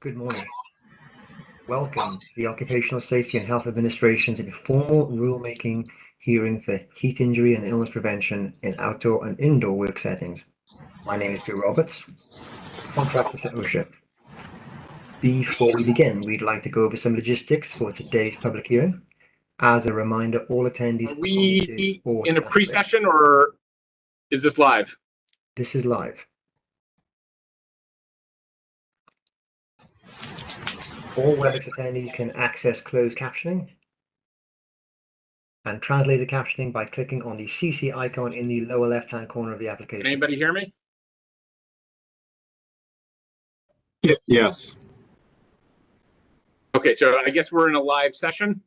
Good morning. Welcome to the Occupational Safety and Health Administration's informal rulemaking hearing for heat injury and illness prevention in outdoor and indoor work settings. My name is Drew Roberts, contractor to OSHA. Before we begin, we'd like to go over some logistics for today's public hearing. As a reminder, all attendees Are we or in a pre-session or is this live? This is live. All WebEx attendees can access closed captioning and translated captioning by clicking on the CC icon in the lower left-hand corner of the application. Can anybody hear me? Yes. Okay, so I guess we're in a live session.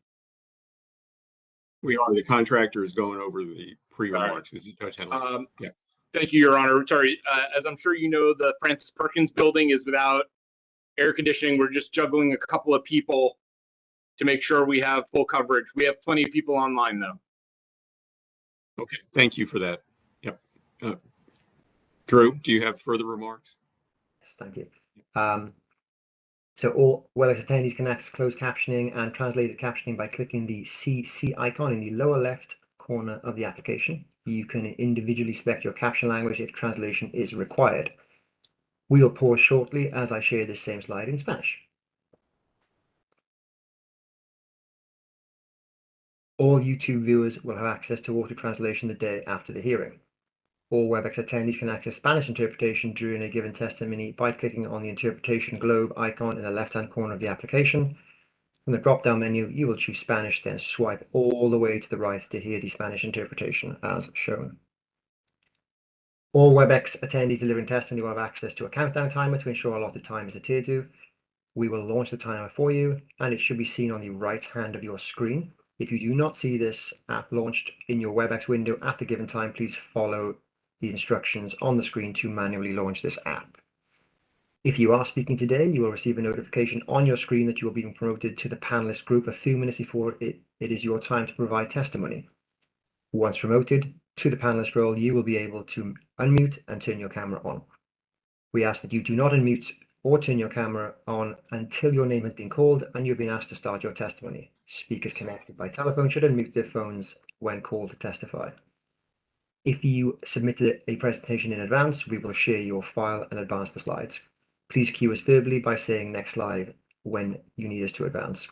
We are. The contractor is going over the pre-remarks. This is Judge Henley. Thank you, Your Honor. Sorry, as I'm sure you know, the Francis Perkins building is without air conditioning. We're just juggling a couple of people to make sure we have full coverage. We have plenty of people online, though. Okay, thank you for that. Yep. Drew, do you have further remarks? Yes, thank you. So all WebEx attendees can access closed captioning and translated captioning by clicking the CC icon in the lower left corner of the application. You can individually select your caption language if translation is required. We'll pause shortly as I share this same slide in Spanish. All YouTube viewers will have access to auto translation the day after the hearing. All WebEx attendees can access Spanish interpretation during a given testimony by clicking on the interpretation globe icon in the left-hand corner of the application. From the drop-down menu, you will choose Spanish, then swipe all the way to the right to hear the Spanish interpretation as shown. All WebEx attendees delivering testimony will have access to a countdown timer to ensure allotted time is adhered to. We will launch the timer for you, and it should be seen on the right hand of your screen. If you do not see this app launched in your WebEx window at the given time, please follow the instructions on the screen to manually launch this app. If you are speaking today, you will receive a notification on your screen that you are being promoted to the panelist group a few minutes before it is your time to provide testimony. Once promoted to the panelist role, you will be able to unmute and turn your camera on. We ask that you do not unmute or turn your camera on until your name has been called and you've been asked to start your testimony. Speakers connected by telephone should unmute their phones when called to testify. If you submitted a presentation in advance, we will share your file and advance the slides. Please cue us verbally by saying next slide when you need us to advance.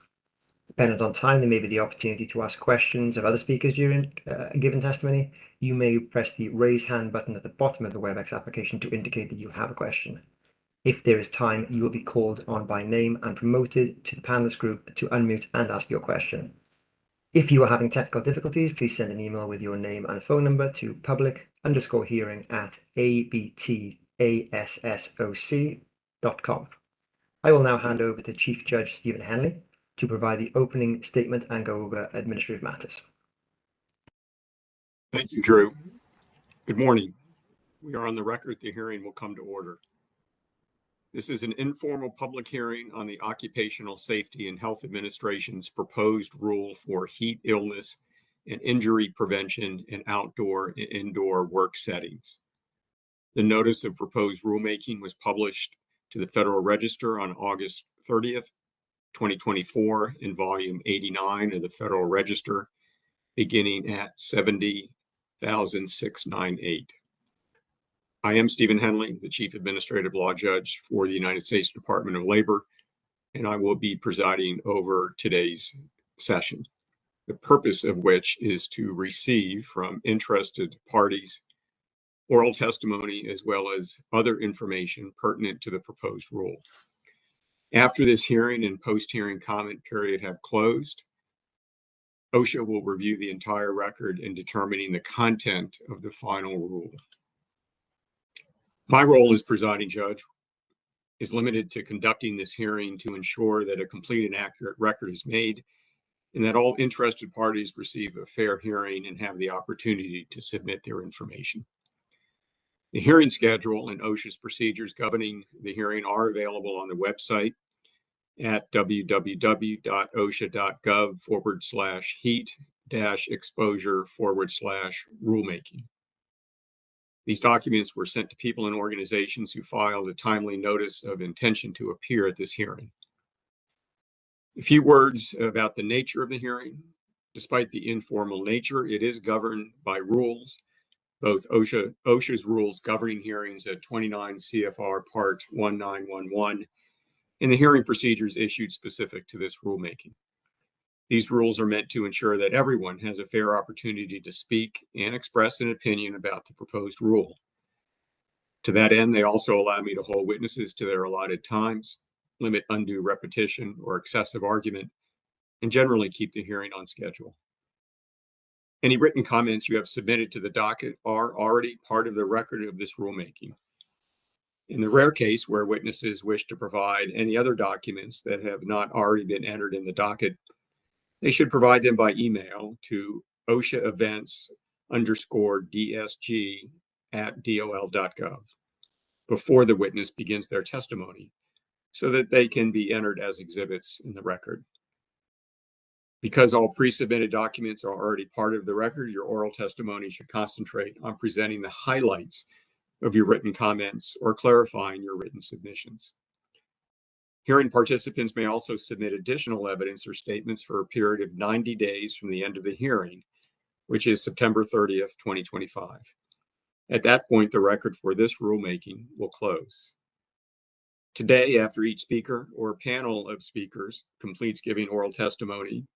Dependent on time, there may be the opportunity to ask questions of other speakers during a given testimony. You may press the raise hand button at the bottom of the WebEx application to indicate that you have a question. If there is time, you will be called on by name and promoted to the panelist group to unmute and ask your question. If you are having technical difficulties, please send an email with your name and phone number to public_hearing@abtassoc.com. I will now hand over to Chief Judge Stephen Henley to provide the opening statement and go over administrative matters. Thank you, Drew. Good morning. We are on the record. The hearing will come to order. This is an informal public hearing on the Occupational Safety and Health Administration's proposed rule for heat illness and injury prevention in outdoor and indoor work settings. The notice of proposed rulemaking was published to the Federal Register on August 30th, 2024 in volume 89 of the Federal Register, beginning at 70,698. I am Stephen Henley, the Chief Administrative Law Judge for the United States Department of Labor, and I will be presiding over today's session, the purpose of which is to receive from interested parties oral testimony as well as other information pertinent to the proposed rule. After this hearing and post-hearing comment period have closed, OSHA will review the entire record in determining the content of the final rule. My role as presiding judge is limited to conducting this hearing to ensure that a complete and accurate record is made and that all interested parties receive a fair hearing and have the opportunity to submit their information. The hearing schedule and OSHA's procedures governing the hearing are available on the website at www.osha.gov/heat-exposure/rulemaking. These documents were sent to people and organizations who filed a timely notice of intention to appear at this hearing. A few words about the nature of the hearing. Despite the informal nature, it is governed by rules, both OSHA's rules governing hearings at 29 CFR Part 1911 and the hearing procedures issued specific to this rulemaking. These rules are meant to ensure that everyone has a fair opportunity to speak and express an opinion about the proposed rule. To that end, they also allow me to hold witnesses to their allotted times, limit undue repetition or excessive argument, and generally keep the hearing on schedule. Any written comments you have submitted to the docket are already part of the record of this rulemaking. In the rare case where witnesses wish to provide any other documents that have not already been entered in the docket, they should provide them by email to OSHA-events_DSG@DOL.gov before the witness begins their testimony, so that they can be entered as exhibits in the record. Because all pre-submitted documents are already part of the record, your oral testimony should concentrate on presenting the highlights of your written comments or clarifying your written submissions. Hearing participants may also submit additional evidence or statements for a period of 90 days from the end of the hearing, which is September 30th, 2025. At that point, the record for this rulemaking will close. Today, after each speaker or panel of speakers completes giving oral testimony,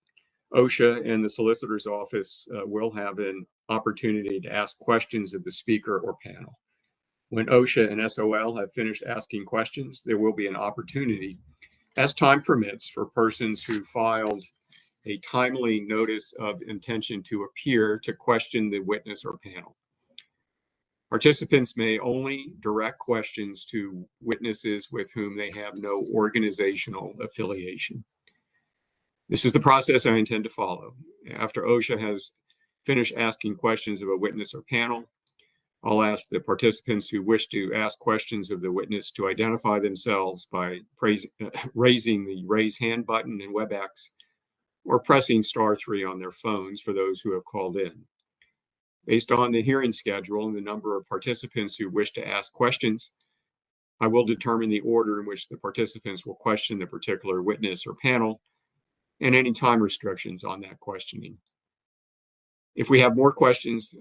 OSHA and the Solicitor's Office will have an opportunity to ask questions of the speaker or panel. When OSHA and SOL have finished asking questions, there will be an opportunity, as time permits, for persons who filed a timely notice of intention to appear to question the witness or panel. Participants may only direct questions to witnesses with whom they have no organizational affiliation. This is the process I intend to follow. After OSHA has finished asking questions of a witness or panel, I'll ask the participants who wish to ask questions of the witness to identify themselves by raising the raise hand button in WebEx or pressing *3 on their phones for those who have called in. Based on the hearing schedule and the number of participants who wish to ask questions, I will determine the order in which the participants will question the particular witness or panel and any time restrictions on that questioning. If we have more questions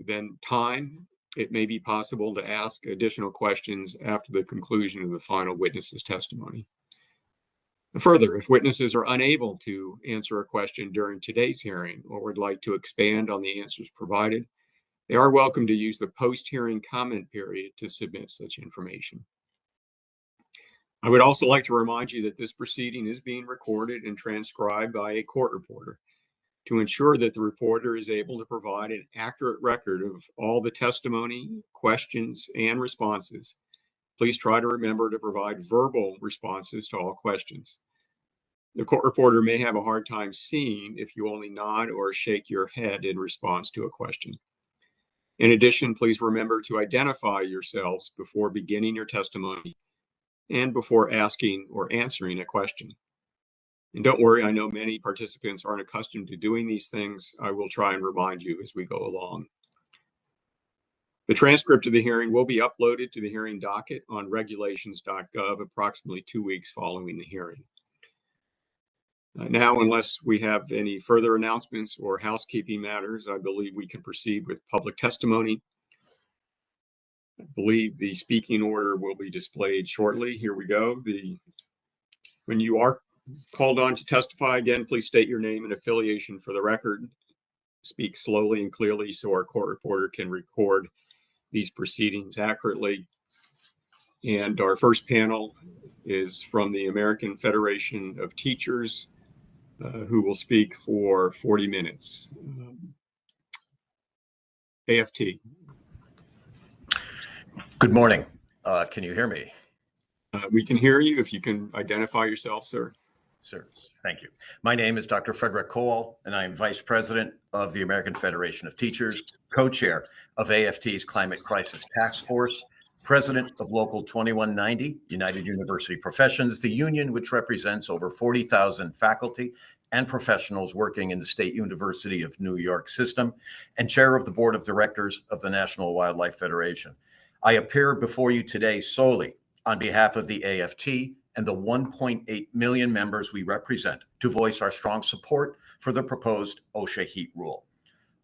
than time, it may be possible to ask additional questions after the conclusion of the final witness's testimony. Further, if witnesses are unable to answer a question during today's hearing or would like to expand on the answers provided, they are welcome to use the post-hearing comment period to submit such information. I would also like to remind you that this proceeding is being recorded and transcribed by a court reporter. To ensure that the reporter is able to provide an accurate record of all the testimony, questions, and responses, please try to remember to provide verbal responses to all questions. The court reporter may have a hard time seeing if you only nod or shake your head in response to a question. In addition, please remember to identify yourselves before beginning your testimony and before asking or answering a question. And don't worry, I know many participants aren't accustomed to doing these things. I will try and remind you as we go along. The transcript of the hearing will be uploaded to the hearing docket on regulations.gov approximately 2 weeks following the hearing. Now, unless we have any further announcements or housekeeping matters, I believe we can proceed with public testimony. I believe the speaking order will be displayed shortly. Here we go. When you are called on to testify, again, please state your name and affiliation for the record. Speak slowly and clearly so our court reporter can record these proceedings accurately. And our first panel is from the American Federation of Teachers, who will speak for 40 minutes. AFT. Good morning. Can you hear me? We can hear you. If you can identify yourself, sir. Sir, thank you. My name is Dr. Frederick Cole, and I am Vice President of the American Federation of Teachers, co-chair of AFT's Climate Crisis Task Force, President of Local 2190, United University Professions, the union which represents over 40,000 faculty and professionals working in the State University of New York system, and chair of the board of directors of the National Wildlife Federation. I appear before you today solely on behalf of the AFT and the 1.8 million members we represent to voice our strong support for the proposed OSHA heat rule.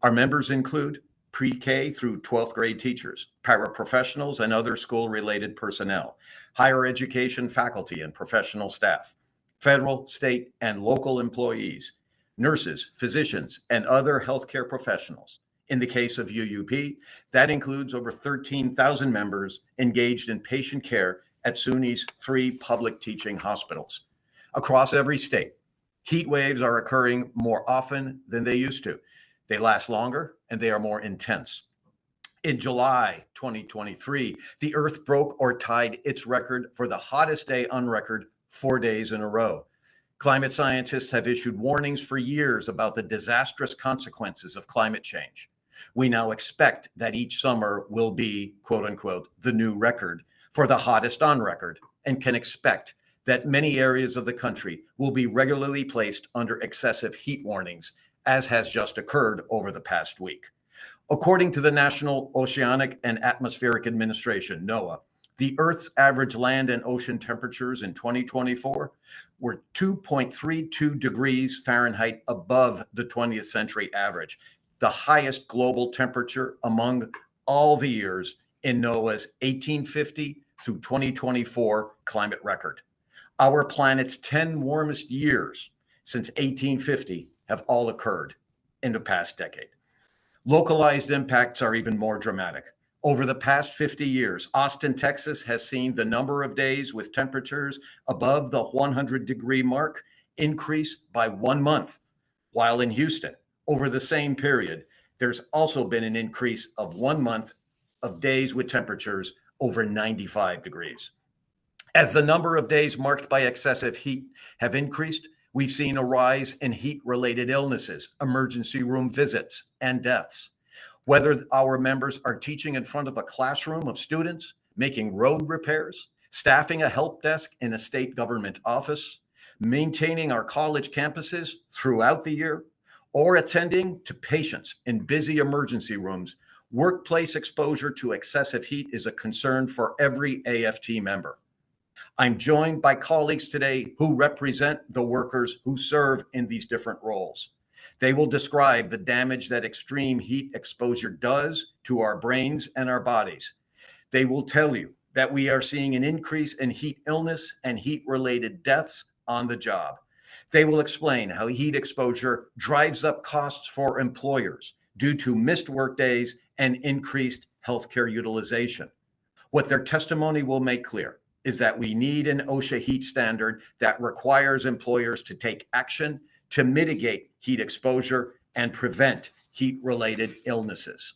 Our members include pre-K through 12th grade teachers, paraprofessionals, and other school-related personnel, higher education faculty and professional staff, federal, state, and local employees, nurses, physicians, and other healthcare professionals. In the case of UUP, that includes over 13,000 members engaged in patient care at SUNY's 3 public teaching hospitals. Across every state, heat waves are occurring more often than they used to. They last longer and they are more intense. In July 2023, the Earth broke or tied its record for the hottest day on record 4 days in a row. Climate scientists have issued warnings for years about the disastrous consequences of climate change. We now expect that each summer will be, quote unquote, the new record for the hottest on record, and can expect that many areas of the country will be regularly placed under excessive heat warnings, as has just occurred over the past week. According to the National Oceanic and Atmospheric Administration, NOAA, the Earth's average land and ocean temperatures in 2024 were 2.32 degrees Fahrenheit above the 20th century average, the highest global temperature among all the years in NOAA's 1850 through 2024 climate record. Our planet's 10 warmest years since 1850 have all occurred in the past decade. Localized impacts are even more dramatic. Over the past 50 years, Austin, Texas has seen the number of days with temperatures above the 100-degree mark increase by 1 month, while in Houston, over the same period, there's also been an increase of 1 month of days with temperatures over 95 degrees. As the number of days marked by excessive heat have increased, we've seen a rise in heat-related illnesses, emergency room visits, and deaths. Whether our members are teaching in front of a classroom of students, making road repairs, staffing a help desk in a state government office, maintaining our college campuses throughout the year, or attending to patients in busy emergency rooms, workplace exposure to excessive heat is a concern for every AFT member. I'm joined by colleagues today who represent the workers who serve in these different roles. They will describe the damage that extreme heat exposure does to our brains and our bodies. They will tell you that we are seeing an increase in heat illness and heat-related deaths on the job. They will explain how heat exposure drives up costs for employers due to missed workdays and increased healthcare utilization. What their testimony will make clear is that we need an OSHA heat standard that requires employers to take action to mitigate heat exposure and prevent heat-related illnesses.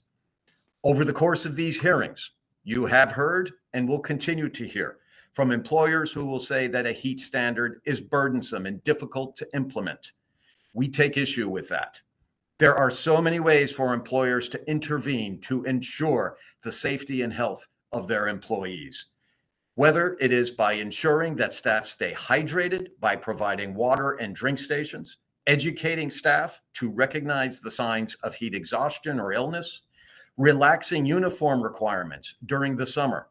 Over the course of these hearings, you have heard and will continue to hear from employers who will say that a heat standard is burdensome and difficult to implement. We take issue with that. There are so many ways for employers to intervene to ensure the safety and health of their employees. Whether it is by ensuring that staff stay hydrated by providing water and drink stations, educating staff to recognize the signs of heat exhaustion or illness, relaxing uniform requirements during the summer,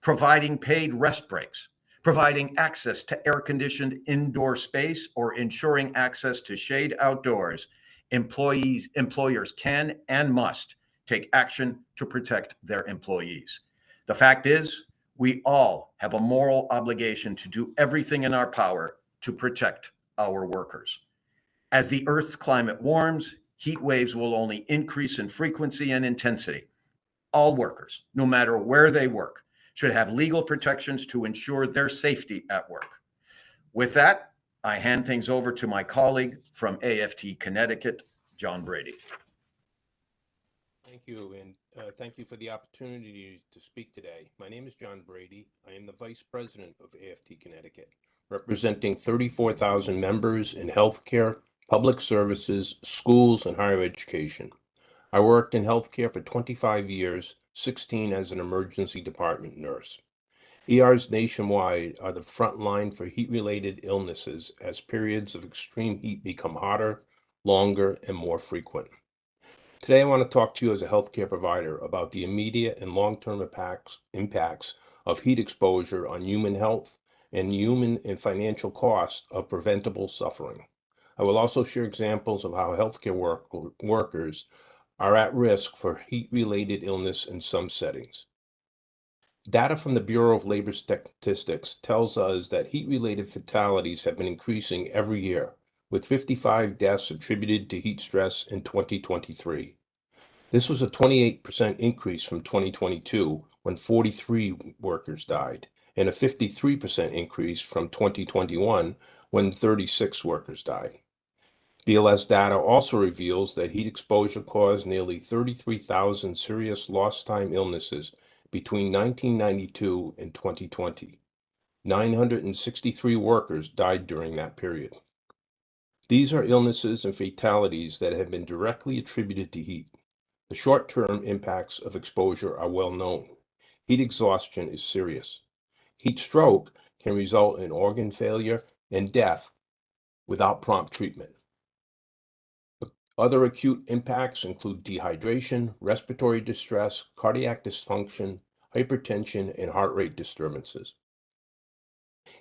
providing paid rest breaks, providing access to air-conditioned indoor space, or ensuring access to shade outdoors, employers can and must take action to protect their employees. The fact is, we all have a moral obligation to do everything in our power to protect our workers. As the Earth's climate warms, heat waves will only increase in frequency and intensity. All workers, no matter where they work, should have legal protections to ensure their safety at work. With that, I hand things over to my colleague from AFT Connecticut, John Brady. Thank you, and thank you for the opportunity to speak today. My name is John Brady. I am the Vice President of AFT Connecticut, representing 34,000 members in healthcare, public services, schools, and higher education. I worked in healthcare for 25 years, 16 as an emergency department nurse. ERs nationwide are the front line for heat-related illnesses as periods of extreme heat become hotter, longer, and more frequent. Today, I want to talk to you as a healthcare provider about the immediate and long-term impacts of heat exposure on human health and human and financial costs of preventable suffering. I will also share examples of how healthcare workers are at risk for heat-related illness in some settings. Data from the Bureau of Labor Statistics tells us that heat-related fatalities have been increasing every year, with 55 deaths attributed to heat stress in 2023. This was a 28% increase from 2022, when 43 workers died, and a 53% increase from 2021, when 36 workers died. BLS data also reveals that heat exposure caused nearly 33,000 serious lost time illnesses between 1992 and 2020. 963 workers died during that period. These are illnesses and fatalities that have been directly attributed to heat. The short-term impacts of exposure are well known. Heat exhaustion is serious. Heat stroke can result in organ failure and death without prompt treatment. Other acute impacts include dehydration, respiratory distress, cardiac dysfunction, hypertension, and heart rate disturbances.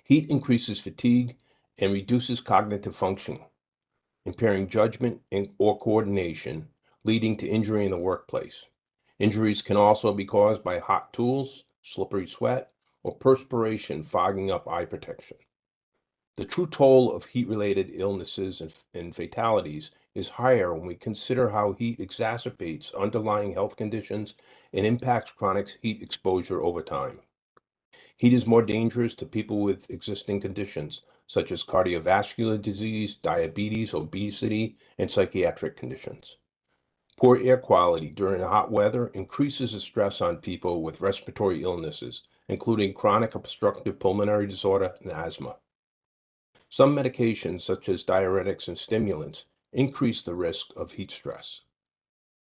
Heat increases fatigue and reduces cognitive function, impairing judgment or coordination, leading to injury in the workplace. Injuries can also be caused by hot tools, slippery sweat, or perspiration fogging up eye protection. The true toll of heat-related illnesses and fatalities is higher when we consider how heat exacerbates underlying health conditions and impacts chronic heat exposure over time. Heat is more dangerous to people with existing conditions, such as cardiovascular disease, diabetes, obesity, and psychiatric conditions. Poor air quality during hot weather increases the stress on people with respiratory illnesses, including chronic obstructive pulmonary disorder and asthma. Some medications, such as diuretics and stimulants, increase the risk of heat stress.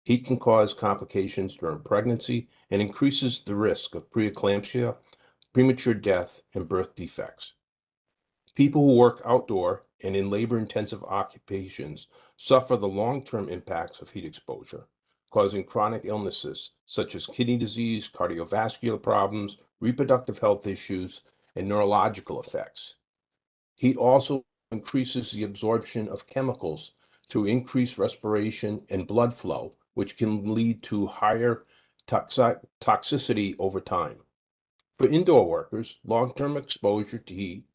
Heat can cause complications during pregnancy and increases the risk of preeclampsia, premature death, and birth defects. People who work outdoor and in labor-intensive occupations suffer the long-term impacts of heat exposure, causing chronic illnesses such as kidney disease, cardiovascular problems, reproductive health issues, and neurological effects. Heat also increases the absorption of chemicals through increased respiration and blood flow, which can lead to higher toxicity over time. For indoor workers, long-term exposure to heat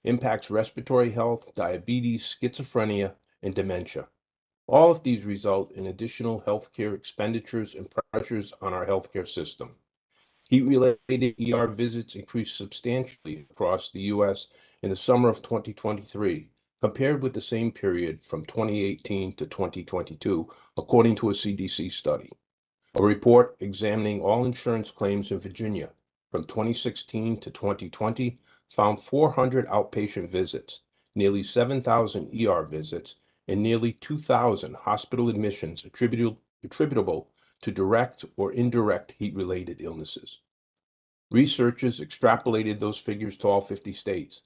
impacts respiratory health, diabetes, schizophrenia, and dementia. All of these result in additional healthcare expenditures and pressures on our healthcare system. Heat-related ER visits increased substantially across the U.S. in the summer of 2023, compared with the same period from 2018 to 2022, according to a CDC study. A report examining all insurance claims in Virginia from 2016 to 2020 found 400 outpatient visits, nearly 7,000 ER visits, and nearly 2,000 hospital admissions attributable to direct or indirect heat-related illnesses. Researchers extrapolated those figures to all 50 states,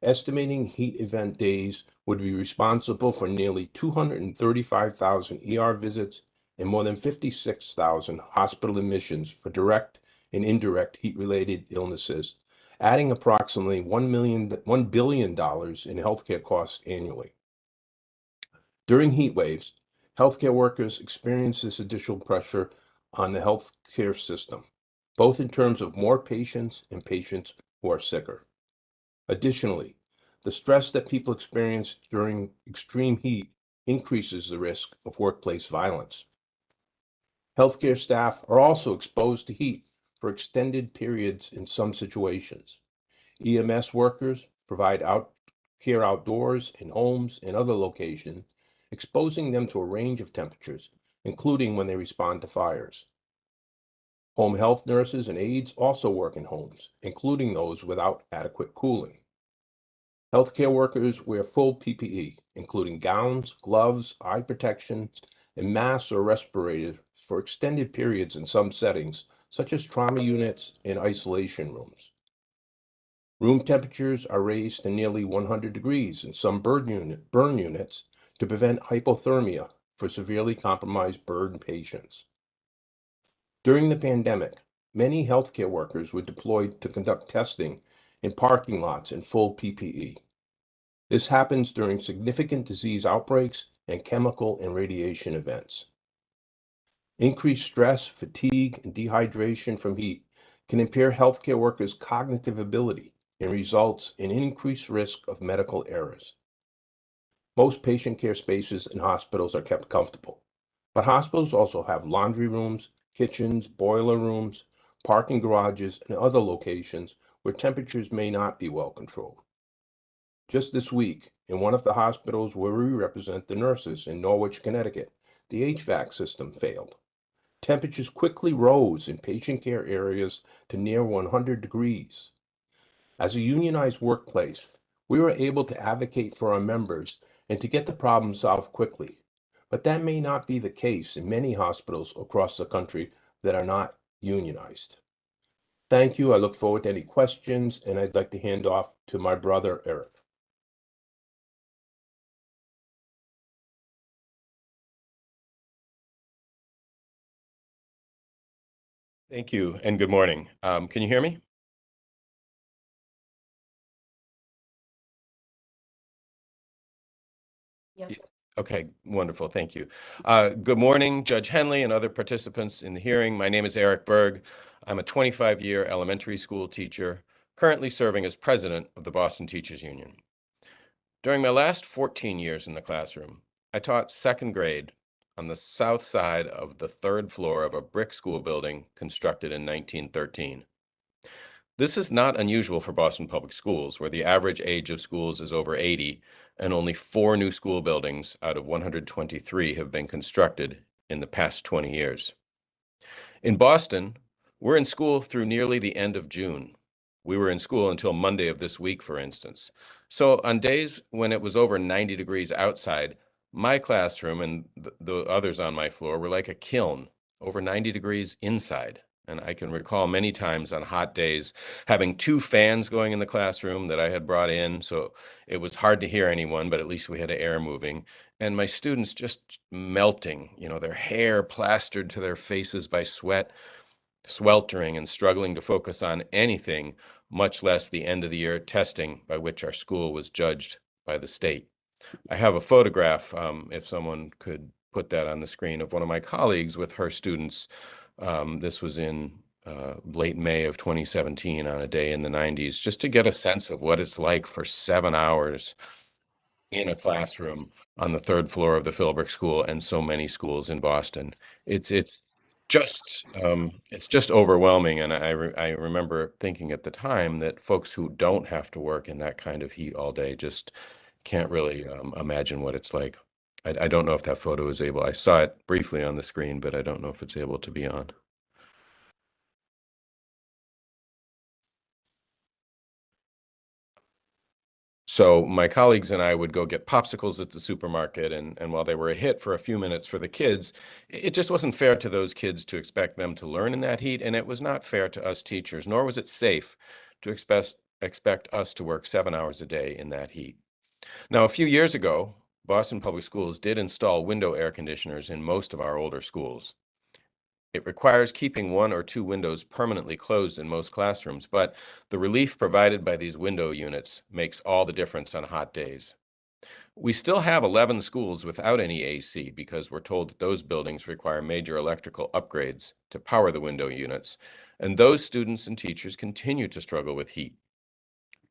estimating heat event days would be responsible for nearly 235,000 ER visits and more than 56,000 hospital admissions for direct and indirect heat-related illnesses, adding approximately $1 billion in healthcare costs annually. During heat waves, healthcare workers experience this additional pressure on the healthcare system, both in terms of more patients and patients who are sicker. Additionally, the stress that people experience during extreme heat increases the risk of workplace violence. Healthcare staff are also exposed to heat for extended periods in some situations. EMS workers provide care outdoors, in homes, and other locations, exposing them to a range of temperatures, including when they respond to fires. Home health nurses and aides also work in homes, including those without adequate cooling. Healthcare workers wear full PPE, including gowns, gloves, eye protection, and masks or respirators for extended periods in some settings, such as trauma units and isolation rooms. Room temperatures are raised to nearly 100 degrees in some burn units to prevent hypothermia for severely compromised burn patients. During the pandemic, many healthcare workers were deployed to conduct testing in parking lots in full PPE. This happens during significant disease outbreaks and chemical and radiation events. Increased stress, fatigue, and dehydration from heat can impair healthcare workers' cognitive ability and results in increased risk of medical errors. Most patient care spaces in hospitals are kept comfortable, but hospitals also have laundry rooms, kitchens, boiler rooms, parking garages, and other locations where temperatures may not be well controlled. Just this week, in one of the hospitals where we represent the nurses in Norwich, Connecticut, the HVAC system failed. Temperatures quickly rose in patient care areas to near 100 degrees. As a unionized workplace, we were able to advocate for our members and to get the problem solved quickly. But that may not be the case in many hospitals across the country that are not unionized. Thank you. I look forward to any questions, and I'd like to hand off to my brother, Eric. Thank you and good morning. Can you hear me? Yes. Okay, wonderful. Thank you. Good morning, Judge Henley and other participants in the hearing. My name is Eric Berg. I'm a 25-year elementary school teacher, currently serving as president of the Boston Teachers Union. During my last 14 years in the classroom, I taught second grade on the south side of the third floor of a brick school building constructed in 1913. This is not unusual for Boston Public Schools, where the average age of schools is over 80, and only 4 new school buildings out of 123 have been constructed in the past 20 years. In Boston, we're in school through nearly the end of June. We were in school until Monday of this week, for instance. So on days when it was over 90 degrees outside, my classroom and the others on my floor were like a kiln, over 90 degrees inside. And I can recall many times on hot days having 2 fans going in the classroom that I had brought in, so it was hard to hear anyone, but at least we had air moving. And my students just melting, their hair plastered to their faces by sweat, sweltering and struggling to focus on anything, much less the end of the year testing by which our school was judged by the state. I have a photograph, if someone could put that on the screen, of one of my colleagues with her students. This was in late May of 2017 on a day in the 90s, just to get a sense of what it's like for 7 hours in a classroom on the third floor of the Philbrick School and so many schools in Boston. It's just overwhelming. And I remember thinking at the time that folks who don't have to work in that kind of heat all day just can't really imagine what it's like. I don't know if that photo is able, I saw it briefly on the screen, but I don't know if it's able to be on. So my colleagues and I would go get popsicles at the supermarket, and while they were a hit for a few minutes for the kids, it just wasn't fair to those kids to expect them to learn in that heat, and it was not fair to us teachers, nor was it safe to expect us to work 7 hours a day in that heat. Now, a few years ago, Boston Public Schools did install window air conditioners in most of our older schools. It requires keeping 1 or 2 windows permanently closed in most classrooms, but the relief provided by these window units makes all the difference on hot days. We still have 11 schools without any AC because we're told that those buildings require major electrical upgrades to power the window units, and those students and teachers continue to struggle with heat.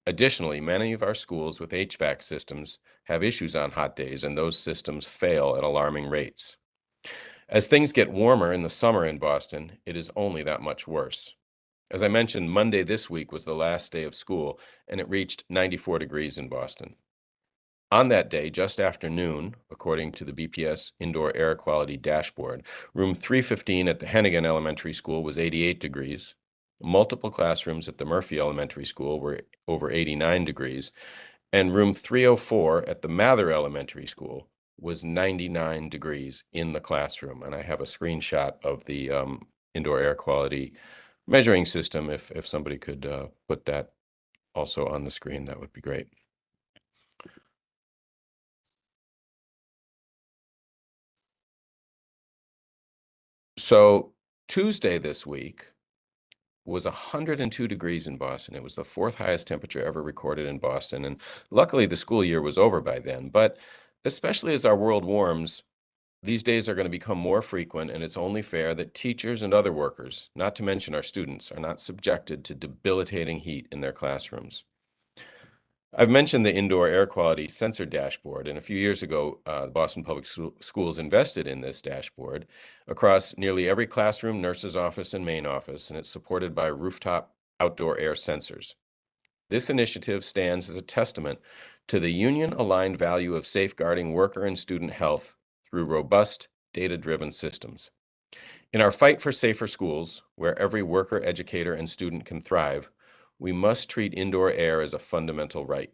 Additionally, many of our schools with HVAC systems have issues on hot days, and those systems fail at alarming rates. As things get warmer in the summer in Boston, it is only that much worse. As I mentioned, Monday this week was the last day of school, and it reached 94 degrees in Boston. On that day, just after noon, according to the BPS Indoor Air Quality Dashboard, room 315 at the Hennigan Elementary School was 88 degrees. Multiple classrooms at the Murphy Elementary School were over 89 degrees, and room 304 at the Mather Elementary School was 99 degrees in the classroom. And I have a screenshot of the indoor air quality measuring system if somebody could put that also on the screen, that would be great. So Tuesday this week was 102 degrees in Boston. It was the fourth highest temperature ever recorded in Boston. And luckily the school year was over by then. But especially as our world warms, these days are going to become more frequent, and it's only fair that teachers and other workers, not to mention our students, are not subjected to debilitating heat in their classrooms. I've mentioned the indoor air quality sensor dashboard, and a few years ago, Boston Public Schools invested in this dashboard across nearly every classroom, nurse's office, and main office, and it's supported by rooftop outdoor air sensors. This initiative stands as a testament to the union-aligned value of safeguarding worker and student health through robust, data-driven systems. In our fight for safer schools, where every worker, educator, and student can thrive, we must treat indoor air as a fundamental right.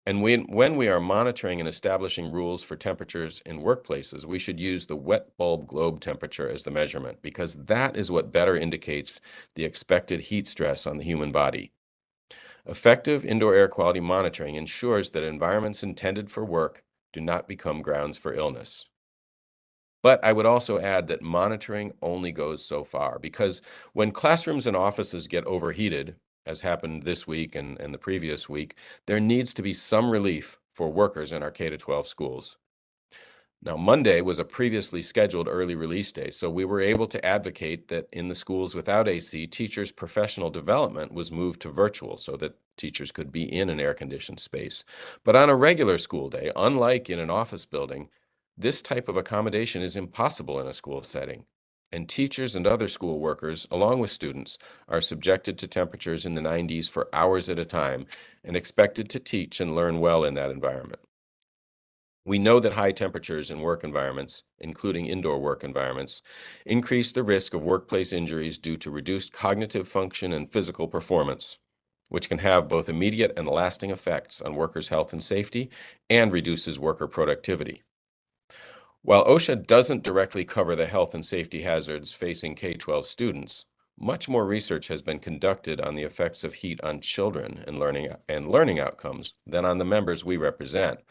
And when we are monitoring and establishing rules for temperatures in workplaces, we should use the wet bulb globe temperature as the measurement, because that is what better indicates the expected heat stress on the human body. Effective indoor air quality monitoring ensures that environments intended for work do not become grounds for illness. But I would also add that monitoring only goes so far, because when classrooms and offices get overheated, as happened this week and the previous week, there needs to be some relief for workers in our K-12 schools. Now, Monday was a previously scheduled early release day, so we were able to advocate that in the schools without AC, teachers' professional development was moved to virtual so that teachers could be in an air-conditioned space. But on a regular school day, unlike in an office building, this type of accommodation is impossible in a school setting, and teachers and other school workers, along with students, are subjected to temperatures in the 90s for hours at a time and expected to teach and learn well in that environment. We know that high temperatures in work environments, including indoor work environments, increase the risk of workplace injuries due to reduced cognitive function and physical performance, which can have both immediate and lasting effects on workers' health and safety and reduces worker productivity. While OSHA doesn't directly cover the health and safety hazards facing K-12 students, much more research has been conducted on the effects of heat on children and learning outcomes than on the members we represent.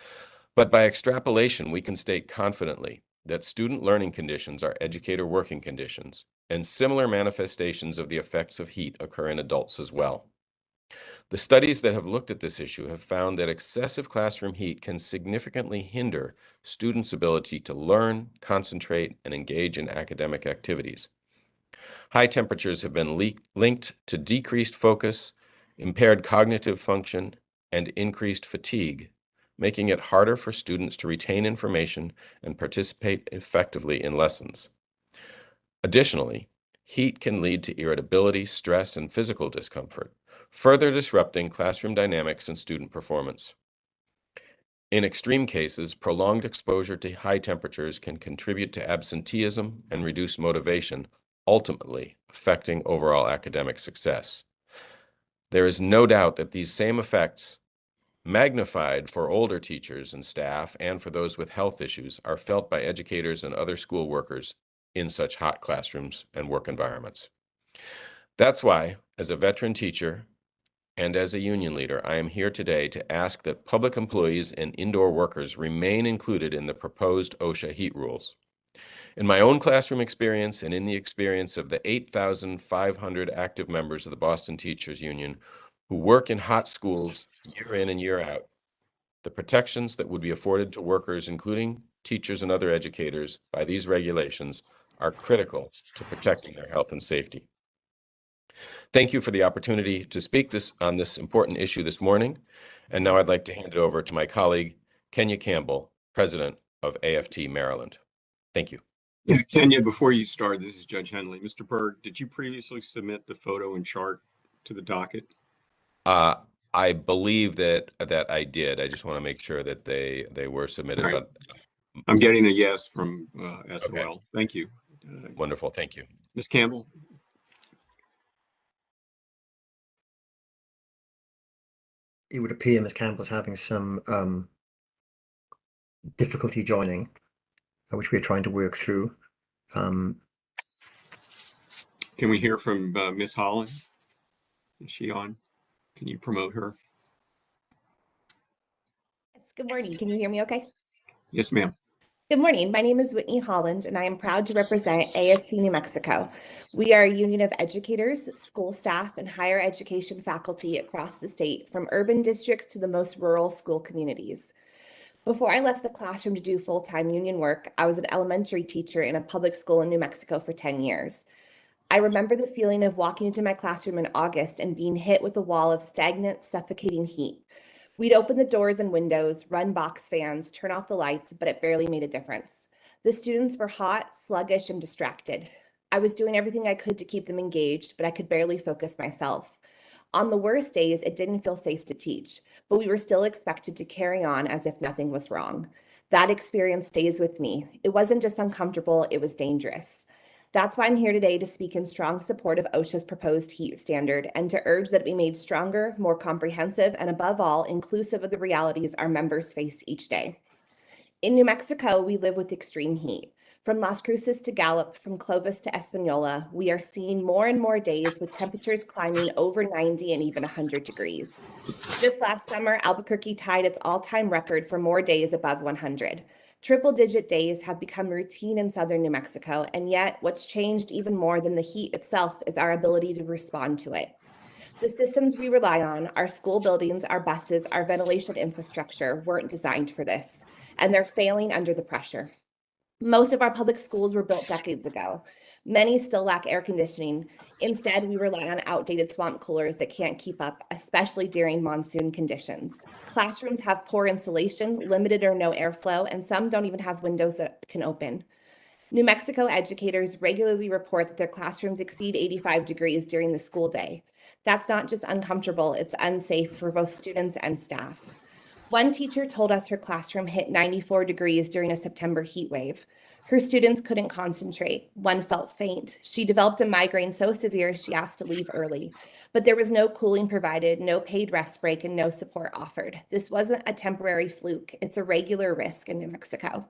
But by extrapolation, we can state confidently that student learning conditions are educator working conditions, and similar manifestations of the effects of heat occur in adults as well. The studies that have looked at this issue have found that excessive classroom heat can significantly hinder students' ability to learn, concentrate, and engage in academic activities. High temperatures have been linked to decreased focus, impaired cognitive function, and increased fatigue, making it harder for students to retain information and participate effectively in lessons. Additionally, heat can lead to irritability, stress, and physical discomfort, further disrupting classroom dynamics and student performance. In extreme cases, prolonged exposure to high temperatures can contribute to absenteeism and reduce motivation, ultimately affecting overall academic success. There is no doubt that these same effects, magnified for older teachers and staff and for those with health issues, are felt by educators and other school workers in such hot classrooms and work environments. That's why, as a veteran teacher and as a union leader, I am here today to ask that public employees and indoor workers remain included in the proposed OSHA heat rules. In my own classroom experience and in the experience of the 8,500 active members of the Boston Teachers Union who work in hot schools year in and year out, the protections that would be afforded to workers, including teachers and other educators, by these regulations are critical to protecting their health and safety. Thank you for the opportunity to speak on this important issue this morning. And now I'd like to hand it over to my colleague, Kenya Campbell, President of AFT Maryland. Thank you. Yeah, Kenya, before you start, this is Judge Henley. Mr. Berg, did you previously submit the photo and chart to the docket? I believe that I did. I just want to make sure that they were submitted. Right. But I'm getting a yes from SOL. Okay. Thank you. Wonderful. Thank you. Ms. Campbell? It would appear Ms. Campbell's having some difficulty joining, which we're trying to work through. Can we hear from Ms. Holland? Is she on? Can you promote her? Yes, good morning. Can you hear me okay? Yes, ma'am. Good morning. My name is Whitney Holland, and I am proud to represent AFT New Mexico. We are a union of educators, school staff, and higher education faculty across the state, from urban districts to the most rural school communities. Before I left the classroom to do full-time union work, I was an elementary teacher in a public school in New Mexico for 10 years. I remember the feeling of walking into my classroom in August and being hit with a wall of stagnant, suffocating heat. We'd open the doors and windows, run box fans, turn off the lights, but it barely made a difference. The students were hot, sluggish, and distracted. I was doing everything I could to keep them engaged, but I could barely focus myself. On the worst days, it didn't feel safe to teach, but we were still expected to carry on as if nothing was wrong. That experience stays with me. It wasn't just uncomfortable, it was dangerous. That's why I'm here today to speak in strong support of OSHA's proposed heat standard and to urge that it be made stronger, more comprehensive, and above all, inclusive of the realities our members face each day. In New Mexico, we live with extreme heat. From Las Cruces to Gallup, from Clovis to Espanola, we are seeing more and more days with temperatures climbing over 90 and even 100 degrees. Just last summer, Albuquerque tied its all-time record for more days above 100. Triple-digit days have become routine in southern New Mexico, and yet what's changed even more than the heat itself is our ability to respond to it. The systems we rely on, our school buildings, our buses, our ventilation infrastructure, weren't designed for this, and they're failing under the pressure. Most of our public schools were built decades ago. Many still lack air conditioning. Instead, we rely on outdated swamp coolers that can't keep up, especially during monsoon conditions. Classrooms have poor insulation, limited or no airflow, and some don't even have windows that can open. New Mexico educators regularly report that their classrooms exceed 85 degrees during the school day. That's not just uncomfortable, it's unsafe for both students and staff. One teacher told us her classroom hit 94 degrees during a September heat wave. Her students couldn't concentrate. One felt faint. She developed a migraine so severe she asked to leave early. But there was no cooling provided, no paid rest break, and no support offered. This wasn't a temporary fluke. It's a regular risk in New Mexico.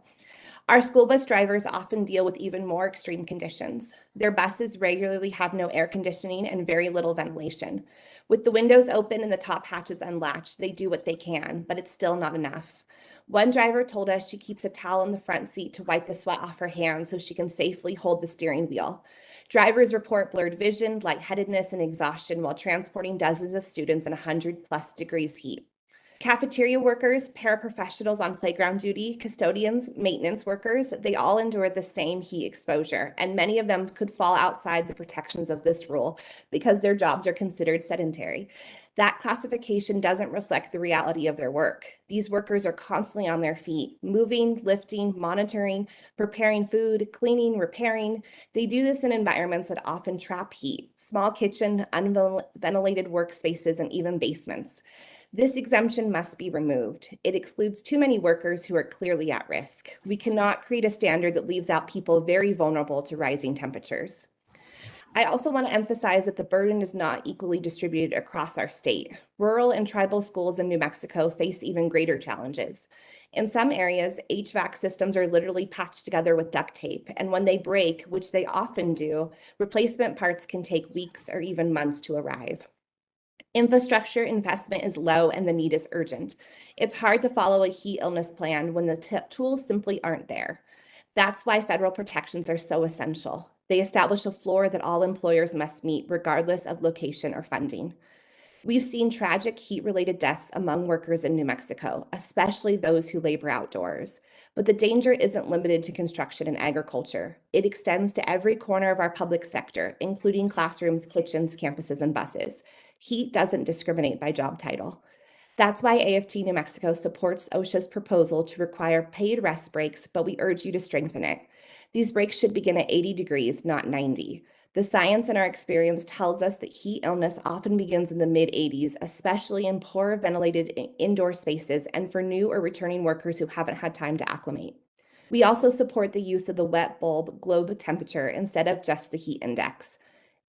Our school bus drivers often deal with even more extreme conditions. Their buses regularly have no air conditioning and very little ventilation. With the windows open and the top hatches unlatched, they do what they can, but it's still not enough. One driver told us she keeps a towel in the front seat to wipe the sweat off her hands so she can safely hold the steering wheel. Drivers report blurred vision, lightheadedness, and exhaustion while transporting dozens of students in 100+ degrees heat. Cafeteria workers, paraprofessionals on playground duty, custodians, maintenance workers, they all endure the same heat exposure, and many of them could fall outside the protections of this rule because their jobs are considered sedentary. That classification doesn't reflect the reality of their work. These workers are constantly on their feet, moving, lifting, monitoring, preparing food, cleaning, repairing. They do this in environments that often trap heat: small kitchen, unventilated workspaces, and even basements. This exemption must be removed. It excludes too many workers who are clearly at risk. We cannot create a standard that leaves out people very vulnerable to rising temperatures. I also want to emphasize that the burden is not equally distributed across our state. Rural and tribal schools in New Mexico face even greater challenges. In some areas, HVAC systems are literally patched together with duct tape, and when they break, which they often do, replacement parts can take weeks or even months to arrive. Infrastructure investment is low and the need is urgent. It's hard to follow a heat illness plan when the tools simply aren't there. That's why federal protections are so essential. They establish a floor that all employers must meet regardless of location or funding. We've seen tragic heat-related deaths among workers in New Mexico, especially those who labor outdoors. But the danger isn't limited to construction and agriculture. It extends to every corner of our public sector, including classrooms, kitchens, campuses, and buses. Heat doesn't discriminate by job title. That's why AFT New Mexico supports OSHA's proposal to require paid rest breaks, but we urge you to strengthen it. These breaks should begin at 80 degrees, not 90. The science and our experience tells us that heat illness often begins in the mid-80s, especially in poor ventilated indoor spaces and for new or returning workers who haven't had time to acclimate. We also support the use of the wet bulb globe temperature instead of just the heat index.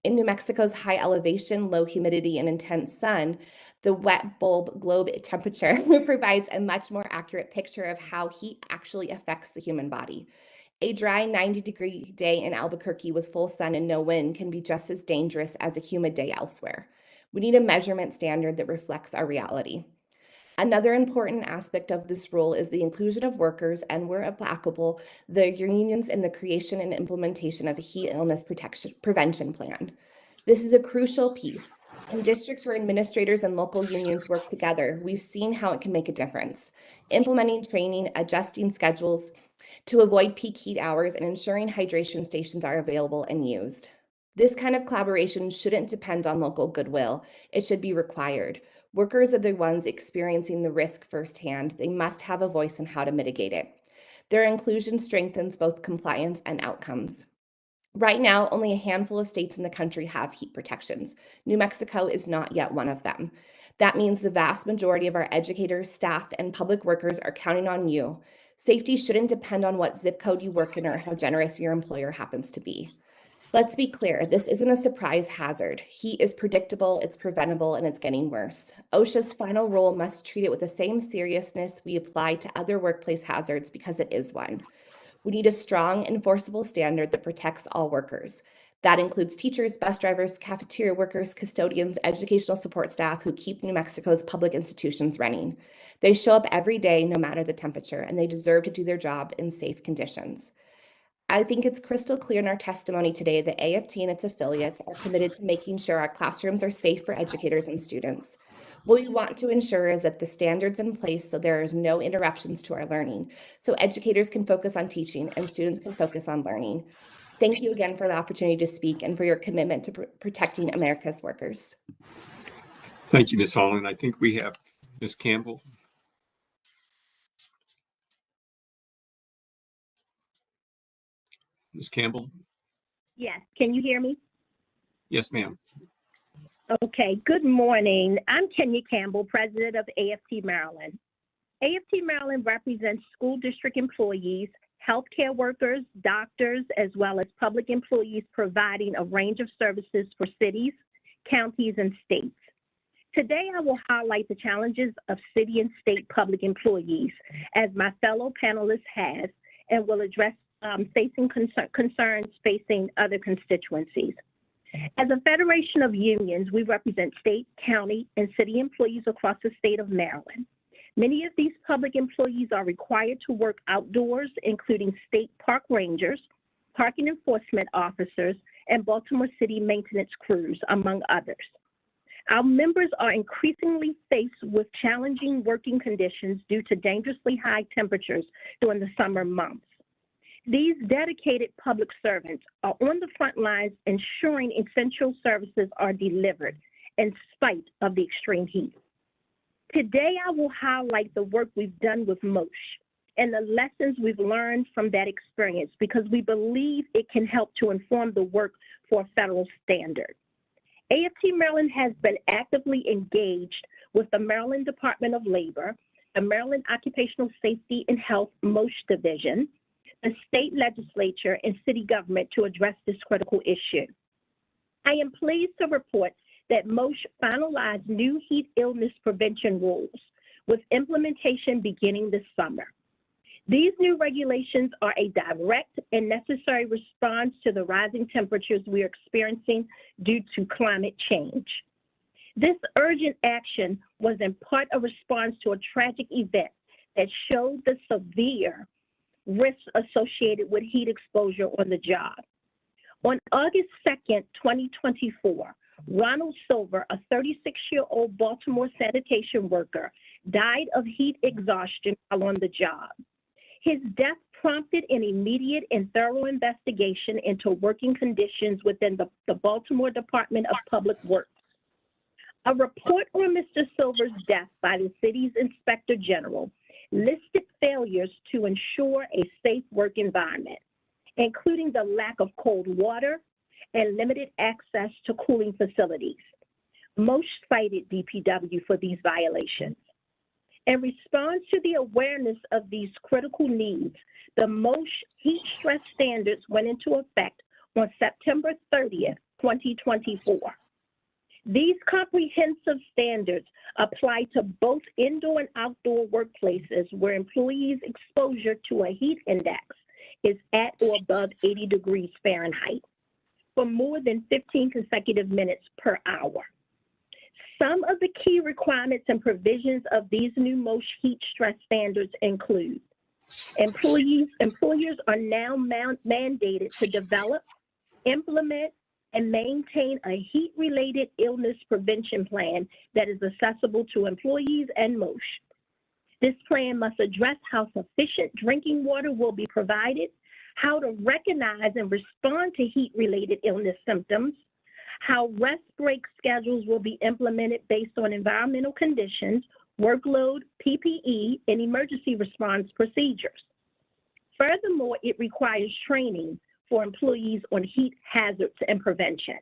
In New Mexico's high elevation, low humidity, and intense sun, the wet bulb globe temperature provides a much more accurate picture of how heat actually affects the human body. A dry 90-degree day in Albuquerque with full sun and no wind can be just as dangerous as a humid day elsewhere. We need a measurement standard that reflects our reality. Another important aspect of this rule is the inclusion of workers and, where applicable, the unions in the creation and implementation of the heat illness prevention plan. This is a crucial piece. In districts where administrators and local unions work together, we've seen how it can make a difference. Implementing training, adjusting schedules to avoid peak heat hours, and ensuring hydration stations are available and used. This kind of collaboration shouldn't depend on local goodwill. It should be required. Workers are the ones experiencing the risk firsthand. They must have a voice in how to mitigate it. Their inclusion strengthens both compliance and outcomes. Right now, only a handful of states in the country have heat protections. New Mexico is not yet one of them. That means the vast majority of our educators, staff, and public workers are counting on you. Safety shouldn't depend on what zip code you work in or how generous your employer happens to be. Let's be clear, this isn't a surprise hazard. Heat is predictable, it's preventable, and it's getting worse. OSHA's final rule must treat it with the same seriousness we apply to other workplace hazards because it is one. We need a strong, enforceable standard that protects all workers. That includes teachers, bus drivers, cafeteria workers, custodians, educational support staff who keep New Mexico's public institutions running. They show up every day, no matter the temperature, and they deserve to do their job in safe conditions. I think it's crystal clear in our testimony today that AFT and its affiliates are committed to making sure our classrooms are safe for educators and students. What we want to ensure is that the standards in place so there is no interruptions to our learning, so educators can focus on teaching and students can focus on learning. Thank you again for the opportunity to speak and for your commitment to protecting America's workers. Thank you, Ms. Holland. I think we have Ms. Campbell. Ms. Campbell? Yes, can you hear me? Yes, ma'am. Okay, good morning. I'm Kenya Campbell, president of AFT Maryland. AFT Maryland represents school district employees, healthcare workers, doctors, as well as public employees providing a range of services for cities, counties, and states. Today, I will highlight the challenges of city and state public employees, as my fellow panelist has, and will address facing concerns facing other constituencies. As a federation of unions, we represent state, county, and city employees across the state of Maryland. Many of these public employees are required to work outdoors, including state park rangers, parking enforcement officers, and Baltimore City maintenance crews, among others. Our members are increasingly faced with challenging working conditions due to dangerously high temperatures during the summer months. These dedicated public servants are on the front lines ensuring essential services are delivered in spite of the extreme heat. Today, I will highlight the work we've done with MOSH and the lessons we've learned from that experience because we believe it can help to inform the work for a federal standard. AFT Maryland has been actively engaged with the Maryland Department of Labor, the Maryland Occupational Safety and Health MOSH Division, the state legislature, and city government to address this critical issue. I am pleased to report that MOSH finalized new heat illness prevention rules with implementation beginning this summer. These new regulations are a direct and necessary response to the rising temperatures we are experiencing due to climate change. This urgent action was in part a response to a tragic event that showed the severe risks associated with heat exposure on the job. On August 2nd, 2024, Ronald Silver, a 36-year-old Baltimore sanitation worker, died of heat exhaustion while on the job. His death prompted an immediate and thorough investigation into working conditions within the Baltimore Department of Public Works. A report on Mr. Silver's death by the city's Inspector General listed failures to ensure a safe work environment, including the lack of cold water and limited access to cooling facilities. MOSH cited DPW for these violations. In response to the awareness of these critical needs, the MOSH heat stress standards went into effect on September 30th, 2024. These comprehensive standards apply to both indoor and outdoor workplaces where employees' exposure to a heat index is at or above 80 degrees Fahrenheit for more than 15 consecutive minutes per hour. Some of the key requirements and provisions of these new MOSH heat stress standards include employers are now mandated to develop, implement, and maintain a heat-related illness prevention plan that is accessible to employees and MOSH. This plan must address how sufficient drinking water will be provided, how to recognize and respond to heat-related illness symptoms, how rest break schedules will be implemented based on environmental conditions, workload, PPE, and emergency response procedures. Furthermore, it requires training for employees on heat hazards and prevention.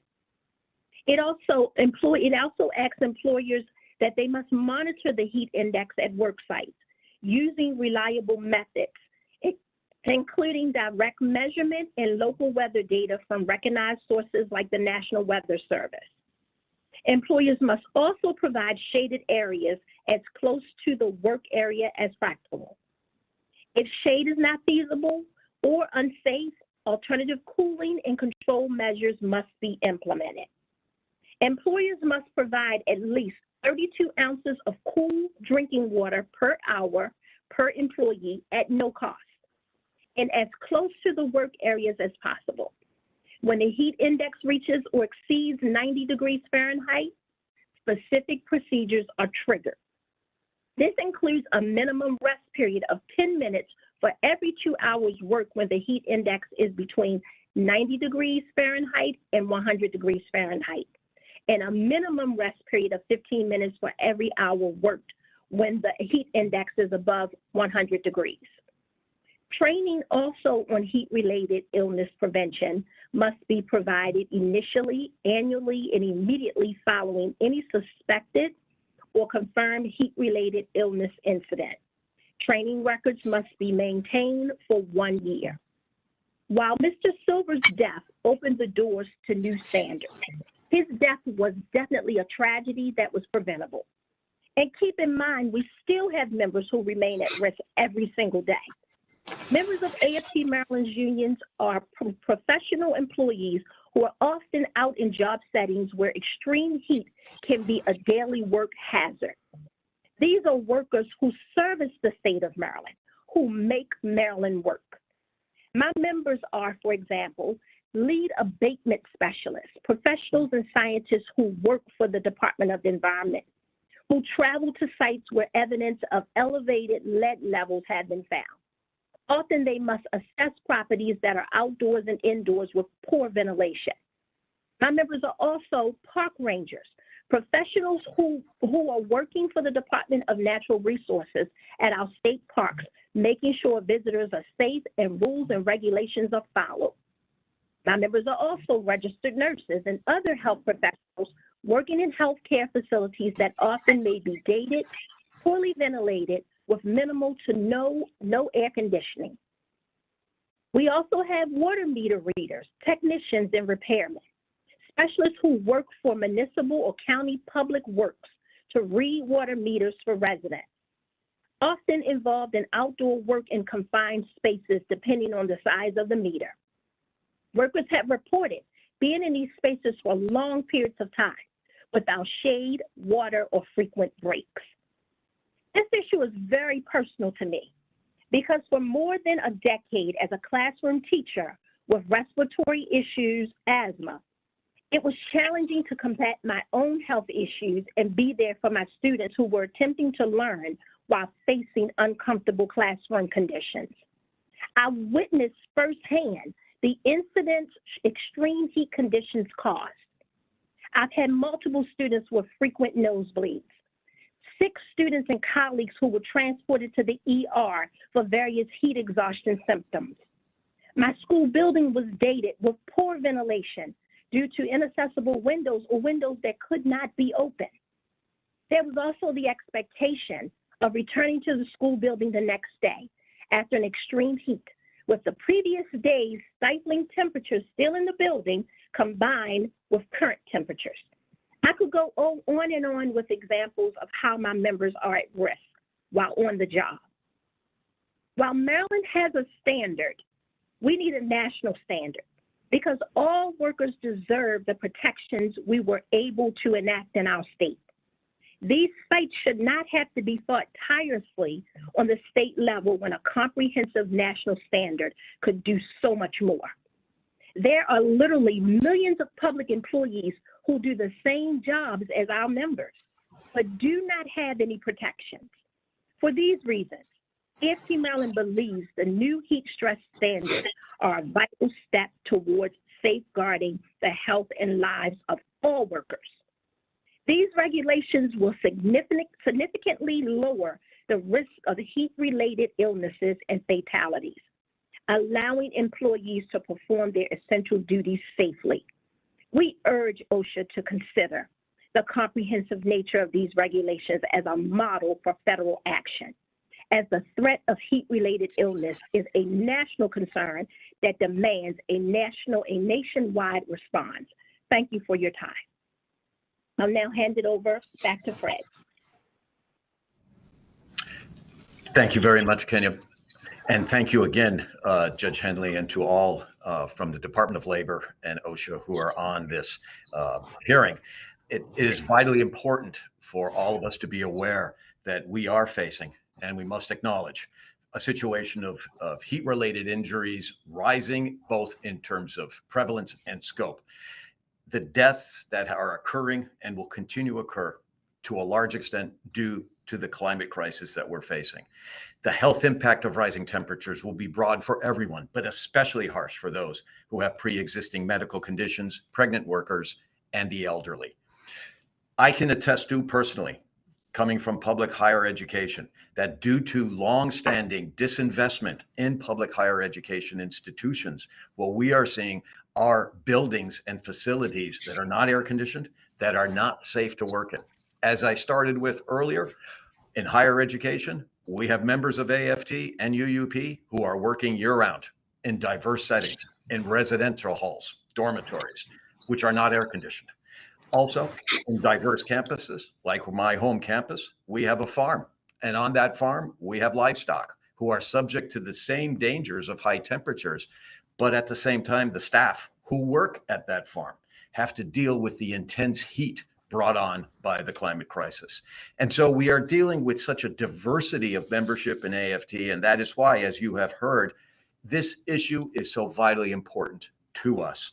It also asks employers that they must monitor the heat index at work sites using reliable methods, including direct measurement and local weather data from recognized sources like the National Weather Service. Employers must also provide shaded areas as close to the work area as practical. If shade is not feasible or unsafe, alternative cooling and control measures must be implemented. Employers must provide at least 32 ounces of cool drinking water per hour per employee at no cost and as close to the work areas as possible. When the heat index reaches or exceeds 90 degrees Fahrenheit, specific procedures are triggered. This includes a minimum rest period of 10 minutes for every 2 hours work when the heat index is between 90 degrees Fahrenheit and 100 degrees Fahrenheit, and a minimum rest period of 15 minutes for every hour worked when the heat index is above 100 degrees. Training also on heat-related illness prevention must be provided initially, annually, and immediately following any suspected or confirmed heat-related illness incident. Training records must be maintained for 1 year. While Mr. Silver's death opened the doors to new standards, his death was definitely a tragedy that was preventable. And keep in mind, we still have members who remain at risk every single day. Members of AFT Maryland's unions are professional employees who are often out in job settings where extreme heat can be a daily work hazard. These are workers who service the state of Maryland, who make Maryland work. My members are, for example, lead abatement specialists, professionals and scientists who work for the Department of the Environment, who travel to sites where evidence of elevated lead levels have been found. Often they must assess properties that are outdoors and indoors with poor ventilation. My members are also park rangers, professionals who are working for the Department of Natural Resources at our state parks, making sure visitors are safe and rules and regulations are followed. My members are also registered nurses and other health professionals working in healthcare facilities that often may be dated, poorly ventilated, with minimal to no air conditioning. We also have water meter readers, technicians, and repairmen, specialists who work for municipal or county public works to read water meters for residents, often involved in outdoor work in confined spaces depending on the size of the meter. Workers have reported being in these spaces for long periods of time without shade, water, or frequent breaks. This issue is very personal to me because for more than a decade as a classroom teacher with respiratory issues, asthma, it was challenging to combat my own health issues and be there for my students who were attempting to learn while facing uncomfortable classroom conditions. I witnessed firsthand the incidents extreme heat conditions caused. I've had multiple students with frequent nosebleeds, 6 students and colleagues who were transported to the ER for various heat exhaustion symptoms. My school building was dated with poor ventilation due to inaccessible windows or windows that could not be opened. There was also the expectation of returning to the school building the next day after an extreme heat, with the previous day's stifling temperatures still in the building combined with current temperatures. I could go on and on with examples of how my members are at risk while on the job. While Maryland has a standard, we need a national standard because all workers deserve the protections we were able to enact in our state. These fights should not have to be fought tirelessly on the state level when a comprehensive national standard could do so much more. There are literally millions of public employees who do the same jobs as our members, but do not have any protections. For these reasons, AFT Maryland believes the new heat stress standards are a vital step towards safeguarding the health and lives of all workers. These regulations will significantly lower the risk of heat-related illnesses and fatalities, allowing employees to perform their essential duties safely. We urge OSHA to consider the comprehensive nature of these regulations as a model for federal action, as the threat of heat-related illness is a national concern that demands a nationwide response. Thank you for your time. I'll now hand it over back to Fred. Thank you very much, Kenya. And thank you again, Judge Henley, and to all from the Department of Labor and OSHA who are on this hearing. It is vitally important for all of us to be aware that we are facing, and we must acknowledge, a situation of heat-related injuries rising both in terms of prevalence and scope. The deaths that are occurring and will continue to occur to a large extent due to the climate crisis that we're facing. The health impact of rising temperatures will be broad for everyone, but especially harsh for those who have pre-existing medical conditions, pregnant workers, and the elderly. I can attest to personally, coming from public higher education, that due to long-standing disinvestment in public higher education institutions, what we are seeing are buildings and facilities that are not air conditioned, that are not safe to work in. As I started with earlier, in higher education, we have members of AFT and UUP who are working year-round in diverse settings, in residential halls, dormitories, which are not air conditioned. Also, in diverse campuses, like my home campus, we have a farm. And on that farm, we have livestock who are subject to the same dangers of high temperatures. But at the same time, the staff who work at that farm have to deal with the intense heat brought on by the climate crisis. And so we are dealing with such a diversity of membership in AFT. And that is why, as you have heard, this issue is so vitally important to us.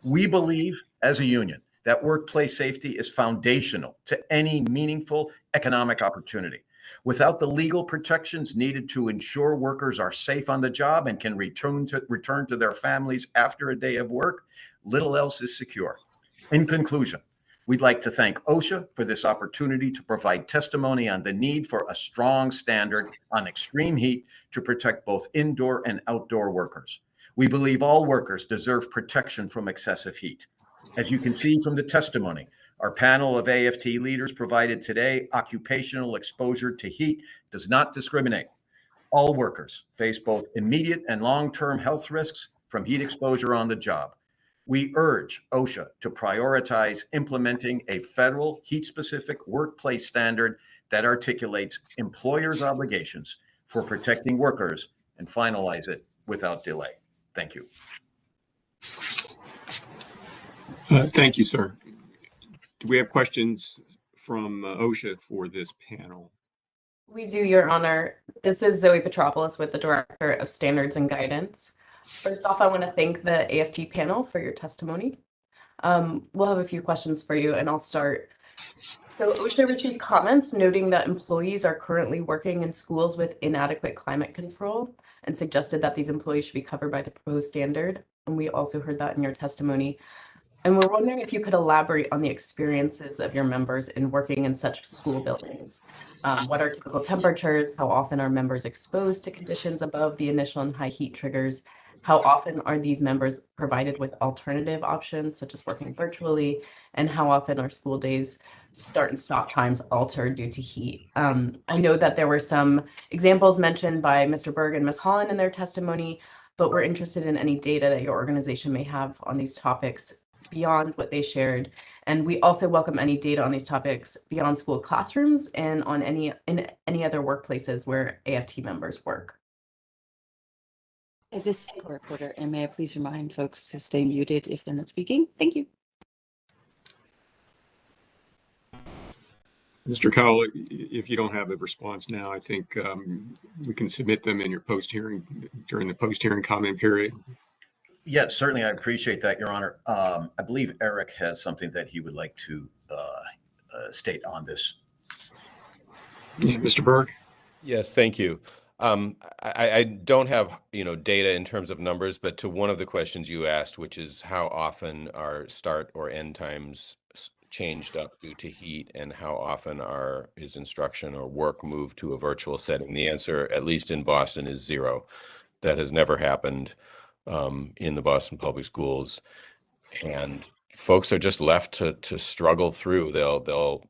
We believe as a union that workplace safety is foundational to any meaningful economic opportunity. Without the legal protections needed to ensure workers are safe on the job and can return to their families after a day of work, little else is secure. In conclusion, we'd like to thank OSHA for this opportunity to provide testimony on the need for a strong standard on extreme heat to protect both indoor and outdoor workers. We believe all workers deserve protection from excessive heat. As you can see from the testimony, our panel of AFT leaders provided today, occupational exposure to heat does not discriminate. All workers face both immediate and long-term health risks from heat exposure on the job. We urge OSHA to prioritize implementing a federal heat-specific workplace standard that articulates employers' obligations for protecting workers and finalize it without delay. Thank you. Thank you, sir. Do we have questions from OSHA for this panel? We do, Your Honor. This is Zoe Petropoulos with the Director of Standards and Guidance. First off, I want to thank the AFT panel for your testimony. We'll have a few questions for you, and I'll start. So OSHA received comments noting that employees are currently working in schools with inadequate climate control and suggested that these employees should be covered by the proposed standard. And we also heard that in your testimony. And we're wondering if you could elaborate on the experiences of your members in working in such school buildings. What are typical temperatures? How often are members exposed to conditions above the initial and high heat triggers? How often are these members provided with alternative options, such as working virtually? And how often are school days start and stop times altered due to heat? I know that there were some examples mentioned by Mr. Berg and Ms. Holland in their testimony, but we're interested in any data that your organization may have on these topics beyond what they shared. And we also welcome any data on these topics beyond school classrooms and on any other workplaces where AFT members work. This is the reporter, and may I please remind folks to stay muted if they're not speaking? Thank you. Mr. Cowell, if you don't have a response now, I think we can submit them in your during the post-hearing comment period. Yes, certainly. I appreciate that, Your Honor. I believe Eric has something that he would like to state on this. Yeah, Mr. Berg? Yes, thank you. I don't have, data in terms of numbers, but to one of the questions you asked, which is how often are start or end times changed up due to heat and how often is instruction or work moved to a virtual setting? The answer, at least in Boston, is 0. That has never happened in the Boston Public Schools. And folks are just left to struggle through. They'll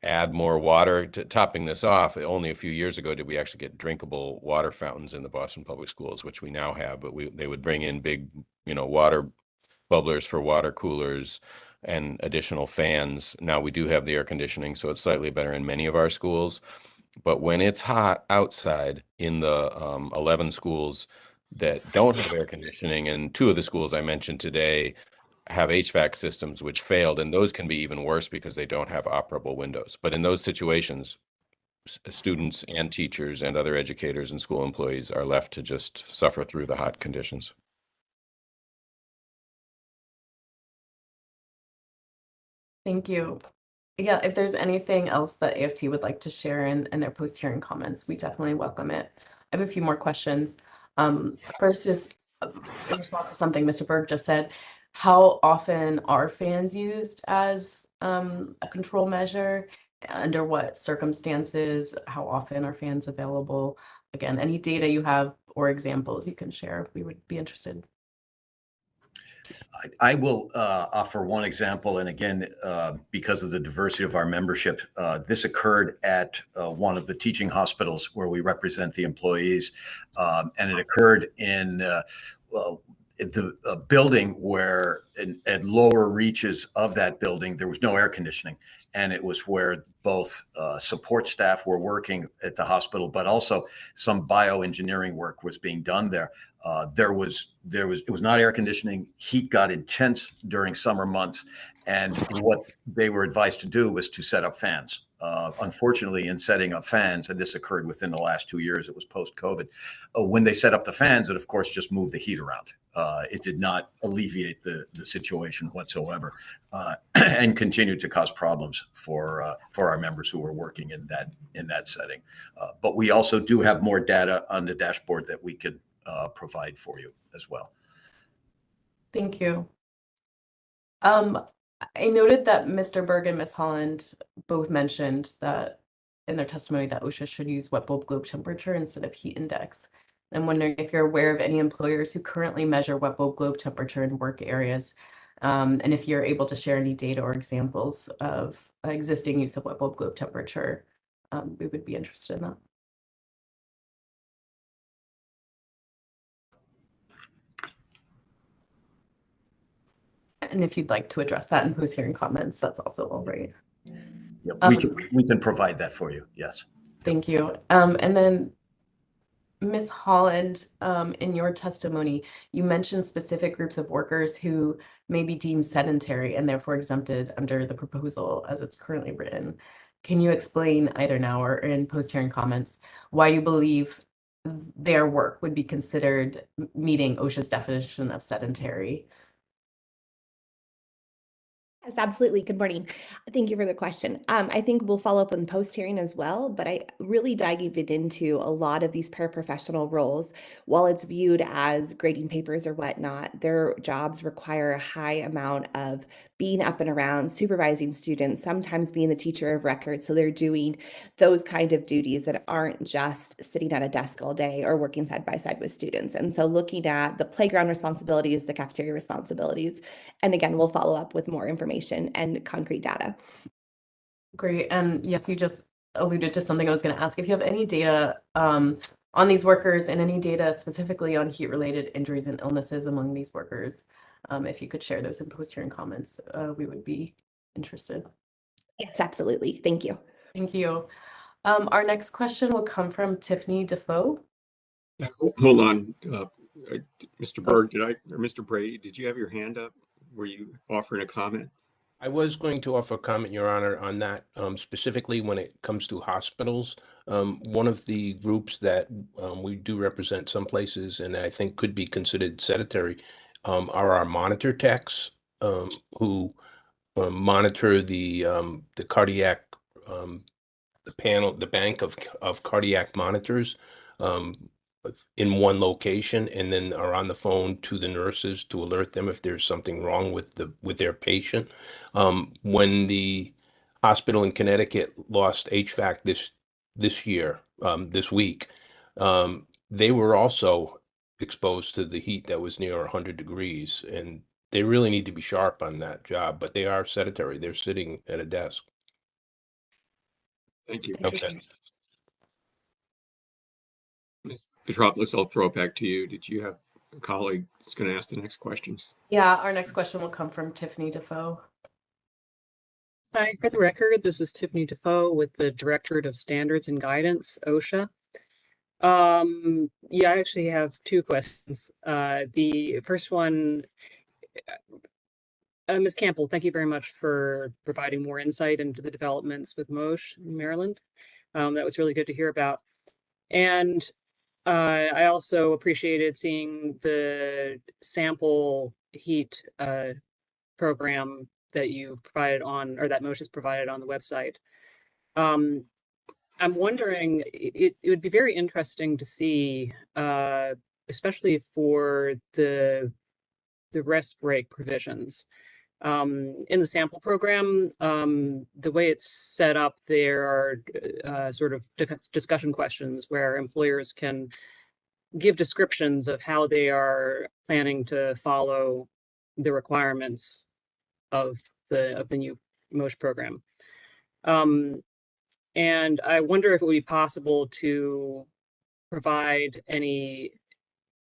add more water. Topping this off, only a few years ago did we actually get drinkable water fountains in the Boston Public Schools, which we now have, but they would bring in big, water bubblers for water coolers and additional fans. Now we do have the air conditioning, so it's slightly better in many of our schools. But when it's hot outside in the 11 schools that don't have air conditioning, and 2 of the schools I mentioned today have HVAC systems which failed, and those can be even worse because they don't have operable windows. But in those situations, students and teachers and other educators and school employees are left to just suffer through the hot conditions. Thank you. Yeah, if there's anything else that AFT would like to share in their post-hearing comments, we definitely welcome it. I have a few more questions. First is in response to something Mr. Berg just said, how often are fans used as a control measure? Under what circumstances? How often are fans available? Again, any data you have or examples you can share, we would be interested. I will offer one example. And again, because of the diversity of our membership, this occurred at one of the teaching hospitals where we represent the employees. And it occurred in the building where at lower reaches of that building, there was no air conditioning. And it was where both support staff were working at the hospital, but also some bioengineering work was being done there. It was not air conditioning. Heat got intense during summer months, and what they were advised to do was to set up fans. Unfortunately, in setting up fans, and this occurred within the last 2 years, it was post-COVID, when they set up the fans, it of course just moved the heat around. It did not alleviate the situation whatsoever, and continued to cause problems for our members who were working in that setting. But we also do have more data on the dashboard that we can provide for you as well. Thank you. I noted that Mr. Berg and Ms. Holland both mentioned that in their testimony that OSHA should use wet bulb globe temperature instead of heat index. I'm wondering if you're aware of any employers who currently measure wet bulb globe temperature in work areas, and if you're able to share any data or examples of existing use of wet bulb globe temperature, we would be interested in that. And if you'd like to address that in post-hearing comments, that's also all right. Yeah, we can provide that for you. Yes. Thank you. And then Ms. Holland, in your testimony, you mentioned specific groups of workers who may be deemed sedentary and therefore exempted under the proposal as it's currently written. Can you explain either now or in post-hearing comments why you believe their work would be considered meeting OSHA's definition of sedentary? Yes, absolutely. Good morning. Thank you for the question. I think we'll follow up on post-hearing as well, but I really dived into a lot of these paraprofessional roles. While it's viewed as grading papers or whatnot, their jobs require a high amount of being up and around, supervising students, sometimes being the teacher of record. So they're doing those kind of duties that aren't just sitting at a desk all day or working side by side with students. And so looking at the playground responsibilities, the cafeteria responsibilities, and again, we'll follow up with more information and concrete data. Great. And yes, you just alluded to something I was going to ask. If you have any data on these workers and any data specifically on heat-related injuries and illnesses among these workers, if you could share those in post-hearing comments, we would be interested. Yes, absolutely. Thank you. Thank you. Our next question will come from Tiffany Defoe. Hold on, Mr. Berg, or Mr. Brady, did you have your hand up? Were you offering a comment? I was going to offer a comment, Your Honor, on that, specifically when it comes to hospitals. One of the groups that we do represent some places and I think could be considered sedentary are our monitor techs who monitor the cardiac the bank of cardiac monitors um, in one location, and then are on the phone to the nurses to alert them if there's something wrong with their patient. When the hospital in Connecticut lost HVAC this year, this week, they were also exposed to the heat that was near 100 degrees, and they really need to be sharp on that job, but they are sedentary. They're sitting at a desk. Thank you. Okay. Ms. Petropoulos, I'll throw it back to you. Did you have a colleague that's going to ask the next questions? Yeah, our next question will come from Tiffany Defoe. Hi, for the record, this is Tiffany Defoe with the Directorate of Standards and Guidance, OSHA. Yeah, I actually have two questions. The first one, Ms. Campbell, thank you very much for providing more insight into the developments with MOSH in Maryland. That was really good to hear about. And I also appreciated seeing the sample heat program that you've provided on, or that MOSH has provided on the website. I'm wondering, it would be very interesting to see, especially for the rest break provisions. In the sample program, the way it's set up, there are sort of discussion questions where employers can give descriptions of how they are planning to follow the requirements of the new MOSH program. And I wonder if it would be possible to provide any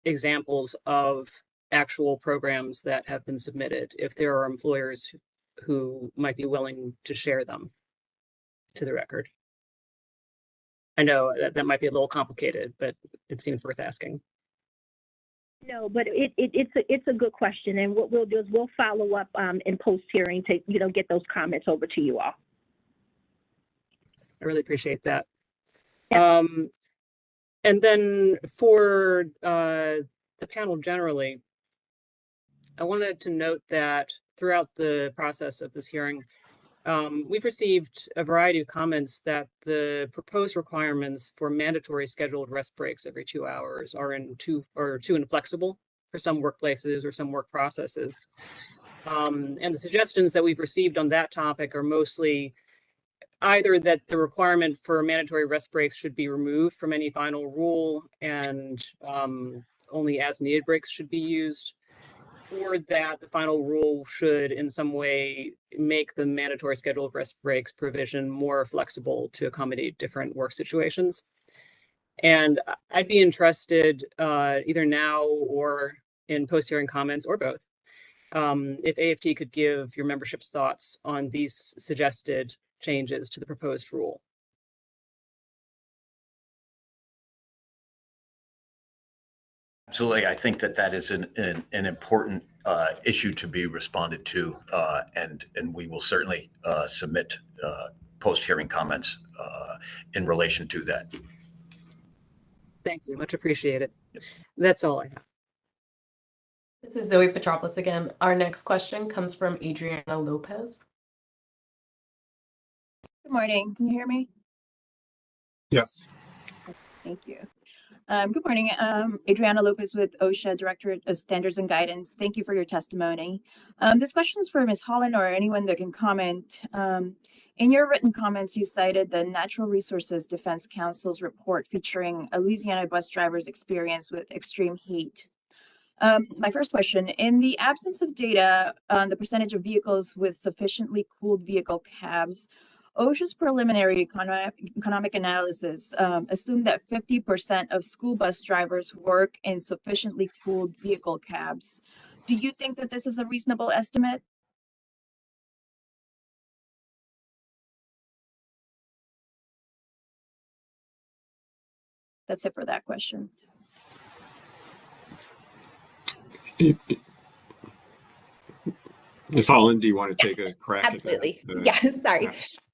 examples of actual programs that have been submitted, if there are employers who might be willing to share them to the record. I know that might be a little complicated, but it seems worth asking. No, but it's a good question, and what we'll do is we'll follow up in post hearing to get those comments over to you all. I really appreciate that. Yeah. And then for the panel generally, I wanted to note that throughout the process of this hearing, we've received a variety of comments that the proposed requirements for mandatory scheduled rest breaks every 2 hours are too inflexible for some workplaces or some work processes. And the suggestions that we've received on that topic are mostly either that the requirement for mandatory rest breaks should be removed from any final rule and only as needed breaks should be used, or that the final rule should in some way make the mandatory scheduled rest breaks provision more flexible to accommodate different work situations. And I'd be interested either now or in post-hearing comments or both, if AFT could give your membership's thoughts on these suggested changes to the proposed rule. Absolutely. I think that is an important issue to be responded to, and we will certainly submit post-hearing comments in relation to that. Thank you. Much appreciated. Yep. That's all I have. This is Zoe Petropoulos again. Our next question comes from Adriana Lopez. Good morning. Can you hear me? Yes. Thank you. Good morning. Adriana Lopez with OSHA Directorate of Standards and Guidance. Thank you for your testimony. This question is for Ms. Holland or anyone that can comment. In your written comments, you cited the Natural Resources Defense Council's report featuring a Louisiana bus driver's experience with extreme heat. My first question, in the absence of data on the percentage of vehicles with sufficiently cooled vehicle cabs, OSHA's preliminary economic analysis assumed that 50% of school bus drivers work in sufficiently cooled vehicle cabs. Do you think that this is a reasonable estimate? That's it for that question. Ms. Holland, do you want to take a crack Absolutely. at that? Yeah, sorry.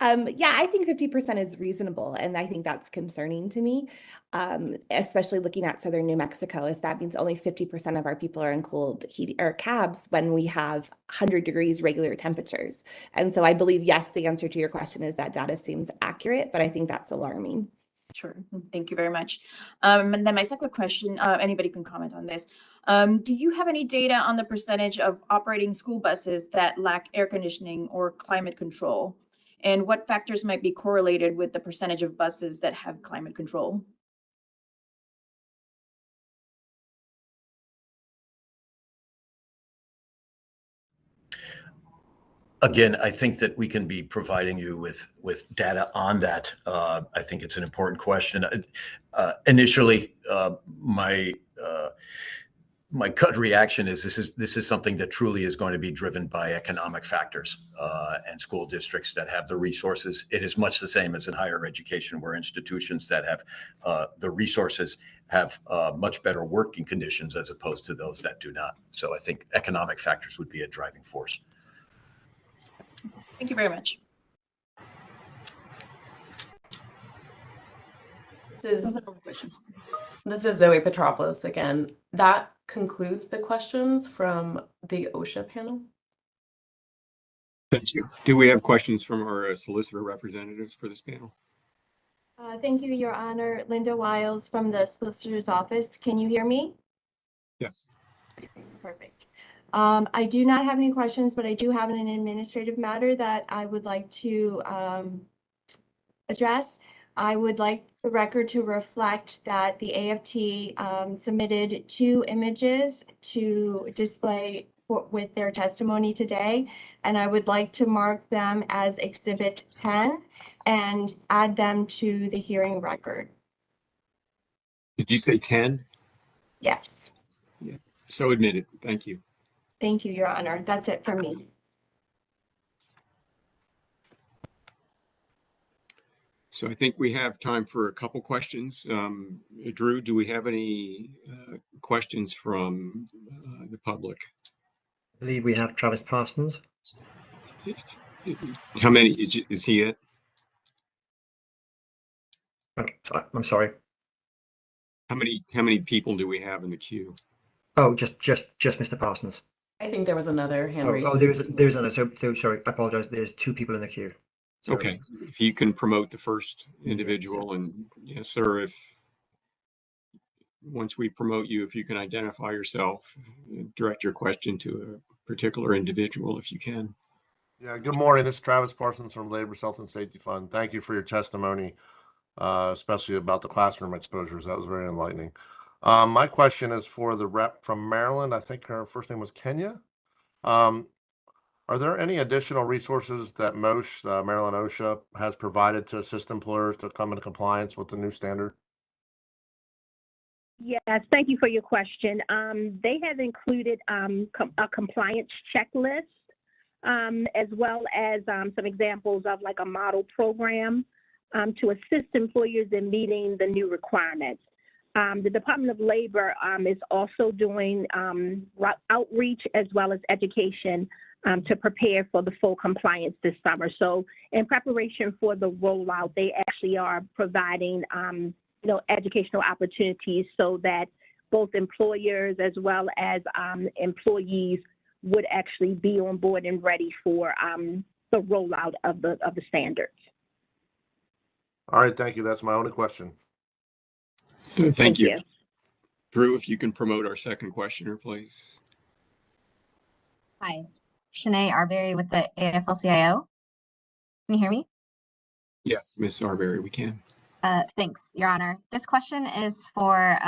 yeah. Yeah, I think 50% is reasonable, and I think that's concerning to me, especially looking at southern New Mexico. If that means only 50% of our people are in cooled heat or cabs when we have 100 degrees regular temperatures. And so I believe, yes, the answer to your question is that data seems accurate, but I think that's alarming. Sure. Thank you very much. And then my second question, anybody can comment on this. Do you have any data on the percentage of operating school buses that lack air conditioning or climate control? And what factors might be correlated with the percentage of buses that have climate control? Again, I think that we can be providing you with data on that. I think it's an important question. Initially, my gut reaction is this is something that truly is going to be driven by economic factors and school districts that have the resources. It is much the same as in higher education, where institutions that have the resources have much better working conditions as opposed to those that do not. So I think economic factors would be a driving force. Thank you very much. This is Zoe Petropoulos again. That concludes the questions from the OSHA panel. Thank you. Do we have questions from our solicitor representatives for this panel? Thank you, Your Honor. Linda Wiles from the Solicitor's Office. Can you hear me? Yes. Perfect. I do not have any questions, but I do have an administrative matter that I would like to address. I would like the record to reflect that the AFT submitted 2 images to display with their testimony today, and I would like to mark them as Exhibit 10 and add them to the hearing record. Did you say 10? Yes. Yeah. So admitted. Thank you. Thank you, Your Honor. That's it for me. So I think we have time for a couple questions. Drew, do we have any questions from the public? I believe we have Travis Parsons. How many is he it? Oh, I'm sorry. How many people do we have in the queue? Oh, just Mr. Parsons. I think there was another hand raised. Oh, there's another. So sorry, I apologize. There's 2 people in the queue. Sorry. Okay, if you can promote the first individual, and yes, sir, if once we promote you, if you can identify yourself, direct your question to a particular individual, if you can. Yeah, good morning. This is Travis Parsons from Labor Health and Safety Fund. Thank you for your testimony, especially about the classroom exposures. That was very enlightening. My question is for the rep from Maryland. I think her first name was Kenya. Are there any additional resources that MOSH, Maryland OSHA, has provided to assist employers to come into compliance with the new standard? Yes, thank you for your question. They have included a compliance checklist, as well as some examples of like a model program to assist employers in meeting the new requirements. The Department of Labor is also doing outreach as well as education to prepare for the full compliance this summer. So in preparation for the rollout, they actually are providing educational opportunities so that both employers as well as employees would actually be on board and ready for the rollout of the standards. All right, thank you. That's my only question. Thank you. Drew, if you can promote our second questioner, please. Hi, Shanae Arbery with the AFL-CIO. Can you hear me? Yes, Ms. Arbery, we can. Thanks, Your Honor. This question is for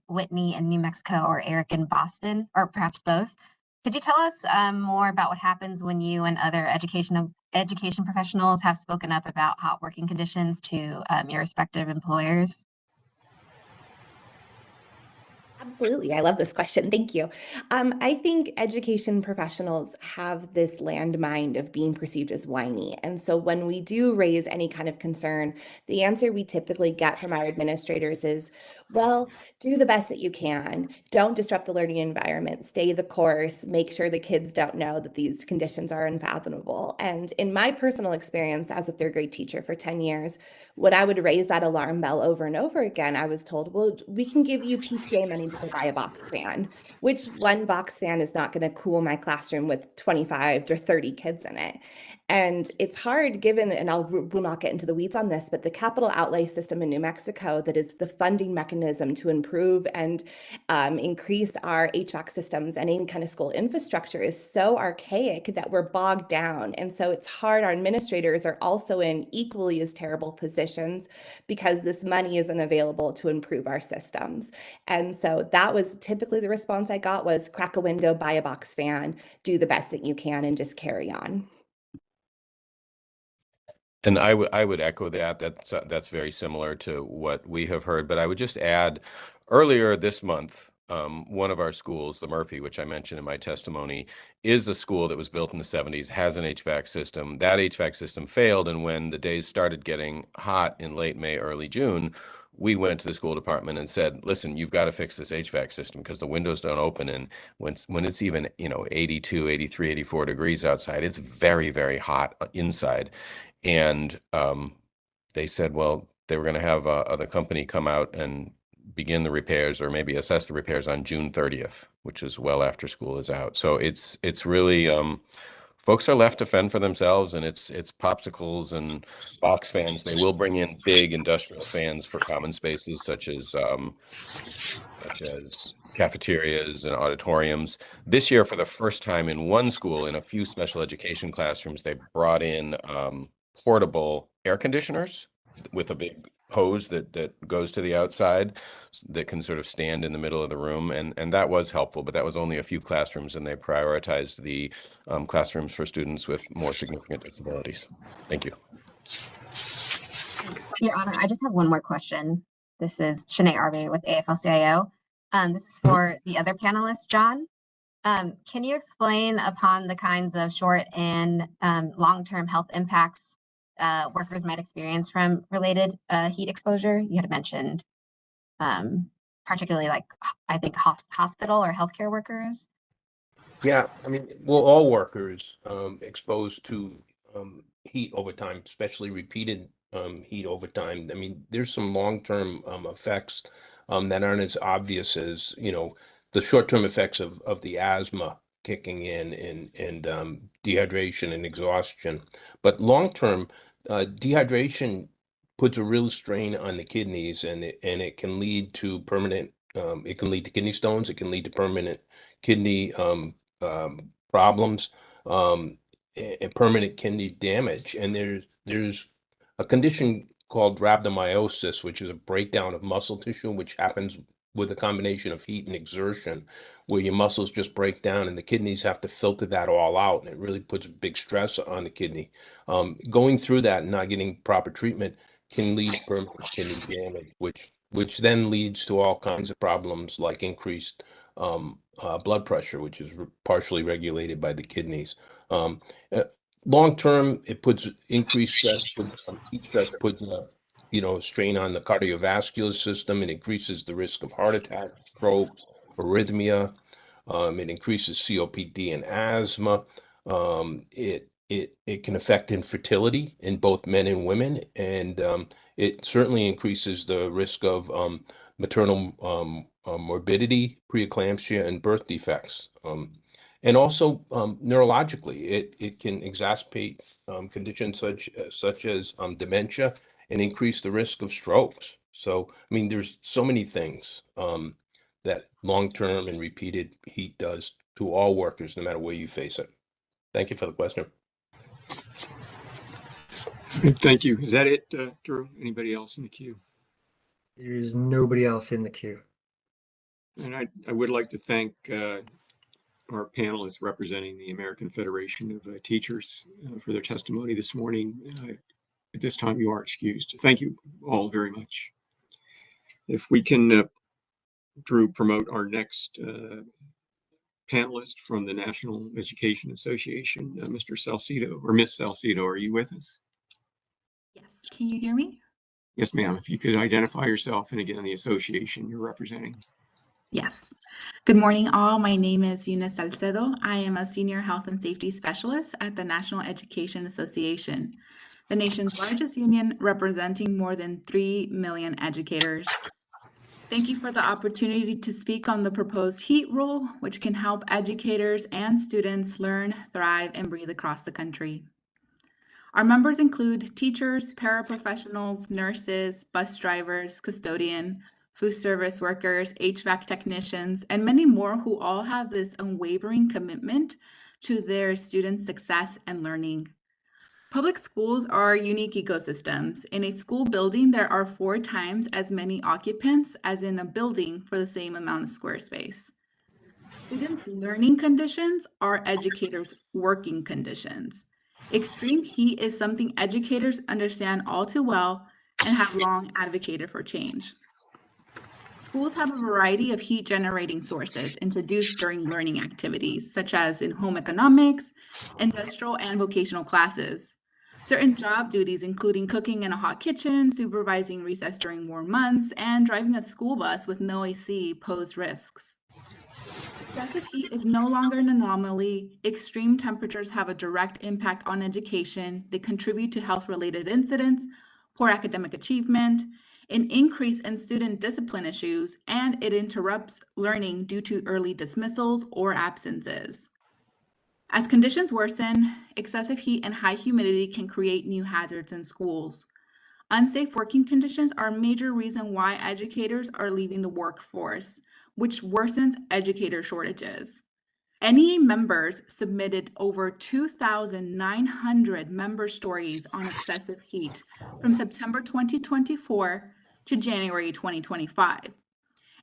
Whitney in New Mexico or Eric in Boston, or perhaps both. Could you tell us more about what happens when you and other education professionals have spoken up about hot working conditions to your respective employers? Absolutely. I love this question. Thank you. I think education professionals have this landmine of being perceived as whiny. And so when we do raise any kind of concern, the answer we typically get from our administrators is, Well, do the best that you can. Don't disrupt the learning environment. Stay the course. Make sure the kids don't know that these conditions are unfathomable. And in my personal experience as a third grade teacher for 10 years, when I would raise that alarm bell over and over again, I was told, well, we can give you PTA money to go buy a box fan, which one box fan is not going to cool my classroom with 25 or 30 kids in it. And it's hard given, and we'll not get into the weeds on this, but the capital outlay system in New Mexico, that is the funding mechanism to improve and increase our HVAC systems and any kind of school infrastructure, is so archaic that we're bogged down. And so it's hard. Our administrators are also in equally as terrible positions because this money isn't available to improve our systems. And so that was typically the response I got was crack a window, buy a box fan, do the best that you can, and just carry on. And I would echo that. That's very similar to what we have heard. But I would just add, earlier this month, one of our schools, the Murphy, which I mentioned in my testimony, is a school that was built in the 70s, has an HVAC system. That HVAC system failed, and when the days started getting hot in late May, early June, we went to the school department and said, listen, you've got to fix this HVAC system because the windows don't open. And when it's even, 82, 83, 84 degrees outside, it's very, very hot inside. And they said, well, they were going to have the company come out and begin the repairs or maybe assess the repairs on June 30th, which is well after school is out. So it's really folks are left to fend for themselves, and it's popsicles and box fans. They will bring in big industrial fans for common spaces such as cafeterias and auditoriums. This year, for the first time in one school, in a few special education classrooms, they brought in portable air conditioners with a big hose that goes to the outside that can sort of stand in the middle of the room. And that was helpful, but that was only a few classrooms, and they prioritized the classrooms for students with more significant disabilities. Thank you. Your Honor, I just have one more question. This is Shanae Arbe with AFL-CIO. This is for the other panelist, John. Can you explain upon the kinds of short and long-term health impacts workers might experience from related heat exposure? You had mentioned particularly I think hospital or healthcare workers. Yeah, I mean, well, all workers exposed to heat over time, especially repeated heat over time. I mean, there's some long-term effects that aren't as obvious as, the short-term effects of the asthma kicking in and dehydration and exhaustion. But long-term, dehydration puts a real strain on the kidneys, and it can lead to permanent, it can lead to kidney stones, it can lead to permanent kidney problems, and permanent kidney damage. And there's a condition called rhabdomyosis, which is a breakdown of muscle tissue, which happens with a combination of heat and exertion, where your muscles just break down and the kidneys have to filter that all out, and it really puts big stress on the kidney. Going through that and not getting proper treatment can lead to permanent kidney damage, which then leads to all kinds of problems like increased blood pressure, which is partially regulated by the kidneys. Long term, it puts increased stress. Heat stress puts strain on the cardiovascular system. It increases the risk of heart attack, stroke, arrhythmia. It increases COPD and asthma. It can affect infertility in both men and women, and it certainly increases the risk of maternal morbidity, preeclampsia, and birth defects. And also neurologically, it can exacerbate conditions such as dementia and increase the risk of strokes. So, I mean, there's so many things that long-term and repeated heat does to all workers, no matter where you face it. Thank you for the question. Thank you. Is that it, Drew? Anybody else in the queue? There is nobody else in the queue. And I would like to thank our panelists representing the American Federation of Teachers for their testimony this morning. At this time, you are excused. Thank you all very much. If we can, Drew, promote our next panelist from the National Education Association, Mr. Salcido, or Miss Salcido, are you with us? Yes, can you hear me? Yes, ma'am. If you could identify yourself and again, the association you're representing. Yes. Good morning, all. My name is Eunice Salcedo. I am a senior health and safety specialist at the National Education Association, the nation's largest union representing more than 3 million educators. Thank you for the opportunity to speak on the proposed heat rule, which can help educators and students learn, thrive, and breathe across the country. Our members include teachers, paraprofessionals, nurses, bus drivers, custodian, food service workers, HVAC technicians, and many more who all have this unwavering commitment to their students' success and learning. Public schools are unique ecosystems. In a school building, there are 4 times as many occupants as in a building for the same amount of square space. Students' learning conditions are educators' working conditions. Extreme heat is something educators understand all too well and have long advocated for change. Schools have a variety of heat generating sources introduced during learning activities, such as in home economics, industrial and vocational classes. Certain job duties, including cooking in a hot kitchen, supervising recess during warm months, and driving a school bus with no AC, pose risks. Excessive heat is no longer an anomaly. Extreme temperatures have a direct impact on education. They contribute to health-related incidents, poor academic achievement, an increase in student discipline issues, and it interrupts learning due to early dismissals or absences. As conditions worsen, excessive heat and high humidity can create new hazards in schools. Unsafe working conditions are a major reason why educators are leaving the workforce, which worsens educator shortages. NEA members submitted over 2,900 member stories on excessive heat from September 2024 to January 2025.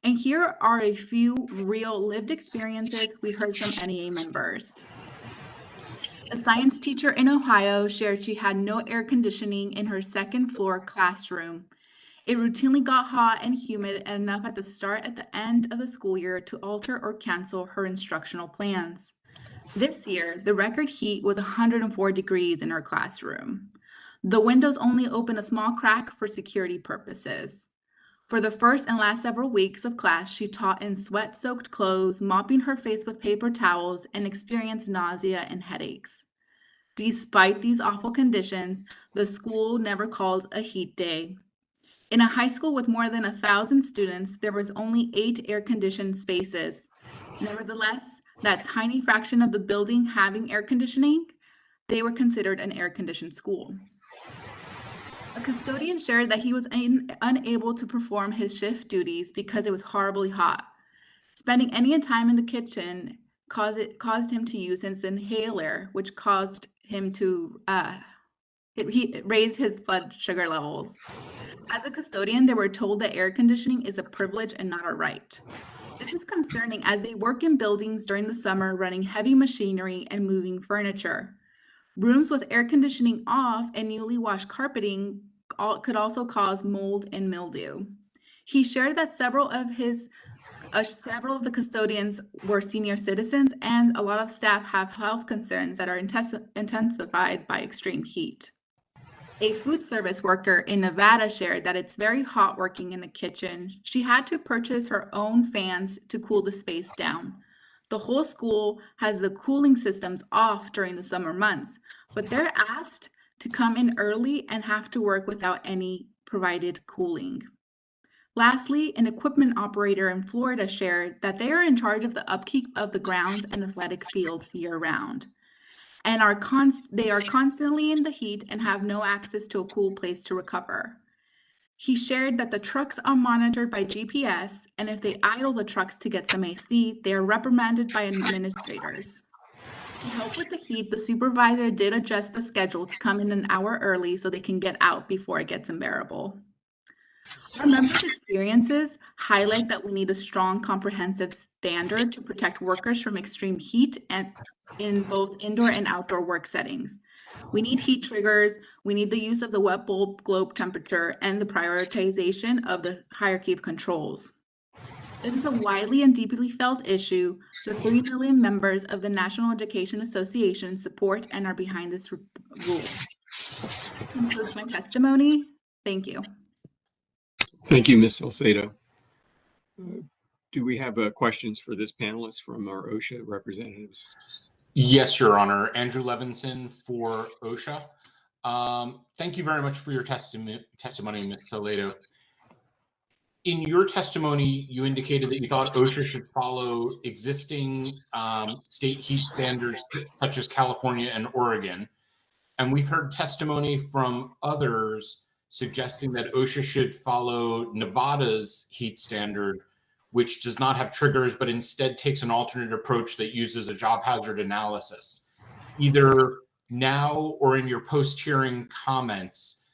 And here are a few real lived experiences we heard from NEA members. A science teacher in Ohio shared she had no air conditioning in her second floor classroom. It routinely got hot and humid enough at the start and the end of the school year to alter or cancel her instructional plans. This year, the record heat was 104 degrees in her classroom. The windows only opened a small crack for security purposes. For the first and last several weeks of class, she taught in sweat-soaked clothes, mopping her face with paper towels, and experienced nausea and headaches. Despite these awful conditions, the school never called a heat day. In a high school with more than 1,000 students, there was only 8 air-conditioned spaces. Nevertheless, that tiny fraction of the building having air conditioning, they were considered an air-conditioned school. A custodian shared that he was unable to perform his shift duties because it was horribly hot. Spending any time in the kitchen caused him to use his inhaler, which caused him to raise his blood sugar levels. As a custodian, they were told that air conditioning is a privilege and not a right. This is concerning as they work in buildings during the summer, running heavy machinery and moving furniture. Rooms with air conditioning off and newly washed carpeting could also cause mold and mildew. He shared that several of the custodians were senior citizens, and a lot of staff have health concerns that are intensified by extreme heat. A food service worker in Nevada shared that it's very hot working in the kitchen. She had to purchase her own fans to cool the space down. The whole school has the cooling systems off during the summer months, but they're asked to come in early and have to work without any provided cooling. Lastly, an equipment operator in Florida shared that they are in charge of the upkeep of the grounds and athletic fields year-round, and they are constantly in the heat and have no access to a cool place to recover. He shared that the trucks are monitored by GPS, and if they idle the trucks to get some AC, they are reprimanded by administrators. To help with the heat, the supervisor did adjust the schedule to come in an hour early so they can get out before it gets unbearable. Our members' experiences highlight that we need a strong, comprehensive standard to protect workers from extreme heat and in both indoor and outdoor work settings. We need heat triggers, we need the use of the wet bulb globe temperature, and the prioritization of the hierarchy of controls. This is a widely and deeply felt issue. The 3 million members of the National Education Association support and are behind this rule. This concludes my testimony. Thank you. Thank you, Ms. Salcedo. Do we have questions for this panelist from our OSHA representatives? Yes, Your Honor. Andrew Levinson for OSHA. Thank you very much for your testimony, Ms. Salcedo. In your testimony, you indicated that you thought OSHA should follow existing state heat standards such as California and Oregon. And we've heard testimony from others suggesting that OSHA should follow Nevada's heat standard, which does not have triggers, but instead takes an alternate approach that uses a job hazard analysis. Either now or in your post-hearing comments,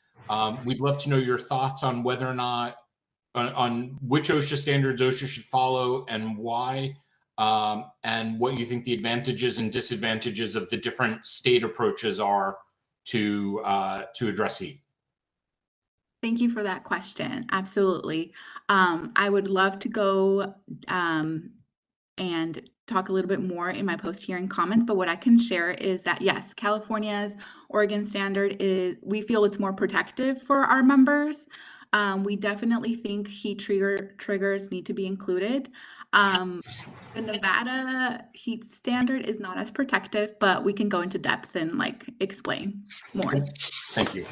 we'd love to know your thoughts on whether or not, on which OSHA standards OSHA should follow and why, and what you think the advantages and disadvantages of the different state approaches are to address heat. Thank you for that question. Absolutely. I would love to go and talk a little bit more in my post-hearing comments, but what I can share is that yes, California's Oregon standard is, we feel it's more protective for our members. We definitely think heat triggers need to be included. The Nevada heat standard is not as protective, but we can go into depth and explain more. Thank you.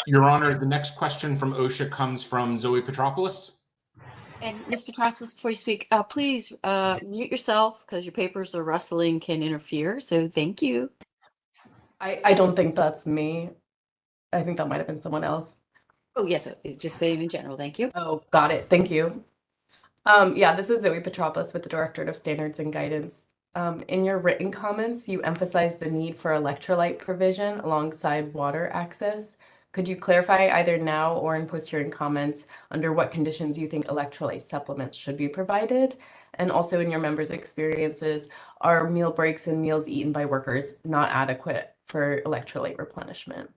Your Honor, the next question from OSHA comes from Zoe Petropoulos. And Ms. Petropoulos, before you speak, please mute yourself because your papers or rustling can interfere. So thank you. I don't think that's me. I think that might have been someone else. Oh, yes. Just saying in general. Thank you. Oh, got it. Thank you. Yeah, this is Zoe Petropoulos with the Directorate of Standards and Guidance. In your written comments, you emphasize the need for electrolyte provision alongside water access. Could you clarify either now or in post-hearing comments under what conditions you think electrolyte supplements should be provided? And also in your members' experiences, are meal breaks and meals eaten by workers not adequate for electrolyte replenishment?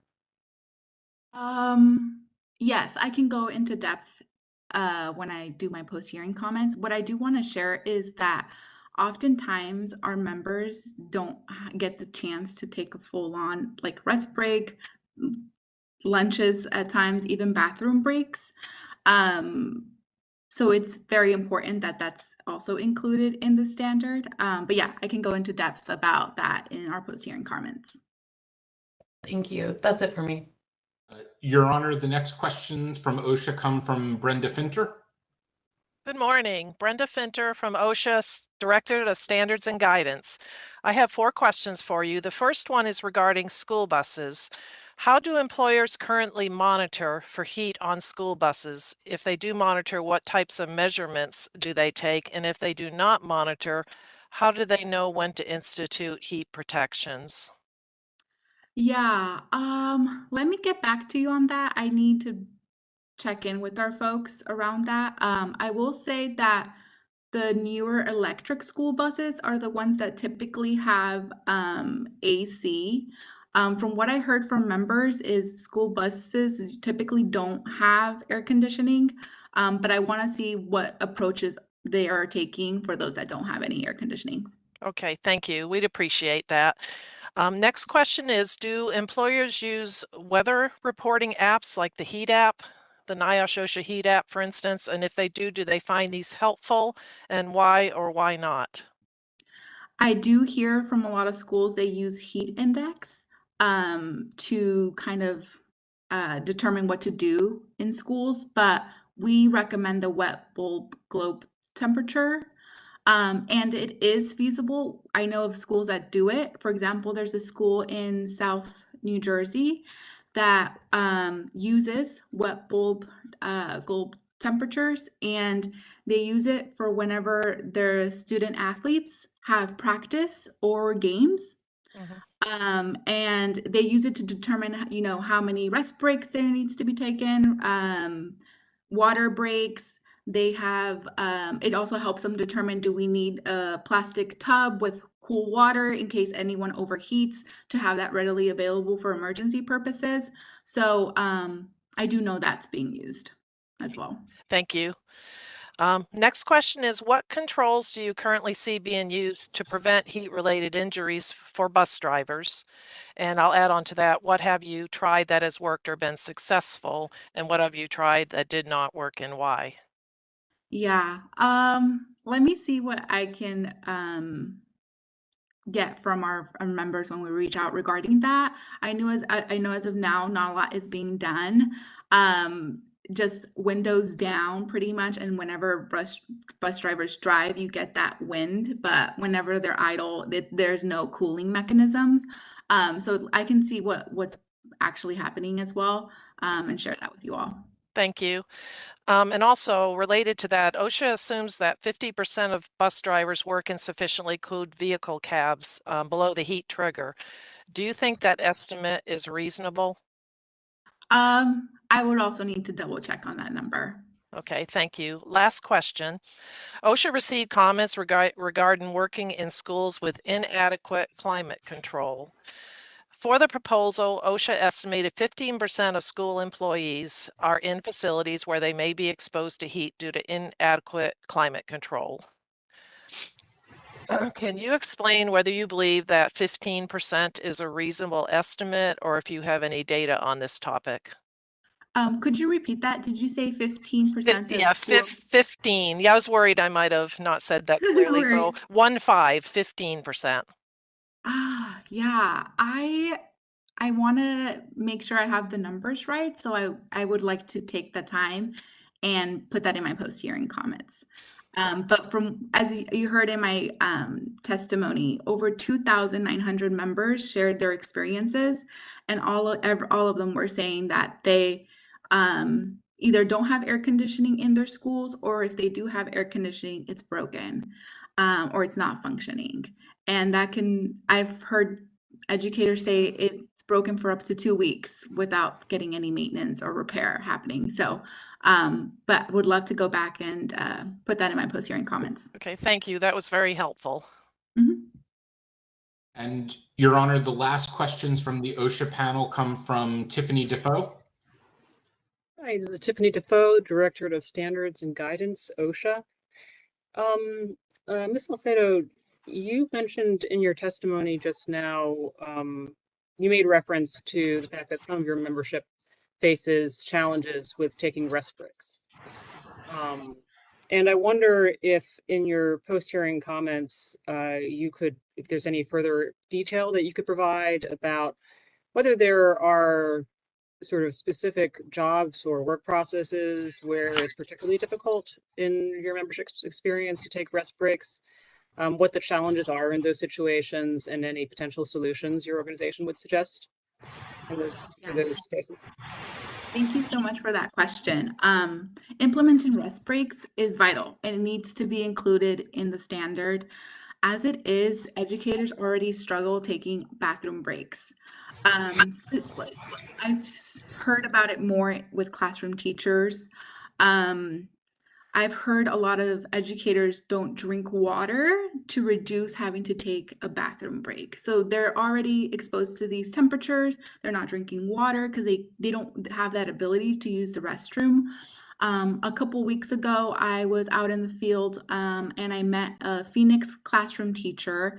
Yes, I can go into depth when I do my post-hearing comments. What I do want to share is that oftentimes our members don't get the chance to take a full-on rest break, lunches at times, even bathroom breaks. So it's very important that that's also included in the standard. But yeah, I can go into depth about that in our post-hearing comments. Thank you. That's it for me. Your Honor, the next questions from OSHA come from Brenda Finter. Good morning. Brenda Finter from OSHA, Directorate of Standards and Guidance. I have 4 questions for you. The first one is regarding school buses. How do employers currently monitor for heat on school buses? If they do monitor, what types of measurements do they take? And if they do not monitor, how do they know when to institute heat protections? Yeah, let me get back to you on that. I need to check in with our folks around that. I will say that the newer electric school buses are the ones that typically have AC. From what I heard from members is school buses typically don't have air conditioning, but I want to see what approaches they are taking for those that don't have any air conditioning. Okay, thank you. We'd appreciate that. Next question is, do employers use weather reporting apps like the Heat app, the NIOSH OSHA Heat app, for instance? And if they do they find these helpful, and why or why not? I do hear from a lot of schools they use heat index to kind of determine what to do in schools, but we recommend the wet bulb globe temperature. And it is feasible. I know of schools that do it. For example, there's a school in South New Jersey that uses wet bulb globe temperatures, and they use it for whenever their student athletes have practice or games. And they use it to determine, how many rest breaks there needs to be taken, water breaks. They have, it also helps them determine, do we need a plastic tub with cool water in case anyone overheats, to have that readily available for emergency purposes. So I do know that's being used as well. Thank you. Next question is, what controls do you currently see being used to prevent heat-related injuries for bus drivers? And I'll add on to that, what have you tried that has worked or been successful? And what have you tried that did not work and why? Yeah. Let me see what I can get from our members when we reach out regarding that. I know as of now, not a lot is being done. Just windows down pretty much, and whenever bus drivers drive, you get that wind, but whenever they're idle, there's no cooling mechanisms. So I can see what's actually happening as well, and share that with you all. Thank you. And also related to that, OSHA assumes that 50% of bus drivers work in sufficiently cooled vehicle cabs below the heat trigger. Do you think that estimate is reasonable? I would also need to double check on that number. Okay, thank you. Last question. OSHA received comments regarding working in schools with inadequate climate control. For the proposal, OSHA estimated 15% of school employees are in facilities where they may be exposed to heat due to inadequate climate control. Can you explain whether you believe that 15% is a reasonable estimate or if you have any data on this topic? Could you repeat that? Did you say 15% Yeah, of school? 15. Yeah, I was worried I might have not said that No clearly. So worries. 15%. Yeah. I want to make sure I have the numbers right, so I would like to take the time and put that in my post-hearing comments. But from, as you heard in my testimony, over 2,900 members shared their experiences, and all of them were saying that they either don't have air conditioning in their schools, or if they do have air conditioning, it's broken, or it's not functioning. And I've heard educators say it's broken for up to 2 weeks without getting any maintenance or repair happening. So, but would love to go back and put that in my post-hearing comments. Okay, thank you. That was very helpful. And Your Honor, the last questions from the OSHA panel come from Tiffany Defoe. Hi, this is Tiffany Defoe, Directorate of Standards and Guidance, OSHA. Ms. Salcedo, you mentioned in your testimony just now, you made reference to the fact that some of your membership faces challenges with taking rest breaks. And I wonder if in your post-hearing comments, if there's any further detail that you could provide about whether there are sort of specific jobs or work processes where it's particularly difficult in your membership experience to take rest breaks, what the challenges are in those situations, and any potential solutions your organization would suggest in those cases. Thank you so much for that question. Implementing rest breaks is vital and it needs to be included in the standard. As it is, educators already struggle taking bathroom breaks. I've heard about it more with classroom teachers. I've heard a lot of educators don't drink water to reduce having to take a bathroom break. So they're already exposed to these temperatures. They're not drinking water because they don't have that ability to use the restroom. A couple weeks ago, I was out in the field and I met a Phoenix classroom teacher.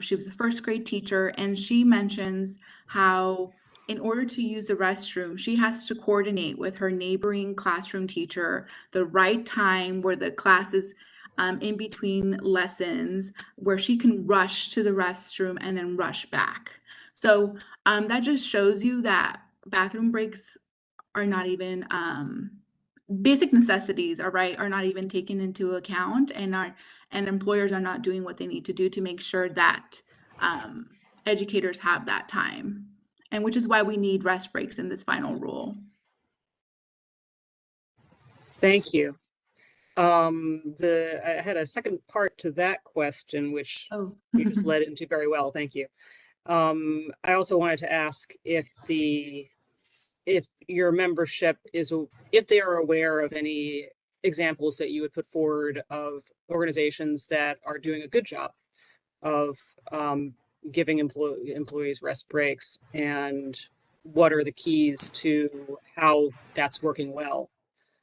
She was a first grade teacher, and she mentions how in order to use the restroom, she has to coordinate with her neighboring classroom teacher the right time where the class is in between lessons, where she can rush to the restroom and then rush back. So that just shows you that bathroom breaks are not even basic necessities are not even taken into account, and employers are not doing what they need to do to make sure that educators have that time, and which is why we need rest breaks in this final rule. Thank you. I had a second part to that question, which you just led into very well. Thank you. I also wanted to ask if your membership if they are aware of any examples that you would put forward of organizations that are doing a good job of giving employees rest breaks, and what are the keys to how that's working well.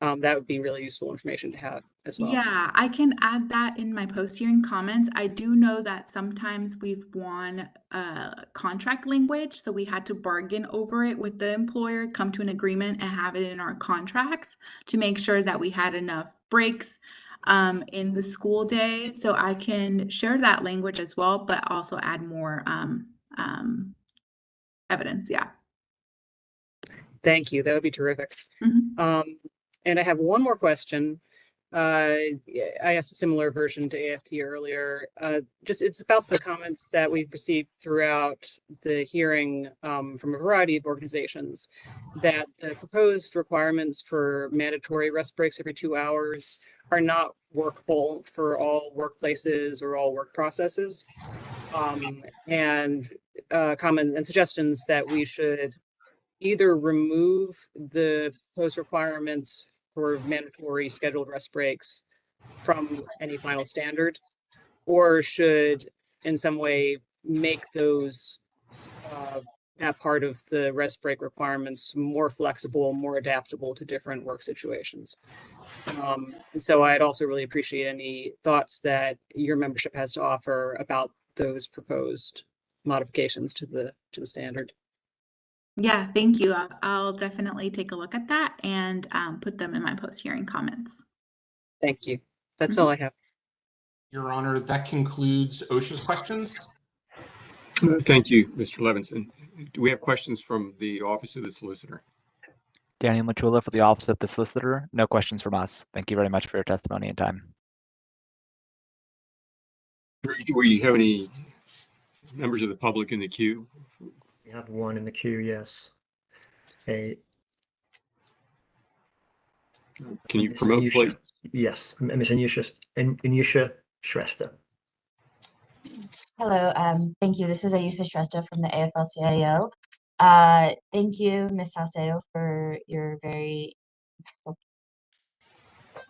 That would be really useful information to have as well. Yeah, I can add that in my post-hearing comments. I do know that sometimes we've won contract language, so we had to bargain over it with the employer, come to an agreement and have it in our contracts to make sure that we had enough breaks in the school day. So I can share that language as well, but also add more evidence. Yeah. Thank you. That would be terrific. And I have one more question. I asked a similar version to AFP earlier. It's about the comments that we've received throughout the hearing from a variety of organizations that the proposed requirements for mandatory rest breaks every 2 hours are not workable for all workplaces or all work processes. And comments and suggestions that we should either remove the proposed requirements for mandatory scheduled rest breaks from any final standard, or should in some way make those that part of the rest break requirements more flexible, more adaptable to different work situations. And so I'd also really appreciate any thoughts that your membership has to offer about those proposed modifications to the standard. Yeah, thank you. I'll definitely take a look at that and put them in my post-hearing comments. Thank you. That's all I have. Your Honor, that concludes OSHA's questions. Thank you, Mr. Levinson. Do we have questions from the Office of the Solicitor? Daniel Machula for the Office of the Solicitor. No questions from us. Thank you very much for your testimony and time. Do we have any members of the public in the queue? We have one in the queue, yes. Can you promote, please? Yes, Ms. Anusha Shrestha. Hello, thank you. This is Ayusa Shrestha from the AFL-CIO. Thank you, Ms. Salcedo, for your very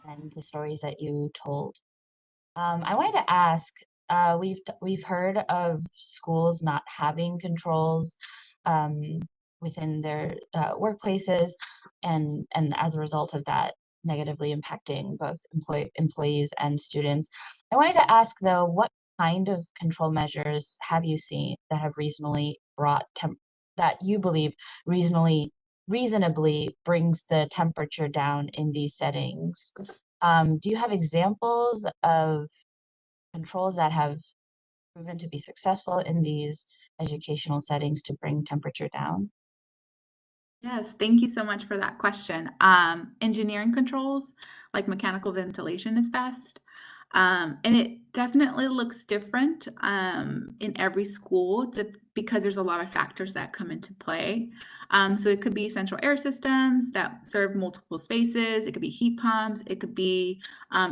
and the stories that you told. I wanted to ask, we've heard of schools not having controls within their workplaces, and as a result of that, negatively impacting both employees and students. I wanted to ask though, what kind of control measures have you seen that have reasonably brought that you believe reasonably brings the temperature down in these settings? Do you have examples of controls that have proven to be successful in these educational settings to bring temperature down? Yes, thank you so much for that question. Engineering controls, like mechanical ventilation, is best. And it definitely looks different in every school because there's a lot of factors that come into play. So it could be central air systems that serve multiple spaces. It could be heat pumps. It could be,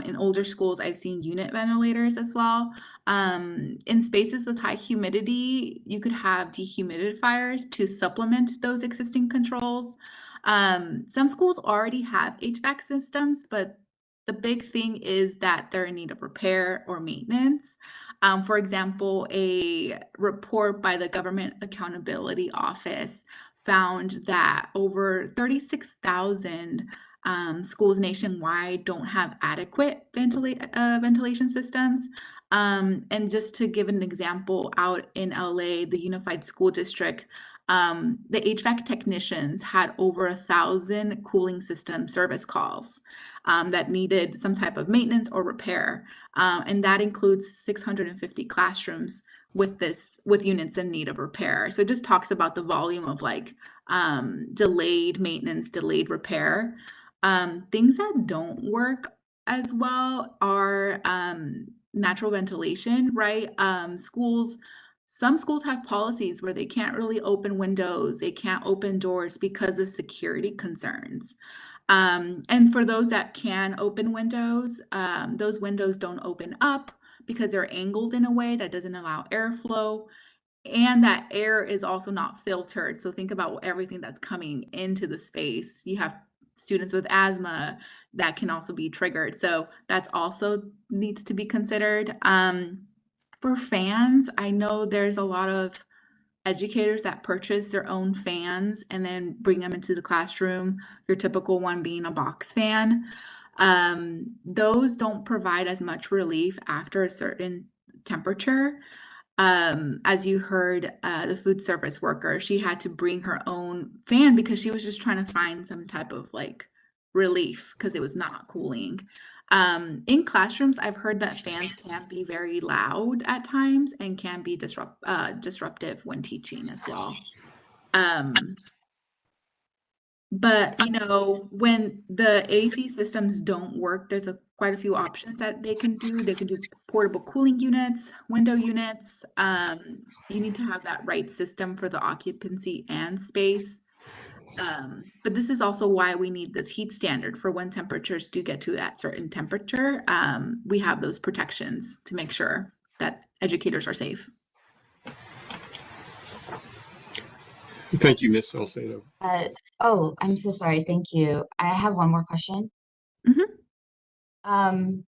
in older schools, I've seen unit ventilators as well. In spaces with high humidity, you could have dehumidifiers to supplement those existing controls. Some schools already have HVAC systems, but the big thing is that they're in need of repair or maintenance. For example, a report by the Government Accountability Office found that over 36,000 schools nationwide don't have adequate ventilation systems. And just to give an example, out in LA, the Unified School District, the HVAC technicians had over 1,000 cooling system service calls that needed some type of maintenance or repair. And that includes 650 classrooms with units in need of repair. So it just talks about the volume of delayed maintenance, delayed repair. Things that don't work as well are natural ventilation, right? Some schools have policies where they can't really open windows, they can't open doors because of security concerns. And for those that can open windows, those windows don't open up because they're angled in a way that doesn't allow airflow. And that air is also not filtered. So think about everything that's coming into the space. You have students with asthma that can also be triggered. So that's also needs to be considered. For fans, I know there's a lot of educators that purchase their own fans and then bring them into the classroom, your typical one being a box fan. Those don't provide as much relief after a certain temperature. As you heard, the food service worker, she had to bring her own fan because she was just trying to find some type of like relief because it was not cooling. In classrooms, I've heard that fans can be very loud at times and can be disruptive when teaching as well. But you know, when the AC systems don't work, there's quite a few options that they can do. They can do portable cooling units, window units. You need to have that right system for the occupancy and space. But this is also why we need this heat standard for when temperatures do get to that certain temperature. We have those protections to make sure that educators are safe. Thank you, Ms. Salcedo. Oh, I'm so sorry. Thank you. I have one more question. Thank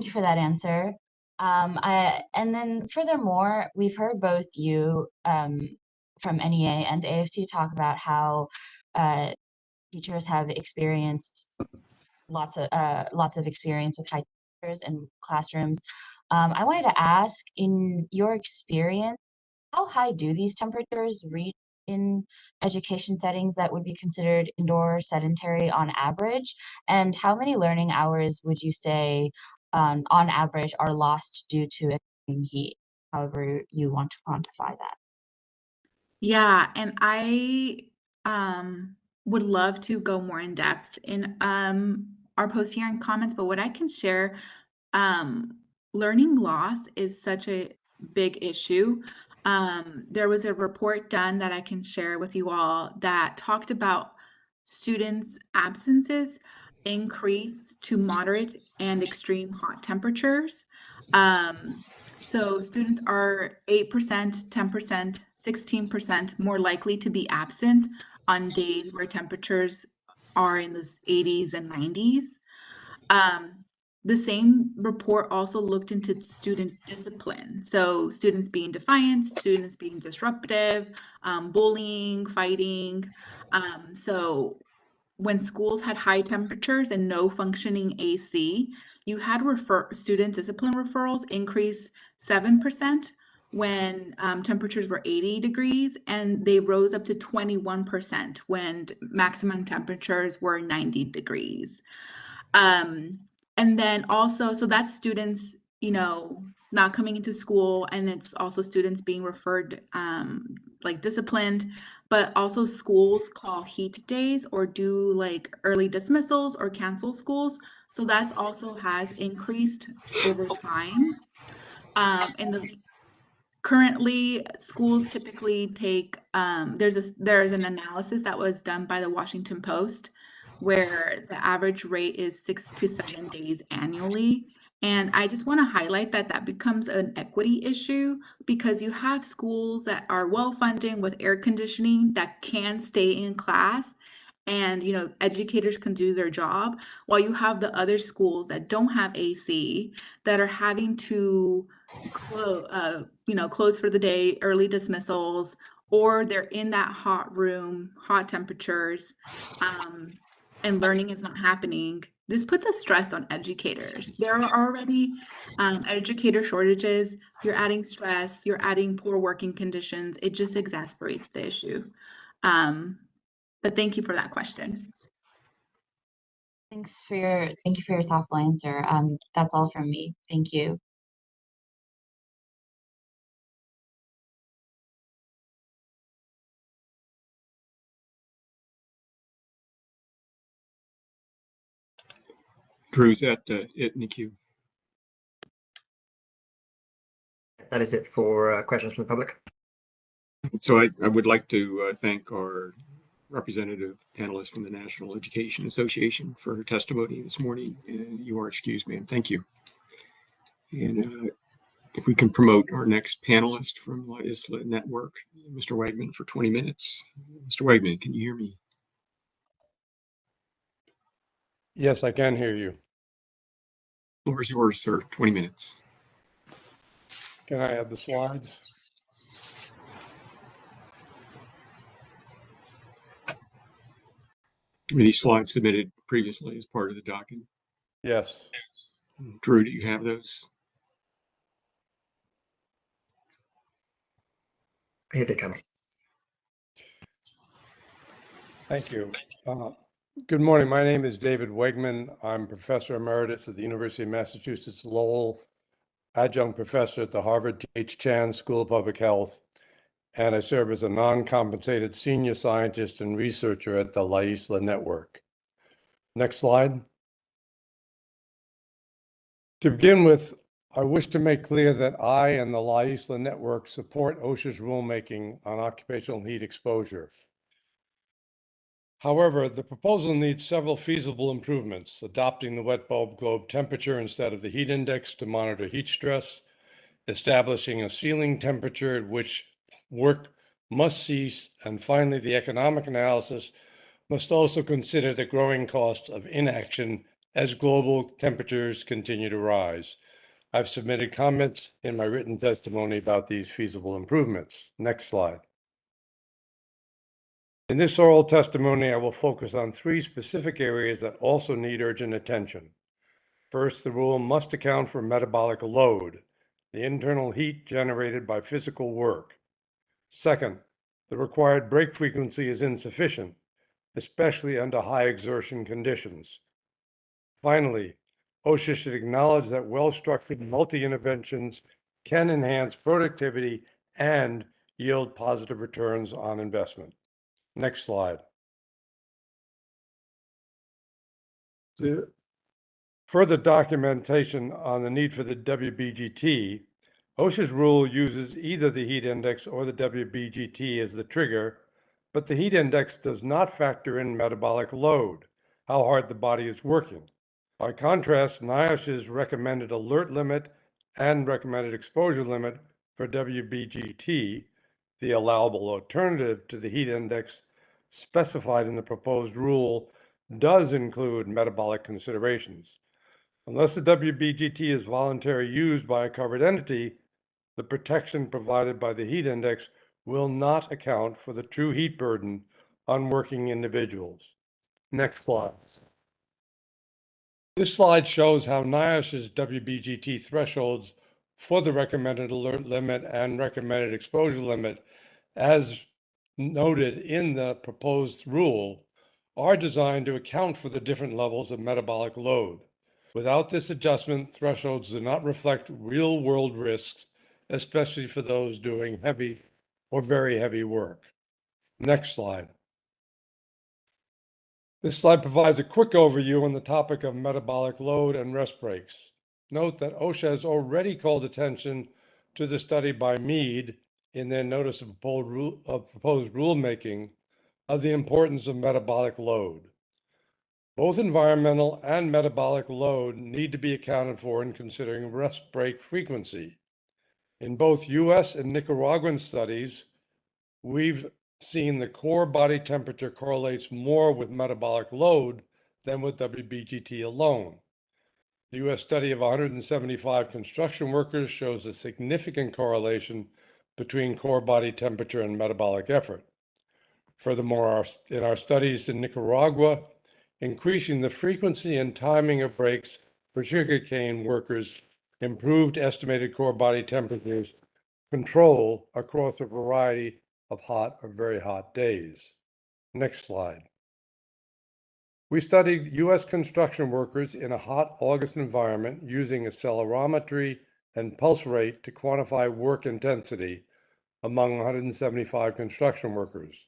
you for that answer. And then furthermore, we've heard both you from NEA and AFT talk about how teachers have experienced lots of experience with high temperatures in classrooms. I wanted to ask, in your experience, how high do these temperatures reach in education settings that would be considered indoor sedentary on average? And how many learning hours would you say on average are lost due to extreme heat, however you want to quantify that? Yeah, and I would love to go more in depth in our post-hearing comments, but what I can share, learning loss is such a big issue. There was a report done that I can share with you all that talked about students' absences increase to moderate and extreme hot temperatures. So students are 8%, 10%, 16% more likely to be absent on days where temperatures are in the 80s and 90s. The same report also looked into student discipline. So students being defiant, students being disruptive, bullying, fighting. So when schools had high temperatures and no functioning AC, you had student discipline referrals increase 7% when temperatures were 80 degrees, and they rose up to 21% when maximum temperatures were 90 degrees. And then also, so that's students, you know, not coming into school, and it's also students being referred, like disciplined, but also schools call heat days or do like early dismissals or cancel schools. So that's also has increased over time. And currently schools typically take, there's an analysis that was done by the Washington Post where the average rate is 6 to 7 days annually. And I just want to highlight that that becomes an equity issue because you have schools that are well funded with air conditioning that can stay in class, and you know, educators can do their job, while you have the other schools that don't have AC that are having to close for the day, early dismissals, or they're in that hot room, hot temperatures, and learning is not happening. This puts a stress on educators. There are already educator shortages. You're adding stress, you're adding poor working conditions. It just exacerbates the issue. But thank you for that question. Thank you for your thoughtful answer. That's all from me. Thank you. Drew, is that it in the queue? That is it for questions from the public. So I would like to thank our representative panelist from the National Education Association for her testimony this morning. You are excused, ma'am. Thank you. And if we can promote our next panelist from La Isla Network, Mr. Wagman, for 20 minutes. Mr. Wagman, can you hear me? Yes, I can hear you. Floor is yours, sir. 20 minutes. Can I have the slides? Were these slides submitted previously as part of the document? Yes. Drew, do you have those? Here they come. Thank you. Good morning. My name is David Wegman. I'm Professor Emeritus at the University of Massachusetts Lowell, Adjunct Professor at the Harvard T.H. Chan School of Public Health, and I serve as a non-compensated senior scientist and researcher at the La Isla Network. Next slide. To begin with, I wish to make clear that I and the La Isla Network support OSHA's rulemaking on occupational heat exposure. However, the proposal needs several feasible improvements: adopting the wet bulb globe temperature instead of the heat index to monitor heat stress, establishing a ceiling temperature at which work must cease, and finally, the economic analysis must also consider the growing costs of inaction as global temperatures continue to rise. I've submitted comments in my written testimony about these feasible improvements. Next slide. In this oral testimony, I will focus on three specific areas that also need urgent attention. First, the rule must account for metabolic load, the internal heat generated by physical work. Second, the required break frequency is insufficient, especially under high exertion conditions. Finally, OSHA should acknowledge that well-structured multi-interventions can enhance productivity and yield positive returns on investment. Next slide. Further documentation on the need for the WBGT, OSHA's rule uses either the heat index or the WBGT as the trigger, but the heat index does not factor in metabolic load, how hard the body is working. By contrast, NIOSH's recommended alert limit and recommended exposure limit for WBGT, the allowable alternative to the heat index specified in the proposed rule, does include metabolic considerations. Unless the WBGT is voluntarily used by a covered entity, the protection provided by the heat index will not account for the true heat burden on working individuals. Next slide. This slide shows how NIOSH's WBGT thresholds for the recommended alert limit and recommended exposure limit, as noted in the proposed rule, are designed to account for the different levels of metabolic load. Without this adjustment, thresholds do not reflect real-world risks, especially for those doing heavy or very heavy work. Next slide. This slide provides a quick overview on the topic of metabolic load and rest breaks. Note that OSHA has already called attention to the study by Mead in their notice of proposed rulemaking of the importance of metabolic load. Both environmental and metabolic load need to be accounted for in considering rest break frequency. In both US and Nicaraguan studies, we've seen the core body temperature correlates more with metabolic load than with WBGT alone. The US study of 175 construction workers shows a significant correlation between core body temperature and metabolic effort. Furthermore, in our studies in Nicaragua, increasing the frequency and timing of breaks for sugarcane workers improved estimated core body temperatures control across a variety of hot or very hot days. Next slide. We studied US construction workers in a hot August environment using accelerometry and pulse rate to quantify work intensity among 175 construction workers.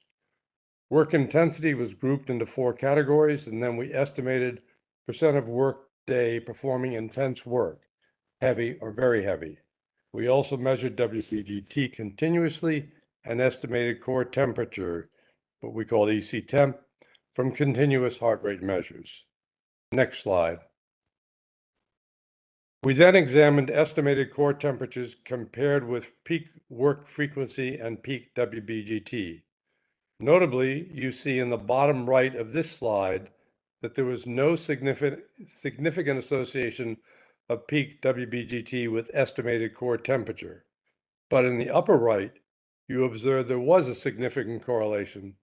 Work intensity was grouped into 4 categories, and then we estimated percent of work day performing intense work, heavy or very heavy. We also measured WBGT continuously and estimated core temperature, what we call EC temp, from continuous heart rate measures. Next slide. We then examined estimated core temperatures compared with peak work frequency and peak WBGT. Notably, you see in the bottom right of this slide that there was no significant association of peak WBGT with estimated core temperature. But in the upper right, you observe there was a significant correlation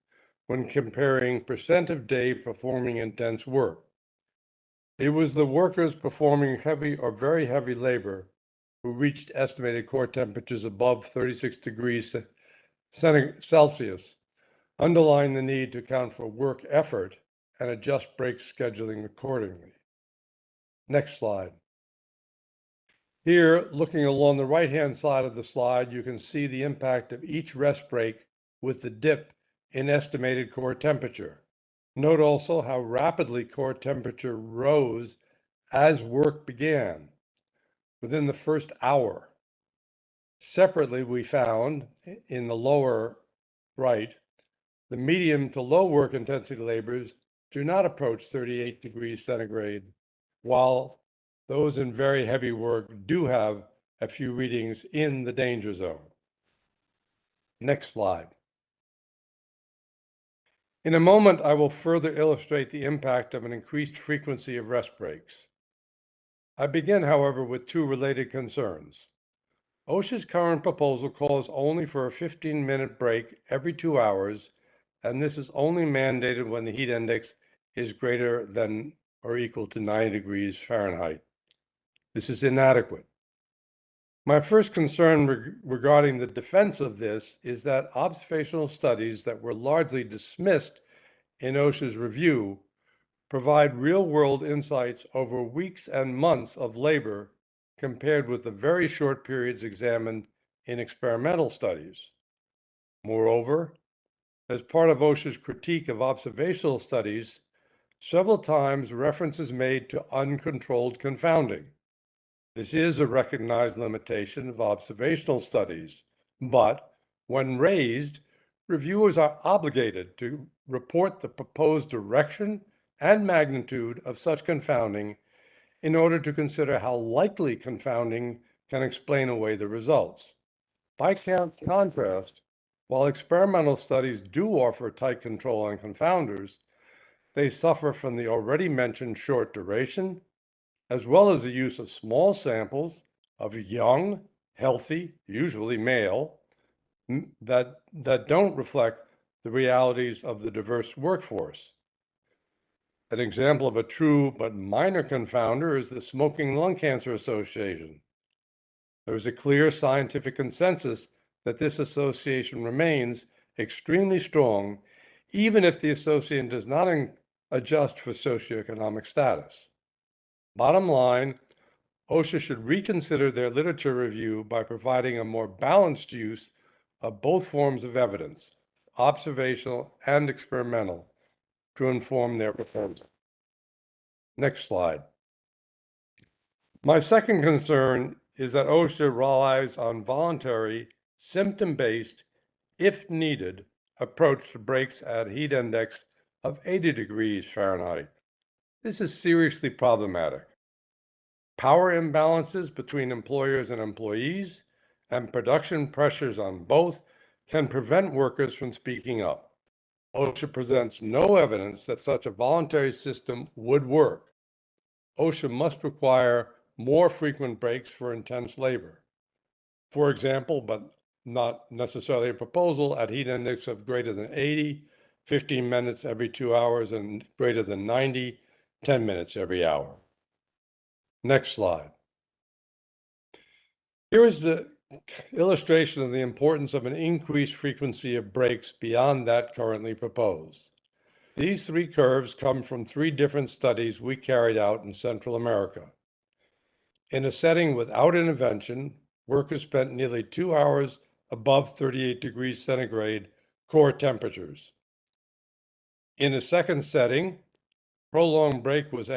when comparing percent of day performing intense work. It was the workers performing heavy or very heavy labor who reached estimated core temperatures above 36 degrees Celsius, underlying the need to account for work effort and adjust break scheduling accordingly. Next slide. Here, looking along the right-hand side of the slide, you can see the impact of each rest break with the dip in estimated core temperature. Note also how rapidly core temperature rose as work began within the first hour. Separately, we found in the lower right, the medium to low work intensity labors do not approach 38 degrees centigrade, while those in very heavy work do have a few readings in the danger zone. Next slide. In a moment, I will further illustrate the impact of an increased frequency of rest breaks. I begin, however, with two related concerns. OSHA's current proposal calls only for a 15-minute break every 2 hours, and this is only mandated when the heat index is greater than or equal to 90 degrees Fahrenheit. This is inadequate. My first concern regarding the defense of this is that observational studies that were largely dismissed in OSHA's review provide real-world insights over weeks and months of labor compared with the very short periods examined in experimental studies. Moreover, as part of OSHA's critique of observational studies, several times reference is made to uncontrolled confounding. This is a recognized limitation of observational studies, but when raised, reviewers are obligated to report the proposed direction and magnitude of such confounding in order to consider how likely confounding can explain away the results. By contrast, while experimental studies do offer tight control on confounders, they suffer from the already mentioned short duration, as well as the use of small samples of young, healthy, usually male, that don't reflect the realities of the diverse workforce. An example of a true but minor confounder is the Smoking Lung Cancer Association. There is a clear scientific consensus that this association remains extremely strong, even if the association does not adjust for socioeconomic status. Bottom line, OSHA should reconsider their literature review by providing a more balanced use of both forms of evidence, observational and experimental, to inform their proposal. Next slide. My second concern is that OSHA relies on voluntary, symptom-based, if needed, approach to breaks at heat index of 80 degrees Fahrenheit. This is seriously problematic. Power imbalances between employers and employees and production pressures on both can prevent workers from speaking up. OSHA presents no evidence that such a voluntary system would work. OSHA must require more frequent breaks for intense labor. For example, but not necessarily a proposal, at heat index of greater than 80, 15 minutes every 2 hours, and greater than 90, 10 minutes every hour. Next slide. Here is the illustration of the importance of an increased frequency of breaks beyond that currently proposed. These three curves come from three different studies we carried out in Central America. In a setting without intervention, workers spent nearly 2 hours above 38 degrees centigrade core temperatures. In a second setting, one prolonged break was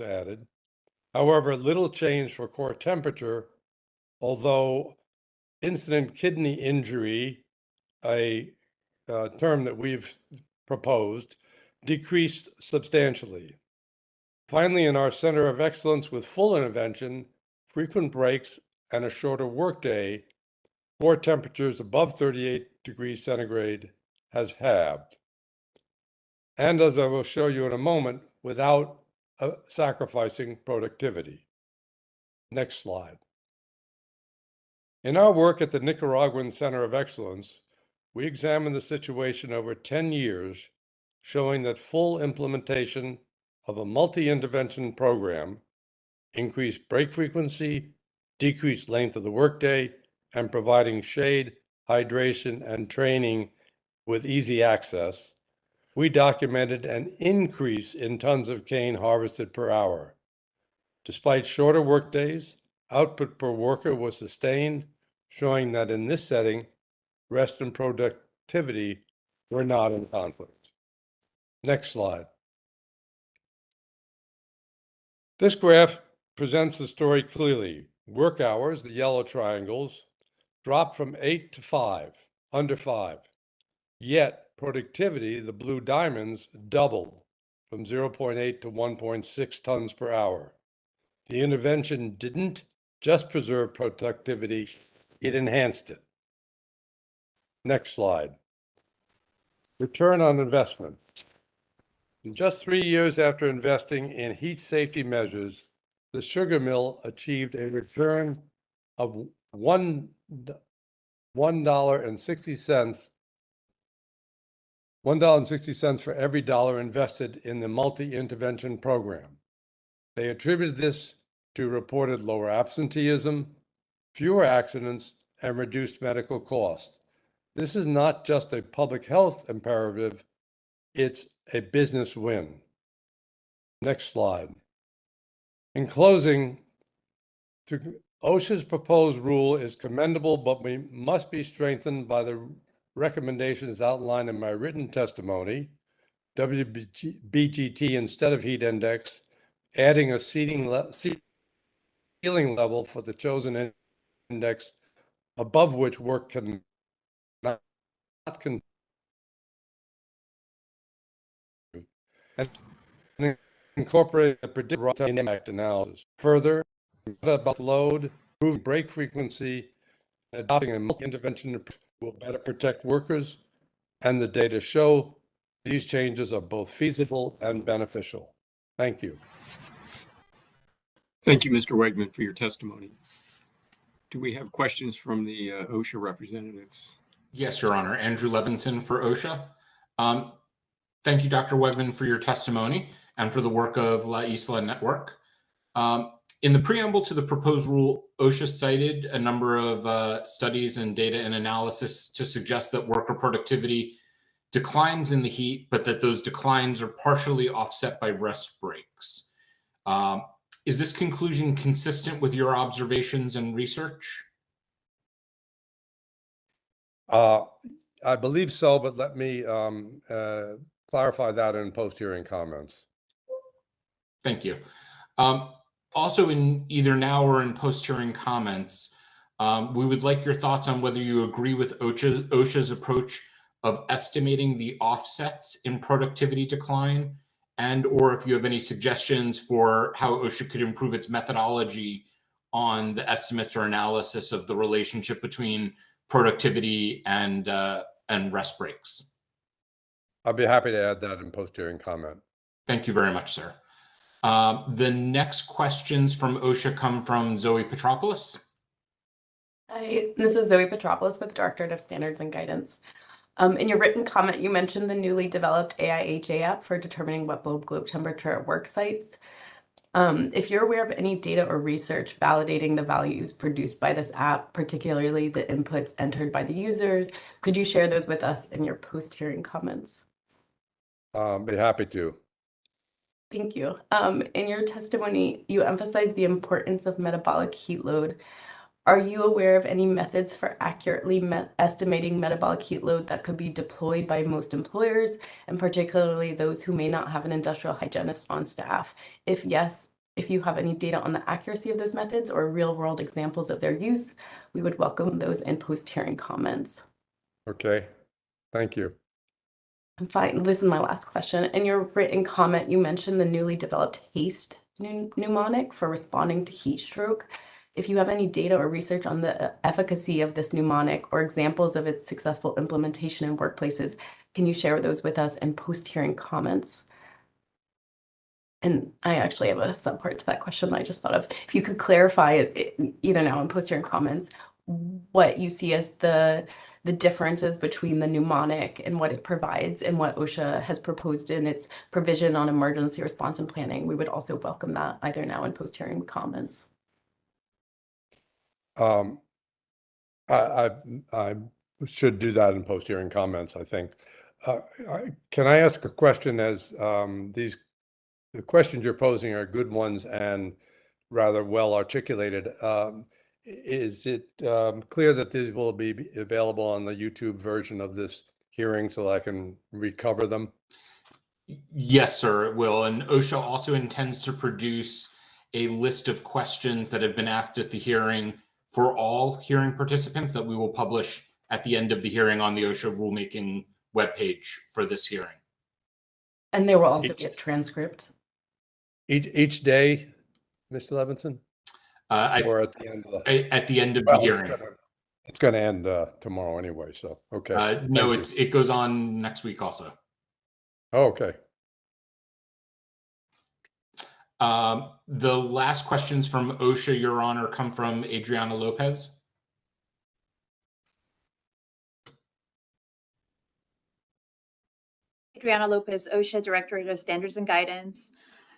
added. However, little change for core temperature, although incident kidney injury, a term that we've proposed, decreased substantially. Finally, in our Center of Excellence with full intervention, frequent breaks, and a shorter workday, core temperatures above 38 degrees centigrade has halved. And as I will show you in a moment, without sacrificing productivity. Next slide. In our work at the Nicaraguan Center of Excellence, we examined the situation over 10 years, showing that full implementation of a multi-intervention program, increased break frequency, decreased length of the workday, and providing shade, hydration, and training with easy access, we documented an increase in tons of cane harvested per hour. Despite shorter workdays, output per worker was sustained, showing that in this setting, rest and productivity were not in conflict. Next slide. This graph presents the story clearly. Work hours, the yellow triangles, dropped from 8 to 5, under 5. Yet productivity, the blue diamonds, doubled from 0.8 to 1.6 tons per hour. The intervention didn't just preserve productivity, it enhanced it. Next slide. Return on investment. In just 3 years after investing in heat safety measures, the sugar mill achieved a return of $1.60 for every dollar invested in the multi-intervention program. They attributed this to reported lower absenteeism, fewer accidents, and reduced medical costs. This is not just a public health imperative, it's a business win. Next slide. In closing, OSHA's proposed rule is commendable, but we must be strengthened by the recommendations outlined in my written testimony, WBGT instead of heat index, adding a ceiling level for the chosen index above which work can not continue, and incorporate a predictive impact analysis. Further, about load, improving break frequency, and adopting a multi-intervention will better protect workers, and the data show these changes are both feasible and beneficial. Thank you. Thank you, Mr. Wegman, for your testimony. Do we have questions from the OSHA representatives? Yes, Your Honor. Andrew Levinson for OSHA. Thank you, Dr. Wegman, for your testimony and for the work of La Isla Network. In the preamble to the proposed rule, OSHA cited a number of studies and data and analysis to suggest that worker productivity declines in the heat, but that those declines are partially offset by rest breaks. Is this conclusion consistent with your observations and research? I believe so, but let me clarify that in post-hearing comments. Thank you. Also, in either now or in post-hearing comments, we would like your thoughts on whether you agree with OSHA's approach of estimating the offsets in productivity decline, and or if you have any suggestions for how OSHA could improve its methodology on the estimates or analysis of the relationship between productivity and rest breaks. I'll be happy to add that in post-hearing comment. Thank you very much, sir. The next questions from OSHA come from Zoe Petropoulos. Hi, this is Zoe Petropoulos with Directorate of Standards and Guidance. In your written comment, you mentioned the newly developed AIHA app for determining wet bulb globe temperature at work sites. If you're aware of any data or research validating the values produced by this app, particularly the inputs entered by the user, could you share those with us in your post-hearing comments? Be happy to. Thank you. In your testimony, you emphasized the importance of metabolic heat load. Are you aware of any methods for accurately estimating metabolic heat load that could be deployed by most employers, and particularly those who may not have an industrial hygienist on staff? If yes, if you have any data on the accuracy of those methods or real-world examples of their use, we would welcome those in post-hearing comments. Okay, thank you. And fine, this is my last question. In your written comment, you mentioned the newly developed HASTE mnemonic for responding to heat stroke. If you have any data or research on the efficacy of this mnemonic or examples of its successful implementation in workplaces, can you share those with us in post-hearing comments? And I actually have a subpart to that question that I just thought of. If you could clarify it, either now in post-hearing comments, what you see as the the differences between the mnemonic and what it provides and what OSHA has proposed in its provision on emergency response and planning, we would also welcome that either now in post-hearing comments. I should do that in post-hearing comments, I think. Can I ask a question, as the questions you're posing are good ones and rather well articulated. Is it clear that these will be available on the YouTube version of this hearing so I can recover them? Yes, sir, it will. And OSHA also intends to produce a list of questions that have been asked at the hearing for all hearing participants that we will publish at the end of the hearing on the OSHA rulemaking webpage for this hearing. And there will also be a transcript. Each day, Mr. Levinson? Or at the end of the hearing. It's going to end tomorrow anyway, so okay. No, it goes on next week also. Oh, okay. The last questions from OSHA, Your Honor, come from Adriana Lopez. Adriana Lopez, OSHA Directorate of Standards and Guidance.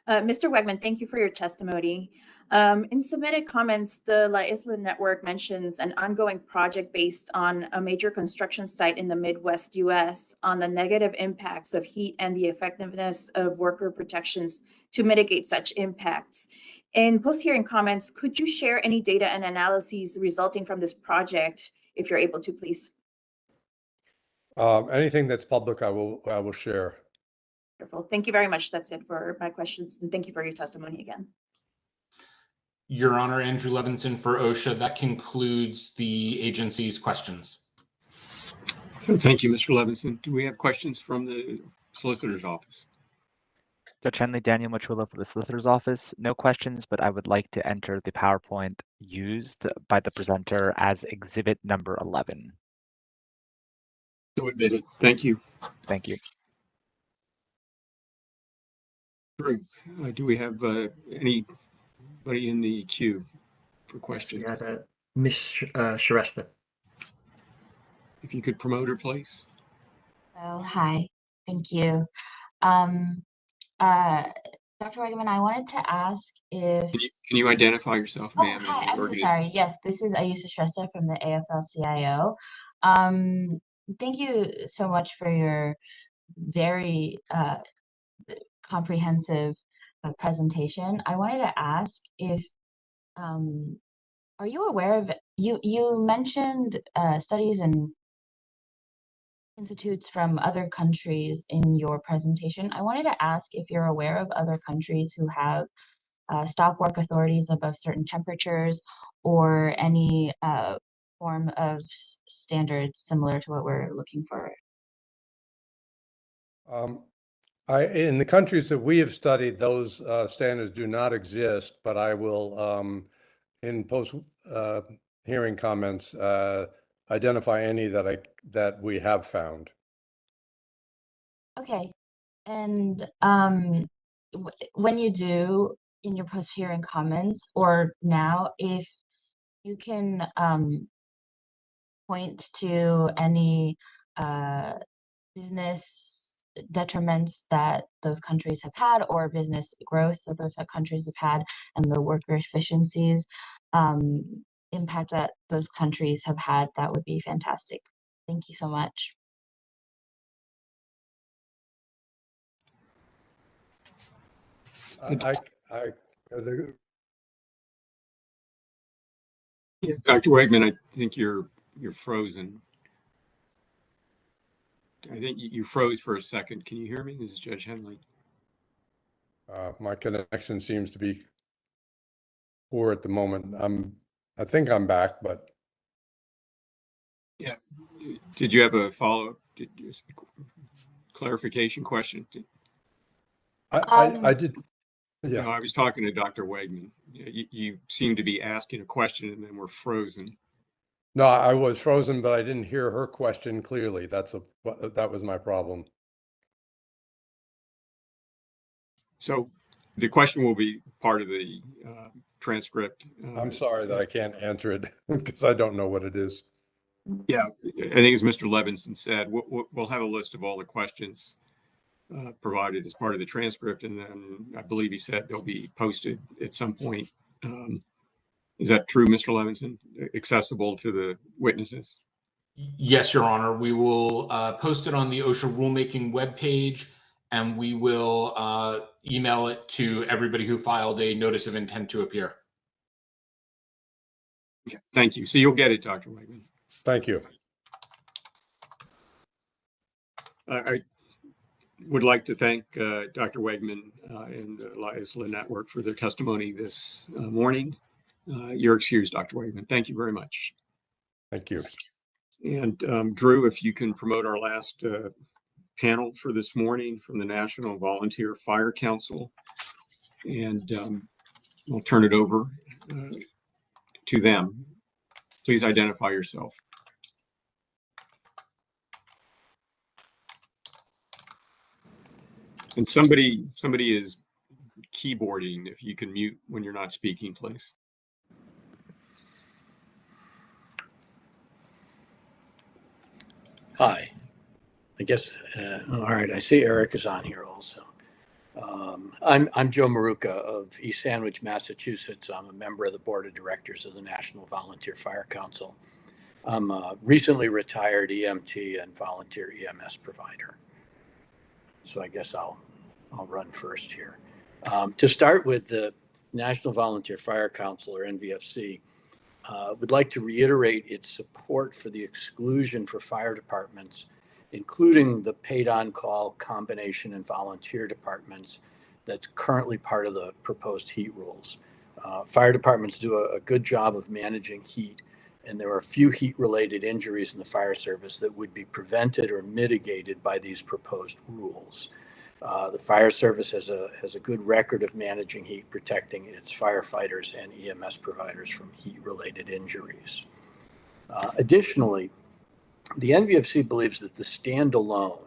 Mr. Wegman, thank you for your testimony. In submitted comments, the La Isla Network mentions an ongoing project based on a major construction site in the Midwest US on the negative impacts of heat and the effectiveness of worker protections to mitigate such impacts. In post-hearing comments, could you share any data and analyses resulting from this project, if you're able to, please? Anything that's public, I will share. Wonderful. Thank you very much. That's it for my questions. And thank you for your testimony again. Your Honor, Andrew Levinson for OSHA. That concludes the agency's questions. Thank you, Mr. Levinson. Do we have questions from the Solicitor's Office? Judge Henley, Daniel Machula for the Solicitor's Office. No questions, but I would like to enter the PowerPoint used by the presenter as exhibit number 11. So admitted. Thank you. Thank you. Do we have anybody in the queue for questions? Yes, we had Miss Shrestha. If you could promote her, please. Oh, hi. Thank you. Dr. Wegman, I wanted to ask if... Can you identify yourself, ma'am? Hi, I'm so sorry. Yes, this is Ayusa Shrestha from the AFL-CIO. Thank you so much for your very comprehensive presentation. I wanted to ask if, are you aware of, you mentioned studies and institutes from other countries in your presentation. I wanted to ask if you're aware of other countries who have stop work authorities above certain temperatures or any form of standards similar to what we're looking for. In the countries that we have studied, those standards do not exist, but I will, in post hearing comments, identify any that we have found. Okay, and when you do in your post hearing comments or now, if you can point to any business detriments that those countries have had or business growth that those countries have had and the worker efficiencies impact that those countries have had, that would be fantastic. Thank you so much. Dr. Wegman, I think you're frozen. I think you froze for a second. Can you hear me? This is Judge Henley. My connection seems to be poor at the moment. I think I'm back, but yeah. Did you have a follow-up? Clarification question? I did. Yeah, no, I was talking to Dr. Wegman. You seem to be asking a question and then we're frozen. No, I was frozen, but I didn't hear her question clearly. That was my problem. So the question will be part of the transcript. I'm sorry that I can't answer it because I don't know what it is. Yeah, I think as Mr. Levinson said, we'll have a list of all the questions provided as part of the transcript, and then I believe he said they'll be posted at some point. Is that true, Mr. Levinson? Accessible to the witnesses? Yes, Your Honor. We will post it on the OSHA rulemaking webpage, and we will email it to everybody who filed a notice of intent to appear. Okay, thank you. So you'll get it, Dr. Wegman. Thank you. I would like to thank Dr. Wegman and the Elias Network for their testimony this morning. You're excused, Dr. Wegman. Thank you very much. Thank you. And Drew, if you can promote our last panel for this morning from the National Volunteer Fire Council, and I'll turn it over to them. Please identify yourself. And somebody is keyboarding. If you can mute when you're not speaking, please. Hi. I guess, all right, I see Eric is on here also. I'm Joe Maruca of East Sandwich, Massachusetts. I'm a member of the Board of Directors of the National Volunteer Fire Council. I'm a recently retired EMT and volunteer EMS provider. So I guess I'll run first here. To start with, the National Volunteer Fire Council, or NVFC, would like to reiterate its support for the exclusion for fire departments, including the paid on-call combination and volunteer departments that's currently part of the proposed heat rules. Fire departments do a good job of managing heat, and there are few heat-related injuries in the fire service that would be prevented or mitigated by these proposed rules. The fire service has a good record of managing heat, protecting its firefighters and EMS providers from heat-related injuries. Additionally, the NVFC believes that the standalone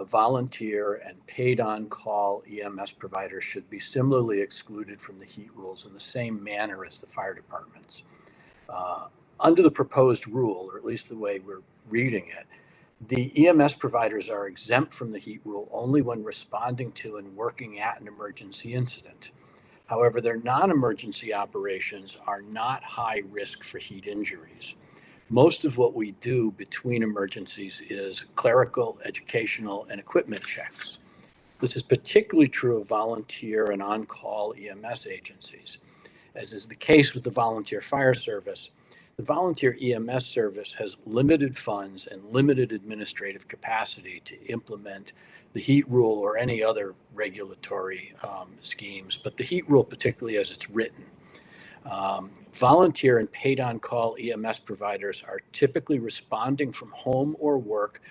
volunteer and paid on-call EMS providers should be similarly excluded from the heat rules in the same manner as the fire departments. Under the proposed rule, or at least the way we're reading it, the EMS providers are exempt from the heat rule only when responding to and working at an emergency incident. However, their non-emergency operations are not high risk for heat injuries. Most of what we do between emergencies is clerical, educational, and equipment checks. This is particularly true of volunteer and on-call EMS agencies. As is the case with the volunteer fire service, the volunteer EMS service has limited funds and limited administrative capacity to implement the heat rule or any other regulatory schemes, but the heat rule particularly as it's written. Volunteer and paid on-call EMS providers are typically responding from home or work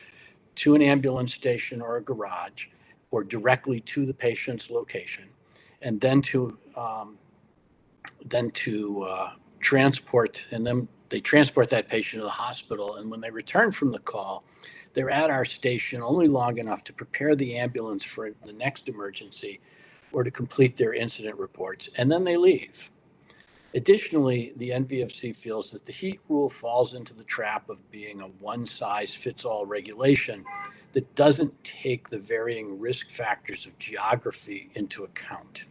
to an ambulance station or a garage, or directly to the patient's location, and then to transport, and then they transport that patient to the hospital. And when they return from the call, they're at our station only long enough to prepare the ambulance for the next emergency or to complete their incident reports, and then they leave. Additionally, the NVFC feels that the heat rule falls into the trap of being a one-size-fits-all regulation that doesn't take the varying risk factors of geography into account.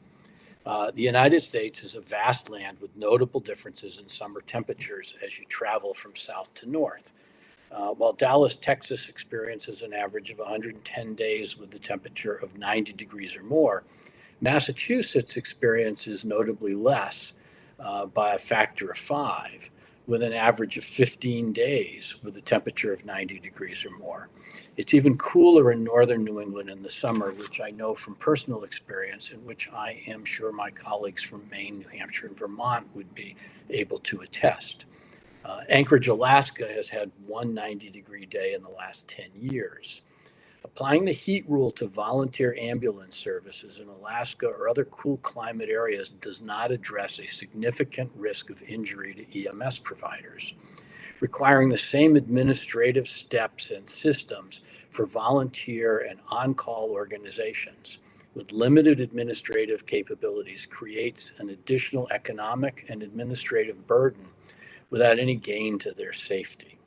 The United States is a vast land with notable differences in summer temperatures as you travel from south to north. While Dallas, Texas experiences an average of 110 days with the temperature of 90 degrees or more, Massachusetts experiences notably less, by a factor of 5, with an average of 15 days with a temperature of 90 degrees or more. It's even cooler in northern New England in the summer, which I know from personal experience, and which I am sure my colleagues from Maine, New Hampshire, and Vermont would be able to attest. Anchorage, Alaska has had one 90-degree day in the last 10 years. Applying the heat rule to volunteer ambulance services in Alaska or other cool climate areas does not address a significant risk of injury to EMS providers. Requiring the same administrative steps and systems for volunteer and on-call organizations with limited administrative capabilities creates an additional economic and administrative burden without any gain to their safety.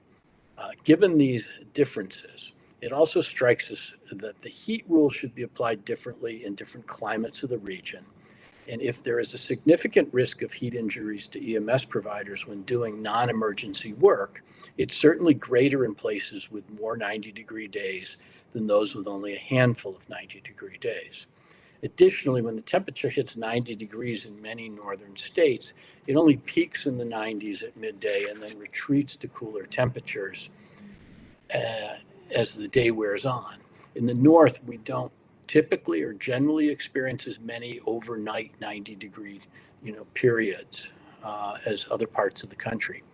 Given these differences, it also strikes us that the heat rule should be applied differently in different climates of the region. And if there is a significant risk of heat injuries to EMS providers when doing non-emergency work, it's certainly greater in places with more 90-degree days than those with only a handful of 90-degree days. Additionally, when the temperature hits 90 degrees in many northern states, it only peaks in the 90s at midday and then retreats to cooler temperatures as the day wears on. In the north, we don't typically or generally experience as many overnight 90-degree periods as other parts of the country.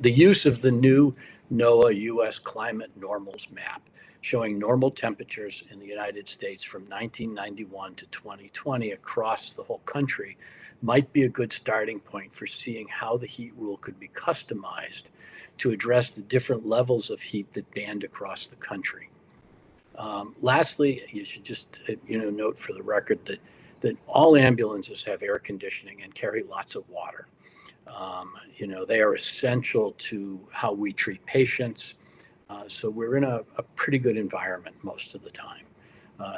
The use of the new NOAA U.S. Climate Normals map showing normal temperatures in the United States from 1991 to 2020 across the whole country might be a good starting point for seeing how the heat rule could be customized to address the different levels of heat that band across the country. Lastly, you should just note for the record that all ambulances have air conditioning and carry lots of water. They are essential to how we treat patients. So we're in a pretty good environment most of the time.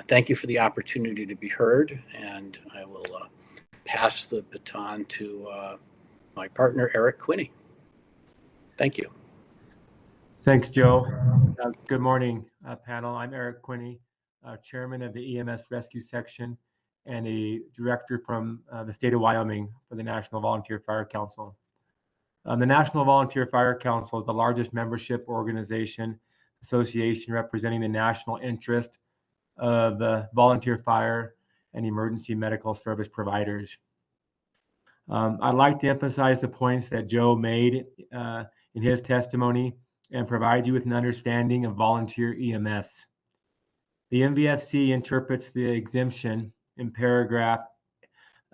Thank you for the opportunity to be heard, and I will pass the baton to my partner, Eric Quinney. Thank you. Thanks, Joe. Good morning, panel. I'm Eric Quinney, chairman of the EMS Rescue Section and a director from the state of Wyoming for the National Volunteer Fire Council. The National Volunteer Fire Council is the largest membership association representing the national interest of the volunteer fire and emergency medical service providers. I'd like to emphasize the points that Joe made in his testimony and provide you with an understanding of volunteer EMS. The NVFC interprets the exemption in paragraph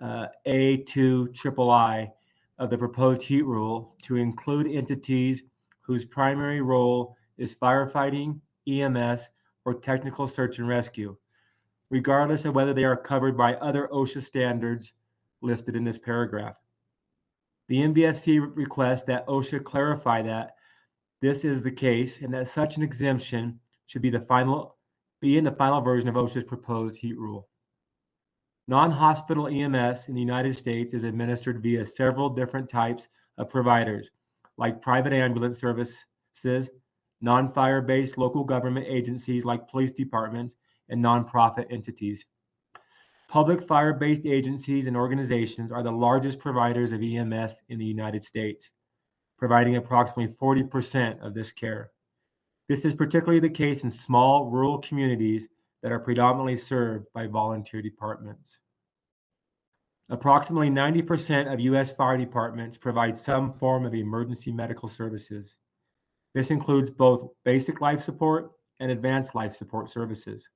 A2III of the proposed heat rule to include entities whose primary role is firefighting, EMS, or technical search and rescue, regardless of whether they are covered by other OSHA standards listed in this paragraph. The NVFC requests that OSHA clarify that this is the case and that such an exemption should be in the final version of OSHA's proposed heat rule. Non-hospital EMS in the United States is administered via several different types of providers, like private ambulance services, non-fire-based local government agencies like police departments, and nonprofit entities. Public fire-based agencies and organizations are the largest providers of EMS in the United States, providing approximately 40% of this care. This is particularly the case in small rural communities that are predominantly served by volunteer departments. Approximately 90% of U.S. fire departments provide some form of emergency medical services. This includes both basic life support and advanced life support services.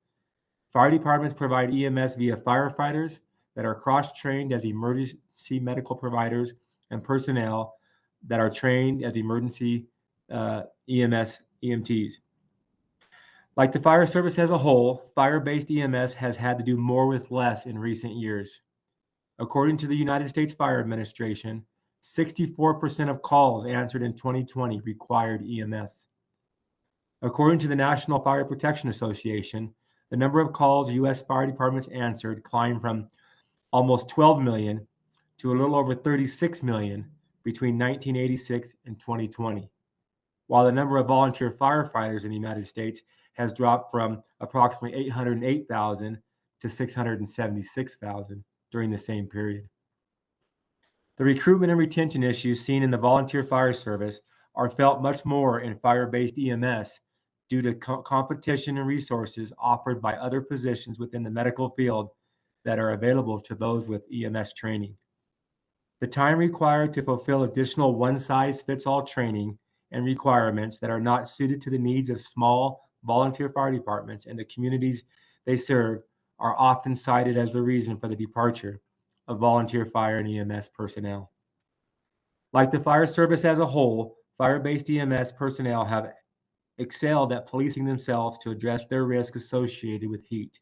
Fire departments provide EMS via firefighters that are cross-trained as emergency medical providers and personnel that are trained as emergency EMTs. Like the fire service as a whole, fire-based EMS has had to do more with less in recent years. According to the United States Fire Administration, 64% of calls answered in 2020 required EMS. According to the National Fire Protection Association, the number of calls U.S. fire departments answered climbed from almost 12 million to a little over 36 million between 1986 and 2020, while the number of volunteer firefighters in the United States has dropped from approximately 808,000 to 676,000 during the same period. The recruitment and retention issues seen in the volunteer fire service are felt much more in fire-based EMS due to competition and resources offered by other positions within the medical field that are available to those with EMS training. The time required to fulfill additional one-size-fits-all training and requirements that are not suited to the needs of small volunteer fire departments and the communities they serve are often cited as the reason for the departure of volunteer fire and EMS personnel. Like the fire service as a whole, fire-based EMS personnel have excelled at policing themselves to address their risk associated with heat.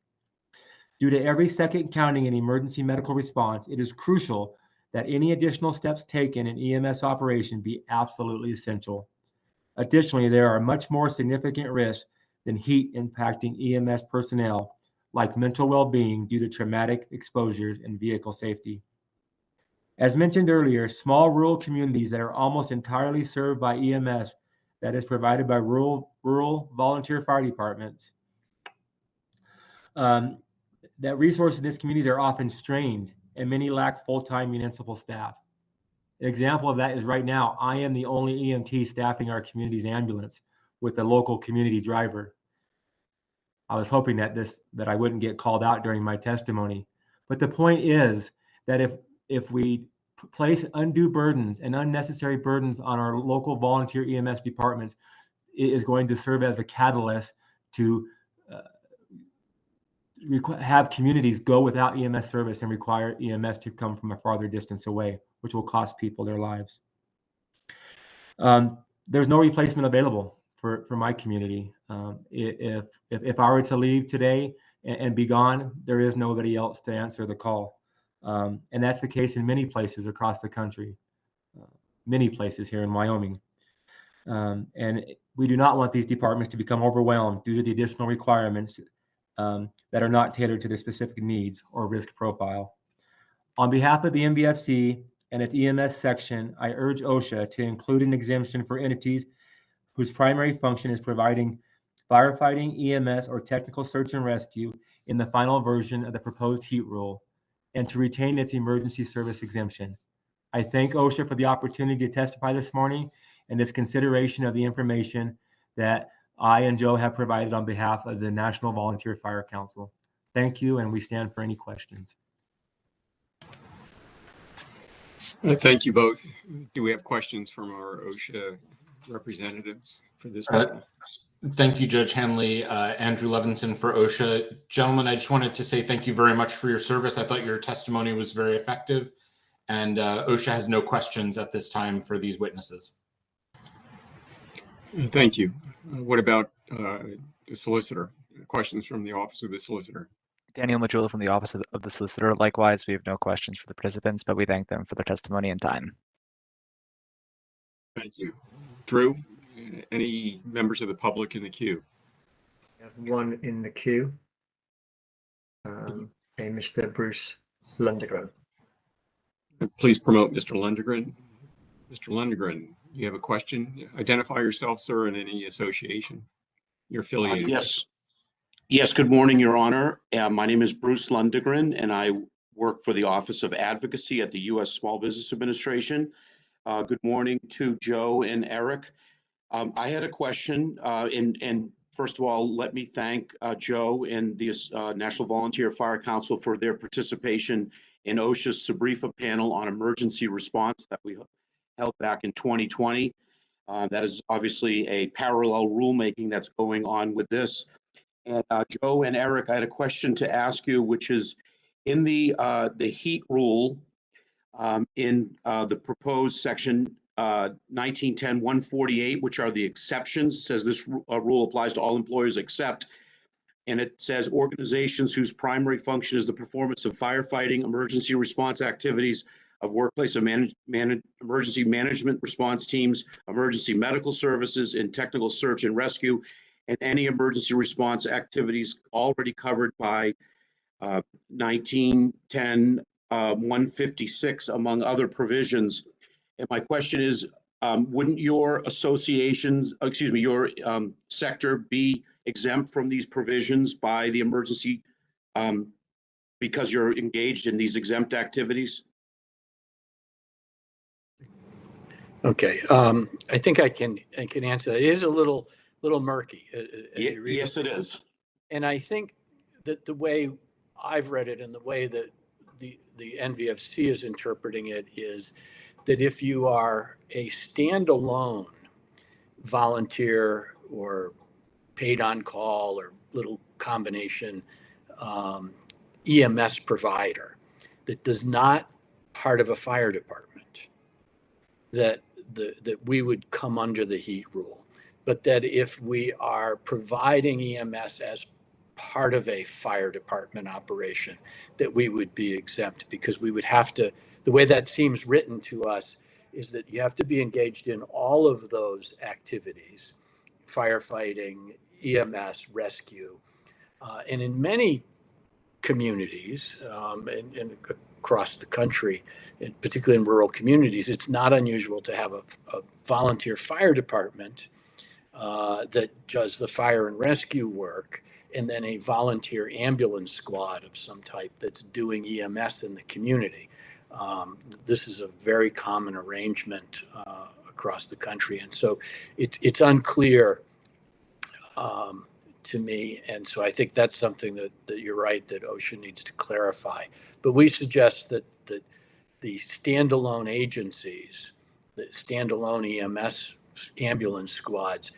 Due to every second counting in emergency medical response, it is crucial that any additional steps taken in EMS operation be absolutely essential. Additionally, there are much more significant risks than heat impacting EMS personnel, like mental well-being due to traumatic exposures and vehicle safety. As mentioned earlier, small rural communities that are almost entirely served by EMS that is provided by rural volunteer fire departments, that resources in these communities are often strained and many lack full-time municipal staff. An example of that is right now, I am the only EMT staffing our community's ambulance with a local community driver. I was hoping that I wouldn't get called out during my testimony. But the point is that if we place undue burdens and unnecessary burdens on our local volunteer EMS departments, it is going to serve as a catalyst to have communities go without EMS service and require EMS to come from a farther distance away, which will cost people their lives. There's no replacement available for my community. If I were to leave today and be gone, there is nobody else to answer the call. And that's the case in many places across the country, many places here in Wyoming. And we do not want these departments to become overwhelmed due to the additional requirements that are not tailored to their specific needs or risk profile. On behalf of the NVFC and its EMS section, I urge OSHA to include an exemption for entities whose primary function is providing firefighting, EMS, or technical search and rescue in the final version of the proposed heat rule, and to retain its emergency service exemption. I thank OSHA for the opportunity to testify this morning and its consideration of the information that I and Joe have provided on behalf of the National Volunteer Fire Council. Thank you, and we stand for any questions. Thank you both. Do we have questions from our OSHA representatives for this panel? Thank you, Judge Henley. Andrew Levinson for OSHA. Gentlemen, I just wanted to say thank you very much for your service. I thought your testimony was very effective, and OSHA has no questions at this time for these witnesses. Thank you. What about the solicitor? Questions from the Office of the Solicitor? Daniel Majula from the Office of the Solicitor. Likewise, we have no questions for the participants, but we thank them for their testimony and time. Thank you. Drew, any members of the public in the queue? We have one in the queue, a Mr. Bruce Lundgren. Please promote Mr. Lundgren. Mr. Lundgren, you have a question? Identify yourself, sir, and any association you're affiliated with. Yes, good morning, Your Honor. My name is Bruce Lundgren, and I work for the Office of Advocacy at the U.S. Small Business Administration. Good morning to Joe and Eric. I had a question, and first of all, let me thank Joe and the National Volunteer Fire Council for their participation in OSHA's SBREFA panel on emergency response that we held back in 2020. That is obviously a parallel rulemaking that's going on with this. And Joe and Eric, I had a question to ask you, which is in the heat rule, in the proposed section 1910-148, which are the exceptions, says this rule applies to all employers except, and it says organizations whose primary function is the performance of firefighting, emergency response activities of workplace and emergency management response teams, emergency medical services, and technical search and rescue, and any emergency response activities already covered by 1910-156, among other provisions. And my question is, wouldn't your associations, your sector be exempt from these provisions by the emergency because you're engaged in these exempt activities? Okay, I think I can answer that. It is a little murky as you read it. Yes, it is. And I think that the way I've read it and the way that the NVFC is interpreting it is that if you are a standalone volunteer or paid on call or little combination EMS provider that does not part of a fire department, that we would come under the heat rule. But that if we are providing EMS as part of a fire department operation, that we would be exempt, because we would have to, the way that seems written to us, is that you have to be engaged in all of those activities, firefighting, EMS, rescue. And in many communities and across the country, and particularly in rural communities, it's not unusual to have a volunteer fire department that does the fire and rescue work, and then a volunteer ambulance squad of some type that's doing EMS in the community. This is a very common arrangement across the country, and so it's unclear to me. And so I think that's something that you're right, that OSHA needs to clarify. But we suggest that the standalone agencies, the standalone EMS ambulance squads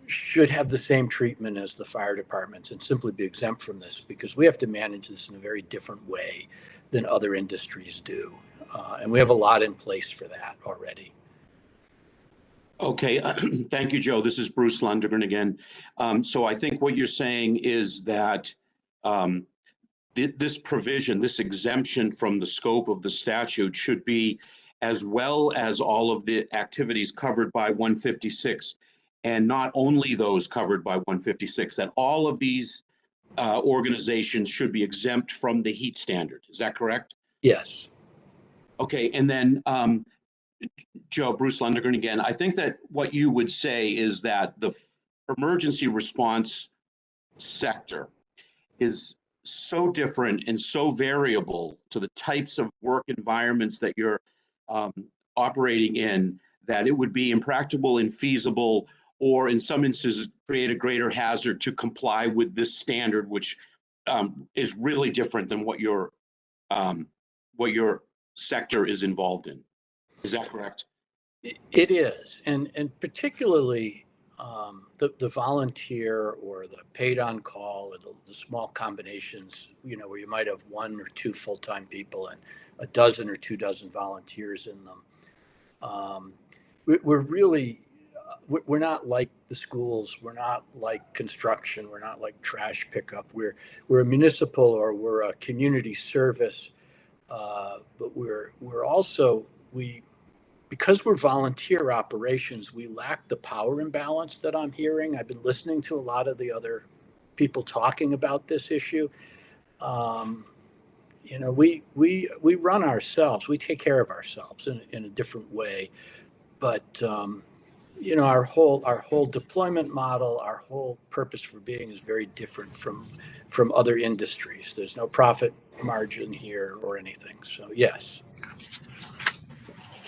should have the same treatment as the fire departments and simply be exempt from this, because we have to manage this in a very different way than other industries do. And we have a lot in place for that already. Okay, thank you, Joe. This is Bruce Lundgren again. So I think what you're saying is that this provision, this exemption from the scope of the statute should be as well as all of the activities covered by 156, and not only those covered by 156, that all of these organizations should be exempt from the heat standard. Is that correct? Yes. Okay, and then Joe, Bruce Lundgren again. I think that what you would say is that the emergency response sector is so different and so variable to the types of work environments that you're operating in, that it would be impractical, infeasible, or in some instances create a greater hazard to comply with this standard, which is really different than what your sector is involved in. Is that correct? It is, and particularly the volunteer or the paid on call, or the small combinations, where you might have 1 or 2 full-time people and a dozen or 2 dozen volunteers in them. We're really, we're not like the schools. We're not like construction. We're not like trash pickup. We're a municipal, or we're a community service, but we're also, because we're volunteer operations, we lack the power imbalance that I'm hearing. I've been listening to a lot of the other people talking about this issue. We run ourselves. We take care of ourselves in a different way. But our whole deployment model, our whole purpose for being is very different from other industries. There's no profit margin here or anything. So yes.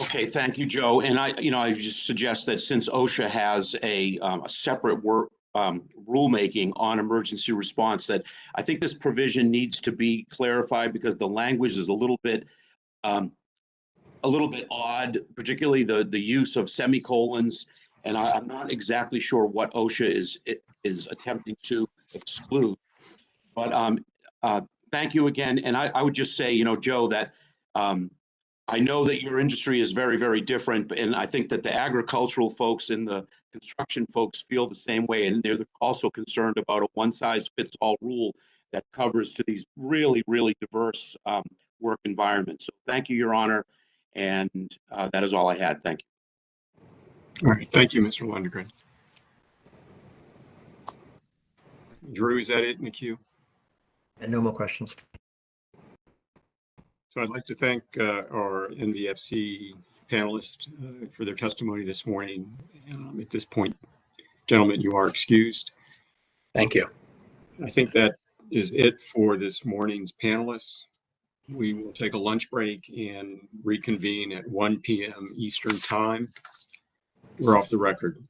Okay, thank you, Joe. And I just suggest that since OSHA has a separate rulemaking on emergency response, that I think this provision needs to be clarified, because the language is a little bit odd, particularly the use of semicolons. And I'm not exactly sure what OSHA is attempting to exclude. But thank you again. And I would just say, Joe, that I know that your industry is very, very different, and I think that the agricultural folks and the construction folks feel the same way, and they're also concerned about a one-size-fits-all rule that covers to these really, really diverse work environments. So thank you, Your Honor, and that is all I had. Thank you. All right, thank you, Mr. Lundgren. Drew, is that it in the queue? And no more questions. So I'd like to thank our NVFC panelists for their testimony this morning. At this point, gentlemen, you are excused. Thank you. I think that is it for this morning's panelists. We will take a lunch break and reconvene at 1 p.m. Eastern Time. We're off the record.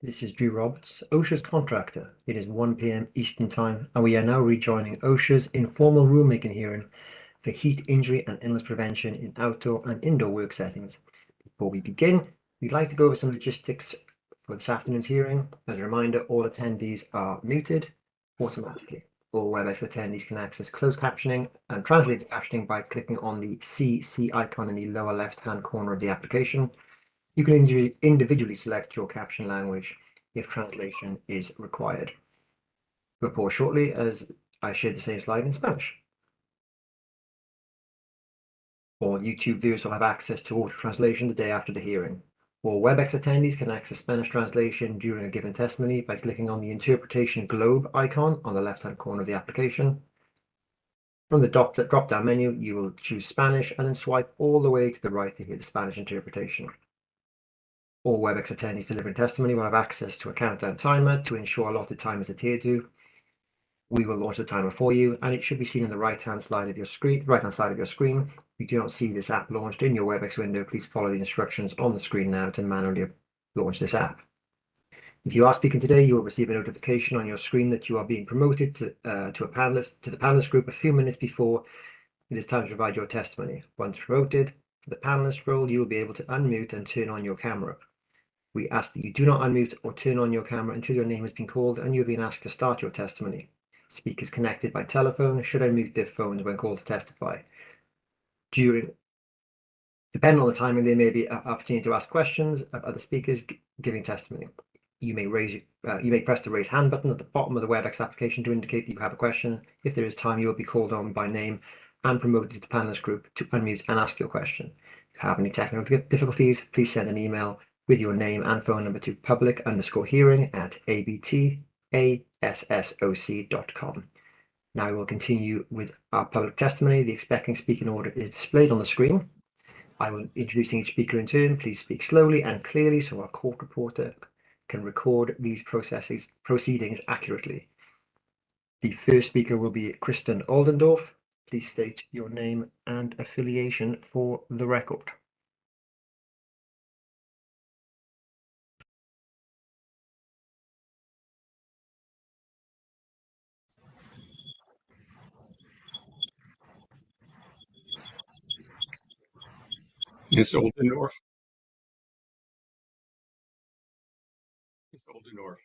This is Drew Roberts, OSHA's contractor. It is 1 p.m. Eastern Time, and we are now rejoining OSHA's informal rulemaking hearing for heat injury and illness prevention in outdoor and indoor work settings. Before we begin, we'd like to go over some logistics for this afternoon's hearing. As a reminder, all attendees are muted automatically. All WebEx attendees can access closed captioning and translated captioning by clicking on the CC icon in the lower left-hand corner of the application. You can individually select your caption language if translation is required. We'll pause shortly as I share the same slide in Spanish. All YouTube viewers will have access to auto translation the day after the hearing. All WebEx attendees can access Spanish translation during a given testimony by clicking on the interpretation globe icon on the left-hand corner of the application. From the drop-down menu, you will choose Spanish and then swipe all the way to the right to hear the Spanish interpretation. All WebEx attendees delivering testimony will have access to a countdown timer to ensure allotted time is adhered to. We will launch the timer for you, and it should be seen on the right-hand side of your screen. If you do not see this app launched in your WebEx window, please follow the instructions on the screen now to manually launch this app. If you are speaking today, you will receive a notification on your screen that you are being promoted to the panelist group a few minutes before it is time to provide your testimony. Once promoted for the panelist role, you will be able to unmute and turn on your camera. We ask that you do not unmute or turn on your camera until your name has been called and you've been asked to start your testimony. Speakers connected by telephone should unmute their phones when called to testify. Depending on the timing, there may be an opportunity to ask questions of other speakers giving testimony. You may press the raise hand button at the bottom of the WebEx application to indicate that you have a question. If there is time, you will be called on by name and promoted to the panelist group to unmute and ask your question. If you have any technical difficulties, please send an email with your name and phone number to public_hearing@abtassoc.com. Now we will continue with our public testimony. The expecting speaking order is displayed on the screen. I will introduce each speaker in turn. Please speak slowly and clearly so our court reporter can record these proceedings accurately. The first speaker will be Kristen Oldendorf. Please state your name and affiliation for the record. Ms. Oldendorf. Ms. Oldendorf.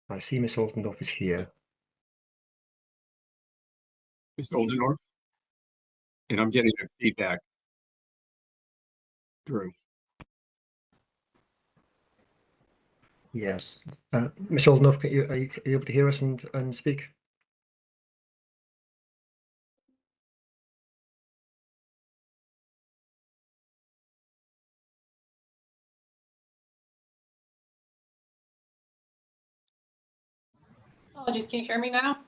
I see Ms. Oldendorf is here. Ms. Oldendorf. And I'm getting a feedback. Drew. Yes. Ms. Oldendorf, are you able to hear us and speak? Apologies, can you hear me now?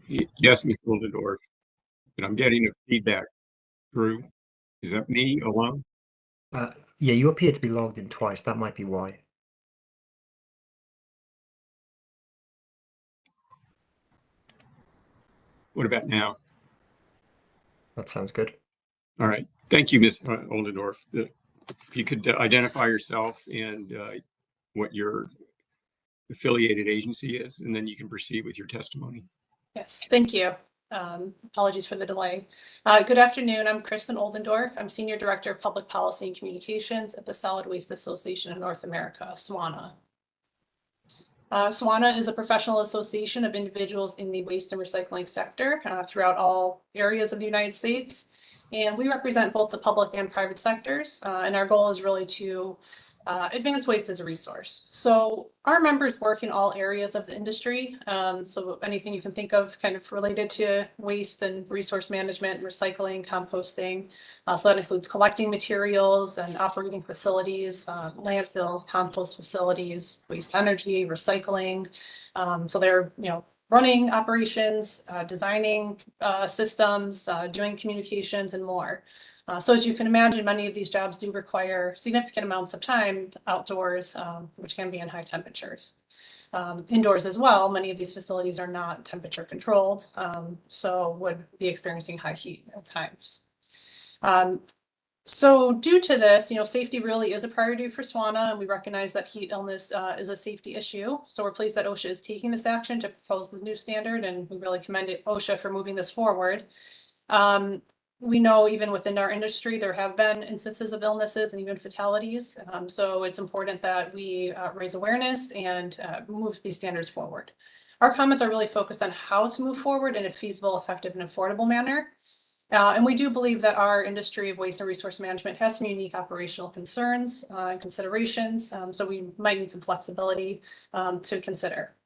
Yes, Ms. Oldendorf. And I'm getting a feedback. Drew, is that me alone? Yeah, you appear to be logged in twice. That might be why. What about now? That sounds good. All right. Thank you, Ms. Oldendorf. If you could identify yourself and what your affiliated agency is, and then you can proceed with your testimony. Yes, thank you. Apologies for the delay. Good afternoon. I'm Kristen Oldendorf. I'm Senior Director of Public Policy and Communications at the Solid Waste Association of North America, SWANA. SWANA is a professional association of individuals in the waste and recycling sector throughout all areas of the United States. And we represent both the public and private sectors. And our goal is really to advance waste as a resource. So our members work in all areas of the industry. So anything you can think of kind of related to waste and resource management, recycling, composting. So that includes collecting materials and operating facilities, landfills, compost facilities, waste energy, recycling. So they're, running operations, designing systems, doing communications and more. So as you can imagine, many of these jobs do require significant amounts of time outdoors, which can be in high temperatures. indoors as well. Many of these facilities are not temperature controlled, so would be experiencing high heat at times. So due to this, safety really is a priority for SWANA, and we recognize that heat illness is a safety issue. So we're pleased that OSHA is taking this action to propose this new standard, and we really commend OSHA for moving this forward. We know even within our industry, there have been instances of illnesses and even fatalities. So it's important that we raise awareness and move these standards forward. Our comments are really focused on how to move forward in a feasible, effective, and affordable manner. And we do believe that our industry of waste and resource management has some unique operational concerns and considerations. So we might need some flexibility to consider.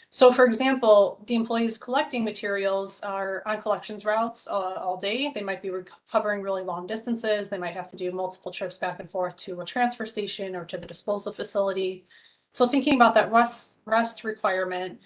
So for example, the employees collecting materials are on collections routes all day. They might be covering really long distances. They might have to do multiple trips back and forth to a transfer station or to the disposal facility. So thinking about that rest requirement,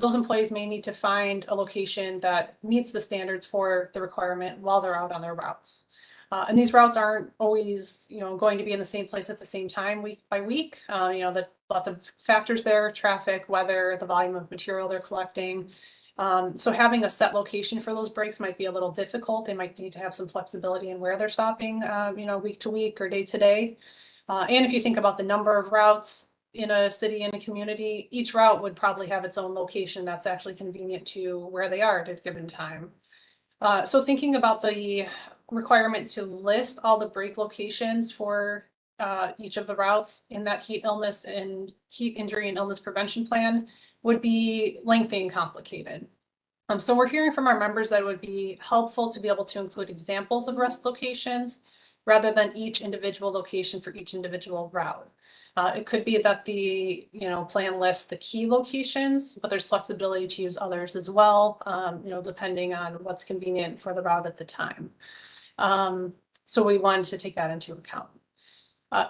those employees may need to find a location that meets the standards for the requirement while they're out on their routes. And these routes aren't always, going to be in the same place at the same time week by week. Lots of factors there: traffic, weather, the volume of material they're collecting. So having a set location for those breaks might be a little difficult. They might need to have some flexibility in where they're stopping, week to week or day to day. And if you think about the number of routes in a city and a community, each route would probably have its own location that's actually convenient to where they are at a given time. So thinking about the requirement to list all the break locations for each of the routes in that heat illness and heat injury and illness prevention plan would be lengthy and complicated. So we're hearing from our members that it would be helpful to be able to include examples of rest locations rather than each individual location for each individual route. It could be that the plan lists the key locations, but there's flexibility to use others as well, depending on what's convenient for the route at the time. So we wanted to take that into account.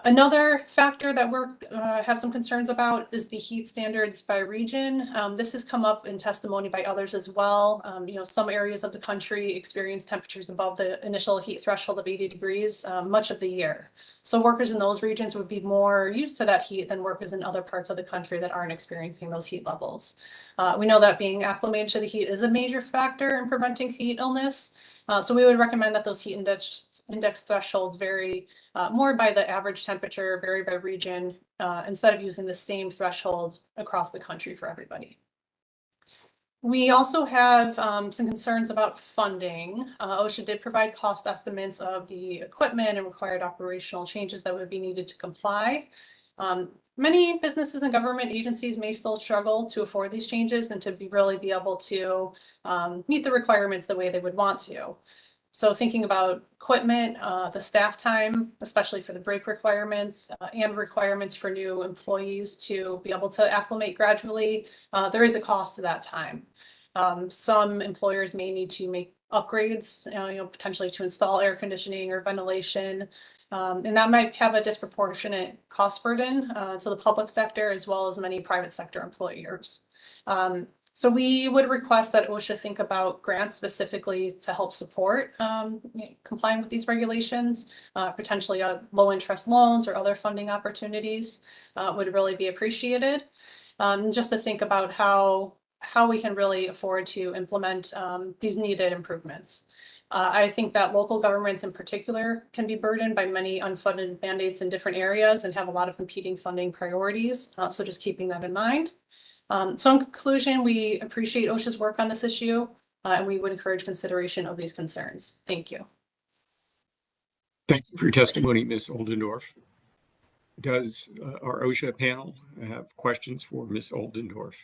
Another factor that we're have some concerns about is the heat standards by region. This has come up in testimony by others as well. Some areas of the country experience temperatures above the initial heat threshold of 80 degrees much of the year. So workers in those regions would be more used to that heat than workers in other parts of the country that aren't experiencing those heat levels. We know that being acclimated to the heat is a major factor in preventing heat illness. So we would recommend that those heat index thresholds vary more by the average temperature, vary by region, instead of using the same threshold across the country for everybody. We also have some concerns about funding. OSHA did provide cost estimates of the equipment and required operational changes that would be needed to comply. Many businesses and government agencies may still struggle to afford these changes and to really be able to meet the requirements the way they would want to. So thinking about equipment, the staff time, especially for the break requirements and requirements for new employees to be able to acclimate gradually, there is a cost to that time. Some employers may need to make upgrades, potentially to install air conditioning or ventilation, and that might have a disproportionate cost burden to the public sector as well as many private sector employers. So we would request that OSHA think about grants specifically to help support complying with these regulations, potentially low interest loans or other funding opportunities would really be appreciated. Just to think about how we can really afford to implement these needed improvements. I think that local governments in particular can be burdened by many unfunded mandates in different areas and have a lot of competing funding priorities. So just keeping that in mind. So in conclusion, we appreciate OSHA's work on this issue, and we would encourage consideration of these concerns. Thank you. Thank you for your testimony, Ms. Oldendorf. Does our OSHA panel have questions for Ms. Oldendorf?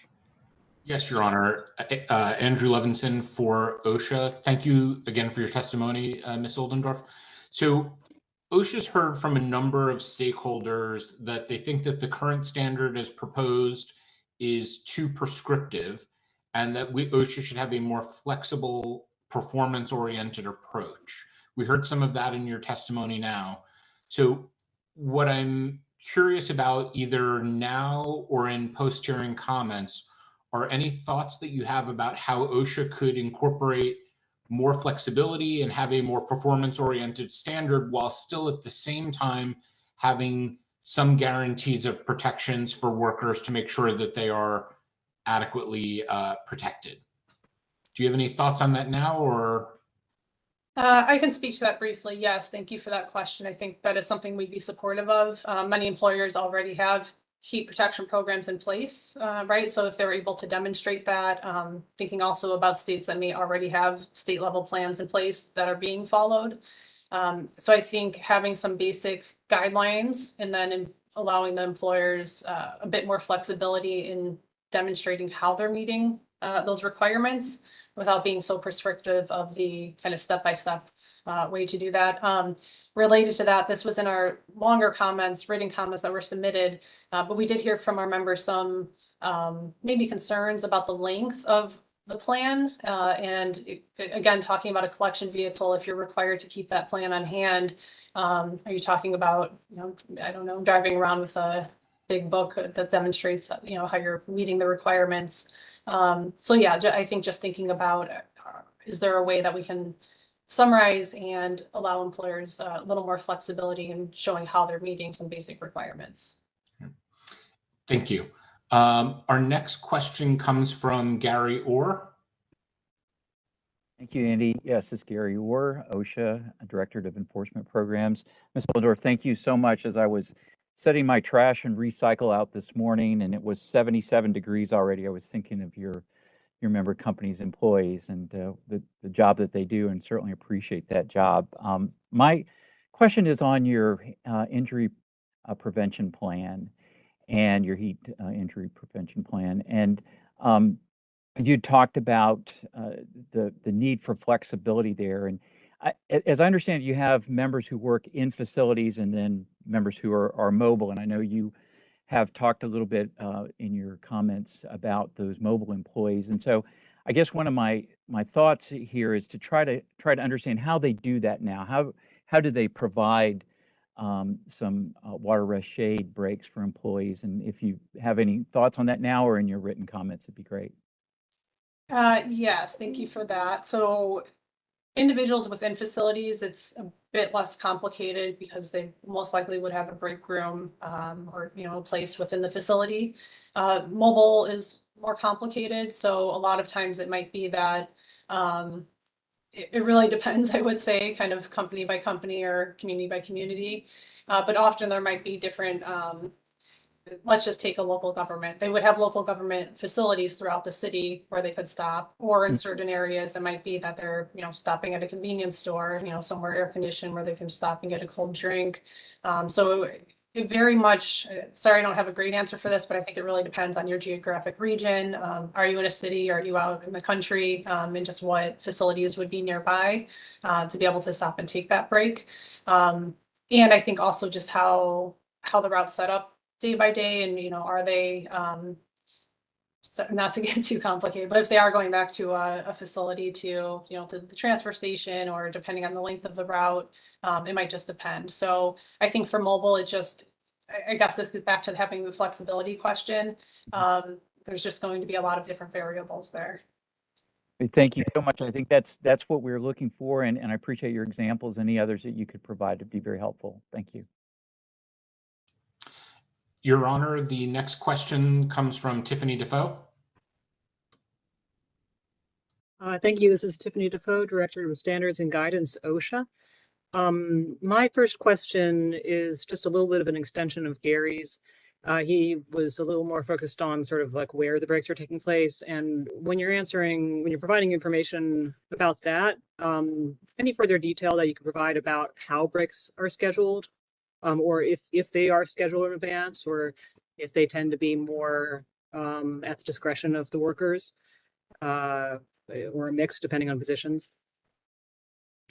Yes, Your Honor. Andrew Levinson for OSHA. Thank you again for your testimony, Ms. Oldendorf. So OSHA's heard from a number of stakeholders that they think that the current standard as proposed is too prescriptive and that OSHA should have a more flexible, performance-oriented approach. We heard some of that in your testimony now. So what I'm curious about either now or in post-hearing comments are any thoughts that you have about how OSHA could incorporate more flexibility and have a more performance-oriented standard while still at the same time having some guarantees of protections for workers to make sure that they are adequately protected. Do you have any thoughts on that now, or? I can speak to that briefly. Yes, thank you for that question. I think that is something we'd be supportive of. Many employers already have heat protection programs in place, right? So if they're able to demonstrate that, thinking also about states that may already have state level plans in place that are being followed. So I think having some basic guidelines and then allowing the employers a bit more flexibility in demonstrating how they're meeting those requirements without being so prescriptive of the kind of step-by-step way to do that. Related to that, this was in our longer comments, written comments that were submitted, but we did hear from our members some maybe concerns about the length of the plan. Again, talking about a collection vehicle, if you're required to keep that plan on hand, are you talking about, I don't know, driving around with a big book that demonstrates, how you're meeting the requirements? So yeah, I think just thinking about, is there a way that we can summarize and allow employers a little more flexibility in showing how they're meeting some basic requirements? Thank you. Our next question comes from Gary Orr. Thank you, Andy. Yes, it's Gary Orr, OSHA, Directorate of Enforcement Programs. Ms. Oldorf, thank you so much. As I was setting my trash and recycle out this morning, and it was 77 degrees already, I was thinking of your member company's employees and the job that they do, and certainly appreciate that job. My question is on your injury prevention plan and your heat injury prevention plan. And you talked about the need for flexibility there. And as I understand it, you have members who work in facilities and then members who are mobile. And I know you have talked a little bit in your comments about those mobile employees. And so I guess one of my thoughts here is to try to understand how they do that now. How do they provide some water rest shade breaks for employees? And if you have any thoughts on that now or in your written comments, it'd be great. Yes, thank you for that. So individuals within facilities, it's a bit less complicated because they most likely would have a break room or a place within the facility. Mobile is more complicated, so a lot of times it might be that it really depends, I would say, kind of company by company or community by community. But often there might be different, let's just take a local government. They would have local government facilities throughout the city where they could stop, or in certain areas it might be that they're, stopping at a convenience store, somewhere air conditioned where they can stop and get a cold drink. So it very much, sorry, I don't have a great answer for this, but I think it really depends on your geographic region. Are you in a city? Are you out in the country? And just what facilities would be nearby to be able to stop and take that break. And I think also just how the route's set up day by day, and are they so not to get too complicated, but if they are going back to a facility to to the transfer station, or depending on the length of the route, it might just depend. So I think for mobile, it just, I guess this gets back to having the flexibility question. There's just going to be a lot of different variables there. Thank you so much. I think that's what we're looking for, and I appreciate your examples. Any others that you could provide would be very helpful. Thank you. Your Honor, the next question comes from Tiffany Defoe. Thank you. This is Tiffany Defoe, Director of Standards and Guidance, OSHA. My first question is just a little bit of an extension of Gary's. He was a little more focused on sort of like where the breaks are taking place. And when you're providing information about that, any further detail that you could provide about how breaks are scheduled? Or if they are scheduled in advance, or if they tend to be more at the discretion of the workers, or a mix depending on positions?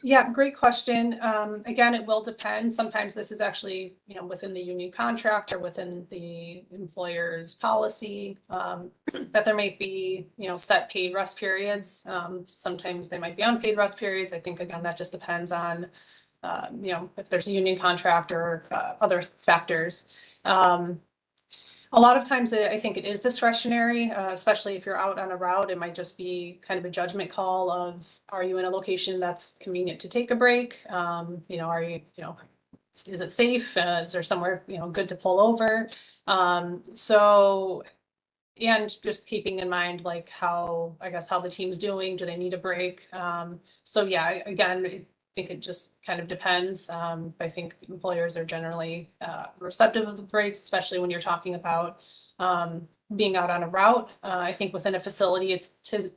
Yeah, great question. Again, it will depend. Sometimes this is actually, within the union contract or within the employer's policy, that there might be, set paid rest periods. Sometimes they might be unpaid rest periods. I think, again, that just depends on if there's a union contract or other factors. A lot of times I think it is discretionary, especially if you're out on a route. It might just be kind of a judgment call of, are you in a location that's convenient to take a break? Are you, is it safe? Is there somewhere, good to pull over? So, and just keeping in mind like how the team's doing, do they need a break? So yeah, again, I think it just kind of depends. I think employers are generally receptive of the breaks, especially when you're talking about being out on a route. I think within a facility,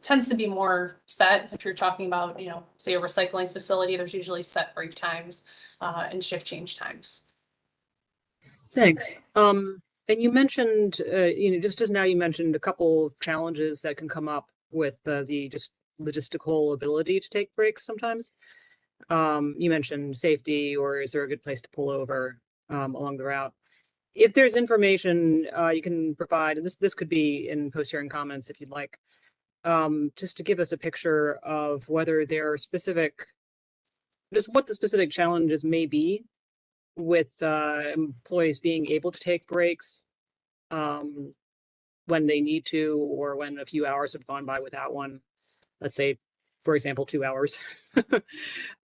tends to be more set. If you're talking about, say a recycling facility, there's usually set break times and shift change times. Thanks. And you mentioned, just now you mentioned a couple of challenges that can come up with the just logistical ability to take breaks sometimes. You mentioned safety, or is there a good place to pull over along the route? If there's information you can provide, and this could be in post-hearing comments if you'd like, just to give us a picture of whether there are what the specific challenges may be with employees being able to take breaks when they need to, or when a few hours have gone by without one. Let's say, for example, 2 hours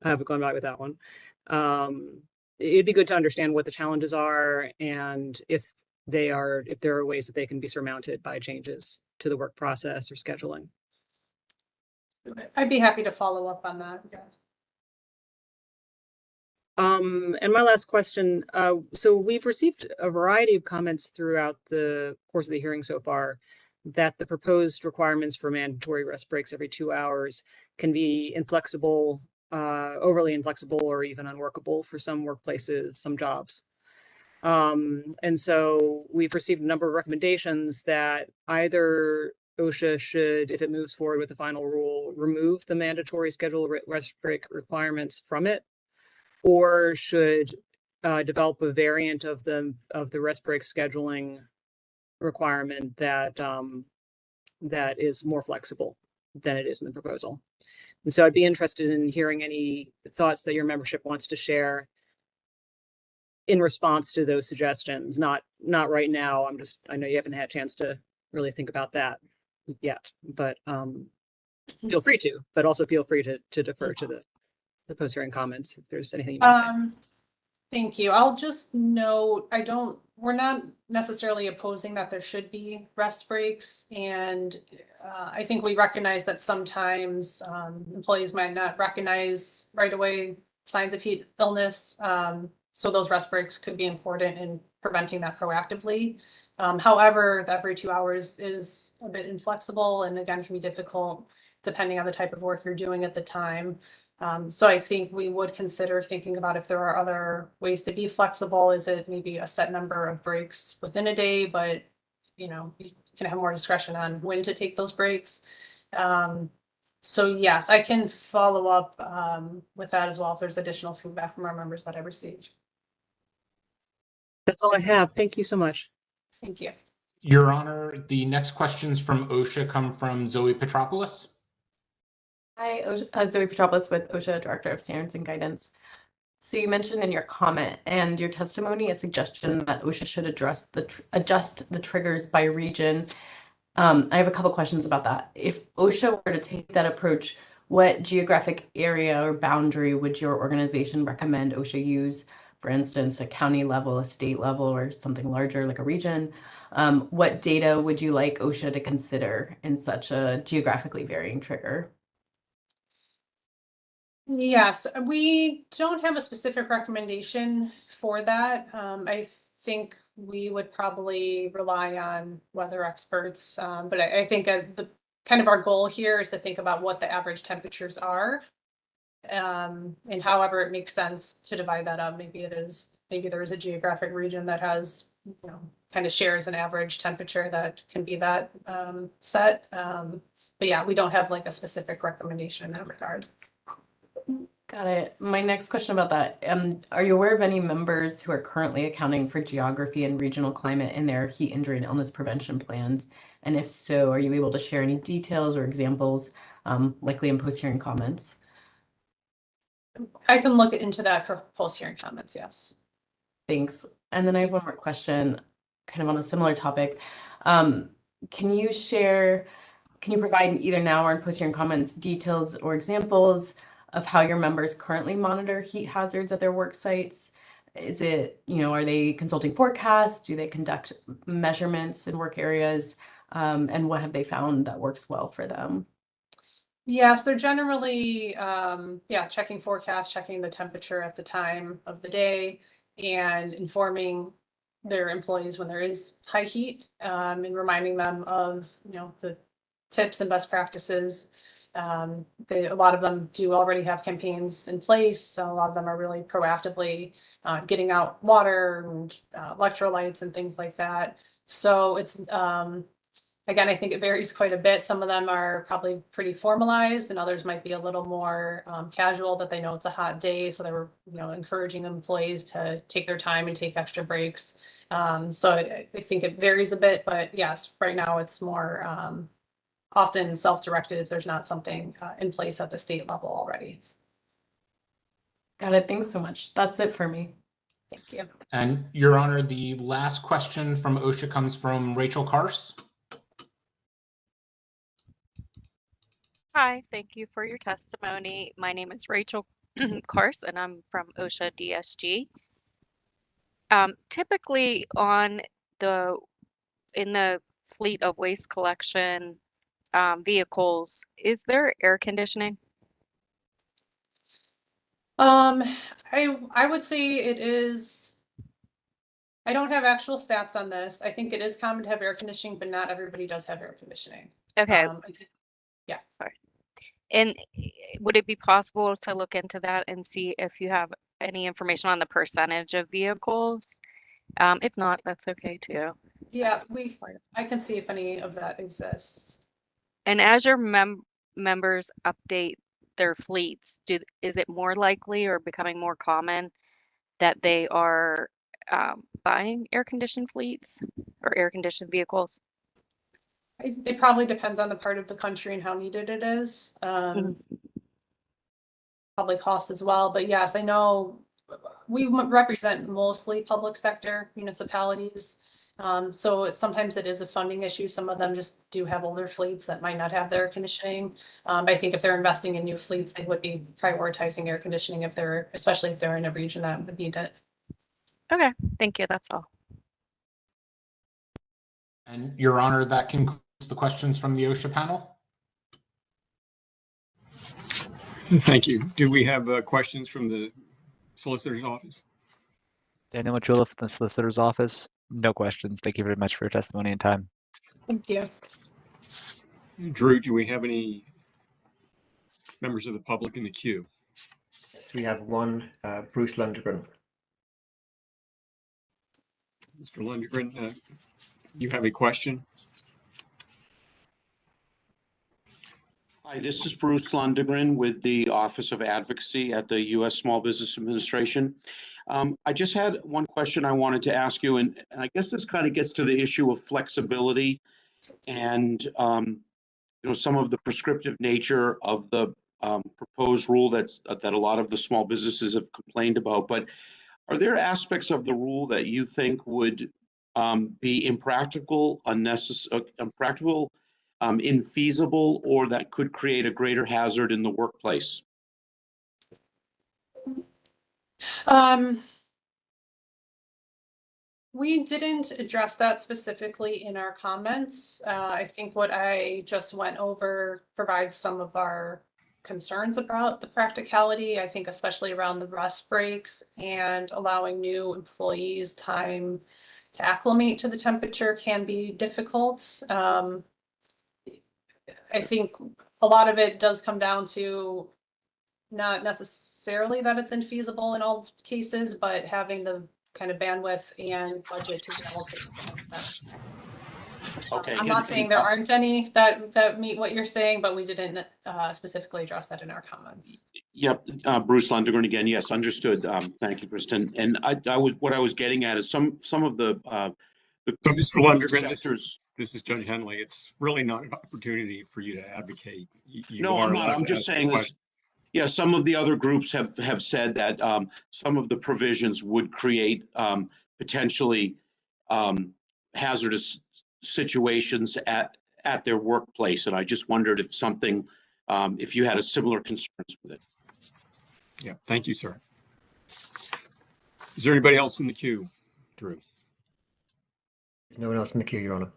have gone by without one. It'd be good to understand what the challenges are, and if there are ways that they can be surmounted by changes to the work process or scheduling. I'd be happy to follow up on that. Yeah. And my last question, so we've received a variety of comments throughout the course of the hearing so far that the proposed requirements for mandatory rest breaks every 2 hours can be inflexible, overly inflexible, or even unworkable for some workplaces, some jobs. And so we've received a number of recommendations that either OSHA should, if it moves forward with the final rule, remove the mandatory scheduled rest break requirements from it, or should develop a variant of the rest break scheduling requirement that is more flexible than it is in the proposal. And so I'd be interested in hearing any thoughts that your membership wants to share in response to those suggestions. Not right now. I know you haven't had a chance to really think about that yet, but feel free to, but also feel free to defer to the post-hearing comments if there's anything you want to say. Thank you. I'll just note, we're not necessarily opposing that there should be rest breaks. And I think we recognize that sometimes employees might not recognize right away signs of heat illness. So those rest breaks could be important in preventing that proactively. However, the every 2 hours is a bit inflexible and again, can be difficult depending on the type of work you're doing at the time. So I think we would consider thinking about if there are other ways to be flexible. Is it maybe a set number of breaks within a day, but you can have more discretion on when to take those breaks. So yes, I can follow up with that as well if there's additional feedback from our members that I received. That's all I have. Thank you so much. Thank you. Your Honor, the next questions from OSHA come from Zoe Petropoulos. Hi, Zoe Petropoulos with OSHA, Director of Standards and Guidance. So you mentioned in your comment and your testimony a suggestion that OSHA should adjust the triggers by region. I have a couple questions about that. If OSHA were to take that approach, what geographic area or boundary would your organization recommend OSHA use? For instance, a county level, a state level, or something larger like a region? What data would you like OSHA to consider in such a geographically varying trigger? Yes, we don't have a specific recommendation for that. I think we would probably rely on weather experts, but I think the kind of our goal here is to think about what the average temperatures are, and however it makes sense to divide that up. Maybe there is a geographic region that has, kind of shares an average temperature that can be that set. But yeah, we don't have like a specific recommendation in that regard. Got it. My next question about that, are you aware of any members who are currently accounting for geography and regional climate in their heat injury and illness prevention plans? And if so, are you able to share any details or examples, likely in post-hearing comments? I can look into that for post-hearing comments, yes. Thanks. And then I have one more question, kind of on a similar topic. Can you provide either now or in post-hearing comments details or examples of how your members currently monitor heat hazards at their work sites? Is it, are they consulting forecasts? Do they conduct measurements in work areas? And what have they found that works well for them? Yes, they're generally, checking forecasts, checking the temperature at the time of the day, and informing their employees when there is high heat, and reminding them of, the tips and best practices. A lot of them do already have campaigns in place, so a lot of them are really proactively getting out water and electrolytes and things like that. So it's again, I think it varies quite a bit. Some of them are probably pretty formalized, and others might be a little more casual, that they know it's a hot day, so they were, encouraging employees to take their time and take extra breaks. So I think it varies a bit, but yes, right now it's more often self-directed if there's not something in place at the state level already. Got it. Thanks so much. That's it for me. Thank you. And Your Honor, the last question from OSHA comes from Rachel Kars. Hi, thank you for your testimony. My name is Rachel Kars, and I'm from OSHA DSG. Typically in the fleet of waste collection vehicles, is there air conditioning? I would say it is. I don't have actual stats on this. I think it is common to have air conditioning, but not everybody does have air conditioning. Okay. Yeah. Sorry. And would it be possible to look into that and see if you have any information on the percentage of vehicles? If not, that's okay too. Yeah, I can see if any of that exists. And as your members update their fleets, is it more likely or becoming more common that they are buying air-conditioned fleets or air-conditioned vehicles? It probably depends on the part of the country and how needed it is. Probably cost as well, but yes, I know we represent mostly public sector municipalities. So sometimes it is a funding issue. Some of them just do have older fleets that might not have their air conditioning. I think if they're investing in new fleets, they would be prioritizing air conditioning especially if they're in a region that would need it. Okay, thank you. That's all. And Your Honor, that concludes the questions from the OSHA panel. Thank you. Do we have questions from the Solicitor's Office? Daniel Machula from the Solicitor's Office. No questions. Thank you very much for your testimony and time. Thank you. Drew, do we have any members of the public in the queue? Yes, we have one, Bruce Lundgren. Mr. Lundgren, you have a question? Hi, this is Bruce Lundgren with the Office of Advocacy at the U.S. Small Business Administration. I just had one question I wanted to ask you, and I guess this kind of gets to the issue of flexibility and some of the prescriptive nature of the proposed rule that a lot of the small businesses have complained about. But are there aspects of the rule that you think would be impractical, unnecessary, infeasible, or that could create a greater hazard in the workplace? We didn't address that specifically in our comments. I think what I just went over provides some of our concerns about the practicality. I think especially around the rest breaks and allowing new employees time to acclimate to the temperature can be difficult. I think a lot of it does come down to not necessarily that it's infeasible in all cases, but having the kind of bandwidth and budget to be able to implement that. Okay. I'm not saying there aren't any that meet what you're saying, but we didn't specifically address that in our comments. Yep, Bruce Lundgren again. Yes, understood. Thank you, Kristen. And what I was getting at is some of the Mr. Lundgren, sectors. This is Judge Henley. It's really not an opportunity for you to advocate. No, I'm not. I'm just saying this. Yeah, some of the other groups have said that some of the provisions would create potentially hazardous situations at their workplace, and I just wondered if if you had a similar concerns with it. Yeah, thank you, sir. Is there anybody else in the queue, Drew? There's no one else in the queue, Your Honor.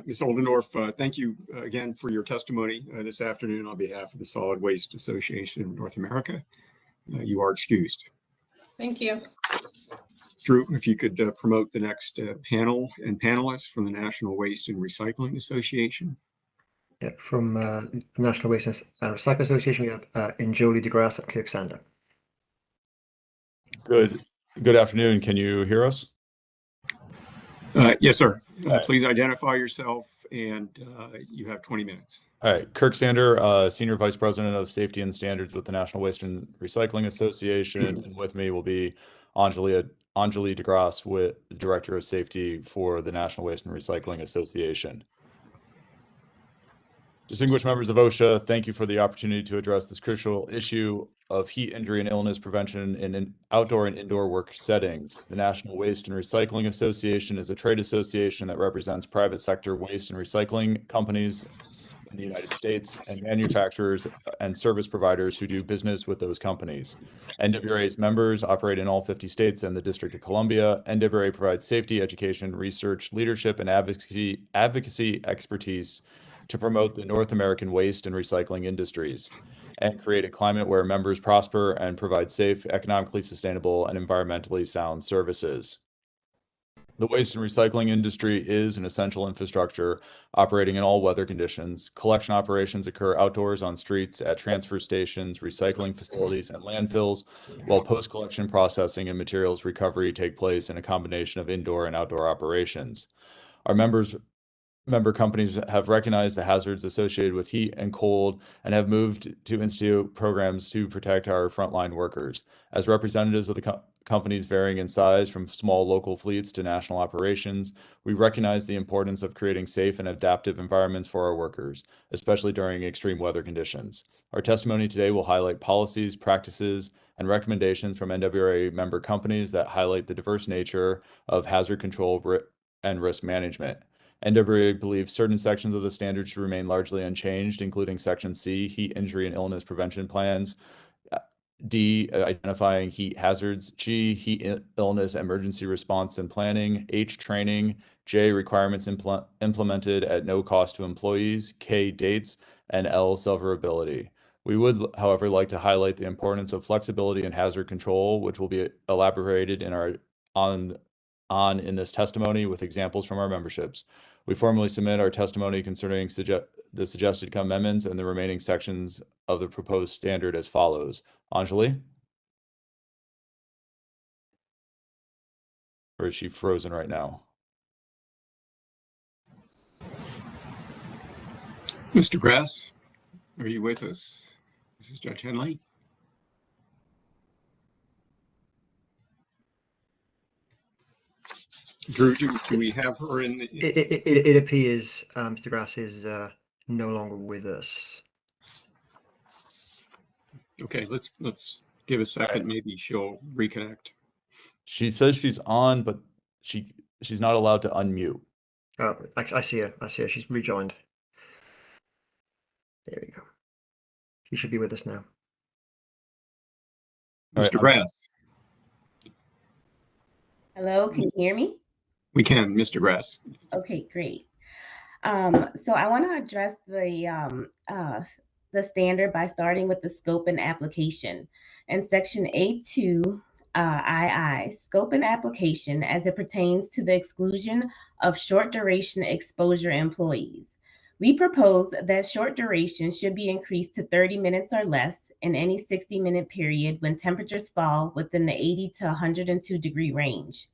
Ms. Oldendorf, thank you again for your testimony this afternoon on behalf of the Solid Waste Association of North America. You are excused. Thank you. Drew, if you could promote the next panel and panelists from the National Waste and Recycling Association. Yeah, from the National Waste and Recycling Association, we have Njoli DeGrasse and Kirk Sander. Good afternoon. Can you hear us? Yes, sir. Right. Please identify yourself, and you have 20 minutes. All right. Kirk Sander, Senior Vice President of Safety and Standards with the National Waste and Recycling Association. And with me will be Njoli DeGrasse, with Director of Safety for the National Waste and Recycling Association. Distinguished members of OSHA, thank you for the opportunity to address this crucial issue of heat injury and illness prevention in outdoor and indoor work settings. The National Waste and Recycling Association is a trade association that represents private sector waste and recycling companies in the United States and manufacturers and service providers who do business with those companies. NWRA's members operate in all 50 states and the District of Columbia. NWRA provides safety, education, research, leadership, and advocacy expertise to promote the North American waste and recycling industries and create a climate where members prosper and provide safe, economically sustainable, and environmentally sound services. The waste and recycling industry is an essential infrastructure operating in all weather conditions. Collection operations occur outdoors on streets, at transfer stations, recycling facilities, and landfills, while post-collection processing and materials recovery take place in a combination of indoor and outdoor operations. Our member companies have recognized the hazards associated with heat and cold and have moved to institute programs to protect our frontline workers. As representatives of the companies varying in size from small local fleets to national operations, we recognize the importance of creating safe and adaptive environments for our workers, especially during extreme weather conditions. Our testimony today will highlight policies, practices, and recommendations from NWRA member companies that highlight the diverse nature of hazard control and risk management. NWRA believes certain sections of the standard should remain largely unchanged, including Section C, heat injury and illness prevention plans, D, identifying heat hazards, G, heat illness emergency response and planning, H, training, J, requirements implemented at no cost to employees, K, dates, and L, severability. We would, however, like to highlight the importance of flexibility and hazard control, which will be elaborated in this testimony with examples from our memberships. We formally submit our testimony concerning the suggested amendments and the remaining sections of the proposed standard as follows. Njoli? Or is she frozen right now? Mr. Grass, are you with us? This is Judge Henley. Drew, do we have her in the... It appears Mr. Grass is no longer with us. Okay, let's give a second. Maybe she'll reconnect. She says she's on, but she's not allowed to unmute. Oh, I see her. She's rejoined. There we go. She should be with us now. Mr. Grass. Hello, can you hear me? We can, Mr. Grass. Okay, great. So I want to address the standard by starting with the scope and application. In Section A2 II, scope and application as it pertains to the exclusion of short duration exposure employees. We propose that short duration should be increased to 30 minutes or less in any 60-minute period when temperatures fall within the 80 to 102 degree range.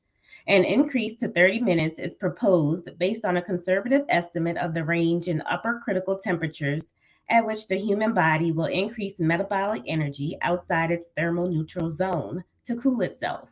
An increase to 30 minutes is proposed based on a conservative estimate of the range in upper critical temperatures at which the human body will increase metabolic energy outside its thermoneutral zone to cool itself.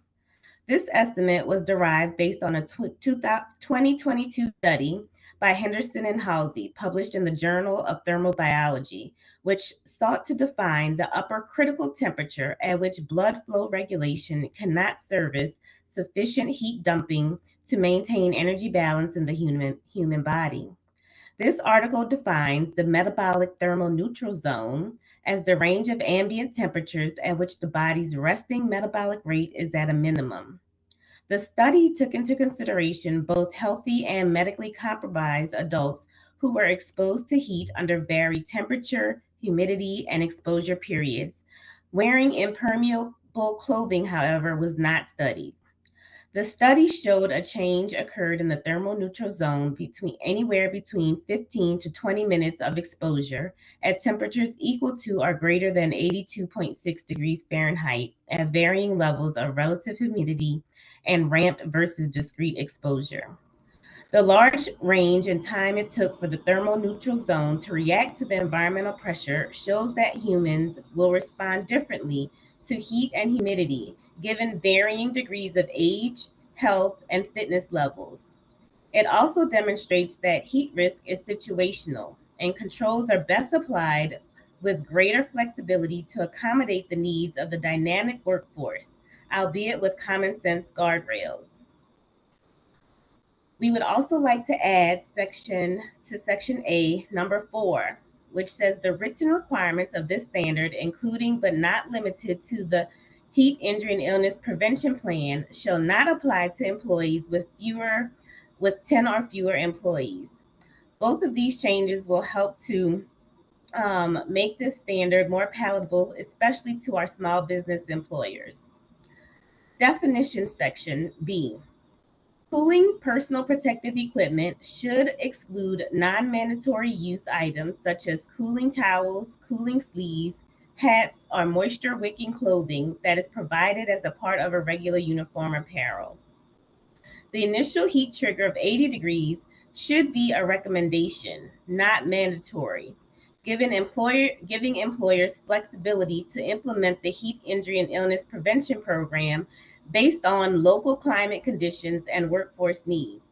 This estimate was derived based on a 2022 study by Henderson and Halsey, published in the Journal of Thermobiology, which sought to define the upper critical temperature at which blood flow regulation cannot service sufficient heat dumping to maintain energy balance in the human body. This article defines the metabolic thermoneutral zone as the range of ambient temperatures at which the body's resting metabolic rate is at a minimum. The study took into consideration both healthy and medically compromised adults who were exposed to heat under varied temperature, humidity, and exposure periods. Wearing impermeable clothing, however, was not studied. The study showed a change occurred in the thermoneutral zone anywhere between 15 to 20 minutes of exposure at temperatures equal to or greater than 82.6 degrees Fahrenheit at varying levels of relative humidity and ramped versus discrete exposure. The large range and time it took for the thermoneutral zone to react to the environmental pressure shows that humans will respond differently to heat and humidity given varying degrees of age, health, and fitness levels. It also demonstrates that heat risk is situational and controls are best applied with greater flexibility to accommodate the needs of the dynamic workforce, albeit with common sense guardrails. We would also like to add Section A, number 4, which says the written requirements of this standard, including but not limited to the Heat Injury and Illness Prevention Plan, shall not apply to employees with 10 or fewer employees. Both of these changes will help to make this standard more palatable, especially to our small business employers. Definition Section B. Cooling personal protective equipment should exclude non-mandatory use items such as cooling towels, cooling sleeves, hats, or moisture-wicking clothing that is provided as a part of a regular uniform apparel. The initial heat trigger of 80 degrees should be a recommendation, not mandatory, giving employers flexibility to implement the Heat Injury and Illness Prevention Program based on local climate conditions and workforce needs.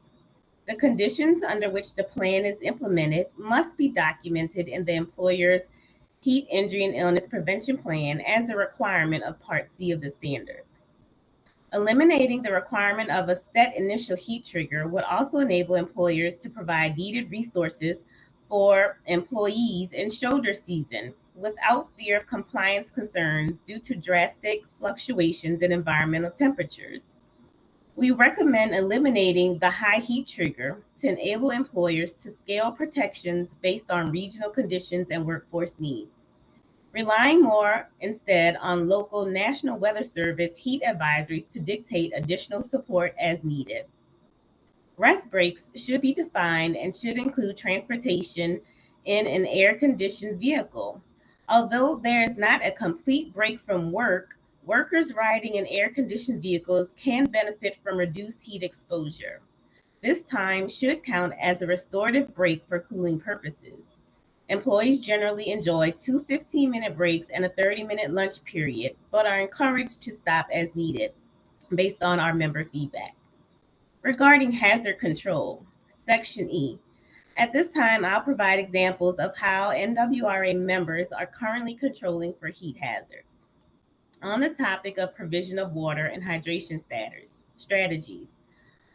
The conditions under which the plan is implemented must be documented in the employer's Heat Injury and Illness Prevention Plan as a requirement of Part C of the standard. Eliminating the requirement of a set initial heat trigger would also enable employers to provide needed resources for employees in shoulder season without fear of compliance concerns due to drastic fluctuations in environmental temperatures. We recommend eliminating the high heat trigger to enable employers to scale protections based on regional conditions and workforce needs, relying more instead on local National Weather Service heat advisories to dictate additional support as needed. Rest breaks should be defined and should include transportation in an air-conditioned vehicle. Although there is not a complete break from work, workers riding in air-conditioned vehicles can benefit from reduced heat exposure. This time should count as a restorative break for cooling purposes. Employees generally enjoy 2 15-minute breaks and a 30-minute lunch period, but are encouraged to stop as needed based on our member feedback. Regarding hazard control, Section E. At this time, I'll provide examples of how NWRA members are currently controlling for heat hazards. On the topic of provision of water and hydration strategies,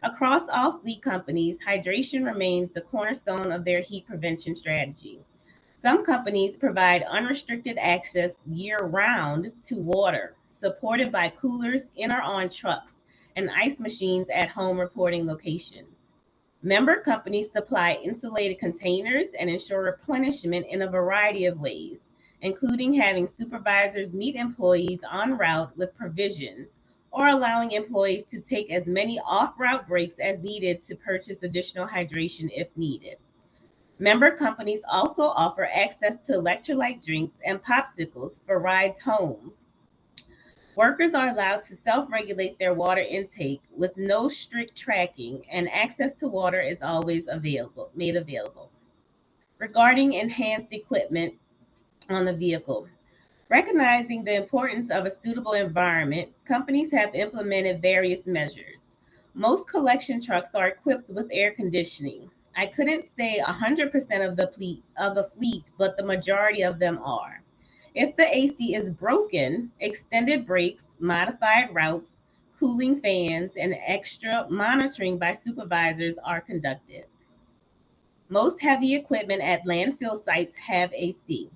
across all fleet companies, hydration remains the cornerstone of their heat prevention strategy. Some companies provide unrestricted access year-round to water, supported by coolers in or on trucks and ice machines at home reporting locations. Member companies supply insulated containers and ensure replenishment in a variety of ways, including having supervisors meet employees en route with provisions or allowing employees to take as many off-route breaks as needed to purchase additional hydration if needed. Member companies also offer access to electrolyte drinks and popsicles for rides home. Workers are allowed to self-regulate their water intake with no strict tracking, and access to water is always made available. Regarding enhanced equipment on the vehicle, recognizing the importance of a suitable environment, companies have implemented various measures. Most collection trucks are equipped with air conditioning. I couldn't say 100% of the fleet, but the majority of them are. If the AC is broken, extended breaks, modified routes, cooling fans, and extra monitoring by supervisors are conducted. Most heavy equipment at landfill sites have AC.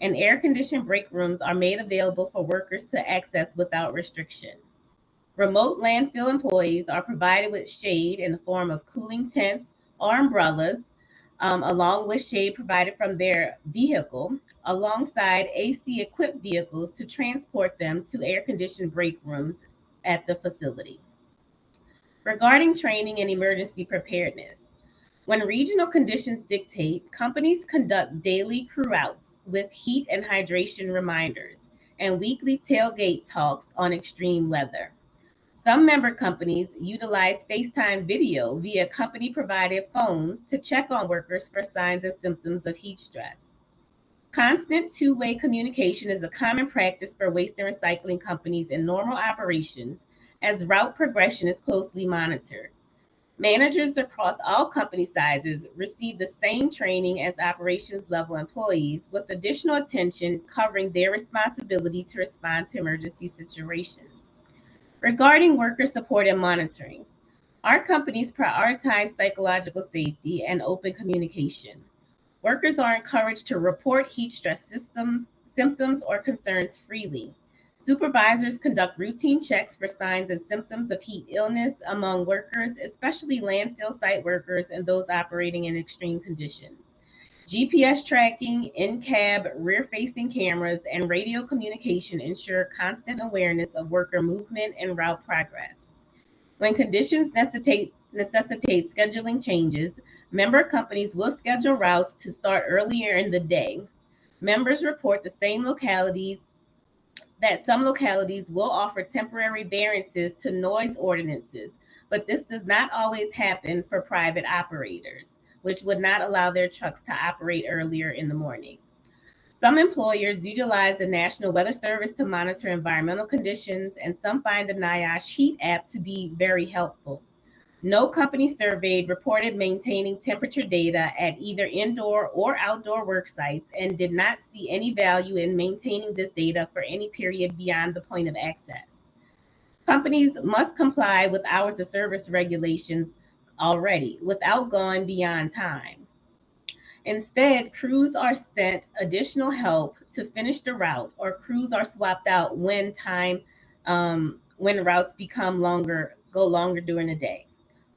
and air-conditioned break rooms are made available for workers to access without restriction. Remote landfill employees are provided with shade in the form of cooling tents or umbrellas, along with shade provided from their vehicle, alongside AC-equipped vehicles to transport them to air-conditioned break rooms at the facility. Regarding training and emergency preparedness, when regional conditions dictate, companies conduct daily crew outs with heat and hydration reminders and weekly tailgate talks on extreme weather. Some member companies utilize FaceTime video via company-provided phones to check on workers for signs and symptoms of heat stress. Constant two-way communication is a common practice for waste and recycling companies in normal operations, as route progression is closely monitored. Managers across all company sizes receive the same training as operations level employees, with additional attention covering their responsibility to respond to emergency situations. Regarding worker support and monitoring, our companies prioritize psychological safety and open communication. Workers are encouraged to report heat stress symptoms or concerns freely. Supervisors conduct routine checks for signs and symptoms of heat illness among workers, especially landfill site workers and those operating in extreme conditions. GPS tracking, in-cab, rear-facing cameras, and radio communication ensure constant awareness of worker movement and route progress. When conditions necessitate scheduling changes, member companies will schedule routes to start earlier in the day. Members report that some localities will offer temporary variances to noise ordinances, but this does not always happen for private operators, which would not allow their trucks to operate earlier in the morning. Some employers utilize the National Weather Service to monitor environmental conditions, and some find the NIOSH Heat app to be very helpful. No company surveyed reported maintaining temperature data at either indoor or outdoor work sites and did not see any value in maintaining this data for any period beyond the point of access. Companies must comply with hours of service regulations already without going beyond time. Instead, crews are sent additional help to finish the route, or crews are swapped out when routes go longer during the day.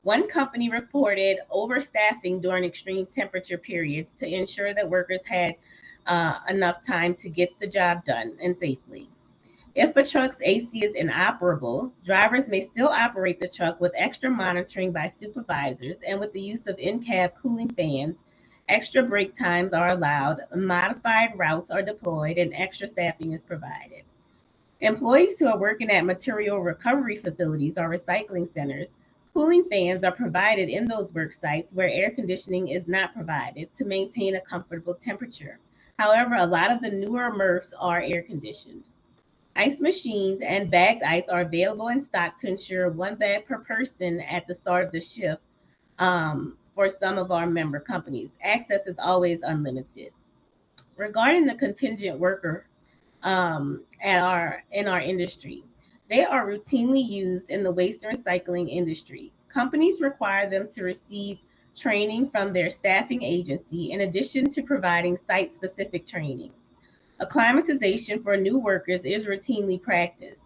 One company reported overstaffing during extreme temperature periods to ensure that workers had enough time to get the job done and safely. If a truck's AC is inoperable, drivers may still operate the truck with extra monitoring by supervisors, and with the use of in-cab cooling fans, extra break times are allowed, modified routes are deployed, and extra staffing is provided. Employees who are working at material recovery facilities or recycling centers, cooling fans are provided in those work sites where air conditioning is not provided to maintain a comfortable temperature. However, a lot of the newer MRFs are air conditioned. Ice machines and bagged ice are available in stock to ensure one bag per person at the start of the shift. For some of our member companies, access is always unlimited. Regarding the contingent worker in our industry, they are routinely used in the waste and recycling industry. Companies require them to receive training from their staffing agency in addition to providing site-specific training. Acclimatization for new workers is routinely practiced.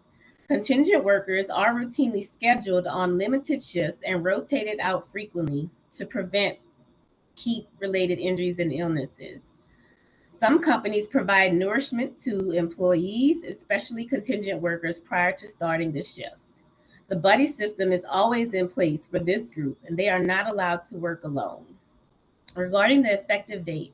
Contingent workers are routinely scheduled on limited shifts and rotated out frequently to prevent heat-related injuries and illnesses. Some companies provide nourishment to employees, especially contingent workers, prior to starting the shift. The buddy system is always in place for this group, and they are not allowed to work alone. Regarding the effective date,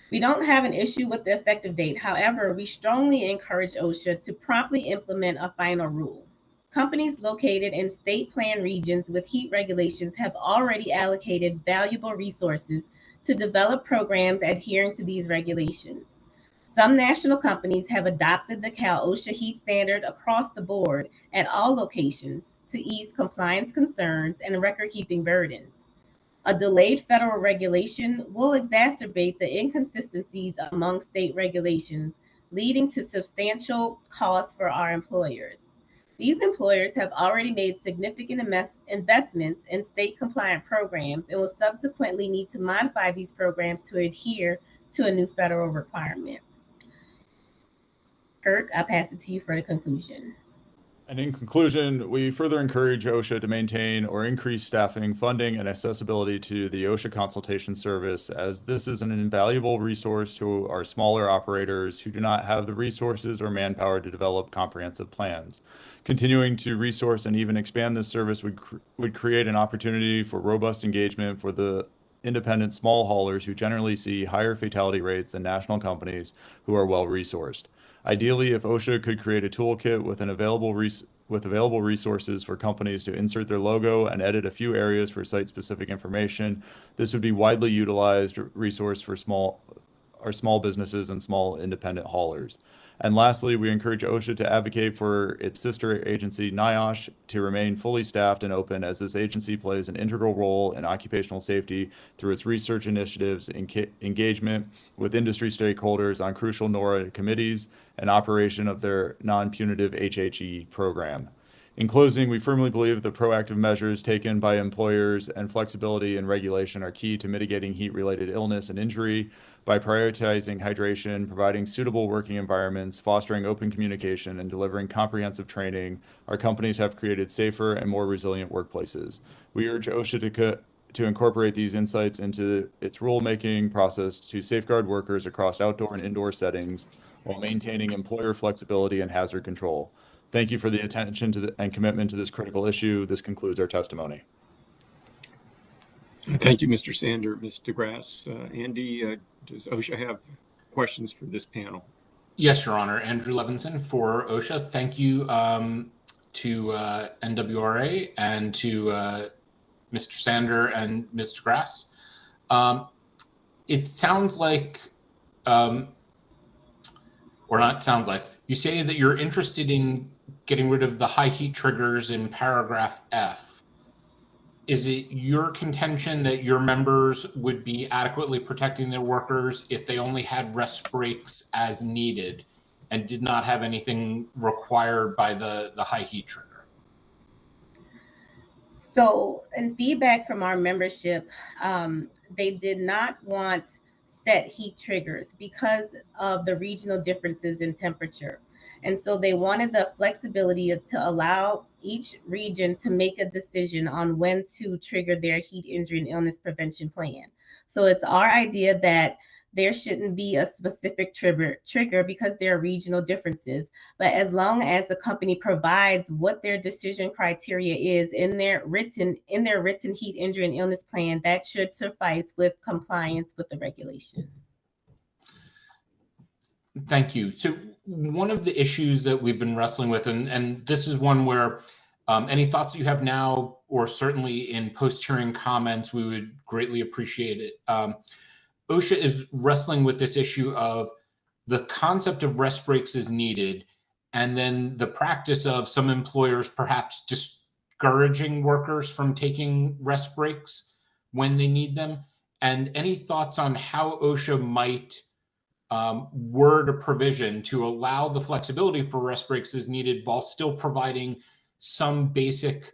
we don't have an issue with the effective date. However, we strongly encourage OSHA to promptly implement a final rule. Companies located in state plan regions with heat regulations have already allocated valuable resources to develop programs adhering to these regulations. Some national companies have adopted the Cal OSHA heat standard across the board at all locations to ease compliance concerns and record-keeping burdens. A delayed federal regulation will exacerbate the inconsistencies among state regulations, leading to substantial costs for our employers. These employers have already made significant investments in state compliant programs and will subsequently need to modify these programs to adhere to a new federal requirement. Kirk, I'll pass it to you for the conclusion. And in conclusion, we further encourage OSHA to maintain or increase staffing, funding, and accessibility to the OSHA consultation service, as this is an invaluable resource to our smaller operators who do not have the resources or manpower to develop comprehensive plans. Continuing to resource and even expand this service would create an opportunity for robust engagement for the independent small haulers who generally see higher fatality rates than national companies who are well resourced. Ideally, if OSHA could create a toolkit with available resources for companies to insert their logo and edit a few areas for site-specific information, this would be widely utilized resource for small businesses and small independent haulers. And lastly, we encourage OSHA to advocate for its sister agency, NIOSH, to remain fully staffed and open, as this agency plays an integral role in occupational safety through its research initiatives, engagement with industry stakeholders on crucial NORA committees, and operation of their non-punitive HHE program. In closing, we firmly believe the proactive measures taken by employers and flexibility in regulation are key to mitigating heat-related illness and injury. By prioritizing hydration, providing suitable working environments, fostering open communication, and delivering comprehensive training, our companies have created safer and more resilient workplaces. We urge OSHA to incorporate these insights into its rulemaking process to safeguard workers across outdoor and indoor settings while maintaining employer flexibility and hazard control. Thank you for the attention and commitment to this critical issue. This concludes our testimony. Thank you, Mr. Sander. Ms. DeGrasse. Andy, does OSHA have questions for this panel? Yes, Your Honor. Andrew Levinson for OSHA. Thank you to NWRA and to Mr. Sander and Ms. DeGrasse. It sounds like, or not sounds like, you stated that you're interested in getting rid of the high heat triggers in paragraph F. Is it your contention that your members would be adequately protecting their workers if they only had rest breaks as needed and did not have anything required by the high heat trigger? So, in feedback from our membership, they did not want set heat triggers because of the regional differences in temperature. And so they wanted the flexibility to allow each region to make a decision on when to trigger their heat injury and illness prevention plan. So it's our idea that there shouldn't be a specific trigger because there are regional differences. But as long as the company provides what their decision criteria is in their written heat injury and illness plan, that should suffice with compliance with the regulation. Thank you. So one of the issues that we've been wrestling with, and this is one where any thoughts that you have now, or certainly in post-hearing comments, we would greatly appreciate it. OSHA is wrestling with this issue of the concept of rest breaks is needed, and then the practice of some employers perhaps discouraging workers from taking rest breaks when they need them. And any thoughts on how OSHA might word a provision to allow the flexibility for rest breaks as needed while still providing some basic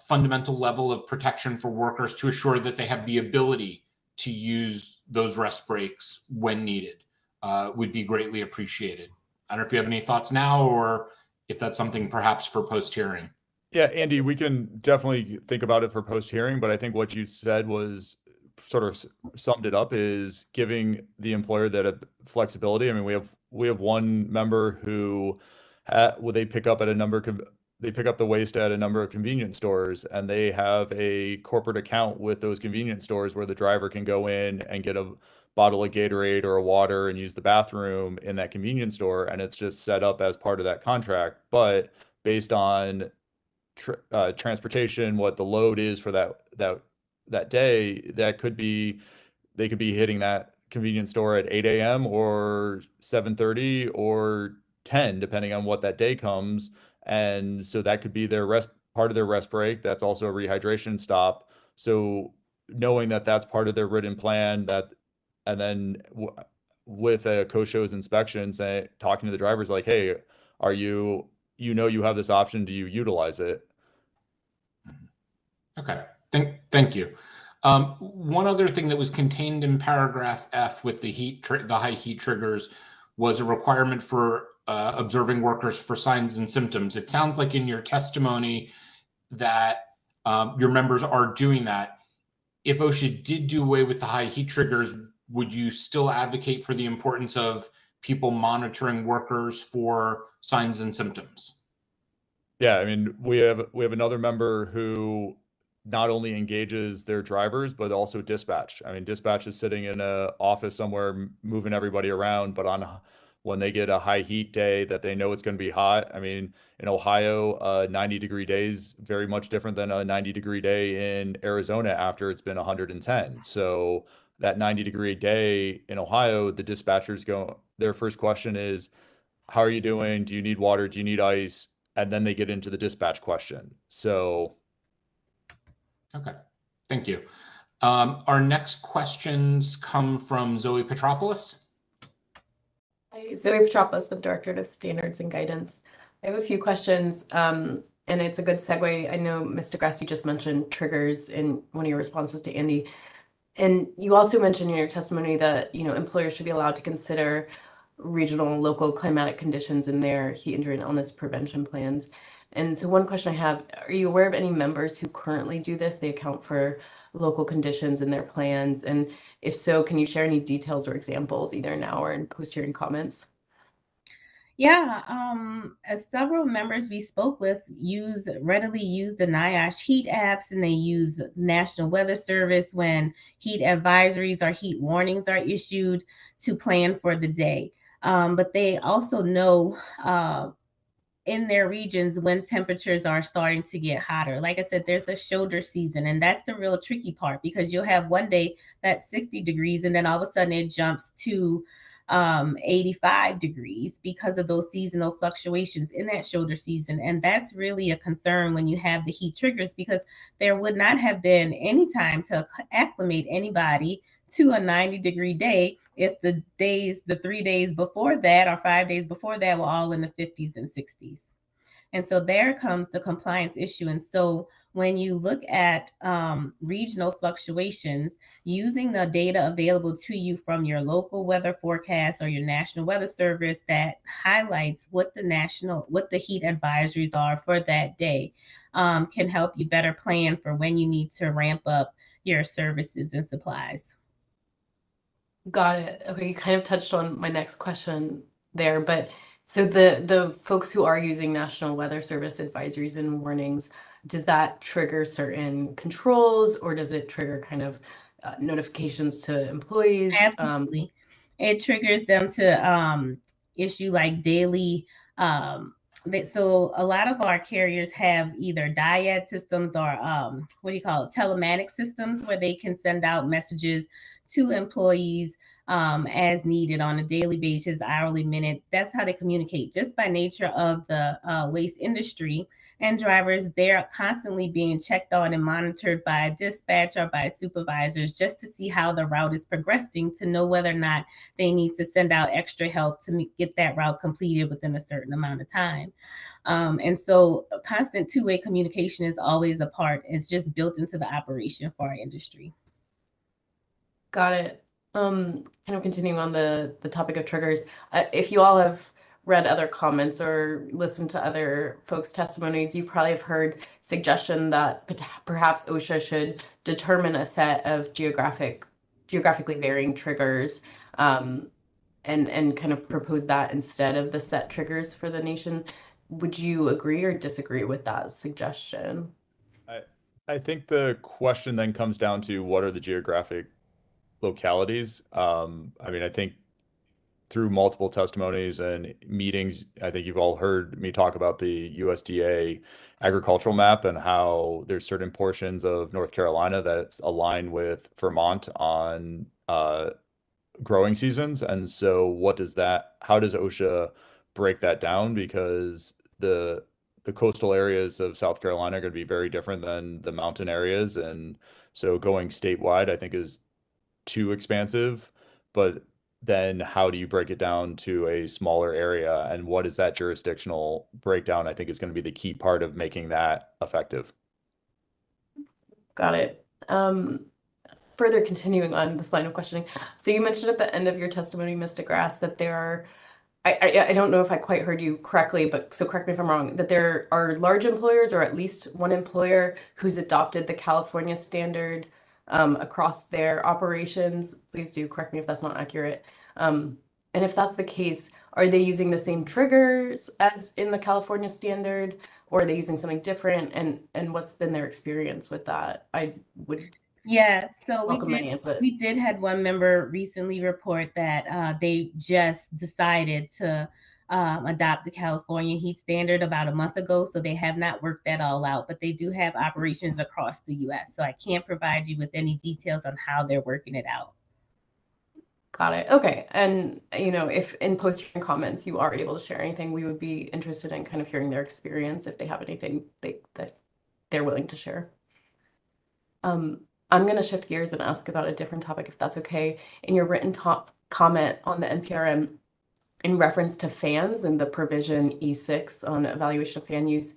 fundamental level of protection for workers to assure that they have the ability to use those rest breaks when needed, would be greatly appreciated. I don't know if you have any thoughts now or if that's something perhaps for post-hearing. Yeah, Andy, we can definitely think about it for post-hearing, but I think what you said was sort of summed it up, is giving the employer that flexibility. I mean, we have one member who they pick up the waste at a number of convenience stores, and they have a corporate account with those convenience stores where the driver can go in and get a bottle of Gatorade or a water and use the bathroom in that convenience store, and it's just set up as part of that contract. But based on transportation, what the load is for that day, they could be hitting that convenience store at 8 a.m. or 7:30 or 10, depending on what that day comes. And so that could be part of their rest break. That's also a rehydration stop. So knowing that that's part of their written plan, and then with a COSHO's inspection, talking to the drivers like, hey, you have this option, do you utilize it? Okay, thank you. One other thing that was contained in paragraph F with the high heat triggers was a requirement for observing workers for signs and symptoms. It sounds like in your testimony that your members are doing that. If OSHA did do away with the high heat triggers, would you still advocate for the importance of people monitoring workers for signs and symptoms? Yeah, I mean, we have another member who not only engages their drivers, but also dispatch. I mean, dispatch is sitting in a office somewhere moving everybody around, but when they get a high heat day that they know it's going to be hot. I mean, in Ohio, 90-degree days very much different than a 90-degree day in Arizona after it's been 110. So that 90-degree day in Ohio, the dispatchers their first question is, how are you doing? Do you need water? Do you need ice? And then they get into the dispatch question. So. Okay, thank you. Our next questions come from Zoe Petropoulos. Hi, Zoe Petropoulos with Directorate of Standards and Guidance. I have a few questions, and it's a good segue. I know, Ms. DeGrasse, you just mentioned triggers in one of your responses to Andy. And you also mentioned in your testimony that, employers should be allowed to consider regional and local climatic conditions in their heat injury and illness prevention plans. And so one question I have, are you aware of any members who currently do this? They account for local conditions in their plans. And if so, can you share any details or examples either now or in post-hearing comments? Yeah, several members we spoke with readily use the NIOSH heat apps, and they use National Weather Service when heat advisories or heat warnings are issued to plan for the day. But they also know in their regions when temperatures are starting to get hotter. Like I said, there's a shoulder season, and that's the real tricky part, because you'll have one day that's 60 degrees and then all of a sudden it jumps to 85 degrees because of those seasonal fluctuations in that shoulder season. And that's really a concern when you have the heat triggers, because there would not have been any time to acclimate anybody to a 90-degree day if the 3 days before that or 5 days before that were all in the 50s and 60s. And so there comes the compliance issue. And so when you look at regional fluctuations, using the data available to you from your local weather forecast or your National Weather Service that highlights what the heat advisories are for that day can help you better plan for when you need to ramp up your services and supplies. Got it. Okay, you kind of touched on my next question there, but so the folks who are using National Weather Service advisories and warnings, does that trigger certain controls, or does it trigger kind of notifications to employees? Absolutely. It triggers them to issue like daily. So a lot of our carriers have either dyad systems or telematic systems, where they can send out messages to employees as needed on a daily basis, hourly, minute. That's how they communicate. Just by nature of the waste industry and drivers, they're constantly being checked on and monitored by dispatch or by supervisors just to see how the route is progressing, to know whether or not they need to send out extra help to get that route completed within a certain amount of time. And so constant two-way communication is always a part. It's just built into the operation for our industry. Got it. Kind of continuing on the topic of triggers, if you all have read other comments or listened to other folks' testimonies, you probably have heard suggestion that perhaps OSHA should determine a set of geographically varying triggers, and kind of propose that instead of the set triggers for the nation. Would you agree or disagree with that suggestion? I think the question then comes down to what are the geographic localities. I mean, I think through multiple testimonies and meetings, I think you've all heard me talk about the USDA agricultural map and how there's certain portions of North Carolina that's aligned with Vermont on growing seasons. And so how does OSHA break that down? Because the coastal areas of South Carolina are going to be very different than the mountain areas. And so going statewide, I think, is too expansive, but then how do you break it down to a smaller area, and what is that jurisdictional breakdown? I think is going to be the key part of making that effective. Got it. Further continuing on this line of questioning. So you mentioned at the end of your testimony, Ms. DeGrasse, that there I don't know if I quite heard you correctly, but so correct me if I'm wrong, that there are large employers or at least one employer who's adopted the California standard across their operations. Please do correct me if that's not accurate. And if that's the case, are they using the same triggers as in the California standard, or are they using something different? And what's been their experience with that? I would Yeah, so welcome any input. we did had one member recently report that they just decided to adopt the California heat standard about a month ago. So they have not worked that all out, but they do have operations across the US. So I can't provide you with any details on how they're working it out. Got it. Okay. And, you know, if in post-hearing comments you are able to share anything, we would be interested in kind of hearing their experience if they have anything that they're willing to share. I'm going to shift gears and ask about a different topic, if that's okay. In your written comment on the NPRM in reference to fans and the provision E6 on evaluation of fan use,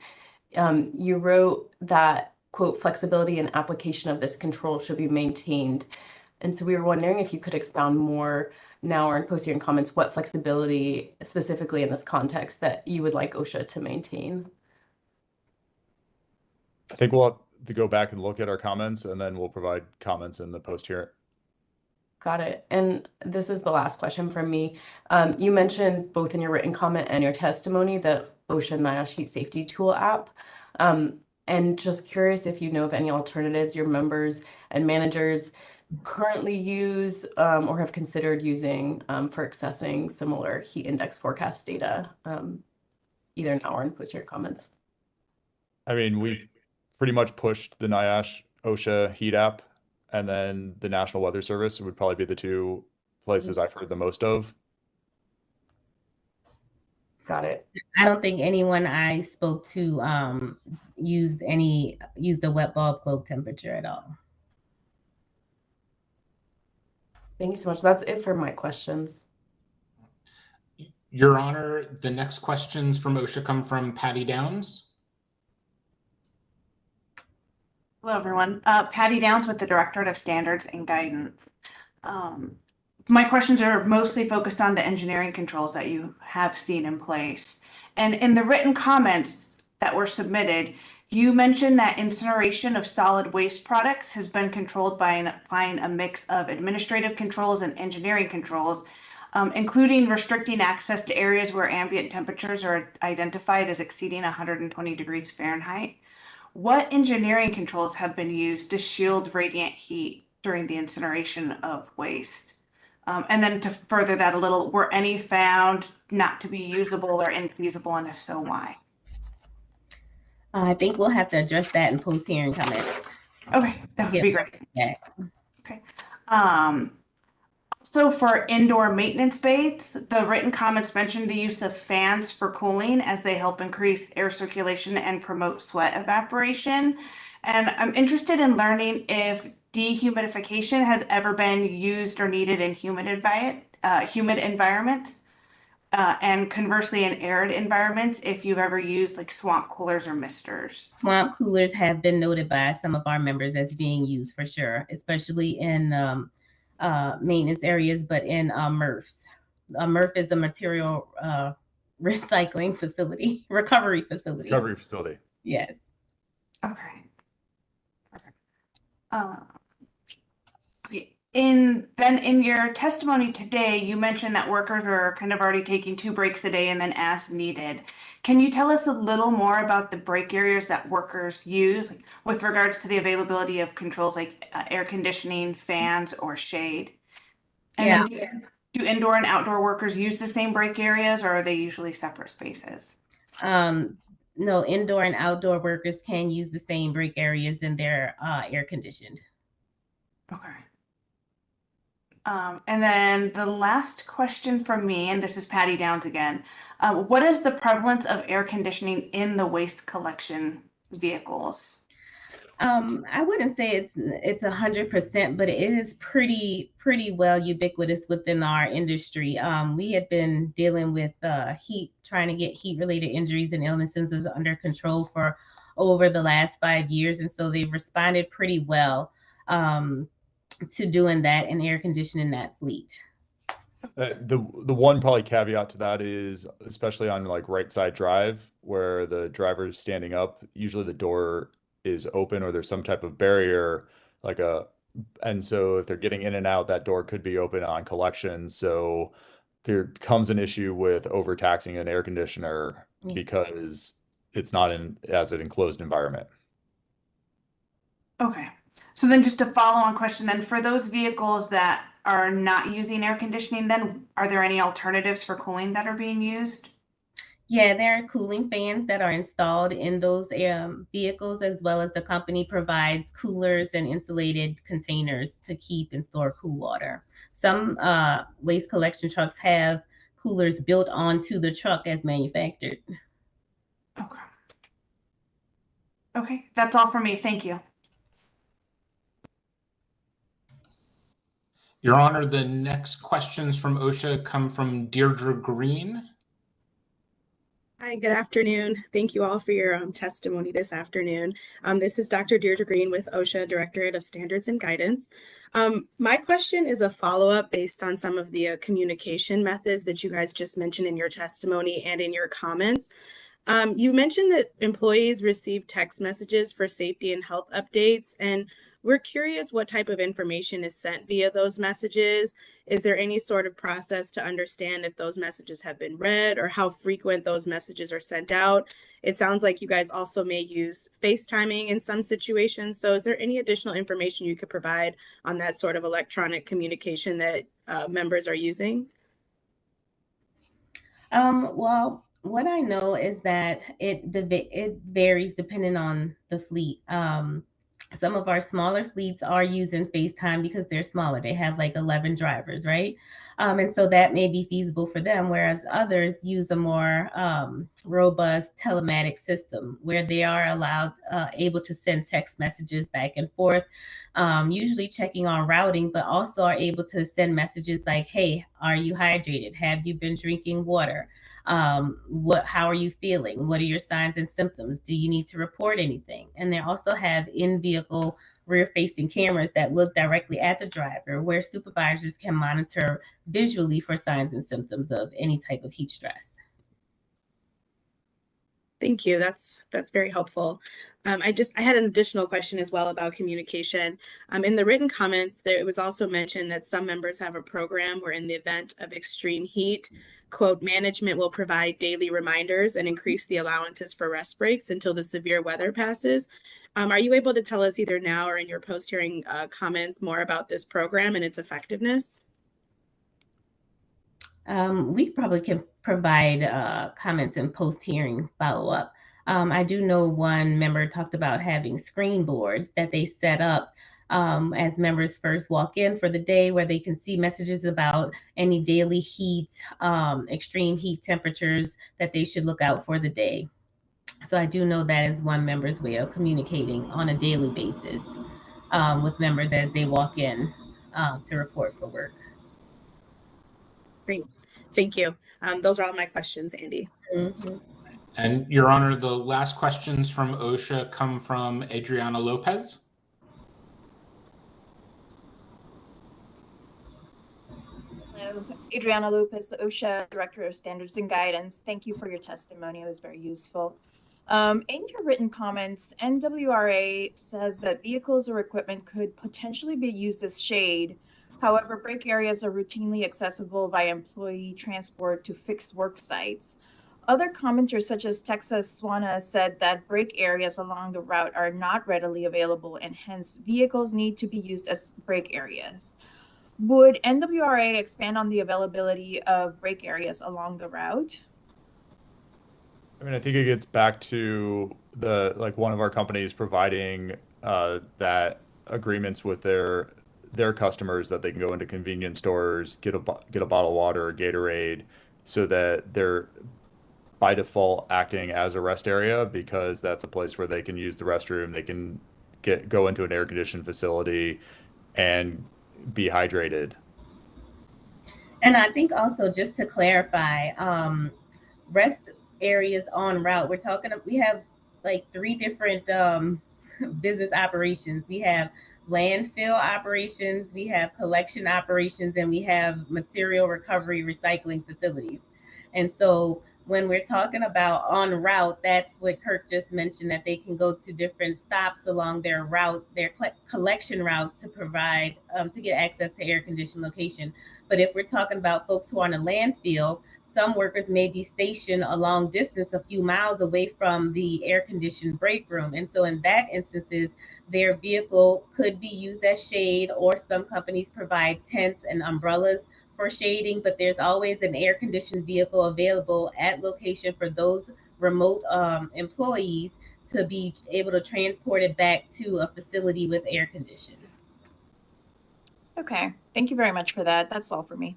you wrote that, quote, flexibility and application of this control should be maintained. And so we were wondering if you could expound more now or in post-hearing comments what flexibility specifically in this context that you would like OSHA to maintain. I think we'll have to go back and look at our comments, and then we'll provide comments in the post-hearing. Got it. And this is the last question from me. You mentioned both in your written comment and your testimony the OSHA NIOSH Heat Safety Tool app. And just curious if you know of any alternatives your members and managers currently use or have considered using for accessing similar heat index forecast data, either now or in post-hearing comments. I mean, we've pretty much pushed the NIOSH OSHA heat app, and then the National Weather Service would probably be the two places I've heard the most of. Got it. I don't think anyone I spoke to used the wet bulb globe temperature at all. Thank you so much. That's it for my questions. Your Honor, the next questions from OSHA come from Patty Downs. Hello, everyone. Patty Downs with the Directorate of Standards and Guidance. My questions are mostly focused on the engineering controls that you have seen in place. And in the written comments that were submitted, you mentioned that incineration of solid waste products has been controlled by applying a mix of administrative controls and engineering controls, including restricting access to areas where ambient temperatures are identified as exceeding 120 degrees Fahrenheit. What engineering controls have been used to shield radiant heat during the incineration of waste? And then to further that a little, were any found not to be usable or infeasible, and if so, why? I think we'll have to address that in post-hearing comments. Okay, that would be great. Yeah. Okay. So for indoor maintenance bays, the written comments mentioned the use of fans for cooling as they help increase air circulation and promote sweat evaporation. And I'm interested in learning if dehumidification has ever been used or needed in humid environments, and conversely in arid environments, if you've ever used like swamp coolers or misters. Swamp coolers have been noted by some of our members as being used for sure, especially in maintenance areas, but in MRFs. A MRF is a material recycling facility, recovery facility. Recovery facility. Yes. Okay. Perfect. Okay. In your testimony today, you mentioned that workers are kind of already taking 2 breaks a day and then as needed. Can you tell us a little more about the break areas that workers use with regards to the availability of controls like air conditioning, fans, or shade? And then do indoor and outdoor workers use the same break areas, or are they usually separate spaces? No, indoor and outdoor workers can use the same break areas and they're air conditioned. Okay. And then the last question from me, and this is Patty Downs again. What is the prevalence of air conditioning in the waste collection vehicles? I wouldn't say it's 100%, but it is pretty well ubiquitous within our industry. We had been dealing with trying to get heat-related injuries and illnesses under control for over the last 5 years, and so they've responded pretty well to doing that and air conditioning that fleet. The one probably caveat to that is, especially on like right side drive where the driver is standing up, usually the door is open or there's some type of barrier, and so if they're getting in and out, that door could be open on collection. So there comes an issue with overtaxing an air conditioner because it's not as an enclosed environment. Okay. So then just a follow-on question then, for those vehicles that are not using air conditioning, then are there any alternatives for cooling that are being used? Yeah, there are cooling fans that are installed in those vehicles, as well as the company provides coolers and insulated containers to keep and store cool water. Some waste collection trucks have coolers built onto the truck as manufactured. Okay. Okay, that's all for me. Thank you. Your Honor, the next questions from OSHA come from Deirdre Green. Hi, good afternoon. Thank you all for your testimony this afternoon. This is Dr. Deirdre Green with OSHA Directorate of Standards and Guidance. My question is a follow-up based on some of the communication methods that you guys just mentioned in your testimony and in your comments. You mentioned that employees receive text messages for safety and health updates, and we're curious what type of information is sent via those messages. Is there any sort of process to understand if those messages have been read or how frequent those messages are sent out? It sounds like you guys also may use FaceTiming in some situations. So is there any additional information you could provide on that sort of electronic communication that members are using? Well, what I know is that it varies depending on the fleet. Some of our smaller fleets are using FaceTime because they're smaller. They have like 11 drivers, right? And so that may be feasible for them, whereas others use a more robust telematic system where they are able to send text messages back and forth, usually checking on routing, but also are able to send messages like, hey, are you hydrated? Have you been drinking water? How are you feeling? What are your signs and symptoms? Do you need to report anything? And they also have in-vehicle rear-facing cameras that look directly at the driver, where supervisors can monitor visually for signs and symptoms of any type of heat stress. Thank you. That's very helpful. I had an additional question as well about communication. In the written comments, it was also mentioned that some members have a program where in the event of extreme heat, quote, management will provide daily reminders and increase the allowances for rest breaks until the severe weather passes. Are you able to tell us either now or in your post-hearing comments more about this program and its effectiveness? We probably can provide comments and post-hearing follow-up. I do know one member talked about having screen boards that they set up as members first walk in for the day, where they can see messages about any daily heat, extreme heat temperatures that they should look out for the day. So I do know that is one member's way of communicating on a daily basis with members as they walk in to report for work. Great. Thank you. Those are all my questions, Andy. Mm-hmm. And Your Honor, the last questions from OSHA come from Adriana Lopez. Hello, Adriana Lopez, OSHA Director of Standards and Guidance. Thank you for your testimony. It was very useful. In your written comments, NWRA says that vehicles or equipment could potentially be used as shade. However, break areas are routinely accessible by employee transport to fixed work sites. Other commenters, such as Texas Swana, said that break areas along the route are not readily available, and hence vehicles need to be used as break areas. Would NWRA expand on the availability of break areas along the route? I mean, I think it gets back to one of our companies providing that agreements with their customers that they can go into convenience stores, get a bottle of water or Gatorade, so that they're by default acting as a rest area because that's a place where they can use the restroom, they can go into an air conditioned facility and be hydrated. And I think also, just to clarify, rest areas on route, we have like 3 different business operations. We have landfill operations, we have collection operations, and we have material recovery recycling facilities. And so when we're talking about on route, that's what Kirk just mentioned, that they can go to different stops along their route, their collection route, to provide to get access to air conditioned location. But if we're talking about folks who are on a landfill, some workers may be stationed a long distance, a few miles away from the air conditioned break room. And so in that instances, their vehicle could be used as shade, or some companies provide tents and umbrellas for shading, but there's always an air conditioned vehicle available at location for those remote employees to be able to transport it back to a facility with air conditioning. Okay, thank you very much for that. That's all for me.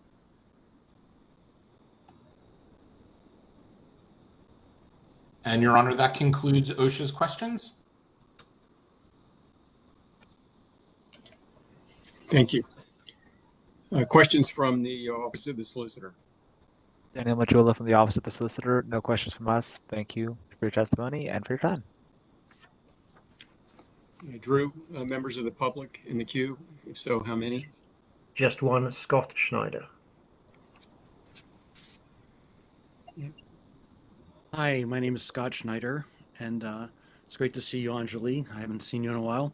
And Your Honor, that concludes OSHA's questions. Thank you. Questions from the Office of the Solicitor? Daniel Majula from the Office of the Solicitor. No questions from us. Thank you for your testimony and for your time. Drew, members of the public in the queue? If so, how many? Just one, Scott Schneider. Hi, my name is Scott Schneider, and it's great to see you, Anjali. I haven't seen you in a while.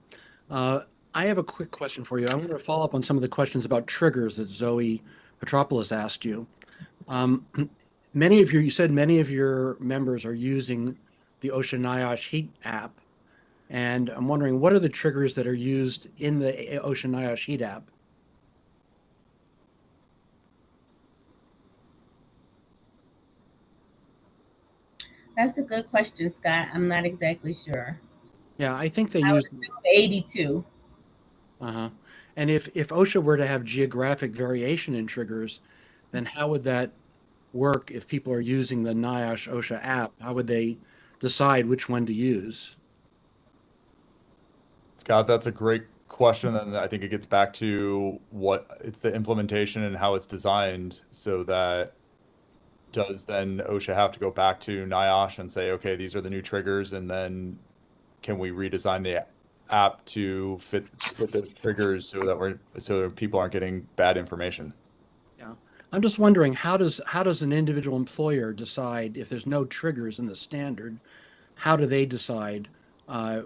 I have a quick question for you. I want to follow up on some of the questions about triggers that Zoe Petropoulos asked you. You said many of your members are using the OSHA NIOSH Heat app, and I'm wondering, what are the triggers that are used in the OSHA NIOSH Heat app? That's a good question, Scott. I'm not exactly sure. Yeah, I think they use 82. Uh-huh. And if OSHA were to have geographic variation in triggers, then how would that work if people are using the NIOSH OSHA app? How would they decide which one to use? Scott, that's a great question. And I think it gets back to what it's the implementation and how it's designed, so that does then OSHA have to go back to NIOSH and say, okay, these are the new triggers, and then can we redesign the app to fit the triggers so people aren't getting bad information? Yeah. I'm just wondering, how does an individual employer decide if there's no triggers in the standard? How do they decide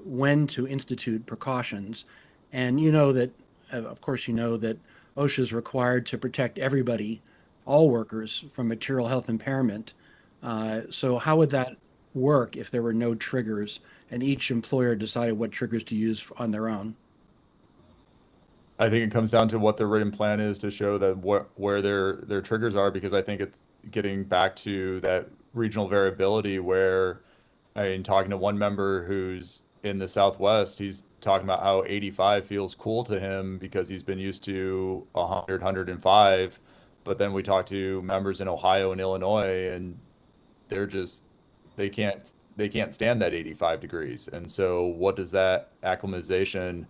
when to institute precautions? And you know that, of course, you know that OSHA is required to protect everybody, all workers, from material health impairment. So how would that work if there were no triggers and each employer decided what triggers to use on their own? I think it comes down to what their written plan is to show that where their triggers are, because I think it's getting back to that regional variability where, talking to one member who's in the Southwest, he's talking about how 85 feels cool to him because he's been used to 100, 105. But then we talk to members in Ohio and Illinois, and they can't stand that 85 degrees. And so what does that acclimatization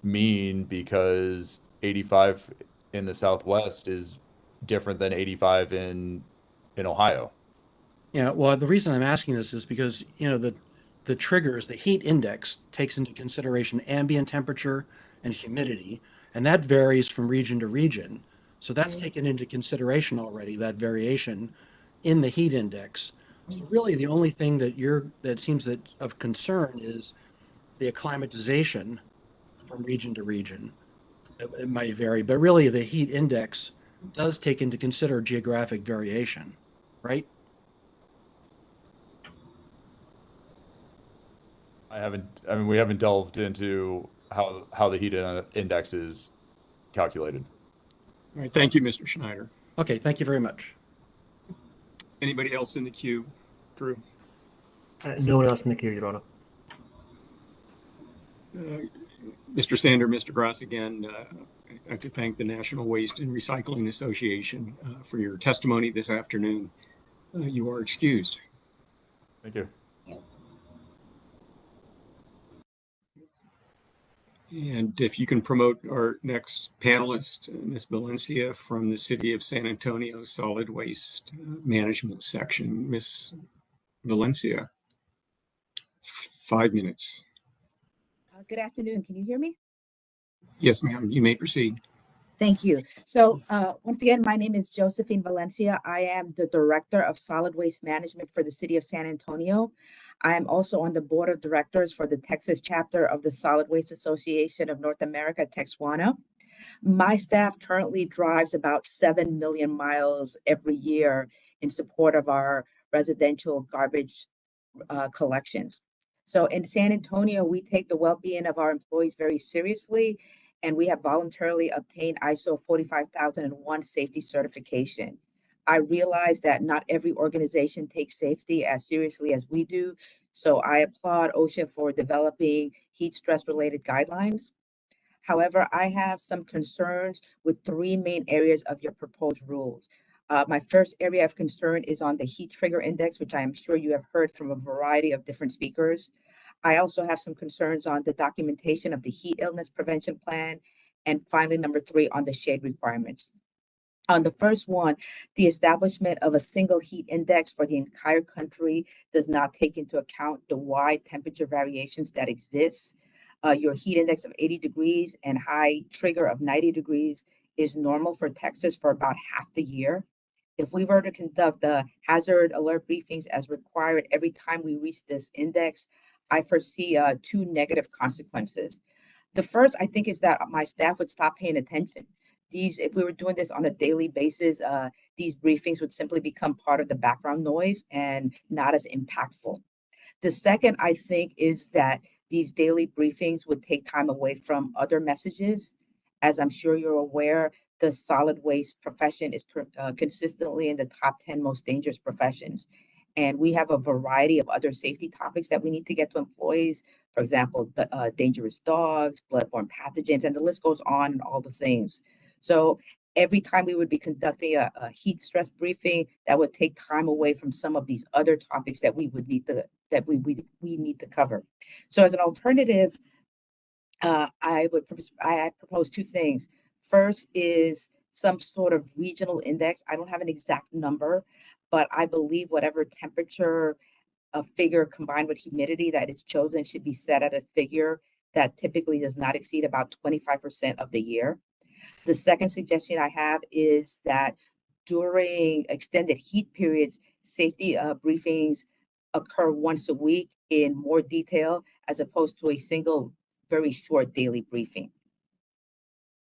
mean? Because 85 in the Southwest is different than 85 in Ohio. Yeah, well, the reason I'm asking this is because, the triggers, the heat index, takes into consideration ambient temperature and humidity, and that varies from region to region. So that's taken into consideration already, that variation in the heat index. So really the only thing that seems of concern is the acclimatization from region to region. It might vary, but really the heat index does take into consider geographic variation, right? We haven't delved into how the heat index is calculated. All right, thank you, Mr. Schneider. Okay, thank you very much. Anybody else in the queue? Drew? No one else in the queue, Your Honor. Mr. Sander, Mr. Grass, again, I'd like to thank the National Waste and Recycling Association for your testimony this afternoon. You are excused. Thank you. And if you can promote our next panelist, Ms. Valencia from the City of San Antonio Solid Waste Management Section. Ms. Valencia, 5 minutes. Good afternoon. Can you hear me? Yes, ma'am. You may proceed. Thank you. So once again, my name is Josephine Valencia. I am the Director of Solid Waste Management for the City of San Antonio. I am also on the Board of Directors for the Texas chapter of the Solid Waste Association of North America, Texwana. My staff currently drives about 7 million miles every year in support of our residential garbage collections. So in San Antonio, we take the well-being of our employees very seriously, and we have voluntarily obtained ISO 45001 safety certification. I realize that not every organization takes safety as seriously as we do, so I applaud OSHA for developing heat stress related guidelines. However, I have some concerns with three main areas of your proposed rules. My first area of concern is on the heat trigger index, which I am sure you have heard from a variety of different speakers. I also have some concerns on the documentation of the heat illness prevention plan. And finally, number three, on the shade requirements. On the first one, the establishment of a single heat index for the entire country does not take into account the wide temperature variations that exist. Your heat index of 80 degrees and high trigger of 90 degrees is normal for Texas for about half the year. If we were to conduct the hazard alert briefings as required every time we reach this index, I foresee two negative consequences. The first, I think, is that my staff would stop paying attention. If we were doing this on a daily basis, these briefings would simply become part of the background noise and not as impactful. The second, I think, is that these daily briefings would take time away from other messages. As I'm sure you're aware, the solid waste profession is consistently in the top 10 most dangerous professions. And we have a variety of other safety topics that we need to get to employees. For example, the dangerous dogs, bloodborne pathogens, and the list goes on and all the things. So every time we would be conducting a heat stress briefing, that would take time away from some of these other topics that we would need to we need to cover. So as an alternative, I propose two things. First is some sort of regional index. I don't have an exact number, but I believe whatever temperature figure combined with humidity that is chosen should be set at a figure that typically does not exceed about 25% of the year. The second suggestion I have is that during extended heat periods, safety briefings occur once a week in more detail as opposed to a single very short daily briefing.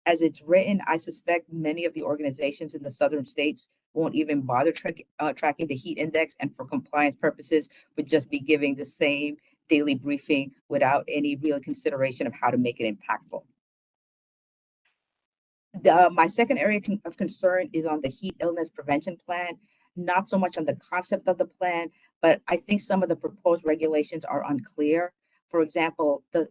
As it's written, I suspect many of the organizations in the southern states won't even bother tracking the heat index, and for compliance purposes would just be giving the same daily briefing without any real consideration of how to make it impactful. My second area of concern is on the heat illness prevention plan, not so much on the concept of the plan, but I think some of the proposed regulations are unclear. For example, the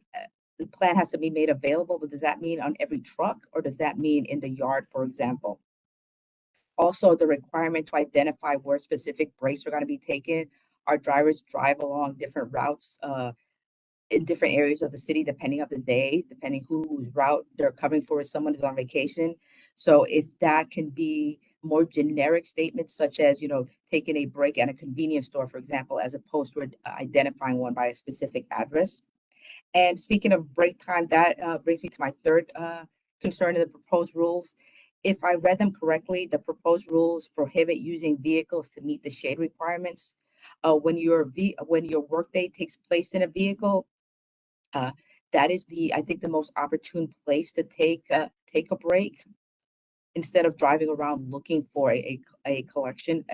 plan has to be made available, but does that mean on every truck or does that mean in the yard, for example? Also, the requirement to identify where specific breaks are going to be taken. Our drivers drive along different routes in different areas of the city, depending on the day, depending whose route they're covering for if someone is on vacation. So if that can be more generic statements, such as, taking a break at a convenience store, for example, as opposed to identifying one by a specific address. And speaking of break time, that brings me to my third concern in the proposed rules. If I read them correctly, the proposed rules prohibit using vehicles to meet the shade requirements. When your workday takes place in a vehicle, that is I think the most opportune place to take a break instead of driving around looking for a collection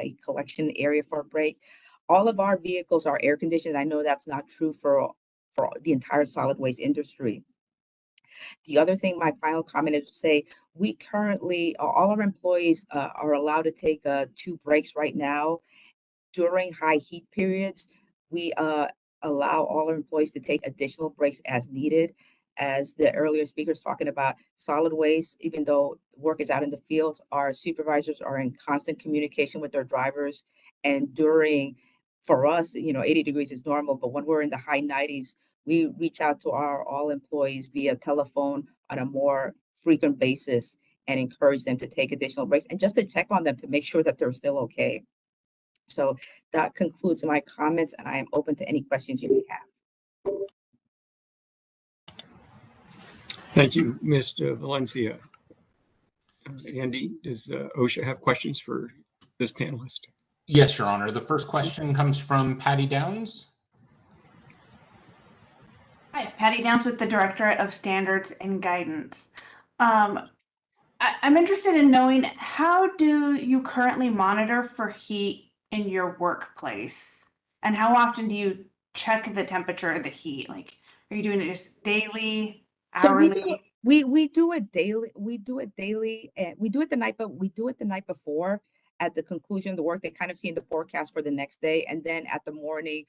area for a break. All of our vehicles are air conditioned. I know that's not true for the entire solid waste industry. The other thing, my final comment is to say, we currently, all our employees are allowed to take 2 breaks right now. During high heat periods, we allow all our employees to take additional breaks as needed. As the earlier speakers talking about solid waste, even though work is out in the field, our supervisors are in constant communication with their drivers. And for us, 80 degrees is normal, but when we're in the high 90s, we reach out to our all employees via telephone on a more frequent basis and encourage them to take additional breaks and just to check on them to make sure that they're still okay. So that concludes my comments, and I am open to any questions you may have. Thank you, Mr. Valencia. Andy, does OSHA have questions for this panelist? Yes, Your Honor. The first question comes from Patty Downs. Hi, Patty Downs with the Directorate of Standards and Guidance. I'm interested in knowing, how do you currently monitor for heat in your workplace? And how often do you check the temperature of the heat? Like, are you doing it just daily, So hourly? we do it daily. We do it daily, and we do it the night, but we do it the night before. At the conclusion of the work, they kind of see the forecast for the next day, and then at the morning,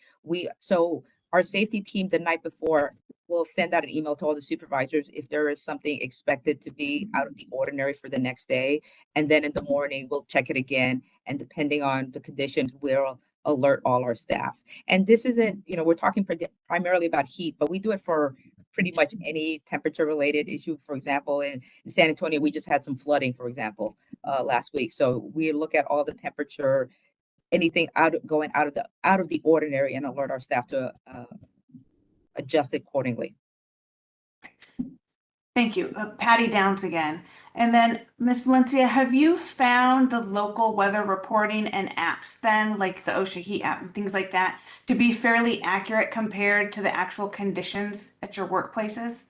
so our safety team the night before will send out an email to all the supervisors if there is something expected to be out of the ordinary for the next day, and then in the morning we'll check it again, and depending on the conditions, we'll alert all our staff. And this isn't, we're talking primarily about heat, but we do it for pretty much any temperature related issue. For example, in San Antonio, we just had some flooding, for example, last week. So we look at all the temperature, anything going out of the ordinary, and alert our staff to adjust accordingly. Thank you. Patty Downs again. And then, Ms. Valencia, have you found the local weather reporting and apps then, like the OSHA Heat app and things like that, to be fairly accurate compared to the actual conditions at your workplaces?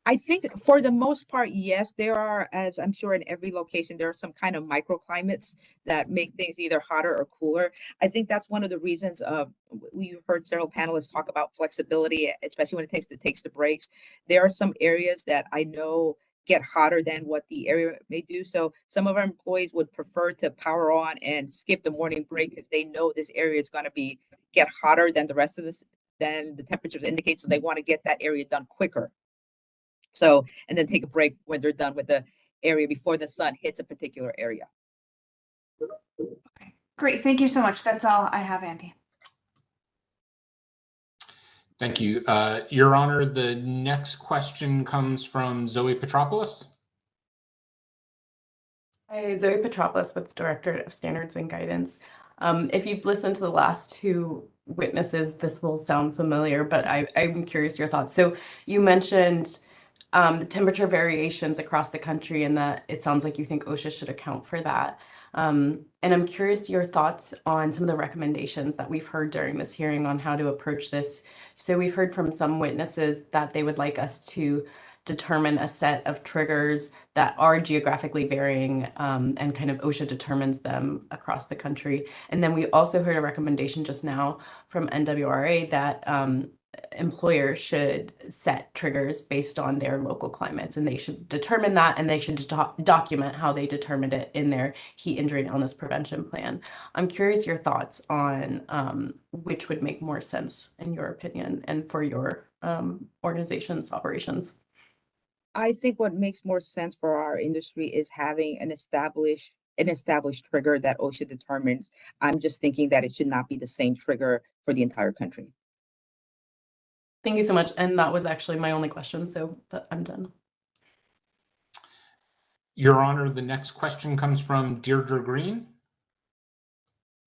I think for the most part, yes, there are, as I'm sure in every location, there are some kind of microclimates that make things either hotter or cooler. I think that's one of the reasons we've heard several panelists talk about flexibility, especially when it takes the breaks. There are some areas that I know get hotter than what the area may do. So some of our employees would prefer to power on and skip the morning break if they know this area is going to get hotter than the rest of this, than the temperatures indicate. So they want to get that area done quicker. So, and then take a break when they're done with the area before the sun hits a particular area. Okay, great. Thank you so much. That's all I have, Andy. Thank you. Your Honor, the next question comes from Zoe Petropoulos. Hi, Zoe Petropoulos with Directorate of Standards and Guidance. If you've listened to the last two witnesses, this will sound familiar, but I'm curious your thoughts. So you mentioned the temperature variations across the country, and that it sounds like you think OSHA should account for that. And I'm curious your thoughts on some of the recommendations that we've heard during this hearing on how to approach this. So we've heard from some witnesses that they would like us to determine a set of triggers that are geographically varying, and kind of OSHA determines them across the country. And then we also heard a recommendation just now from NWRA that employers should set triggers based on their local climates, and they should determine that, and they should document how they determined it in their heat injury and illness prevention plan. I'm curious your thoughts on which would make more sense in your opinion and for your organization's operations. I think what makes more sense for our industry is having an established trigger that OSHA determines. I'm just thinking that it should not be the same trigger for the entire country. Thank you so much. And that was actually my only question, so I'm done. Your Honor, the next question comes from Deirdre Green.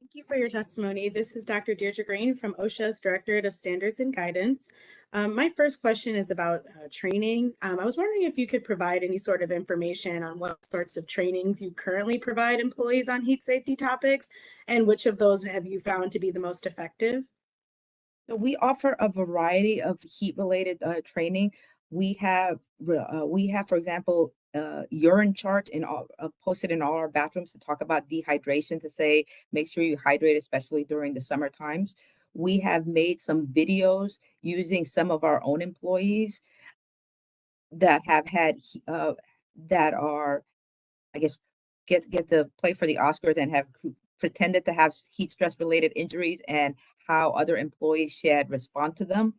Thank you for your testimony. This is Dr. Deirdre Green from OSHA's Directorate of Standards and Guidance. My first question is about training. I was wondering if you could provide any sort of information on what sorts of trainings you currently provide employees on heat safety topics, and which of those have you found to be the most effective? So we offer a variety of heat-related training. We have, for example, urine charts posted in all our bathrooms to talk about dehydration, to say, make sure you hydrate, especially during the summer times. We have made some videos using some of our own employees that have had, that are, I guess, get to play for the Oscars and have pretended to have heat stress related injuries, and how other employees should respond to them.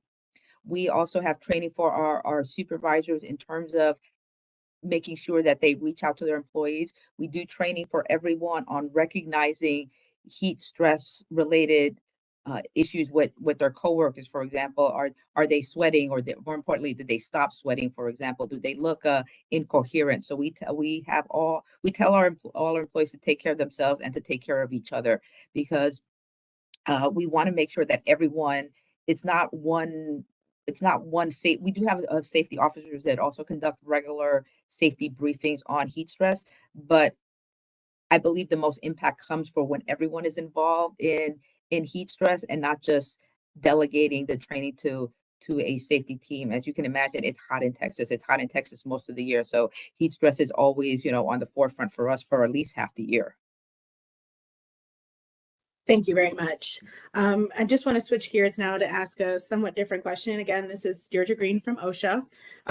We also have training for our supervisors in terms of making sure that they reach out to their employees. We do training for everyone on recognizing heat stress related issues with their coworkers. For example, are they sweating, or more importantly, did they stop sweating? For example, do they look incoherent? So we tell all our employees to take care of themselves and to take care of each other, because we want to make sure that everyone, it's not one it's not one safe. We do have safety officers that also conduct regular safety briefings on heat stress, but I believe the most impact comes for when everyone is involved in heat stress and not just delegating the training to a safety team. As you can imagine, it's hot in Texas. It's hot in Texas most of the year. So heat stress is always, on the forefront for us for at least half the year. Thank you very much. I just want to switch gears now to ask a somewhat different question. Again, this is Deirdre Green from OSHA.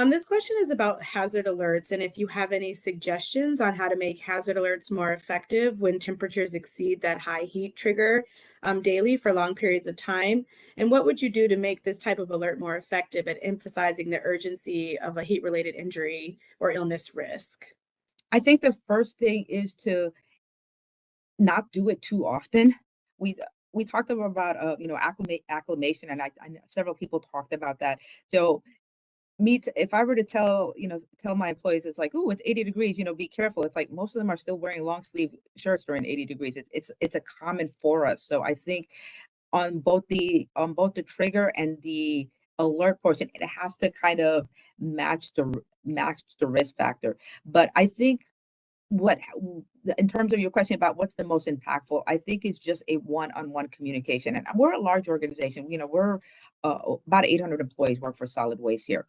This question is about hazard alerts, and if you have any suggestions on how to make hazard alerts more effective when temperatures exceed that high heat trigger daily for long periods of time. And what would you do to make this type of alert more effective at emphasizing the urgency of a heat-related injury or illness risk? I think the first thing is to not do it too often. We talked about acclimation, and I know several people talked about that. So if I were to tell my employees, it's like, oh, it's 80 degrees, be careful. It's like most of them are still wearing long sleeve shirts during 80 degrees. It's a common for us. So I think on both the trigger and the alert portion, it has to kind of match the risk factor. But I think in terms of your question about what's the most impactful, I think it's just a one-on-one communication. And we're a large organization. We're about 800 employees work for solid waste here.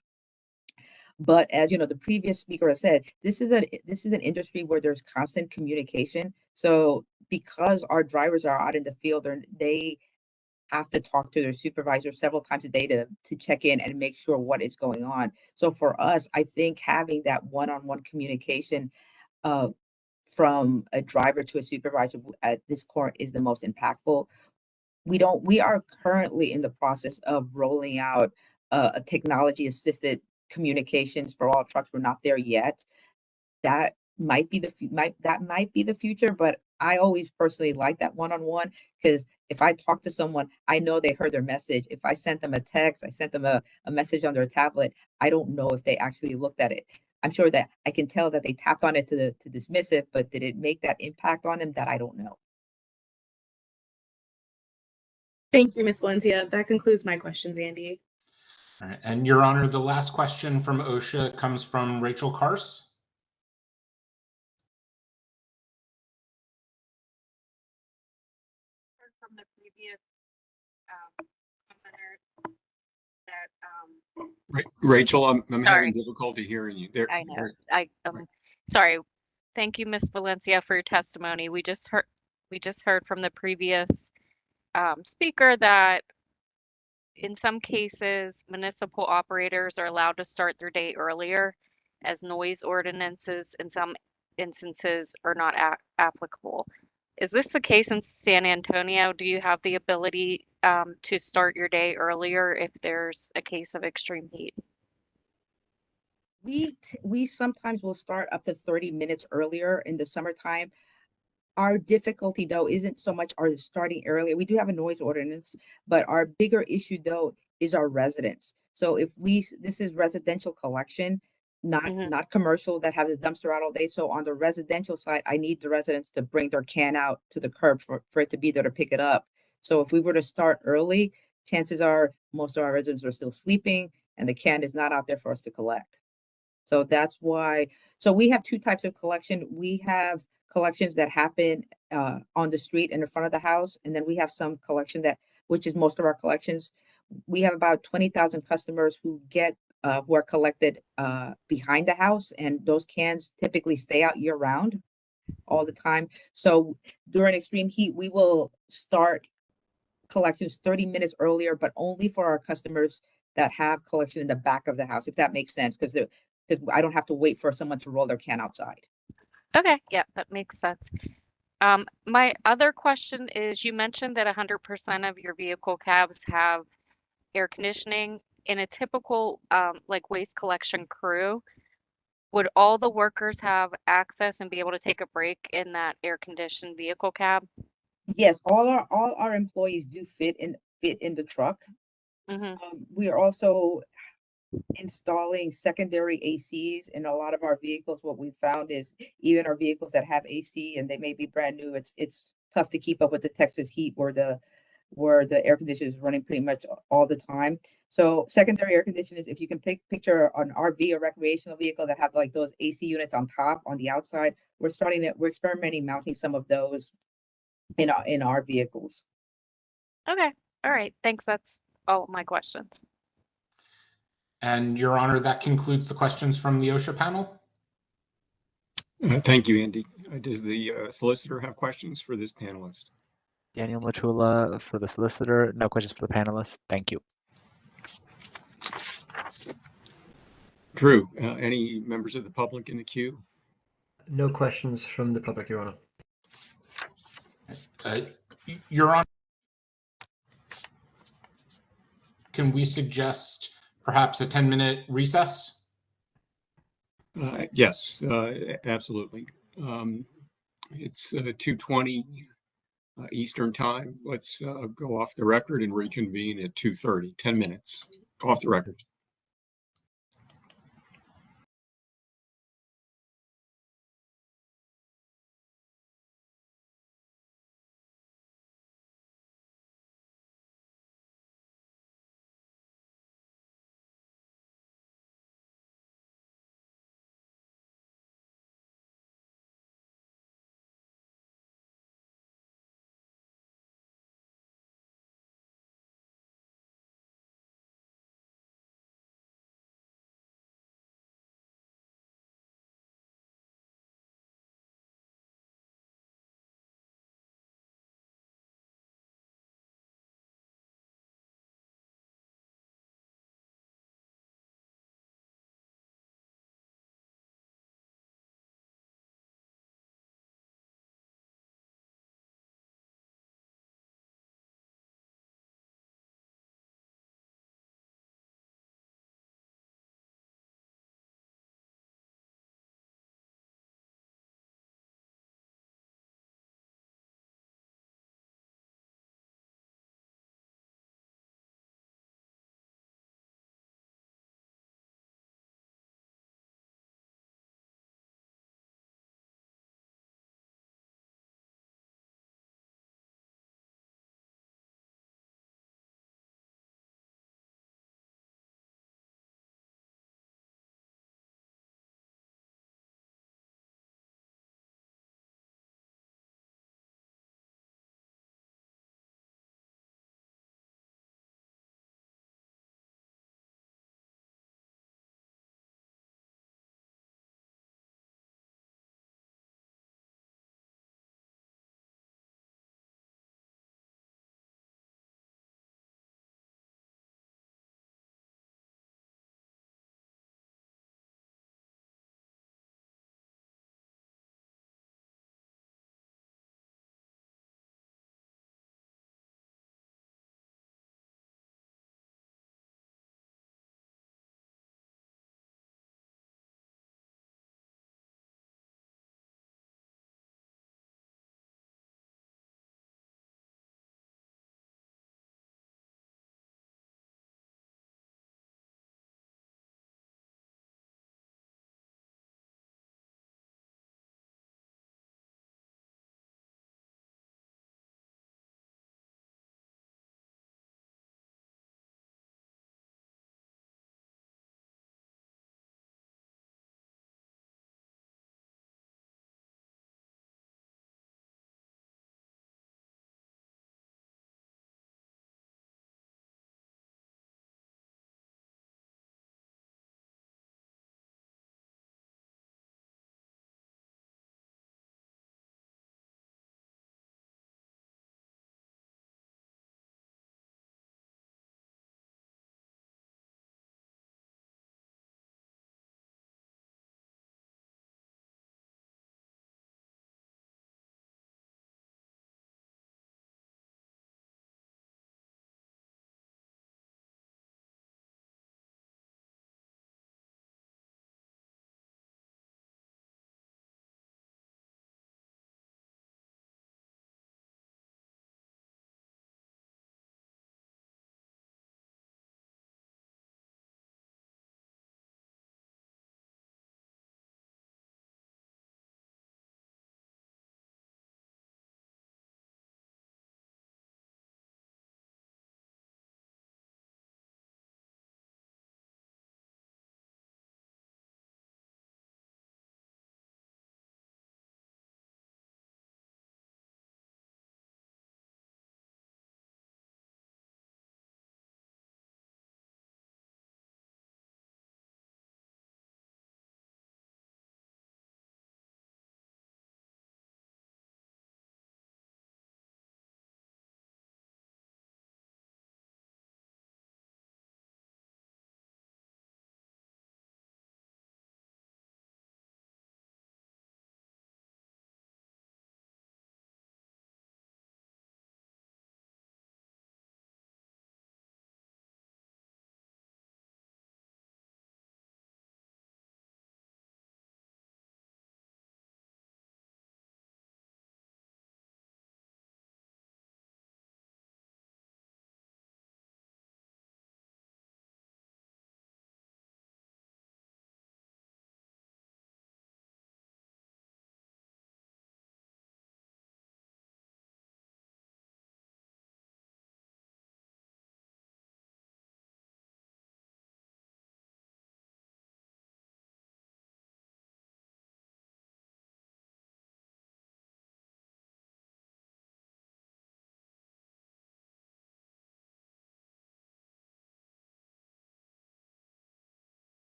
But as the previous speaker has said, this is an industry where there's constant communication. So because our drivers are out in the field, they have to talk to their supervisor several times a day to check in and make sure what is going on. So for us, I think having that one-on-one communication from a driver to a supervisor at this court is the most impactful. We are currently in the process of rolling out a technology assisted communications for all trucks. We're not there yet. That might be the future, but I always personally like that one-on-one, because if I talk to someone, I know they heard their message. If I sent them a text, I sent them a message on their tablet, I don't know if they actually looked at it. I'm sure that I can tell that they tapped on it to dismiss it, but did it make that impact on them? That I don't know. Thank you, Ms. Valencia. That concludes my questions, Andy. All right. And Your Honor, the last question from OSHA comes from Rachel Kars. From the previous Rachel, I'm having difficulty hearing you. There, I know. Sorry. Thank you, Ms. Valencia, for your testimony. We just heard from the previous speaker that in some cases, municipal operators are allowed to start their day earlier, as noise ordinances in some instances are not applicable. Is this the case in San Antonio? Do you have the ability to start your day earlier if there's a case of extreme heat? We sometimes will start up to 30 minutes earlier in the summertime. Our difficulty, though, isn't so much our starting earlier. We do have a noise ordinance, but our bigger issue, though, is our residents. So this is residential collection, not commercial that have the dumpster out all day. So on the residential side, I need the residents to bring their can out to the curb for it to be there to pick it up. So if we were to start early, chances are most of our residents are still sleeping and the can is not out there for us to collect. So that's why. So we have two types of collection. We have collections that happen on the street in the front of the house, and then we have some collection which is most of our collections. We have about 20,000 customers who are collected behind the house, and those cans typically stay out year round, all the time. So during extreme heat, we will start collections 30 minutes earlier, but only for our customers that have collection in the back of the house, if that makes sense, because I don't have to wait for someone to roll their can outside. Okay, yeah, that makes sense. My other question is, you mentioned that 100% of your vehicle cabs have air conditioning. In a typical like waste collection crew, would all the workers have access and be able to take a break in that air conditioned vehicle cab? Yes, all our employees do fit in the truck. We are also installing secondary ACs in a lot of our vehicles. What we found is even our vehicles that have AC and they may be brand new, it's tough to keep up with the Texas heat, where where the air conditioner is running pretty much all the time. So secondary air conditioners, if you can picture an RV or recreational vehicle that have like those AC units on top on the outside, we're experimenting mounting some of those in our vehicles. Okay. All right. Thanks. That's all of my questions. And Your Honor, that concludes the questions from the OSHA panel. Thank you, Andy. Does the solicitor have questions for this panelist? Daniel Machula for the solicitor. No questions for the panelists. Thank you. Drew, any members of the public in the queue? No questions from the public, Your Honor. Your Honor, can we suggest perhaps a 10-minute recess? Yes, absolutely. It's 2:20 Eastern time. Let's go off the record and reconvene at 2:30. 10 minutes off the record.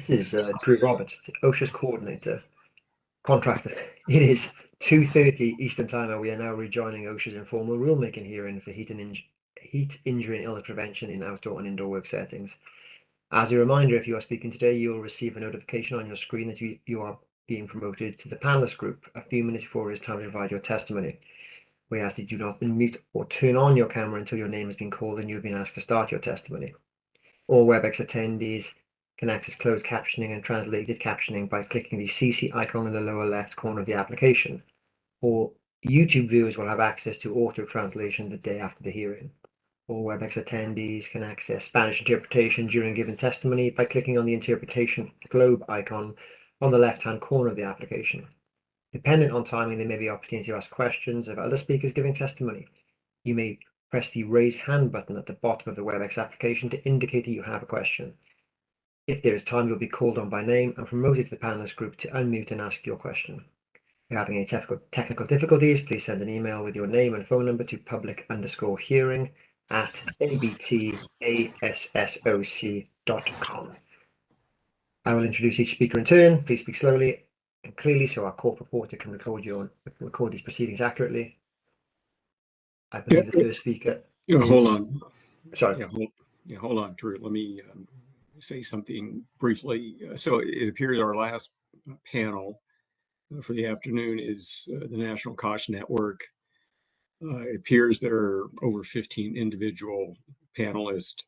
This is Drew Roberts, OSHA's coordinator, contractor. It is 2:30 Eastern Time, and we are now rejoining OSHA's informal rulemaking hearing for heat injury and illness prevention in outdoor and indoor work settings. As a reminder, if you are speaking today, you will receive a notification on your screen that you are being promoted to the panelist group a few minutes before it is time to provide your testimony. We ask that you do not unmute or turn on your camera until your name has been called and you have been asked to start your testimony. All WebEx attendees can access closed captioning and translated captioning by clicking the CC icon in the lower left corner of the application. All YouTube viewers will have access to auto translation the day after the hearing. All WebEx attendees can access Spanish interpretation during given testimony by clicking on the interpretation globe icon on the left-hand corner of the application. Dependent on timing, there may be opportunity to ask questions of other speakers giving testimony. You may press the raise hand button at the bottom of the WebEx application to indicate that you have a question. If there is time, you'll be called on by name and promoted to the panelist group to unmute and ask your question. If you're having any technical difficulties, please send an email with your name and phone number to public_hearing@abtassoc.com. I will introduce each speaker in turn. Please speak slowly and clearly so our court reporter can record these proceedings accurately. I believe the first speaker is... Hold on. Sorry. Hold on, Drew. Let me say something briefly. So it appears our last panel for the afternoon is the National COSH Network. It appears there are over 15 individual panelists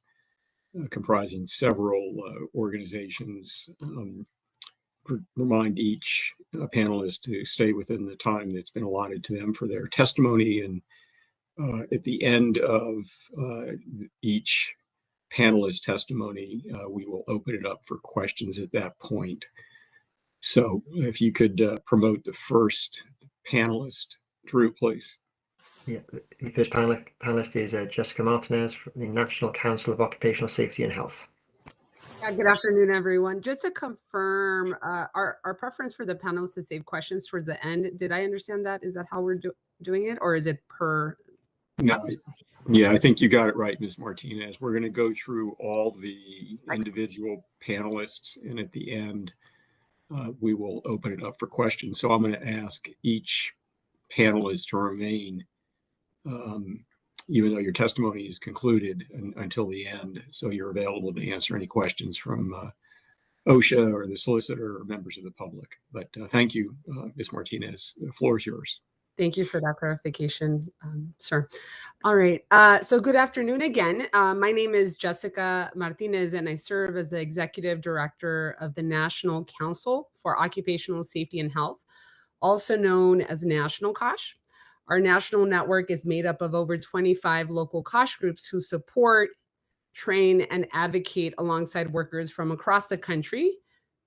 comprising several organizations. Remind each panelist to stay within the time that's been allotted to them for their testimony. And at the end of each panelist testimony, we will open it up for questions at that point. So if you could promote the first panelist, Drew, please. Yeah, the first panelist is Jessica Martinez from the National Council of Occupational Safety and Health. Good afternoon, everyone. Just to confirm, our preference for the panelists to save questions towards the end. Did I understand that? Is that how we're doing it, or is it per? No. Yeah, I think you got it right, Ms. Martinez. We're going to go through all the individual panelists, and at the end, we will open it up for questions. So I'm going to ask each panelist to remain, even though your testimony is concluded, until the end, so you're available to answer any questions from OSHA or the solicitor or members of the public. But thank you, Ms. Martinez. The floor is yours. Thank you for that clarification, sir. All right. So good afternoon again. My name is Jessica Martinez, and I serve as the Executive Director of the National Council for Occupational Safety and Health, also known as National COSH. Our national network is made up of over 25 local COSH groups who support, train, and advocate alongside workers from across the country: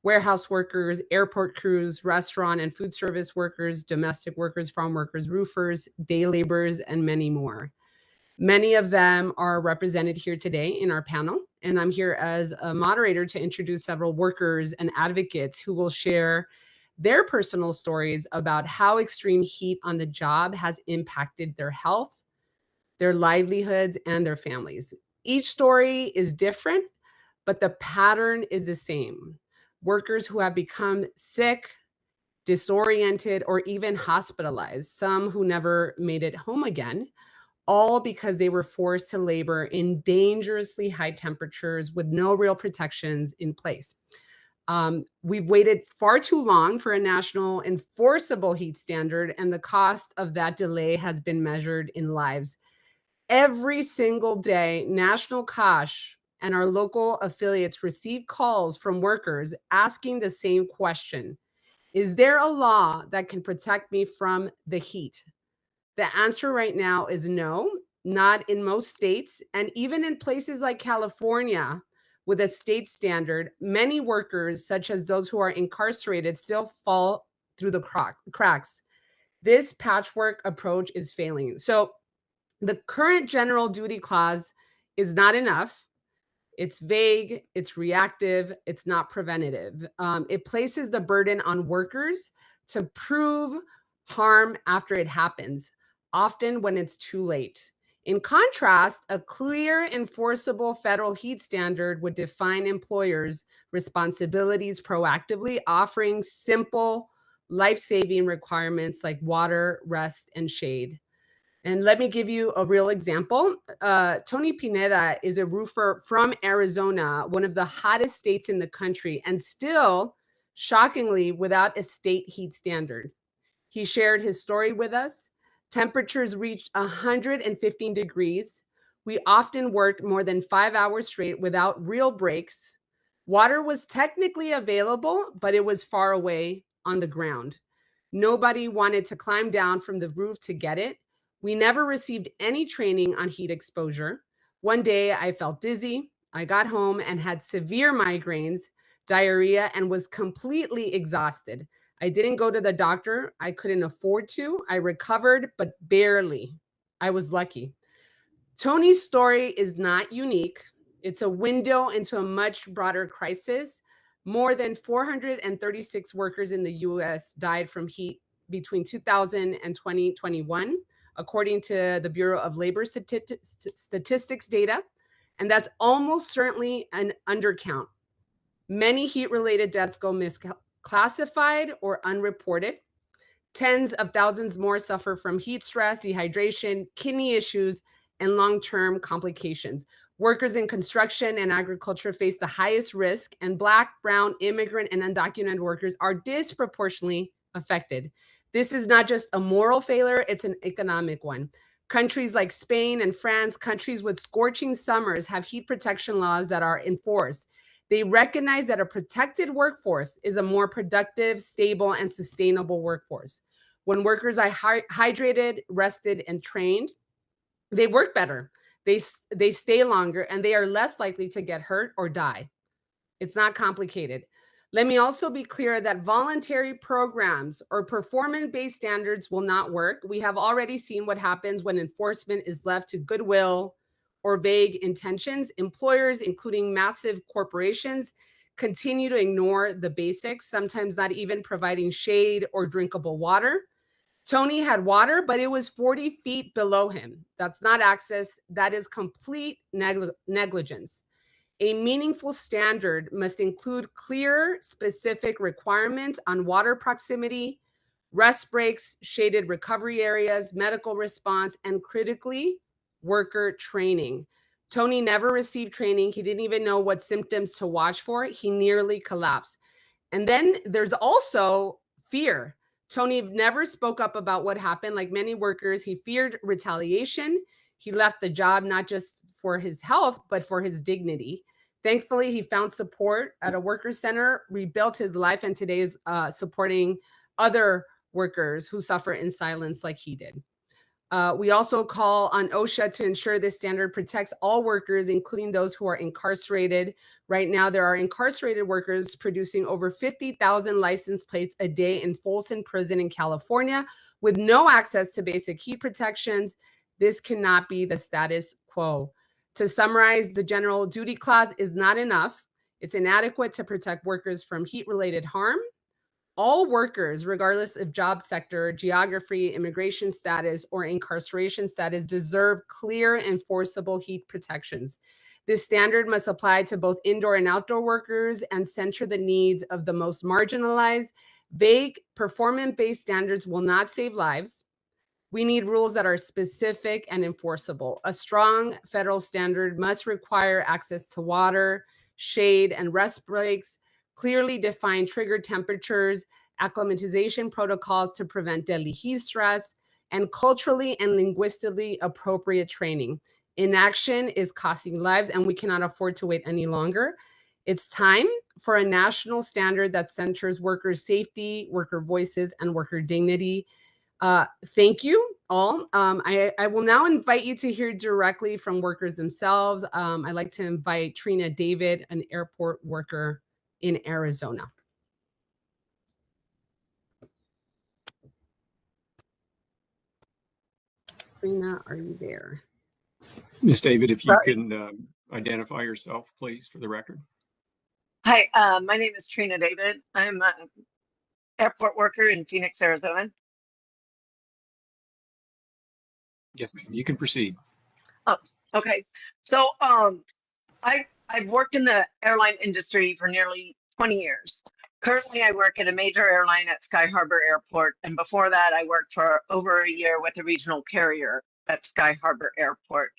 warehouse workers, airport crews, restaurant and food service workers, domestic workers, farm workers, roofers, day laborers, and many more. Many of them are represented here today in our panel, and I'm here as a moderator to introduce several workers and advocates who will share their personal stories about how extreme heat on the job has impacted their health, their livelihoods, and their families. Each story is different, but the pattern is the same. Workers who have become sick, disoriented, or even hospitalized, some who never made it home again, all because they were forced to labor in dangerously high temperatures with no real protections in place. We've waited far too long for a national enforceable heat standard, and the cost of that delay has been measured in lives. Every single day, National COSH and our local affiliates receive calls from workers asking the same question: is there a law that can protect me from the heat? The answer right now is no, not in most states. And even in places like California, with a state standard, many workers, such as those who are incarcerated, still fall through the cracks. This patchwork approach is failing. So the current general duty clause is not enough. It's vague, it's reactive, it's not preventative. It places the burden on workers to prove harm after it happens, often when it's too late. In contrast, a clear, enforceable federal heat standard would define employers' responsibilities proactively, offering simple, life-saving requirements like water, rest, and shade. And let me give you a real example. Tony Pineda is a roofer from Arizona, one of the hottest states in the country, and still, shockingly, without a state heat standard. He shared his story with us. Temperatures reached 115 degrees. We often worked more than 5 hours straight without real breaks. Water was technically available, but it was far away on the ground. Nobody wanted to climb down from the roof to get it. We never received any training on heat exposure. One day I felt dizzy. I got home and had severe migraines, diarrhea, and was completely exhausted. I didn't go to the doctor. I couldn't afford to. I recovered, but barely. I was lucky. Tony's story is not unique. It's a window into a much broader crisis. More than 436 workers in the US died from heat between 2000 and 2021, according to the Bureau of Labor Statistics data. And that's almost certainly an undercount. Many heat-related deaths go misclassified or unreported. Tens of thousands more suffer from heat stress, dehydration, kidney issues, and long-term complications. Workers in construction and agriculture face the highest risk, and Black, brown, immigrant, and undocumented workers are disproportionately affected. This is not just a moral failure, it's an economic one. Countries like Spain and France, countries with scorching summers, have heat protection laws that are enforced. They recognize that a protected workforce is a more productive, stable, and sustainable workforce. When workers are hydrated, rested, and trained, they work better, they stay longer, and they are less likely to get hurt or die. It's not complicated. Let me also be clear that voluntary programs or performance-based standards will not work. We have already seen what happens when enforcement is left to goodwill or vague intentions. Employers, including massive corporations, continue to ignore the basics, sometimes not even providing shade or drinkable water. Tony had water, but it was 40 feet below him. That's not access. That is complete negligence. A meaningful standard must include clear, specific requirements on water proximity, rest breaks, shaded recovery areas, medical response, and critically, worker training. Tony never received training. He didn't even know what symptoms to watch for. He nearly collapsed. And then there's also fear. Tony never spoke up about what happened. Like many workers, he feared retaliation. He left the job not just for his health, but for his dignity. Thankfully, he found support at a worker center, rebuilt his life, and today is supporting other workers who suffer in silence like he did. We also call on OSHA to ensure this standard protects all workers, including those who are incarcerated. Right now, there are incarcerated workers producing over 50,000 license plates a day in Folsom Prison in California with no access to basic heat protections. This cannot be the status quo. To summarize, the general duty clause is not enough. It's inadequate to protect workers from heat-related harm. All workers, regardless of job sector, geography, immigration status, or incarceration status, deserve clear, enforceable heat protections. This standard must apply to both indoor and outdoor workers and center the needs of the most marginalized. Vague, performance-based standards will not save lives. We need rules that are specific and enforceable. A strong federal standard must require access to water, shade, and rest breaks, clearly define trigger temperatures, acclimatization protocols to prevent deadly heat stress, and culturally and linguistically appropriate training. Inaction is costing lives, and we cannot afford to wait any longer. It's time for a national standard that centers workers' safety, worker voices, and worker dignity. Thank you all. I will now invite you to hear directly from workers themselves. I'd like to invite Trina David, an airport worker in Arizona. Trina, are you there? Ms. David, if you can identify yourself, please, for the record. Hi, my name is Trina David. I'm an airport worker in Phoenix, Arizona. Yes, ma'am. You can proceed. Oh, okay. So I've worked in the airline industry for nearly 20 years. Currently, I work at a major airline at Sky Harbor Airport, and before that, I worked for over a year with a regional carrier at Sky Harbor Airport.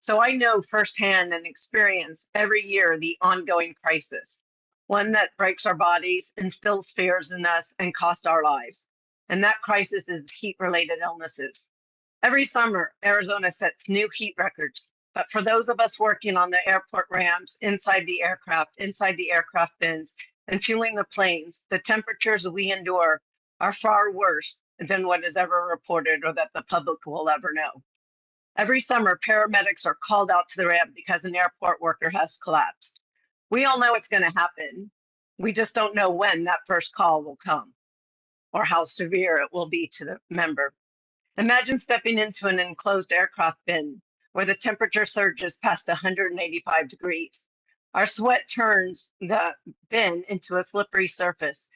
So I know firsthand and experience every year the ongoing crisis, one that breaks our bodies, instills fears in us, and costs our lives. And that crisis is heat-related illnesses. Every summer, Arizona sets new heat records. But for those of us working on the airport ramps, inside the aircraft bins, and fueling the planes, the temperatures we endure are far worse than what is ever reported or that the public will ever know. Every summer, paramedics are called out to the ramp because an airport worker has collapsed. We all know it's going to happen. We just don't know when that first call will come or how severe it will be to the member. Imagine stepping into an enclosed aircraft bin where the temperature surges past 185 degrees. Our sweat turns the bin into a slippery surface.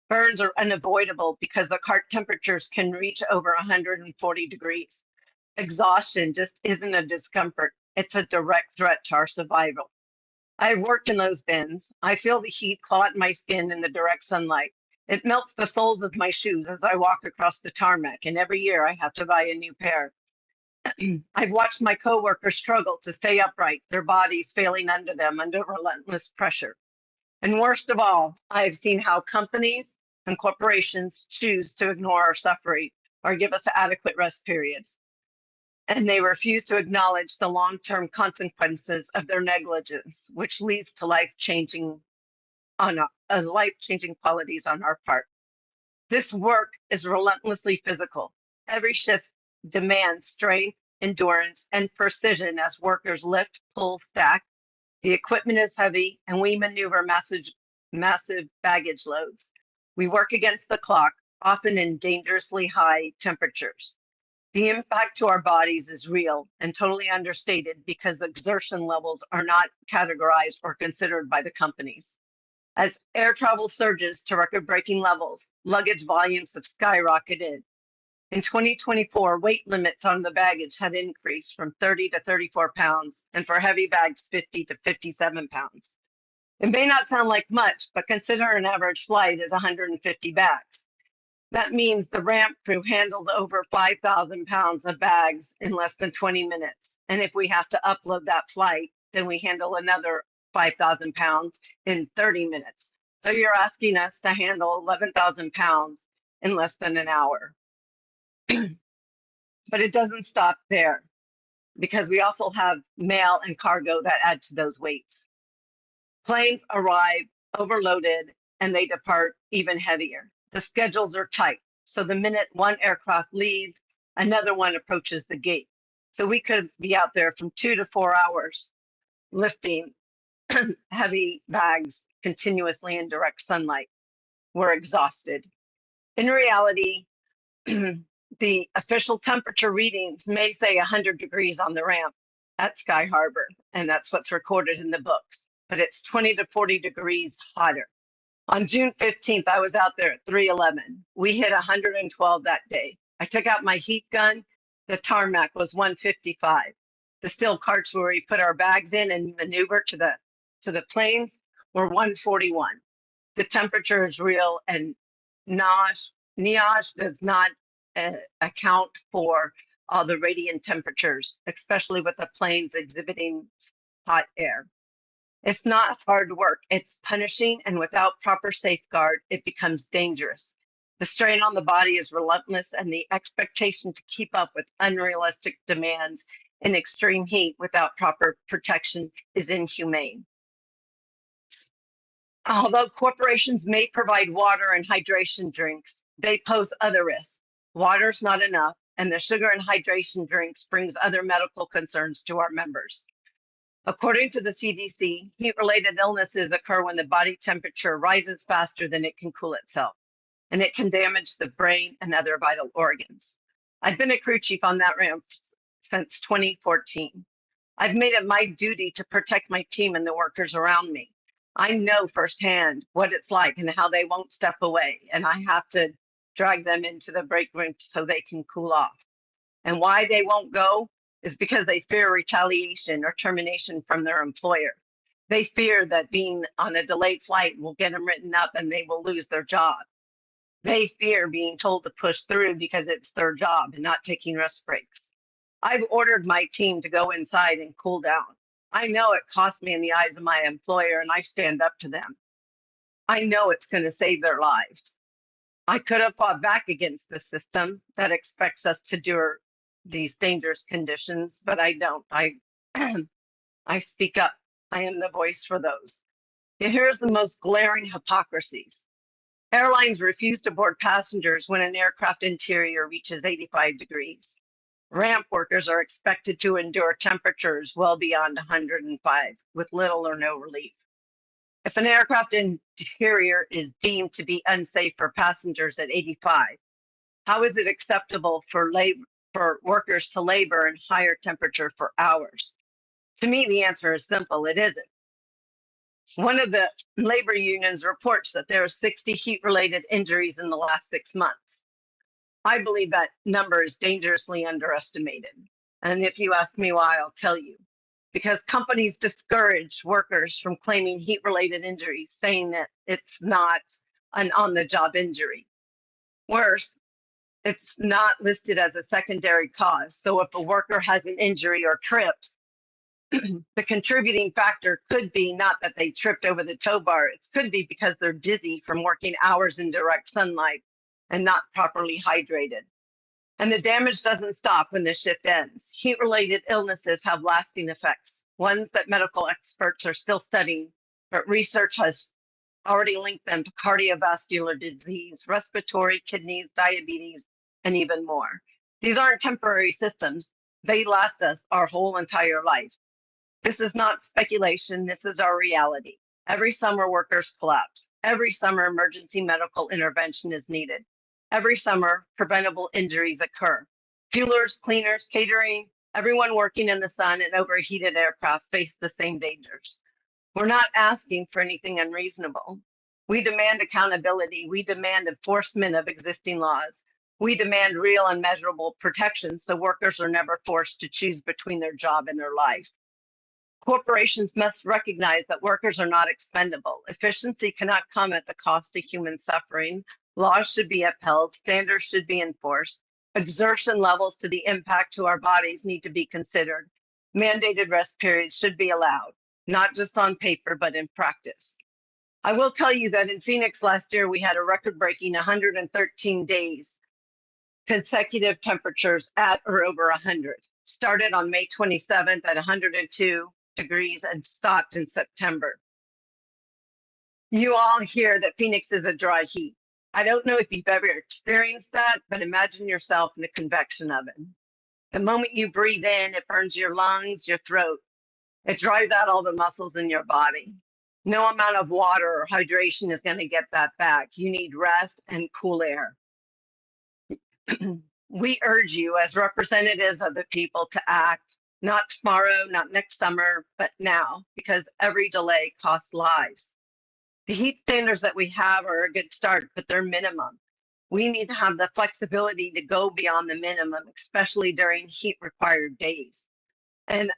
Burns are unavoidable because the cart temperatures can reach over 140 degrees. Exhaustion just isn't a discomfort. It's a direct threat to our survival. I've worked in those bins. I feel the heat claw at my skin in the direct sunlight. It melts the soles of my shoes as I walk across the tarmac, and every year I have to buy a new pair. I've watched my coworkers struggle to stay upright, their bodies failing under them under relentless pressure. And worst of all, I have seen how companies and corporations choose to ignore our suffering or give us adequate rest periods. And they refuse to acknowledge the long-term consequences of their negligence, which leads to life-changing qualities on our part. This work is relentlessly physical. Every shift demands strength, endurance, and precision as workers lift, pull, stack. The equipment is heavy, and we maneuver massive baggage loads. We work against the clock, often in dangerously high temperatures. The impact to our bodies is real and totally understated because exertion levels are not categorized or considered by the companies. As air travel surges to record-breaking levels, luggage volumes have skyrocketed. In 2024, weight limits on the baggage had increased from 30 to 34 pounds, and for heavy bags, 50 to 57 pounds. It may not sound like much, but consider an average flight is 150 bags. That means the ramp crew handles over 5,000 pounds of bags in less than 20 minutes. And if we have to upload that flight, then we handle another 5,000 pounds in 30 minutes. So you're asking us to handle 11,000 pounds in less than an hour. But it doesn't stop there because we also have mail and cargo that add to those weights. Planes arrive overloaded and they depart even heavier. The schedules are tight. So the minute one aircraft leaves, another one approaches the gate. So we could be out there from 2 to 4 hours lifting heavy bags continuously in direct sunlight. We're exhausted. In reality, the official temperature readings may say 100 degrees on the ramp at Sky Harbor, and that's what's recorded in the books, but it's 20 to 40 degrees hotter. On June 15th, I was out there at 3:11. We hit 112 that day. I took out my heat gun. The tarmac was 155. The steel carts where we put our bags in and maneuver to the planes were 141. The temperature is real, and NIOSH does not account for all the radiant temperatures, especially with the planes exhibiting hot air. It's not hard work, it's punishing, and without proper safeguard, it becomes dangerous. The strain on the body is relentless, and the expectation to keep up with unrealistic demands in extreme heat without proper protection is inhumane. Although corporations may provide water and hydration drinks, they pose other risks. Water's not enough, and the sugar and hydration drinks brings other medical concerns to our members. According to the CDC, heat-related illnesses occur when the body temperature rises faster than it can cool itself, and it can damage the brain and other vital organs. I've been a crew chief on that ramp since 2014. I've made it my duty to protect my team and the workers around me. I know firsthand what it's like and how they won't step away, and I have to drag them into the break room so they can cool off. And why they won't go is because they fear retaliation or termination from their employer. They fear that being on a delayed flight will get them written up and they will lose their job. They fear being told to push through because it's their job and not taking rest breaks. I've ordered my team to go inside and cool down. I know it costs me in the eyes of my employer, and I stand up to them. I know it's going to save their lives. I could have fought back against the system that expects us to do these dangerous conditions, but I don't. I speak up. I am the voice for those. Yet here's the most glaring hypocrisies. Airlines refuse to board passengers when an aircraft interior reaches 85 degrees. Ramp workers are expected to endure temperatures well beyond 105 with little or no relief. If an aircraft interior is deemed to be unsafe for passengers at 85, how is it acceptable for workers to labor in higher temperature for hours? To me, the answer is simple, it isn't. One of the labor unions reports that there are 60 heat-related injuries in the last 6 months. I believe that number is dangerously underestimated. And if you ask me why, I'll tell you. Because companies discourage workers from claiming heat-related injuries, saying that it's not an on-the-job injury. Worse, it's not listed as a secondary cause. So if a worker has an injury or trips, the contributing factor could be not that they tripped over the tow bar. It could be because they're dizzy from working hours in direct sunlight and not properly hydrated. And the damage doesn't stop when the shift ends. Heat-related illnesses have lasting effects, ones that medical experts are still studying, but research has already linked them to cardiovascular disease, respiratory, kidneys, diabetes, and even more. These aren't temporary systems. They last us our whole entire life. This is not speculation. This is our reality. Every summer, workers collapse. Every summer, emergency medical intervention is needed. Every summer, preventable injuries occur. Fuelers, cleaners, catering, everyone working in the sun and overheated aircraft face the same dangers. We're not asking for anything unreasonable. We demand accountability. We demand enforcement of existing laws. We demand real and measurable protection so workers are never forced to choose between their job and their life. Corporations must recognize that workers are not expendable. Efficiency cannot come at the cost of human suffering. Laws should be upheld, standards should be enforced. Exertion levels to the impact to our bodies need to be considered. Mandated rest periods should be allowed, not just on paper, but in practice. I will tell you that in Phoenix last year, we had a record-breaking 113 days, consecutive temperatures at or over 100. Started on May 27th at 102 degrees and stopped in September. You all hear that Phoenix is a dry heat. I don't know if you've ever experienced that, but imagine yourself in a convection oven. The moment you breathe in, it burns your lungs, your throat. It dries out all the muscles in your body. No amount of water or hydration is going to get that back. You need rest and cool air. We urge you as representatives of the people to act, not tomorrow, not next summer, but now, because every delay costs lives. The heat standards that we have are a good start, but they're minimum. We need to have the flexibility to go beyond the minimum, especially during heat required days. And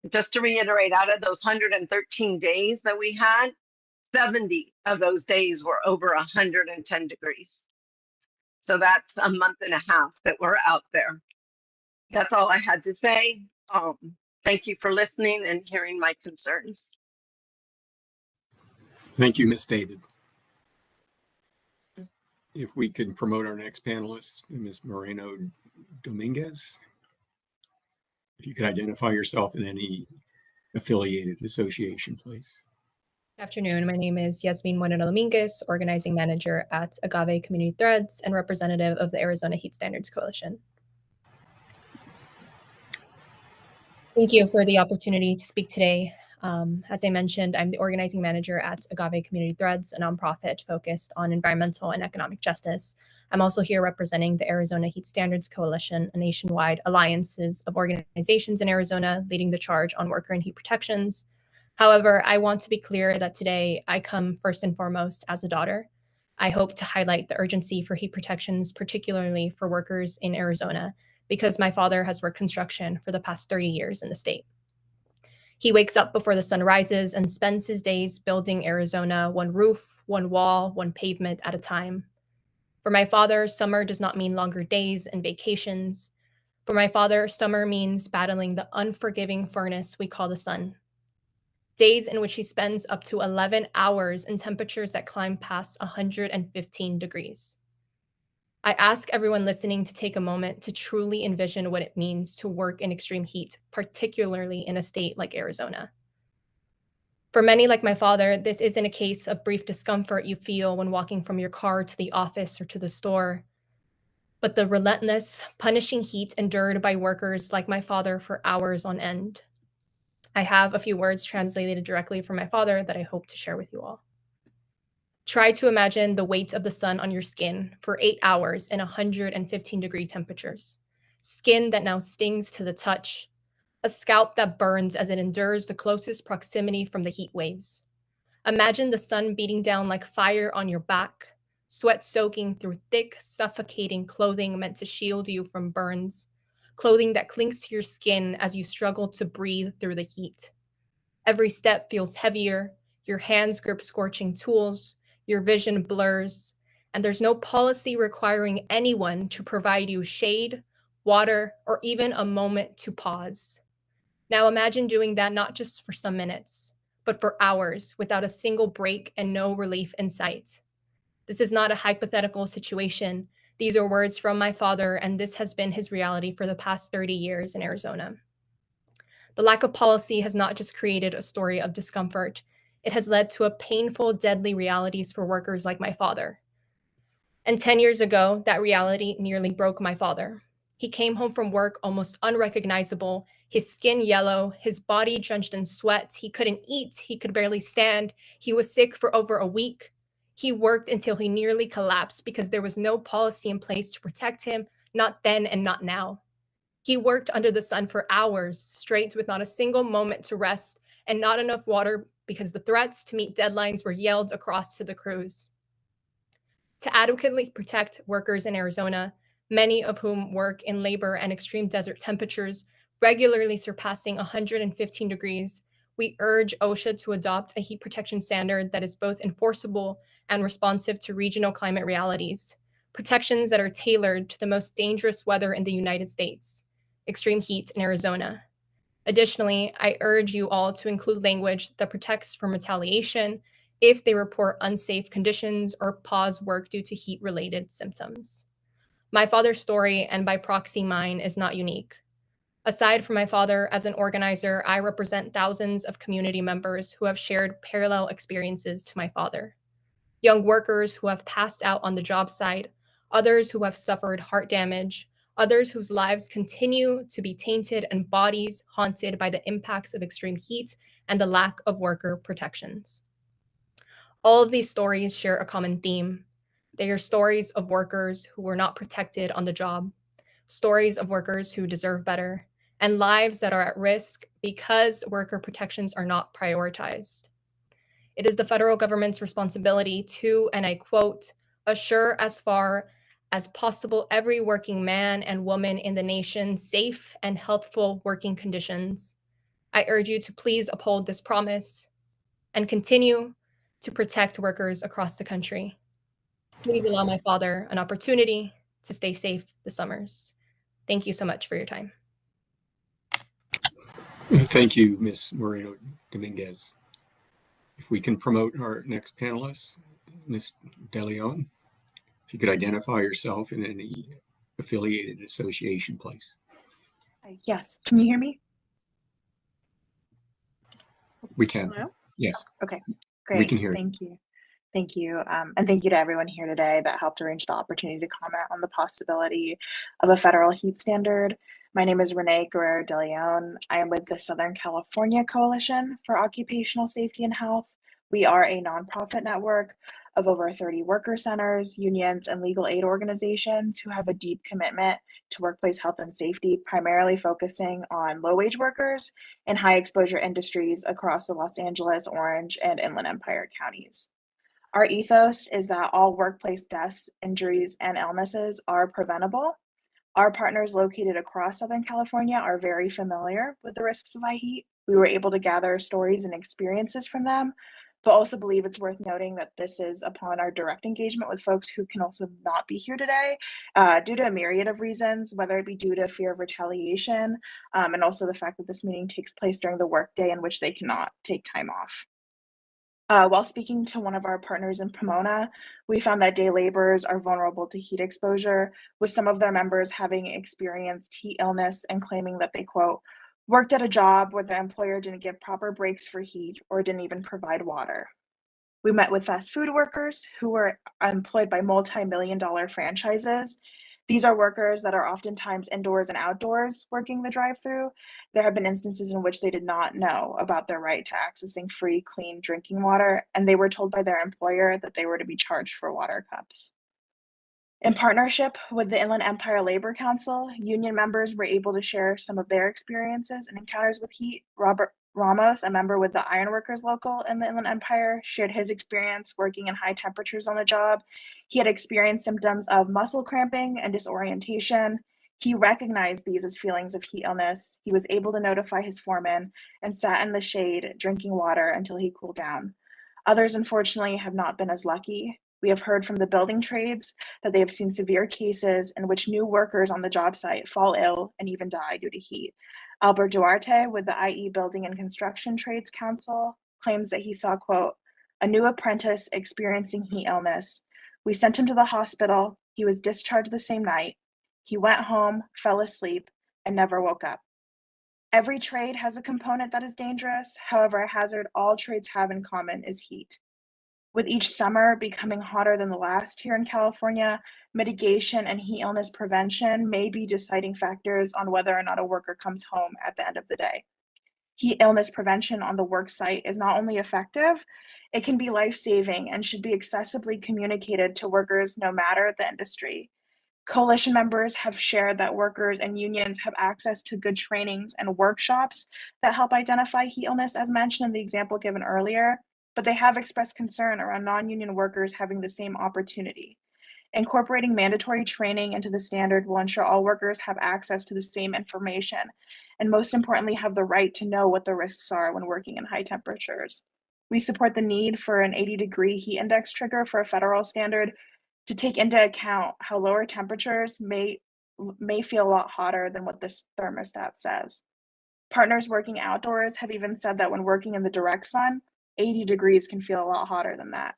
just to reiterate, out of those 113 days that we had, 70 of those days were over 110 degrees. So that's a month and a half that we're out there. That's all I had to say. Thank you for listening and hearing my concerns. Thank you, Ms. David. If we could promote our next panelist, Ms. Moreno Dominguez. If you could identify yourself in any affiliated association, please. Good afternoon. My name is Yasmin Moreno Dominguez, Organizing Manager at Agave Community Threads and representative of the Arizona Heat Standards Coalition. Thank you for the opportunity to speak today. As I mentioned, I'm the Organizing Manager at Agave Community Threads, a nonprofit focused on environmental and economic justice. I'm also here representing the Arizona Heat Standards Coalition, a nationwide alliance of organizations in Arizona leading the charge on worker and heat protections. However, I want to be clear that today I come first and foremost as a daughter. I hope to highlight the urgency for heat protections, particularly for workers in Arizona, because my father has worked construction for the past 30 years in the state. He wakes up before the sun rises and spends his days building Arizona one roof, one wall, one pavement at a time. For my father, summer does not mean longer days and vacations. For my father, summer means battling the unforgiving furnace we call the sun. Days in which he spends up to 11 hours in temperatures that climb past 115 degrees. I ask everyone listening to take a moment to truly envision what it means to work in extreme heat, particularly in a state like Arizona. For many like my father, this isn't a case of brief discomfort you feel when walking from your car to the office or to the store, but the relentless, punishing heat endured by workers like my father for hours on end. I have a few words translated directly from my father that I hope to share with you all. Try to imagine the weight of the sun on your skin for 8 hours in 115-degree temperatures. Skin that now stings to the touch. A scalp that burns as it endures the closest proximity from the heat waves. Imagine the sun beating down like fire on your back, sweat soaking through thick, suffocating clothing meant to shield you from burns, clothing that clings to your skin as you struggle to breathe through the heat. Every step feels heavier, your hands grip scorching tools, your vision blurs, and there's no policy requiring anyone to provide you shade, water, or even a moment to pause. Now imagine doing that not just for some minutes, but for hours without a single break and no relief in sight. This is not a hypothetical situation. These are words from my father, and this has been his reality for the past 30 years in Arizona. The lack of policy has not just created a story of discomfort, it has led to a painful, deadly realities for workers like my father. And 10 years ago, that reality nearly broke my father. He came home from work almost unrecognizable, his skin yellow, his body drenched in sweat. He couldn't eat, he could barely stand. He was sick for over a week. He worked until he nearly collapsed because there was no policy in place to protect him, not then and not now. He worked under the sun for hours straight with not a single moment to rest and not enough water because the threats to meet deadlines were yelled across to the crews. To adequately protect workers in Arizona, many of whom work in labor and extreme desert temperatures, regularly surpassing 115 degrees, we urge OSHA to adopt a heat protection standard that is both enforceable and responsive to regional climate realities, protections that are tailored to the most dangerous weather in the United States, extreme heat in Arizona. Additionally, I urge you all to include language that protects from retaliation if they report unsafe conditions or pause work due to heat-related symptoms. My father's story, and by proxy mine, is not unique. Aside from my father, as an organizer, I represent thousands of community members who have shared parallel experiences to my father. Young workers who have passed out on the job site, others who have suffered heart damage, others whose lives continue to be tainted and bodies haunted by the impacts of extreme heat and the lack of worker protections. All of these stories share a common theme. They are stories of workers who were not protected on the job, stories of workers who deserve better, and lives that are at risk because worker protections are not prioritized. It is the federal government's responsibility to, and I quote, assure as far as possible every working man and woman in the nation safe and healthful working conditions. I urge you to please uphold this promise and continue to protect workers across the country. Please allow my father an opportunity to stay safe this summers. Thank you so much for your time. Thank you, Ms. Moreno Dominguez. If we can promote our next panelist, Ms. DeLeon, if you could identify yourself in any affiliated association, please. Yes, can you hear me? We can. Hello? Yes. Okay, We great. can hear you. Thank you. Thank you. And thank you to everyone here today that helped arrange the opportunity to comment on the possibility of a federal heat standard. My name is Renee Guerrero de Leon. I am with the Southern California Coalition for Occupational Safety and Health. We are a nonprofit network of over 30 worker centers, unions, and legal aid organizations who have a deep commitment to workplace health and safety, primarily focusing on low-wage workers in high-exposure industries across the Los Angeles, Orange, and Inland Empire counties. Our ethos is that all workplace deaths, injuries, and illnesses are preventable. Our partners located across Southern California are very familiar with the risks of high heat. We were able to gather stories and experiences from them, but also believe it's worth noting that this is upon our direct engagement with folks who can also not be here today due to a myriad of reasons, whether it be due to fear of retaliation, and also the fact that this meeting takes place during the workday in which they cannot take time off. While speaking to one of our partners in Pomona, we found that day laborers are vulnerable to heat exposure, with some of their members having experienced heat illness and claiming that they, quote, worked at a job where the employer didn't give proper breaks for heat or didn't even provide water. We met with fast food workers who were employed by multi-million-dollar franchises. These are workers that are oftentimes indoors and outdoors working the drive-through. There have been instances in which they did not know about their right to accessing free, clean drinking water, and they were told by their employer that they were to be charged for water cups. In partnership with the Inland Empire Labor Council, union members were able to share some of their experiences and encounters with heat. Robert Ramos, a member with the Ironworkers Local in the Inland Empire, shared his experience working in high temperatures on the job. He had experienced symptoms of muscle cramping and disorientation. He recognized these as feelings of heat illness. He was able to notify his foreman and sat in the shade drinking water until he cooled down. Others, unfortunately, have not been as lucky. We have heard from the building trades that they have seen severe cases in which new workers on the job site fall ill and even die due to heat. Albert Duarte with the IE Building and Construction Trades Council claims that he saw, quote, a new apprentice experiencing heat illness. We sent him to the hospital. He was discharged the same night. He went home, fell asleep, and never woke up. Every trade has a component that is dangerous. However, a hazard all trades have in common is heat. With each summer becoming hotter than the last here in California, mitigation and heat illness prevention may be deciding factors on whether or not a worker comes home at the end of the day. Heat illness prevention on the work site is not only effective, it can be life-saving and should be accessibly communicated to workers no matter the industry. Coalition members have shared that workers and unions have access to good trainings and workshops that help identify heat illness, as mentioned in the example given earlier, but they have expressed concern around non-union workers having the same opportunity. Incorporating mandatory training into the standard will ensure all workers have access to the same information, and most importantly, have the right to know what the risks are when working in high temperatures. We support the need for an 80-degree heat index trigger for a federal standard to take into account how lower temperatures may feel a lot hotter than what this thermostat says. Partners working outdoors have even said that when working in the direct sun, 80 degrees can feel a lot hotter than that.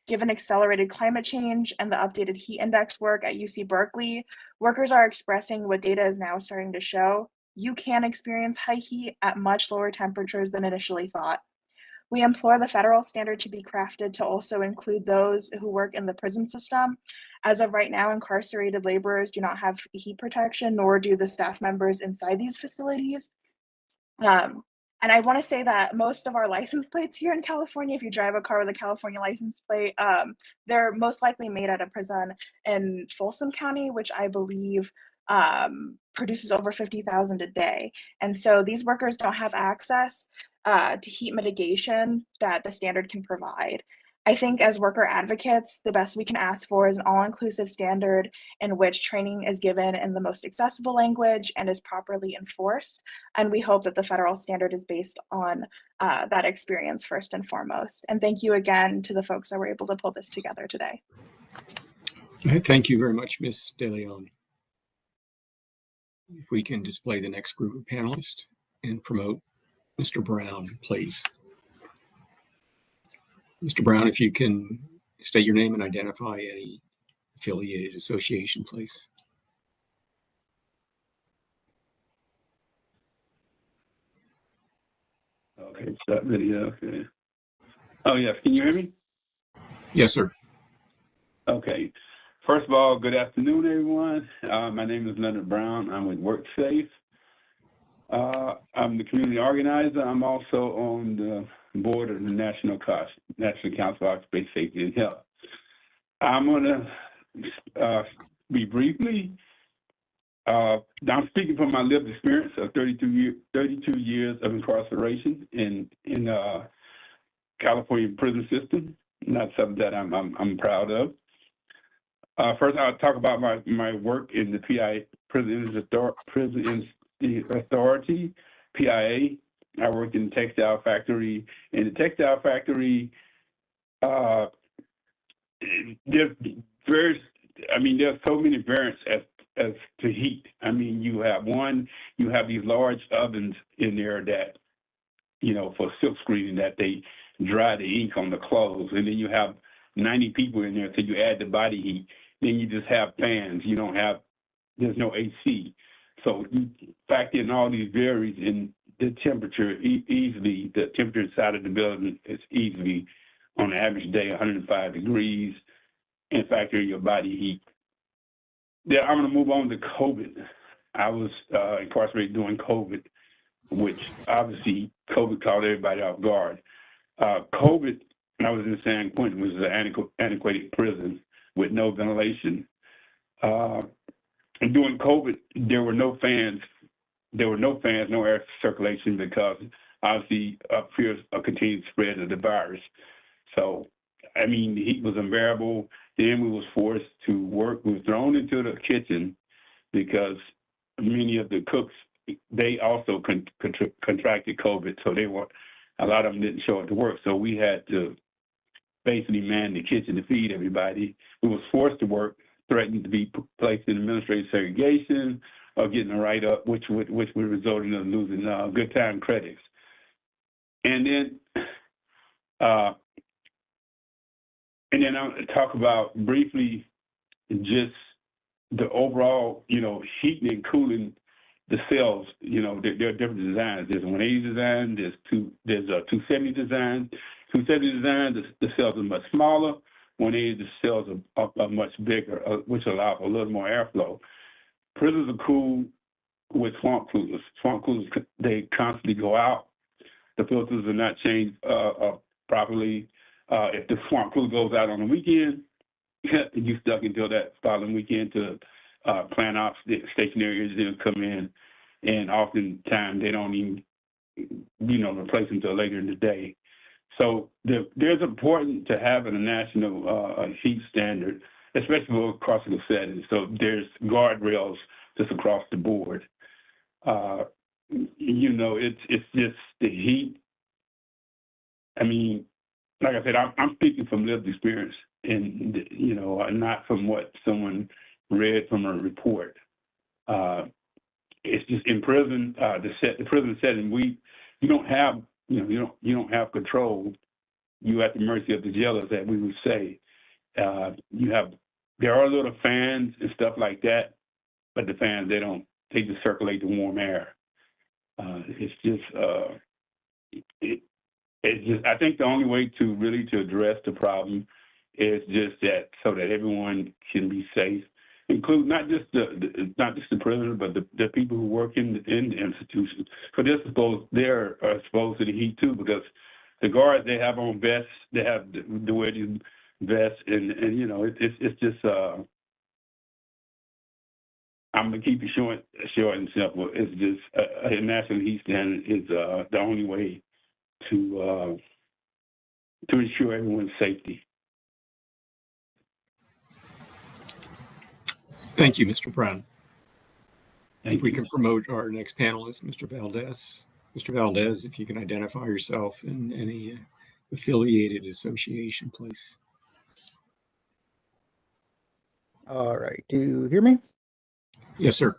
Given accelerated climate change and the updated heat index work at UC Berkeley, workers are expressing what data is now starting to show. You can experience high heat at much lower temperatures than initially thought. We implore the federal standard to be crafted to also include those who work in the prison system. As of right now, incarcerated laborers do not have heat protection, nor do the staff members inside these facilities. And I want to say that most of our license plates here in California, if you drive a car with a California license plate, they're most likely made at a prison in Folsom County, which I believe produces over 50,000 a day. And so these workers don't have access to heat mitigation that the standard can provide. I think as worker advocates, the best we can ask for is an all-inclusive standard in which training is given in the most accessible language and is properly enforced. And we hope that the federal standard is based on that experience first and foremost. And thank you again to the folks that were able to pull this together today. All right, thank you very much, Ms. De Leon. If we can display the next group of panelists and promote Mr. Brown, please. Mr. Brown, if you can state your name and identify any affiliated association, please. Okay, stop video. Okay. Oh, yes. Can you hear me? Yes, sir. Okay. First of all, good afternoon, everyone. My name is Leonard Brown. I'm with WorkSafe. I'm the community organizer. I'm also on the board of the National Council of Occupational Safety and Health. I'm going to be briefly. I'm speaking from my lived experience of 32 years of incarceration in California prison system. Not something that I'm proud of. First, I'll talk about my work in the Prison Authority, PIA. I worked in the textile factory. In the textile factory, there's so many variants as to heat. I mean, you have these large ovens in there that, for silk screening, that they dry the ink on the clothes. And then you have 90 people in there, so you add the body heat. Then you just have fans. There's no AC. So you factor in all these varies in the temperature easily. The temperature inside of the building is easily, on an average day, 105 degrees, and factor in your body heat. Then I'm going to move on to COVID. I was incarcerated during COVID, which obviously COVID caught everybody off guard. COVID, I was in San Quentin, which is an antiquated prison with no ventilation. And during COVID, there were no fans. No air circulation, because obviously fears a continued spread of the virus. So, I mean, the heat was unbearable. Then we was forced to work. We were thrown into the kitchen because many of the cooks, they also contracted COVID. So a lot of them didn't show up to work. So we had to basically man the kitchen to feed everybody. We was forced to work, threatened to be placed in administrative segregation or getting a write-up, which would result in us losing good time credits. And then I'll talk about briefly just the overall, heating and cooling the cells. There are different designs. There's a 180 design. There's a 270 design. 270 design, the cells are much smaller. 180, the cells are much bigger, which allow for a little more airflow. Prisons are cooled with swamp coolers. Swamp coolers, they constantly go out. The filters are not changed properly. If the swamp cooler goes out on the weekend, you stuck until that following weekend to plan off the stationary engineers come in, and oftentimes they don't even, replace them until later in the day. So there's important to having a national heat standard, especially for carceral settings. So there's guardrails just across the board. It's just the heat. I mean, like I said, I'm speaking from lived experience, and not from what someone read from a report. It's just in prison, the prison setting, you don't have control. You're at the mercy of the jailers, that we would say. There are little fans and stuff like that, but the fans, they just circulate the warm air. I think the only way to address the problem is just that, so that everyone can be safe, include not just the prisoners, but the people who work in the institutions. So they're exposed to the heat too, because the guards, they have on vests, they have the wearing vests, and it's just. I'm gonna keep it short and simple. It's just a national heat standard is the only way to ensure everyone's safety. Thank you, Mr. Brown. Thank If we you. can promote our next panelist, Mr. Valdez. Mr. Valdez, if you can identify yourself and any affiliated association, please. All right. Do you hear me? Yes, sir.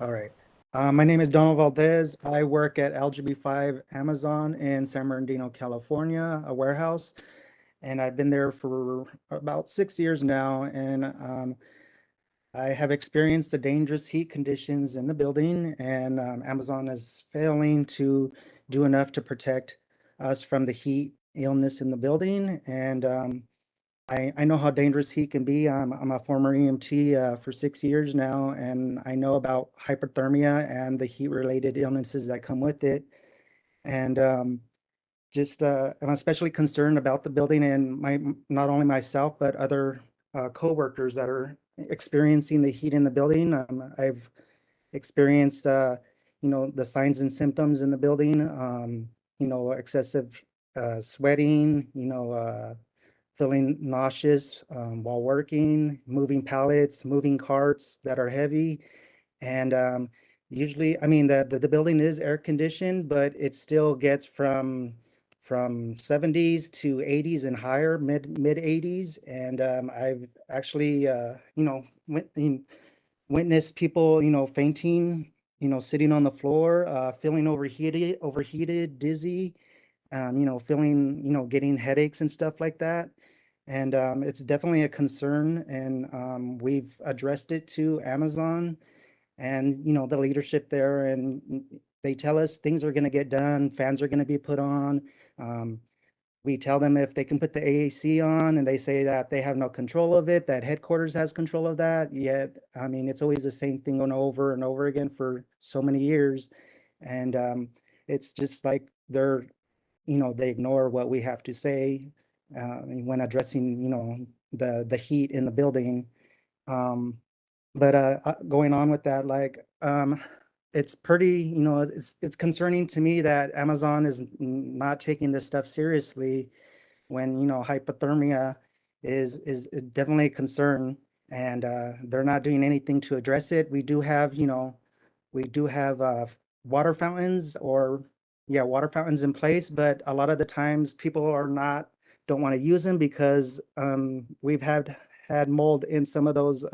All right. My name is Donald Valdez. I work at LGB5 Amazon in San Bernardino, California, a warehouse. And I've been there for about 6 years now. And I have experienced the dangerous heat conditions in the building, and Amazon is failing to do enough to protect us from the heat illness in the building. And I know how dangerous heat can be. I'm a former EMT for 6 years now, and I know about hypothermia and the heat-related illnesses that come with it. And I'm especially concerned about the building and not only myself, but other coworkers that are experiencing the heat in the building. I've experienced, the signs and symptoms in the building, excessive sweating, feeling nauseous while working, moving pallets, moving carts that are heavy. And usually, I mean, the building is air conditioned, but it still gets from 70s to 80s and higher, mid 80s. And I've actually, witnessed people, fainting, sitting on the floor, feeling overheated, dizzy, feeling, getting headaches and stuff like that. And it's definitely a concern. And we've addressed it to Amazon and, the leadership there. And they tell us things are going to get done, fans are going to be put on. We tell them if they can put the AAC on, and they say that they have no control of it, that headquarters has control of that. Yet, I mean, it's always the same thing going over and over again for so many years. And it's just like they ignore what we have to say when addressing, the heat in the building. But going on with that, like, it's pretty, it's concerning to me that Amazon is not taking this stuff seriously when, hypothermia is definitely a concern, and they're not doing anything to address it. We do have, water fountains water fountains in place, but a lot of the times people don't want to use them because we've had mold in some of those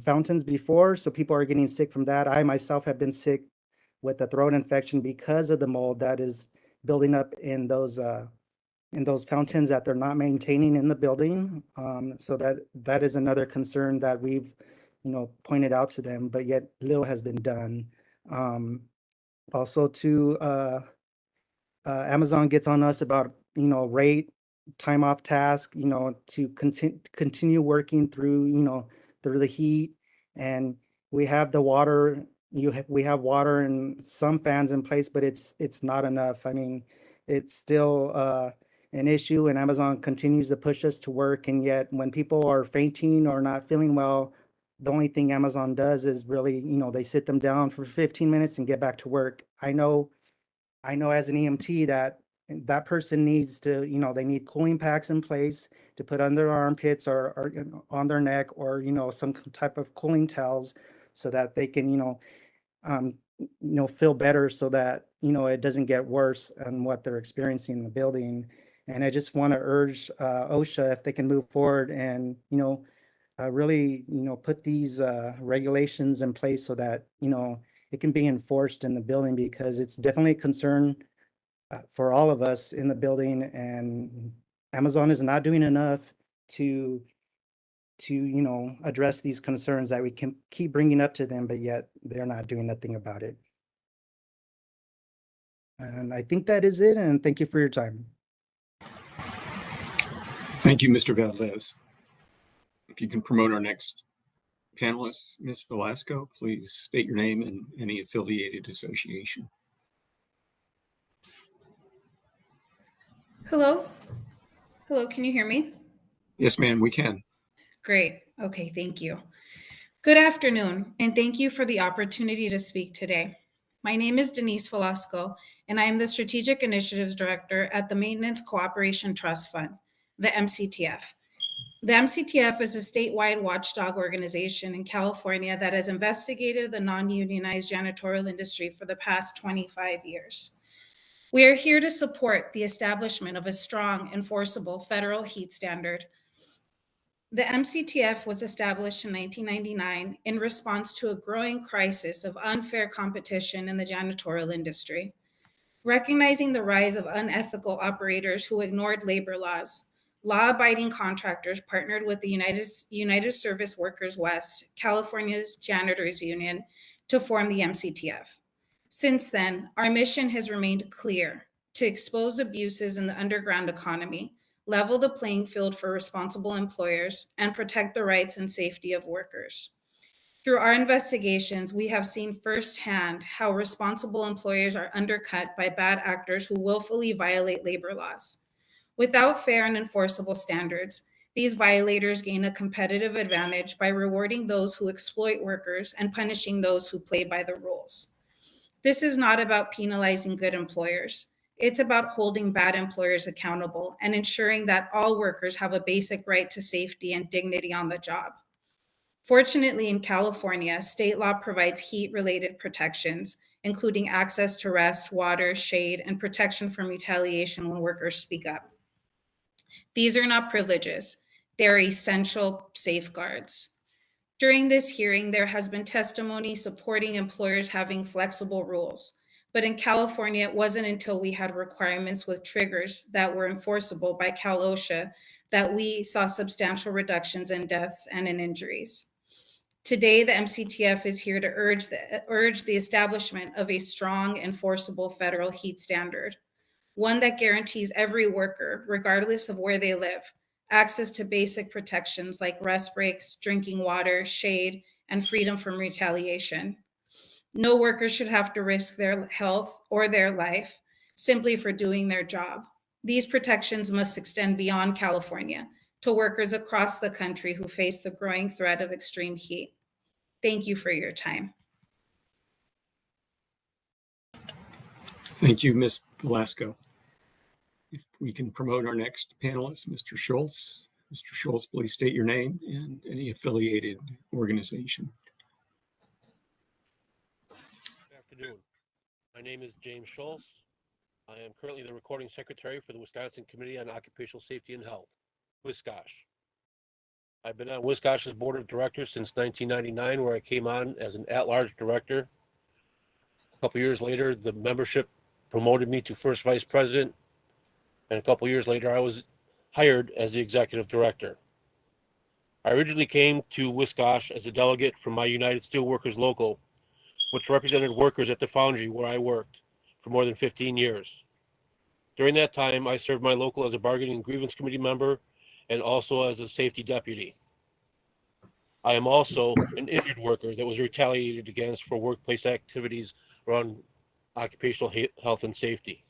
fountains before, so people are getting sick from that. I myself have been sick with a throat infection because of the mold that is building up in those fountains that they're not maintaining in the building. So that is another concern that we've pointed out to them, but yet little has been done. Also to Amazon gets on us about rate, time off task, to continue working through through the heat. And we have the water, we have water and some fans in place, but it's not enough. I mean, it's still an issue, and Amazon continues to push us to work. And yet when people are fainting or not feeling well, the only thing Amazon does is really, they sit them down for 15 minutes and get back to work. I know as an EMT that person needs to, they need cooling packs in place to put on their armpits or on their neck, or, some type of cooling towels so that they can, feel better, so that, it doesn't get worse on what they're experiencing in the building. And I just want to urge OSHA, if they can move forward and, really, put these regulations in place so that, it can be enforced in the building, because it's definitely a concern for all of us in the building. And Amazon is not doing enough to address these concerns that we can keep bringing up to them, but yet they're not doing nothing about it. And I think that is it, and thank you for your time. Thank you, Mr. Valdez. If you can promote our next panelist, Ms. Velasco, please state your name and any affiliated association. Hello? Hello, can you hear me? Yes, ma'am, we can. Great. Okay, thank you. Good afternoon, and thank you for the opportunity to speak today. My name is Denise Velasco, and I am the Strategic Initiatives Director at the Maintenance Cooperation Trust Fund, the MCTF. The MCTF is a statewide watchdog organization in California that has investigated the non-unionized janitorial industry for the past 25 years. We are here to support the establishment of a strong, enforceable federal heat standard. The MCTF was established in 1999 in response to a growing crisis of unfair competition in the janitorial industry. Recognizing the rise of unethical operators who ignored labor laws, law-abiding contractors partnered with the United Service Workers West, California's Janitors Union, to form the MCTF. Since then, our mission has remained clear: to expose abuses in the underground economy, level the playing field for responsible employers, and protect the rights and safety of workers. Through our investigations, we have seen firsthand how responsible employers are undercut by bad actors who willfully violate labor laws. Without fair and enforceable standards, these violators gain a competitive advantage by rewarding those who exploit workers and punishing those who play by the rules. This is not about penalizing good employers. It's about holding bad employers accountable and ensuring that all workers have a basic right to safety and dignity on the job. Fortunately, in California, state law provides heat-related protections, including access to rest, water, shade, and protection from retaliation when workers speak up. These are not privileges. They're essential safeguards. During this hearing, there has been testimony supporting employers having flexible rules. But in California, it wasn't until we had requirements with triggers that were enforceable by Cal OSHA that we saw substantial reductions in deaths and in injuries. Today, the MCTF is here to urge the establishment of a strong, enforceable federal heat standard, one that guarantees every worker, regardless of where they live, access to basic protections like rest breaks, drinking water, shade, and freedom from retaliation. No worker should have to risk their health or their life simply for doing their job. These protections must extend beyond California to workers across the country who face the growing threat of extreme heat. Thank you for your time. Thank you, Ms. Velasco. If we can promote our next panelist, Mr. Schultz. Mr. Schultz, please state your name and any affiliated organization. Good afternoon. My name is James Schultz. I am currently the recording secretary for the Wisconsin Committee on Occupational Safety and Health, WSCOSH. I've been on WSCOSH's board of directors since 1999, where I came on as an at-large director. A couple years later, the membership promoted me to first vice president, and a couple years later, I was hired as the executive director. I originally came to WSCOSH as a delegate from my United Steelworkers local, which represented workers at the foundry where I worked for more than 15 years. During that time, I served my local as a bargaining and grievance committee member and also as a safety deputy. I am also an injured worker that was retaliated against for workplace activities around occupational health and safety.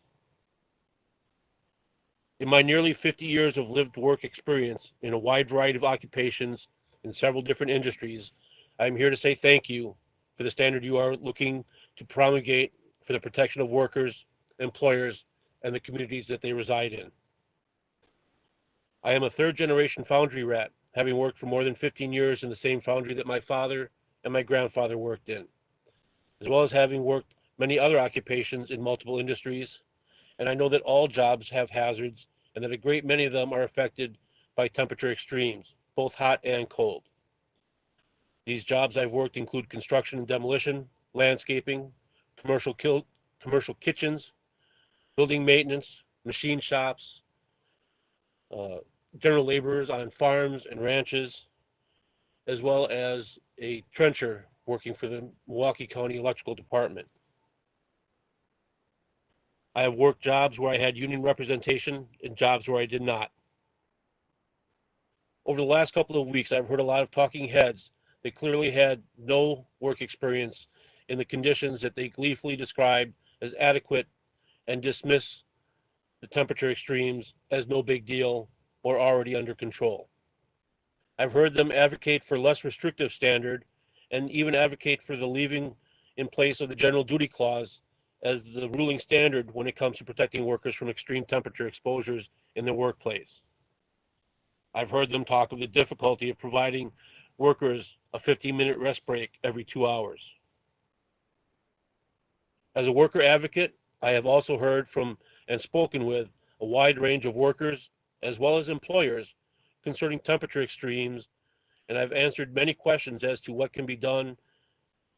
In my nearly 50 years of lived work experience in a wide variety of occupations in several different industries, I'm here to say thank you for the standard you are looking to promulgate for the protection of workers, employers, and the communities that they reside in. I am a third-generation foundry rat, having worked for more than 15 years in the same foundry that my father and my grandfather worked in, as well as having worked many other occupations in multiple industries. And I know that all jobs have hazards and that a great many of them are affected by temperature extremes, both hot and cold. These jobs I've worked include construction and demolition, landscaping, commercial kitchens, building maintenance, machine shops, general laborers on farms and ranches, as well as a trencher working for the Milwaukee County Electrical Department. I have worked jobs where I had union representation and jobs where I did not. Over the last couple of weeks, I've heard a lot of talking heads that clearly had no work experience in the conditions that they gleefully describe as adequate and dismiss the temperature extremes as no big deal or already under control. I've heard them advocate for less restrictive standard and even advocate for the leaving in place of the general duty clause as the ruling standard when it comes to protecting workers from extreme temperature exposures in their workplace. I've heard them talk of the difficulty of providing workers a 15-minute rest break every 2 hours. As a worker advocate, I have also heard from and spoken with a wide range of workers as well as employers concerning temperature extremes, and I've answered many questions as to what can be done,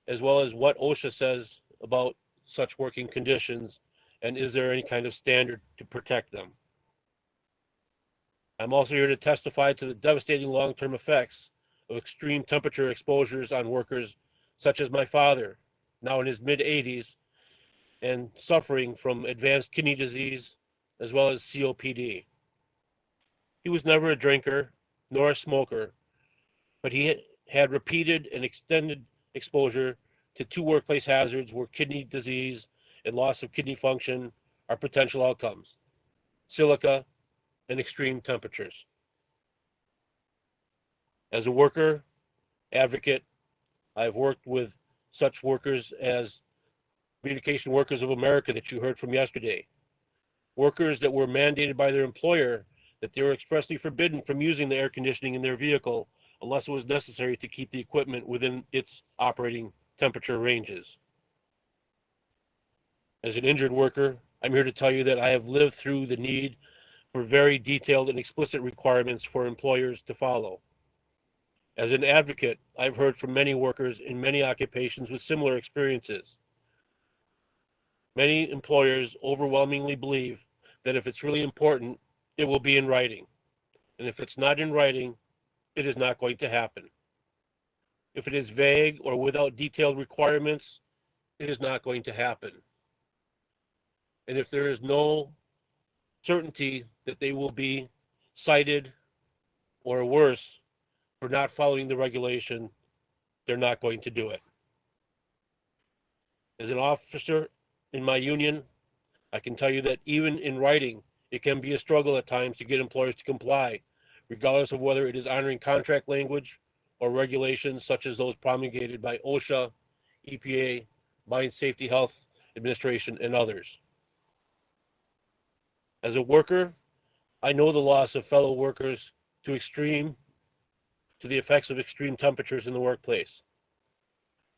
as well as what OSHA says about such working conditions, and is there any kind of standard to protect them. I'm also here to testify to the devastating long-term effects of extreme temperature exposures on workers, such as my father, now in his mid-80s, and suffering from advanced kidney disease, as well as COPD. He was never a drinker, nor a smoker, but he had repeated and extended exposure to two workplace hazards where kidney disease and loss of kidney function are potential outcomes: silica and extreme temperatures. As a worker advocate, I've worked with such workers as Communication Workers of America that you heard from yesterday, workers that were mandated by their employer that they were expressly forbidden from using the air conditioning in their vehicle unless it was necessary to keep the equipment within its operating temperature ranges. As an injured worker, I'm here to tell you that I have lived through the need for very detailed and explicit requirements for employers to follow. As an advocate, I've heard from many workers in many occupations with similar experiences. Many employers overwhelmingly believe that if it's really important, it will be in writing. And if it's not in writing, it is not going to happen. If it is vague or without detailed requirements, it is not going to happen. And if there is no certainty that they will be cited or worse for not following the regulation, they're not going to do it. As an officer in my union, I can tell you that even in writing, it can be a struggle at times to get employers to comply, regardless of whether it is honoring contract language or regulations such as those promulgated by OSHA, EPA, Mine Safety Health Administration, and others. As a worker, I know the loss of fellow workers to the effects of extreme temperatures in the workplace.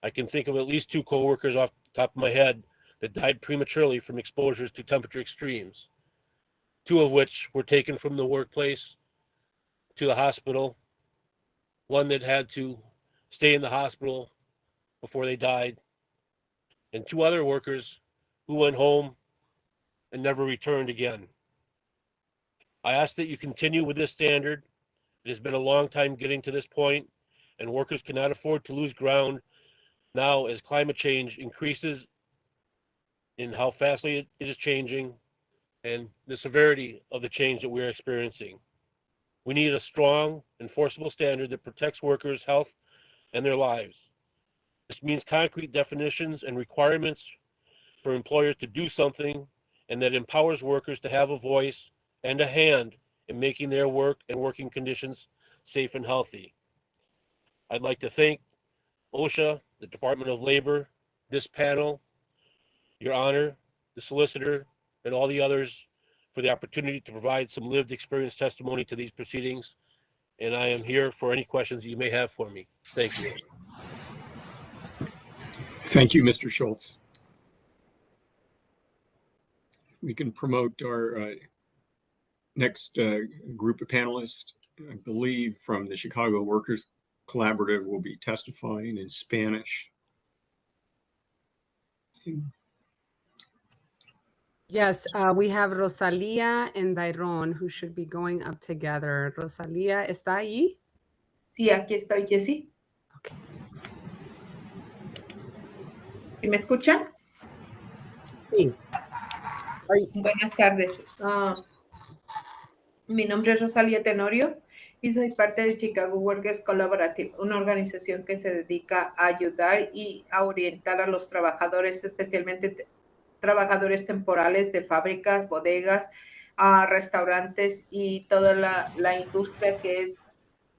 I can think of at least 2 coworkers off the top of my head that died prematurely from exposures to temperature extremes, 2 of which were taken from the workplace to the hospital, one that had to stay in the hospital before they died, and 2 other workers who went home and never returned again. I ask that you continue with this standard. It has been a long time getting to this point, and workers cannot afford to lose ground now as climate change increases in how fastly it is changing and the severity of the change that we're experiencing. We need a strong, enforceable standard that protects workers' health and their lives. This means concrete definitions and requirements for employers to do something, and that empowers workers to have a voice and a hand in making their work and working conditions safe and healthy. I'd like to thank OSHA, the Department of Labor, this panel, Your Honor, the solicitor, and all the others for the opportunity to provide some lived experience testimony to these proceedings. And I am here for any questions you may have for me. Thank you. Thank you, Mr. Schultz. We can promote our next group of panelists. I believe from the Chicago Workers Collaborative will be testifying in Spanish. Yes, we have Rosalia and Dairon who should be going up together. Rosalia, ¿está ahí? Sí, aquí estoy, Jessie. Okay. ¿Sí me escuchan? Sí. Buenas tardes. Mi nombre es Rosalía Tenorio y soy parte de Chicago Workers Collaborative, una organización que se dedica a ayudar y a orientar a los trabajadores, especialmente trabajadores temporales de fábricas, bodegas, restaurantes y toda la industria que es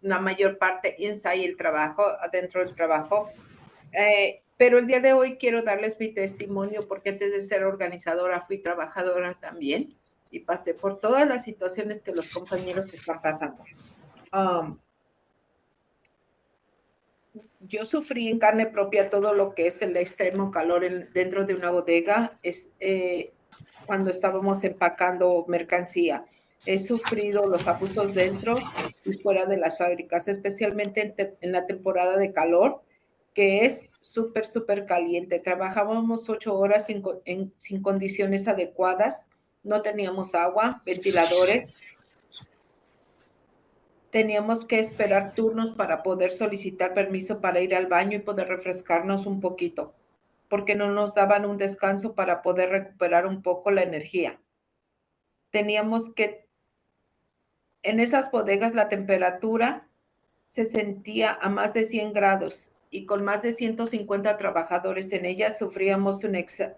la mayor parte inside el trabajo, adentro del trabajo. Pero el día de hoy quiero darles mi testimonio porque antes de ser organizadora fui trabajadora también y pasé por todas las situaciones que los compañeros están pasando. Yo sufrí en carne propia todo lo que es el extremo calor dentro de una bodega cuando estábamos empacando mercancía. He sufrido los abusos dentro y fuera de las fábricas, especialmente en la temporada de calor, que es súper, súper caliente. Trabajábamos 8 horas sin condiciones adecuadas, no teníamos agua, ventiladores. Teníamos que esperar turnos para poder solicitar permiso para ir al baño y poder refrescarnos un poquito, porque no nos daban un descanso para poder recuperar un poco la energía. Teníamos que, en esas bodegas la temperatura se sentía a más de 100 grados y con más de 150 trabajadores en ellas sufríamos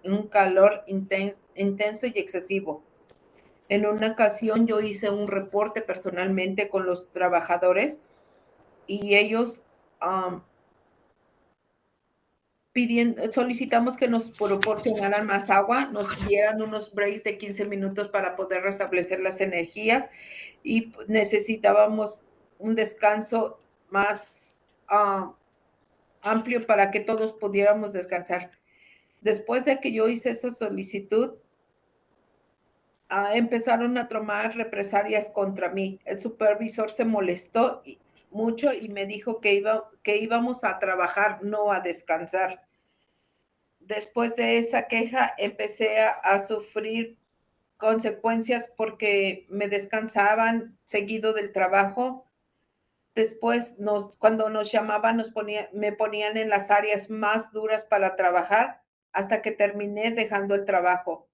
un calor intenso y excesivo. En una ocasión yo hice un reporte personalmente con los trabajadores y ellos solicitamos que nos proporcionaran más agua, nos dieran unos breaks de 15 minutos para poder restablecer las energías y necesitábamos un descanso más amplio para que todos pudiéramos descansar. Después de que yo hice esa solicitud, empezaron a tomar represalias contra mí. El supervisor se molestó mucho y me dijo que íbamos a trabajar, no a descansar. Después de esa queja, empecé a sufrir consecuencias porque me descansaban seguido del trabajo. Después, cuando nos llamaban, me ponían en las áreas más duras para trabajar hasta que terminé dejando el trabajo.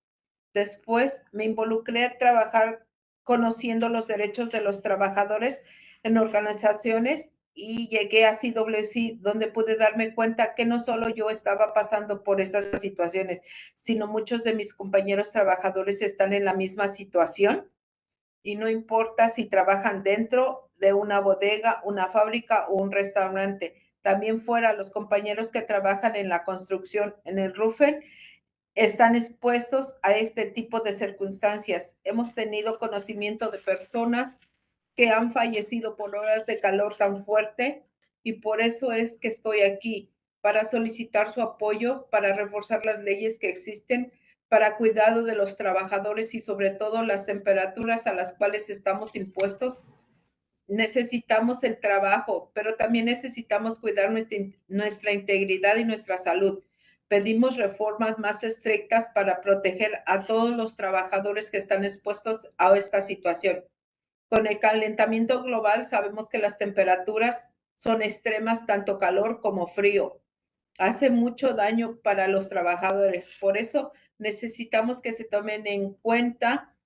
Después me involucré a trabajar conociendo los derechos de los trabajadores en organizaciones y llegué a CWC, donde pude darme cuenta que no solo yo estaba pasando por esas situaciones, sino muchos de mis compañeros trabajadores están en la misma situación y no importa si trabajan dentro de una bodega, una fábrica o un restaurante. También fuera, los compañeros que trabajan en la construcción, en el roofing, están expuestos a este tipo de circunstancias. Hemos tenido conocimiento de personas que han fallecido por horas de calor tan fuerte y por eso es que estoy aquí, para solicitar su apoyo, para reforzar las leyes que existen, para cuidado de los trabajadores y sobre todo las temperaturas a las cuales estamos impuestos. Necesitamos el trabajo, pero también necesitamos cuidar nuestra integridad y nuestra salud. Pedimos reformas más estrictas para proteger a todos los trabajadores que están expuestos a esta situación. Con el calentamiento global sabemos que las temperaturas son extremas, tanto calor como frío. Hace mucho daño para los trabajadores. Por eso necesitamos que se tomen en cuenta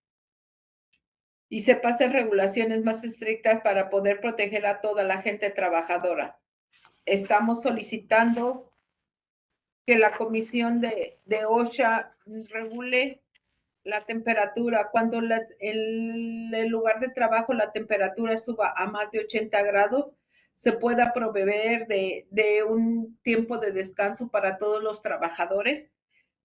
y se pasen regulaciones más estrictas para poder proteger a toda la gente trabajadora. Estamos solicitando que la comisión de OSHA regule la temperatura. Cuando el lugar de trabajo la temperatura suba a más de 80 grados, se pueda proveer de un tiempo de descanso para todos los trabajadores,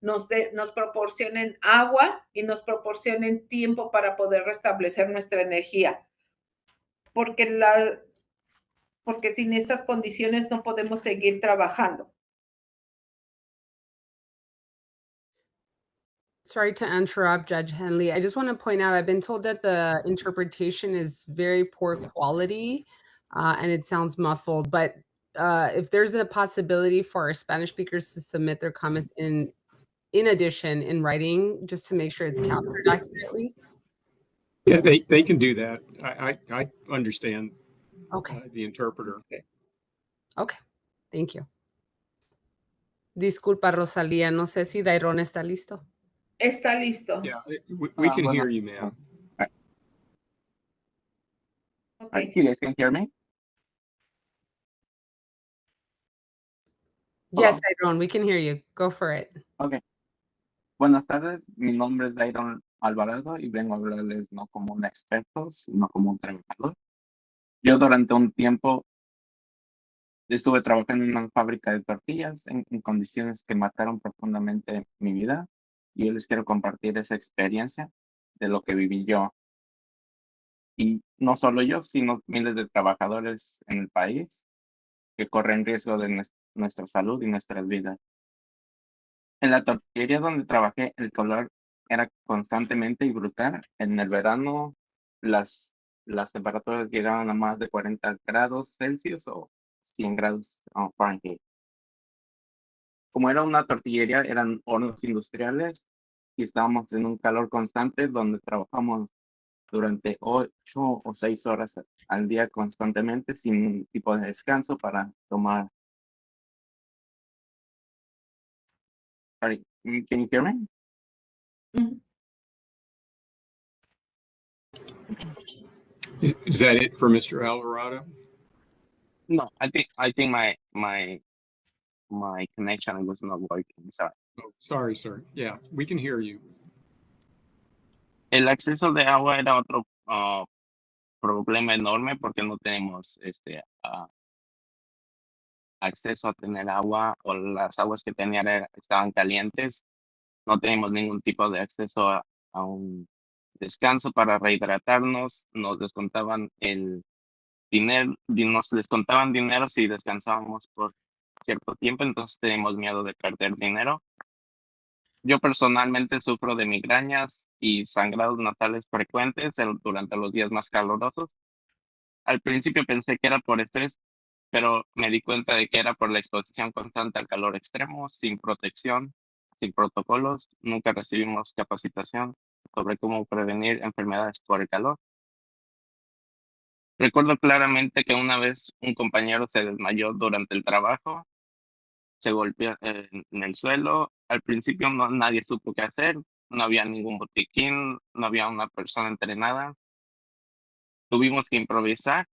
nos proporcionen agua y nos proporcionen tiempo para poder restablecer nuestra energía. Porque sin estas condiciones no podemos seguir trabajando. Sorry to interrupt, Judge Henley. I just want to point out, I've been told that the interpretation is very poor quality and it sounds muffled, but if there's a possibility for our Spanish speakers to submit their comments in addition in writing, just to make sure it's captured accurately. Yeah, they can do that. I understand the interpreter. Okay, thank you. Disculpa, Rosalía, no sé si Dairon está listo. Está listo. Yeah, we can hear you, ma'am. Okay. You guys can hear me? Yes, Dairon, we can hear you. Go for it. Okay. Buenas tardes, mi nombre es Dairon Alvarado y vengo a hablarles no como un experto, sino como un trabajador. Yo durante un tiempo estuve trabajando en una fábrica de tortillas en condiciones que marcaron profundamente mi vida y yo les quiero compartir esa experiencia de lo que viví yo. Y no solo yo, sino miles de trabajadores en el país que corren riesgo de nuestra salud y nuestras vidas. En la tortillería donde trabajé, el calor era constantemente y brutal. En el verano, las temperaturas llegaban a más de 40 grados Celsius o 100 grados Fahrenheit. Como era una tortillería, eran hornos industriales y estábamos en un calor constante donde trabajamos durante 8 o 6 horas al día constantemente sin ningún tipo de descanso para tomar. Sorry, can you hear me? Is that it for Mr. Alvarado? No, I think my connection was not working. Sorry. Oh, sorry, sir. Yeah, we can hear you. El acceso de agua era otro problema enorme porque no tenemos acceso a tener agua o las aguas que tenían estaban calientes. No teníamos ningún tipo de acceso a un descanso para rehidratarnos. Nos descontaban el dinero, nos descontaban dinero si descansábamos por cierto tiempo, entonces teníamos miedo de perder dinero. Yo personalmente sufro de migrañas y sangrados nasales frecuentes durante los días más calurosos. Al principio pensé que era por estrés, pero me di cuenta de que era por la exposición constante al calor extremo, sin protección, sin protocolos. Nunca recibimos capacitación sobre cómo prevenir enfermedades por el calor. Recuerdo claramente que una vez un compañero se desmayó durante el trabajo, se golpeó en el suelo. Al principio nadie supo qué hacer, no había ningún botiquín, no había una persona entrenada. Tuvimos que improvisar.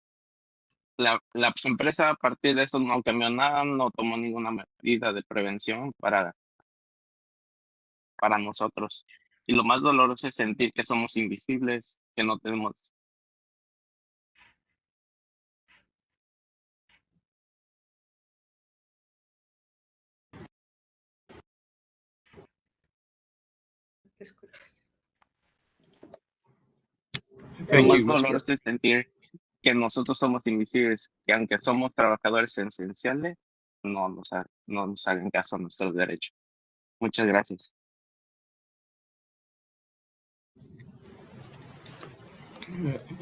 La empresa a partir de eso no cambió nada, no tomó ninguna medida de prevención para nosotros. Y lo más doloroso es sentir que somos invisibles, que no tenemos. Thank Lo you, más Mr. doloroso es sentir que nosotros somos invisibles, que aunque somos trabajadores esenciales, no nos hagan caso a nuestros derechos. Muchas gracias.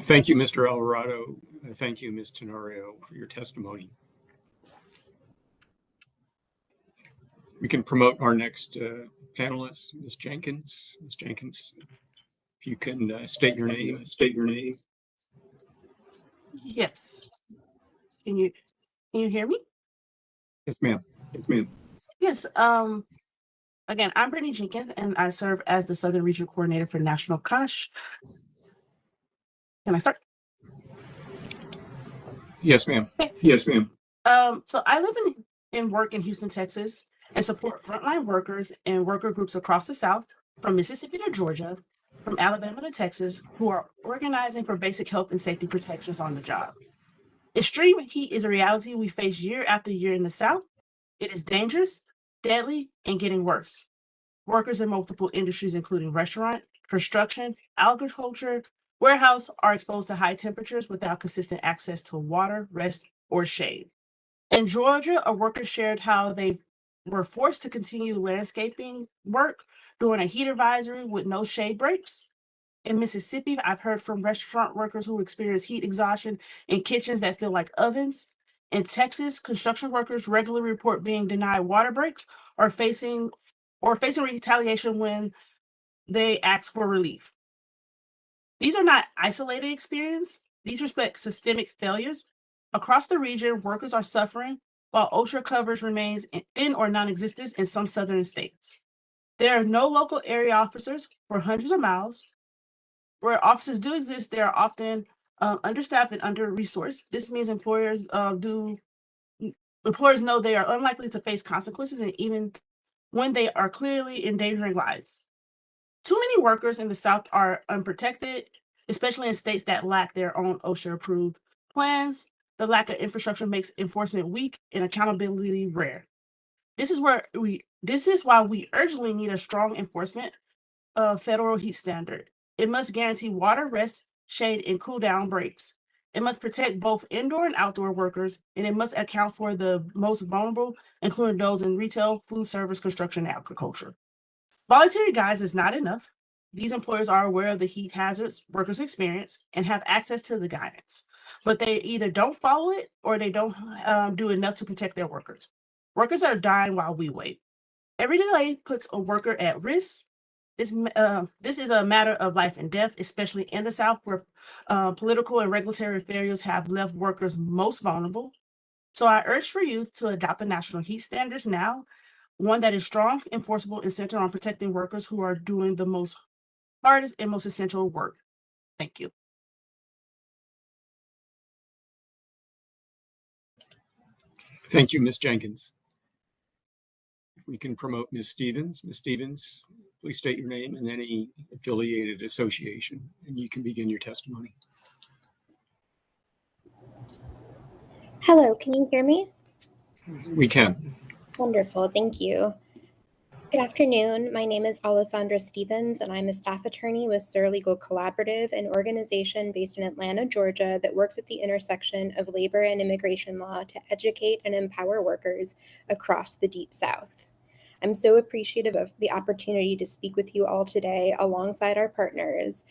Thank you, Mr. Alvarado. Thank you, Ms. Tenorio, for your testimony. We can promote our next panelist, Ms. Jenkins. Ms. Jenkins, if you can state your name. Yes. Can you hear me? Yes, ma'am. Yes. Again, I'm Brittany Jenkins, and I serve as the Southern Regional Coordinator for National COSH. Can I start? Yes, ma'am. So I live and work in Houston, Texas, and support frontline workers and worker groups across the South, from Mississippi to Georgia, from Alabama to Texas, who are organizing for basic health and safety protections on the job. Extreme heat is a reality we face year after year in the South. It is dangerous, deadly, and getting worse. Workers in multiple industries, including restaurant, construction, agriculture, warehouse, are exposed to high temperatures without consistent access to water, rest, or shade. In Georgia, a worker shared how they were forced to continue landscaping work during a heat advisory with no shade breaks. In Mississippi, I've heard from restaurant workers who experience heat exhaustion in kitchens that feel like ovens. In Texas, construction workers regularly report being denied water breaks or facing retaliation when they ask for relief. These are not isolated experiences. These reflect systemic failures. Across the region, workers are suffering while OSHA coverage remains in or non-existent in some southern states. There are no local area officers for hundreds of miles. Where offices do exist, they are often understaffed and under-resourced. This means employers know they are unlikely to face consequences, and even when they are clearly endangering lives. Too many workers in the South are unprotected, especially in states that lack their own OSHA-approved plans. The lack of infrastructure makes enforcement weak and accountability rare. This is why we urgently need a strong enforcement federal heat standard. It must guarantee water, rest, shade, and cool down breaks. It must protect both indoor and outdoor workers, and it must account for the most vulnerable, including those in retail, food service, construction, and agriculture. Voluntary guidance is not enough. These employers are aware of the heat hazards workers experience and have access to the guidance, but they either don't follow it or they don't do enough to protect their workers. Workers are dying while we wait. Every delay puts a worker at risk. This is a matter of life and death, especially in the South, where political and regulatory failures have left workers most vulnerable. So I urge for you to adopt the national heat standards now, one that is strong, enforceable, and centered on protecting workers who are doing the most hardest and most essential work. Thank you. Thank you, Ms. Jenkins. If we can promote Ms. Stevens. Ms. Stevens, please state your name and any affiliated association, and you can begin your testimony. Hello, can you hear me? We can. Wonderful, thank you. Good afternoon. My name is Alessandra Stevens, and I'm a staff attorney with Sir Legal Collaborative, an organization based in Atlanta, Georgia, that works at the intersection of labor and immigration law to educate and empower workers across the Deep South. I'm so appreciative of the opportunity to speak with you all today alongside our partners,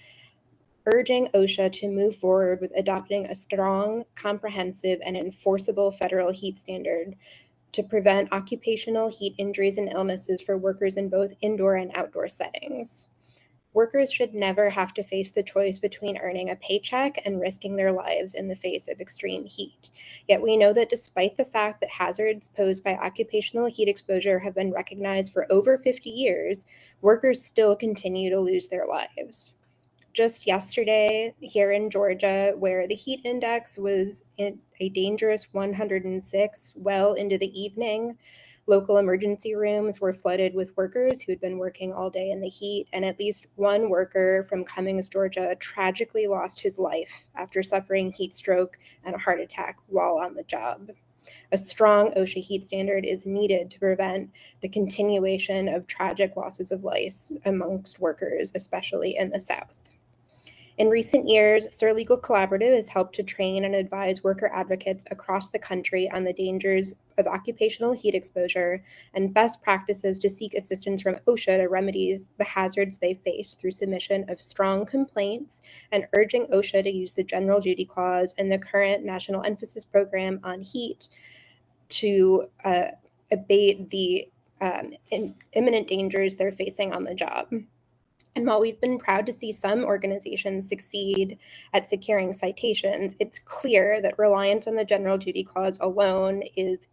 urging OSHA to move forward with adopting a strong, comprehensive, and enforceable federal heat standard to prevent occupational heat injuries and illnesses for workers in both indoor and outdoor settings. Workers should never have to face the choice between earning a paycheck and risking their lives in the face of extreme heat. Yet we know that despite the fact that hazards posed by occupational heat exposure have been recognized for over 50 years, workers still continue to lose their lives. Just yesterday here in Georgia, where the heat index was in a dangerous 106 well into the evening, local emergency rooms were flooded with workers who had been working all day in the heat, and at least one worker from Cummings, Georgia, tragically lost his life after suffering heat stroke and a heart attack while on the job. A strong OSHA heat standard is needed to prevent the continuation of tragic losses of life amongst workers, especially in the South. In recent years, Sir Legal Collaborative has helped to train and advise worker advocates across the country on the dangers of occupational heat exposure and best practices to seek assistance from OSHA to remedy the hazards they face through submission of strong complaints and urging OSHA to use the General Duty Clause and the current National Emphasis Program on Heat to abate the imminent dangers they're facing on the job. And while we've been proud to see some organizations succeed at securing citations, it's clear that reliance on the General Duty Clause alone is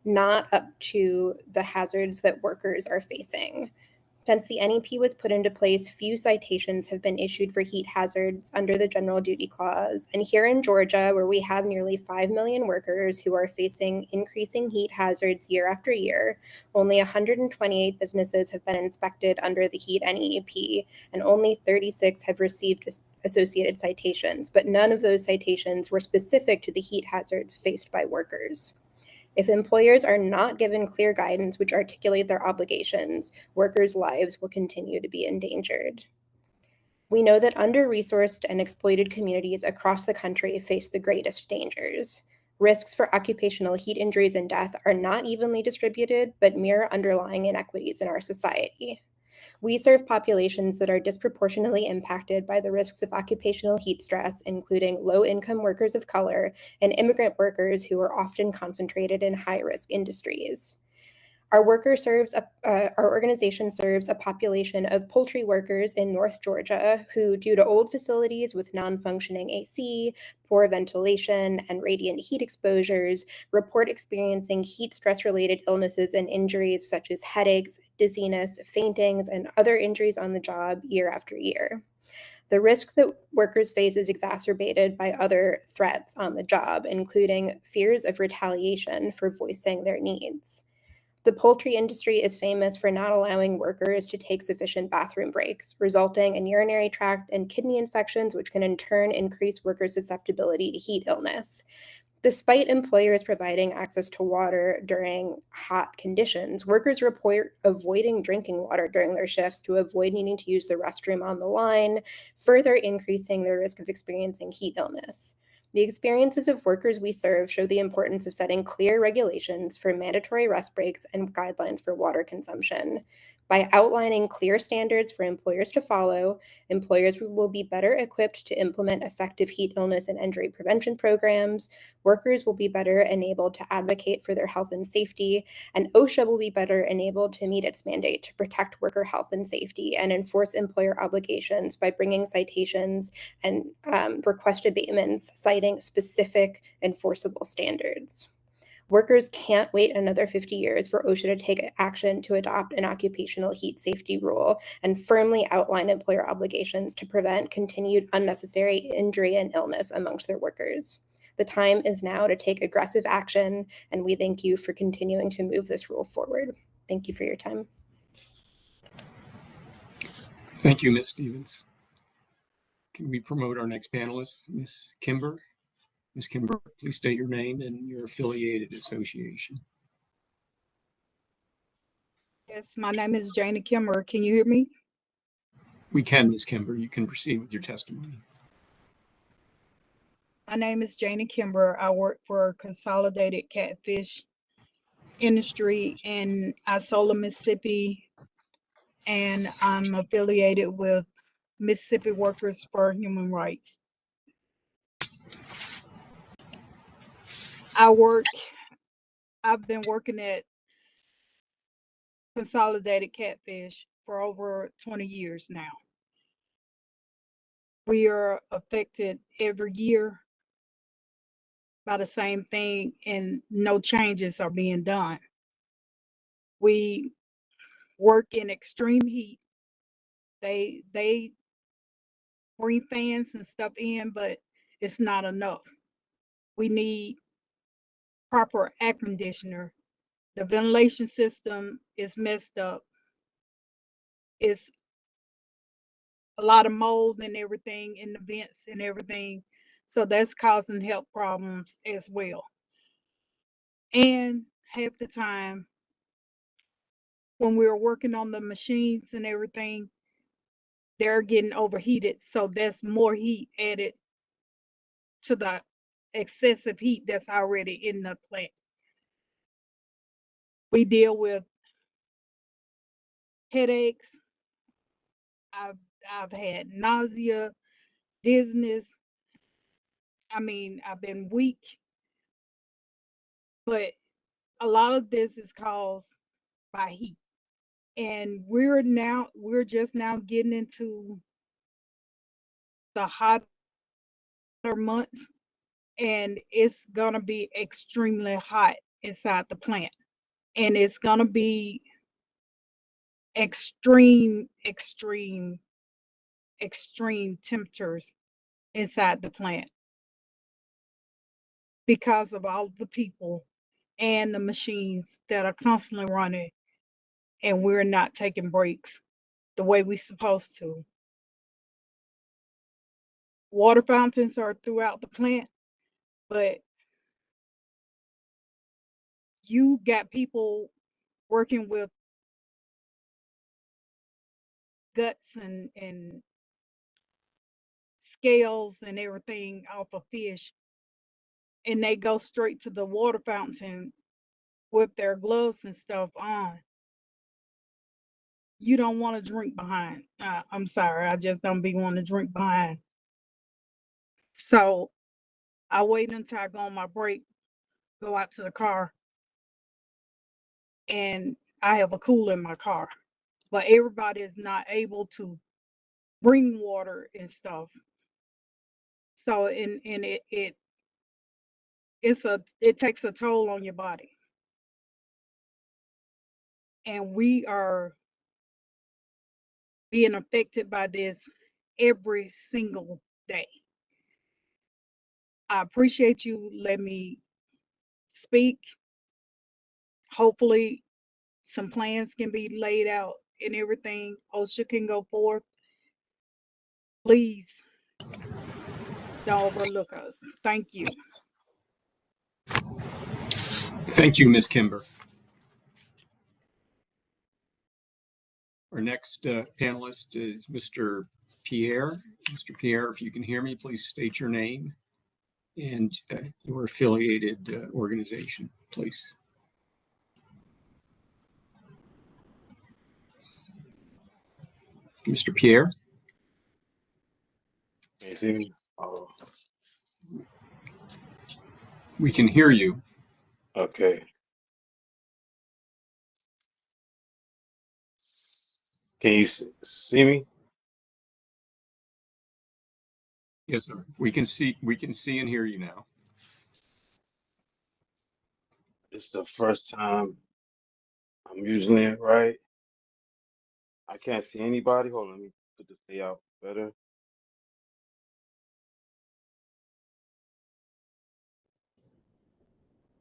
not up to the hazards that workers are facing. Since the NEP was put into place, few citations have been issued for heat hazards under the General Duty Clause. And here in Georgia, where we have nearly 5 million workers who are facing increasing heat hazards year after year, only 128 businesses have been inspected under the heat NEP, and only 36 have received associated citations. But none of those citations were specific to the heat hazards faced by workers. If employers are not given clear guidance which articulate their obligations, workers' lives will continue to be endangered. We know that under-resourced and exploited communities across the country face the greatest dangers. Risks for occupational heat injuries and death are not evenly distributed, but mirror underlying inequities in our society. We serve populations that are disproportionately impacted by the risks of occupational heat stress, including low-income workers of color and immigrant workers who are often concentrated in high-risk industries. Our organization serves a population of poultry workers in North Georgia who, due to old facilities with non-functioning AC, poor ventilation, and radiant heat exposures, report experiencing heat stress-related illnesses and injuries such as headaches, dizziness, faintings, and other injuries on the job year after year. The risk that workers face is exacerbated by other threats on the job, including fears of retaliation for voicing their needs. The poultry industry is famous for not allowing workers to take sufficient bathroom breaks, resulting in urinary tract and kidney infections, which can in turn increase workers' susceptibility to heat illness. Despite employers providing access to water during hot conditions, workers report avoiding drinking water during their shifts to avoid needing to use the restroom on the line, further increasing their risk of experiencing heat illness. The experiences of workers we serve show the importance of setting clear regulations for mandatory rest breaks and guidelines for water consumption. By outlining clear standards for employers to follow, employers will be better equipped to implement effective heat illness and injury prevention programs, workers will be better enabled to advocate for their health and safety, and OSHA will be better enabled to meet its mandate to protect worker health and safety and enforce employer obligations by bringing citations and request abatements citing specific enforceable standards. Workers can't wait another 50 years for OSHA to take action to adopt an occupational heat safety rule and firmly outline employer obligations to prevent continued unnecessary injury and illness amongst their workers. The time is now to take aggressive action, and we thank you for continuing to move this rule forward. Thank you for your time. Thank you, Ms. Stevens. Can we promote our next panelist, Ms. Kimber? Ms. Kimber, please state your name and your affiliated association. Yes, my name is Jana Kimmer. Can you hear me? We can, Ms. Kimber. You can proceed with your testimony. My name is Jana Kimber. I work for Consolidated Catfish Industry in Isola, Mississippi, and I'm affiliated with Mississippi Workers for Human Rights. I've been working at Consolidated Catfish for over 20 years now. We are affected every year by the same thing, and no changes are being done. We work in extreme heat. They bring fans and stuff in, but it's not enough. We need proper air conditioner. The ventilation system is messed up. It's a lot of mold and everything in the vents and everything. So that's causing health problems as well. And half the time when we're working on the machines and everything, they're getting overheated. So that's more heat added to the excessive heat that's already in the plant. We deal with headaches. I've had nausea, dizziness. I mean, I've been weak, but a lot of this is caused by heat. And we're just now getting into the hotter months, and it's gonna be extremely hot inside the plant. And it's gonna be extreme temperatures inside the plant because of all the people and the machines that are constantly running, and we're not taking breaks the way we're supposed to. Water fountains are throughout the plant, but you got people working with guts and scales and everything off of fish, and they go straight to the water fountain with their gloves and stuff on. You don't want to drink behind. I'm sorry, I just don't be wanting to drink behind. So I wait until I go on my break, go out to the car, and I have a cooler in my car. But everybody is not able to bring water and stuff. So it takes a toll on your body. And we are being affected by this every single day. I appreciate you letting me speak. Hopefully some plans can be laid out and everything. OSHA can go forth. Please don't overlook us. Thank you. Thank you, Ms. Kimber. Our next panelist is Mr. Pierre. Mr. Pierre, if you can hear me, please state your name and your affiliated organization, please. Mr. Pierre? Can you see me? We can hear you. Okay. Can you see me? Yes, sir. We can see and hear you now. It's the first time I'm using it, right? I can't see anybody. Hold on, let me put this layout better.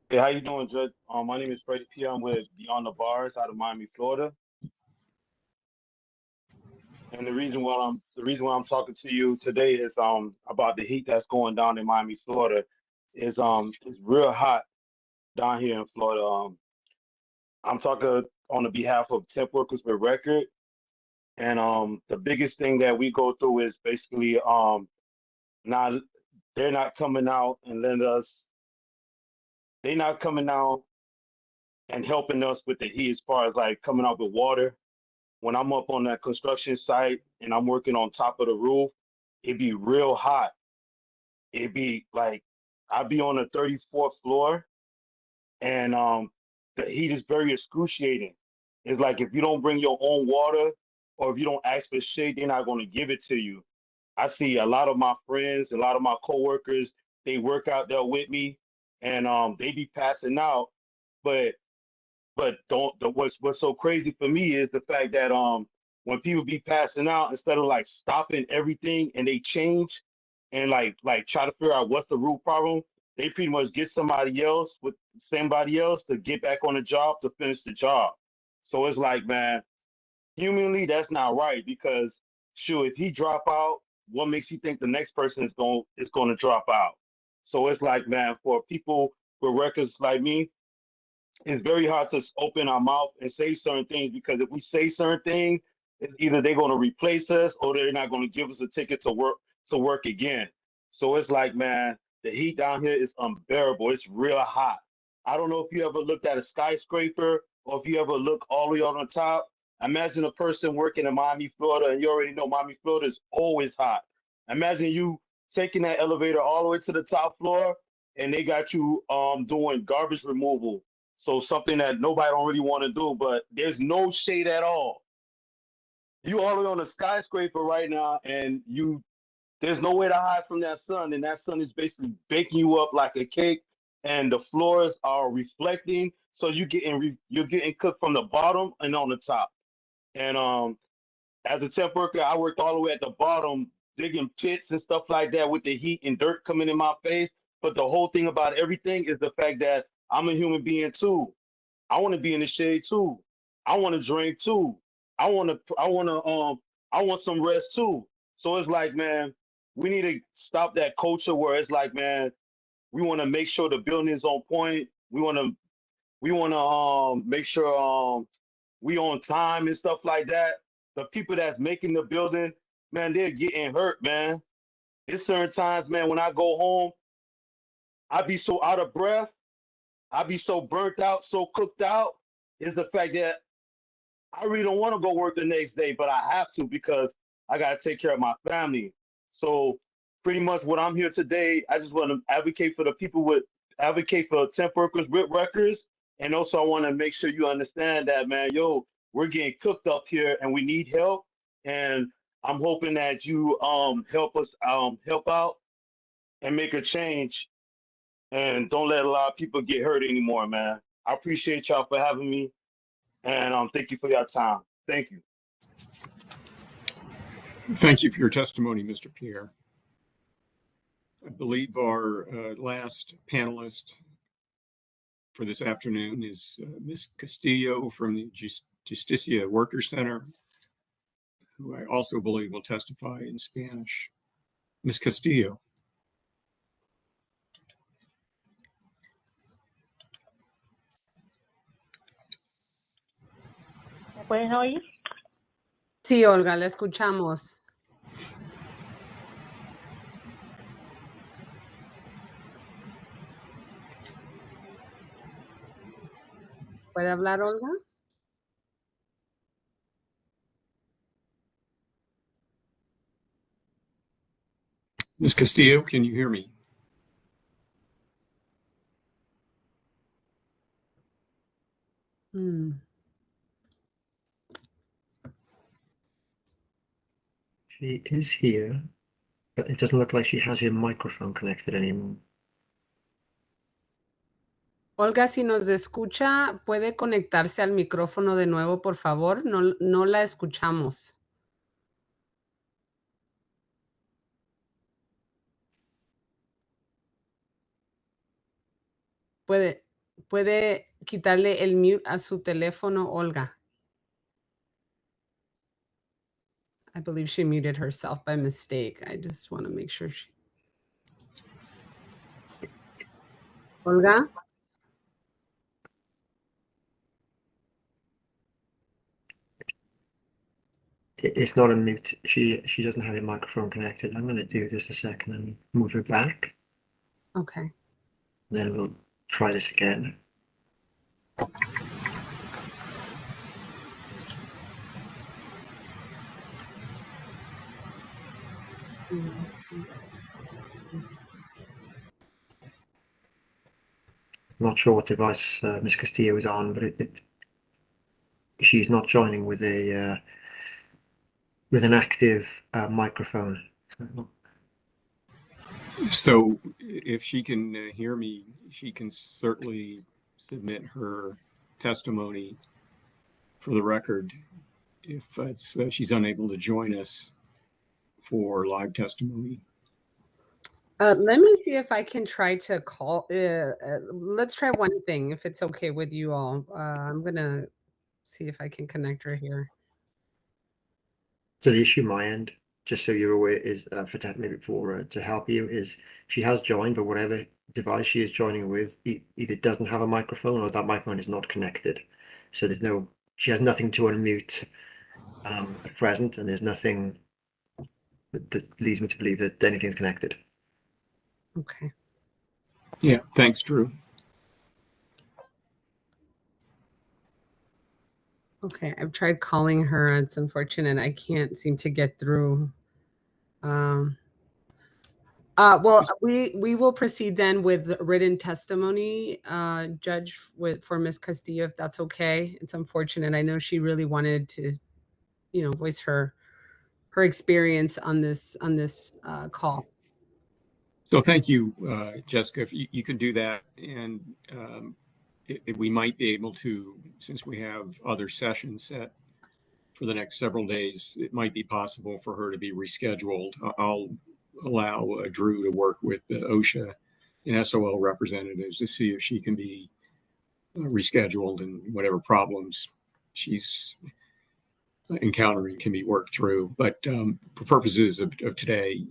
Hey, how you doing, Judge? My name is Freddie Pierre. I'm with Beyond the Bars out of Miami, Florida. And the reason why I'm talking to you today is about the heat that's going down in Miami, Florida. It's real hot down here in Florida. I'm talking on the behalf of temp workers with record. And the biggest thing that we go through is basically not they're not coming out and letting us. They're not coming out and helping us with the heat as far as like coming out with water. When I'm up on that construction site and I'm working on top of the roof, it'd be real hot. It'd be like I'd be on the 34th floor, and the heat is very excruciating. It's like if you don't bring your own water or if you don't ask for shade, they're not going to give it to you. I see a lot of my friends, a lot of my coworkers, they work out there with me, and they be passing out, but what's so crazy for me is the fact that when people be passing out, instead of like stopping everything and they change and like try to figure out what's the root problem, they pretty much get somebody else to get back on the job to finish the job. So it's like, man, humanly that's not right, because sure, if he drop out, what makes you think the next person is going to drop out? So it's like, man, for people with records like me, it's very hard to open our mouth and say certain things, because if we say certain things, it's either they're going to replace us or they're not going to give us a ticket to work again. So it's like, man, the heat down here is unbearable. It's real hot. I don't know if you ever looked at a skyscraper or if you ever look all the way on the top. Imagine a person working in Miami, Florida, and you already know Miami, Florida is always hot. Imagine you taking that elevator all the way to the top floor and they got you doing garbage removal, so something that nobody don't really want to do, but there's no shade at all. You all the way on a skyscraper right now, and there's no way to hide from that sun, and that sun is basically baking you up like a cake, and the floors are reflecting, so you're getting cooked from the bottom and on the top. And as a temp worker, I worked all the way at the bottom, digging pits and stuff like that with the heat and dirt coming in my face. But the whole thing about everything is the fact that I'm a human being too. I want to be in the shade too. I want to drink too. I want some rest too. So it's like, man, we need to stop that culture where it's like, man, we want to make sure the building is on point. We want to make sure we on time and stuff like that. The people that's making the building, man, they're getting hurt, man. It's certain times, man, when I go home, I be so out of breath, I be so burnt out, so cooked out. Is the fact that I really don't want to go work the next day, but I have to because I got to take care of my family. So pretty much what I'm here today, I just want to advocate for temp workers with records. And also I want to make sure you understand that, man, yo, we're getting cooked up here and we need help. And I'm hoping that you help us help out and make a change, and don't let a lot of people get hurt anymore, man. I appreciate y'all for having me, and thank you for your time. Thank you. Thank you for your testimony, Mr. Pierre. I believe our last panelist for this afternoon is Ms. Castillo from the Justicia Worker Center, who I also believe will testify in Spanish. Ms. Castillo. ¿Me pueden oír? Sí, Olga, la escuchamos. ¿Puede hablar, Olga? Ms. Castillo, can you hear me? She is here, but it doesn't look like she has her microphone connected anymore. Olga, si nos escucha, ¿puede conectarse al micrófono de nuevo, por favor? No la escuchamos. Puede quitarle el mute a su teléfono, Olga. I believe she muted herself by mistake. I just want to make sure she... Olga? It's not a mute. She doesn't have a microphone connected. I'm going to do this a second and move her back. Okay. Then we'll try this again. I'm not sure what device Ms. Castillo is on, but she's not joining with a with an active microphone. So if she can hear me, she can certainly submit her testimony for the record if it's, she's unable to join us for live testimony. Let me see if I can try to call. Let's try one thing, if it's okay with you all. I'm going to see if I can connect her here. So the issue my end, just so you're aware, is to help you, is she has joined, but whatever device she is joining with either doesn't have a microphone or that microphone is not connected. So she has nothing to unmute at present, and there's nothing that leads me to believe that anything's connected. Okay. Yeah, thanks, Drew. Okay, I've tried calling her. It's unfortunate I can't seem to get through. Well, we will proceed then with written testimony, Judge, for Ms. Castillo, if that's okay. It's unfortunate. I know she really wanted to, voice her experience on this call. So thank you, Jessica. If you can do that, and we might be able to, since we have other sessions set for the next several days, it might be possible for her to be rescheduled. I'll allow Drew to work with the OSHA and SOL representatives to see if she can be rescheduled, and whatever problems she's encountering can be worked through. But for purposes of today,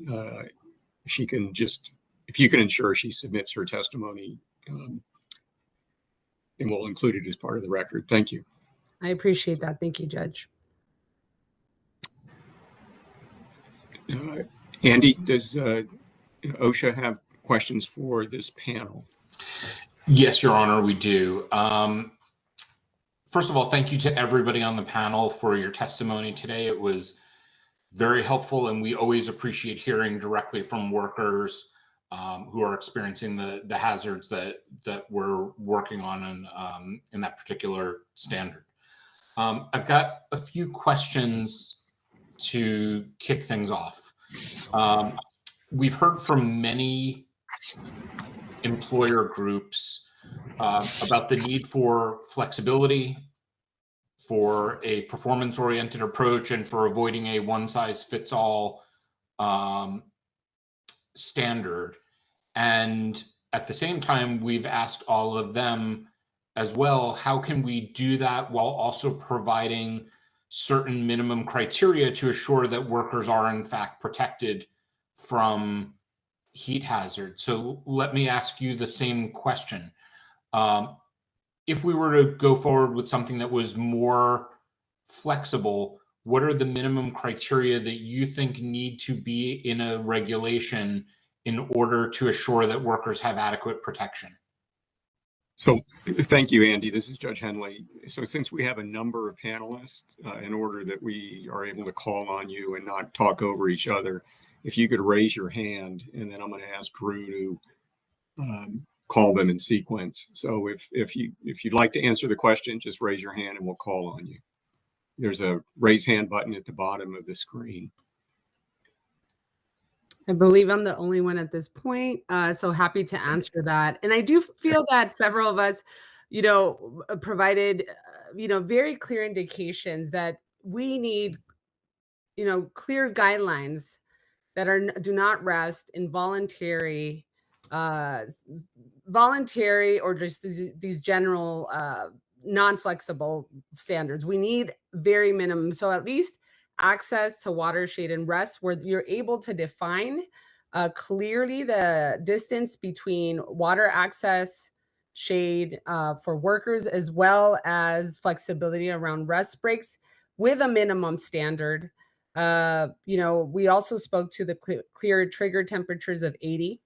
she can just, if you can ensure she submits her testimony, and we'll include it as part of the record. Thank you. I appreciate that. Thank you, Judge. Andy, does OSHA have questions for this panel? Yes, Your Honor, we do. First of all, thank you to everybody on the panel for your testimony today. It was very helpful, and we always appreciate hearing directly from workers who are experiencing the hazards that we're working on in that particular standard. I've got a few questions to kick things off. We've heard from many employer groups about the need for flexibility, for a performance-oriented approach, and for avoiding a one-size-fits-all standard. And at the same time, we've asked all of them as well, how can we do that while also providing certain minimum criteria to assure that workers are in fact protected from heat hazards? So let me ask you the same question. If we were to go forward with something that was more flexible, what are the minimum criteria that you think need to be in a regulation in order to assure that workers have adequate protection? So thank you, Andy. This is Judge Henley. So since we have a number of panelists, in order that we are able to call on you and not talk over each other, if you could raise your hand, and then I'm going to ask Drew to call them in sequence. So if you'd like to answer the question, just raise your hand and we'll call on you. There's a raise hand button at the bottom of the screen. I believe I'm the only one at this point, so happy to answer that. And I do feel that several of us, provided, very clear indications that we need, clear guidelines that do not rest in voluntary or just these general non-flexible standards. We need very minimum. So at least access to water, shade, and rest, where you're able to define clearly the distance between water access, shade for workers, as well as flexibility around rest breaks with a minimum standard. We also spoke to the clear trigger temperatures of 80,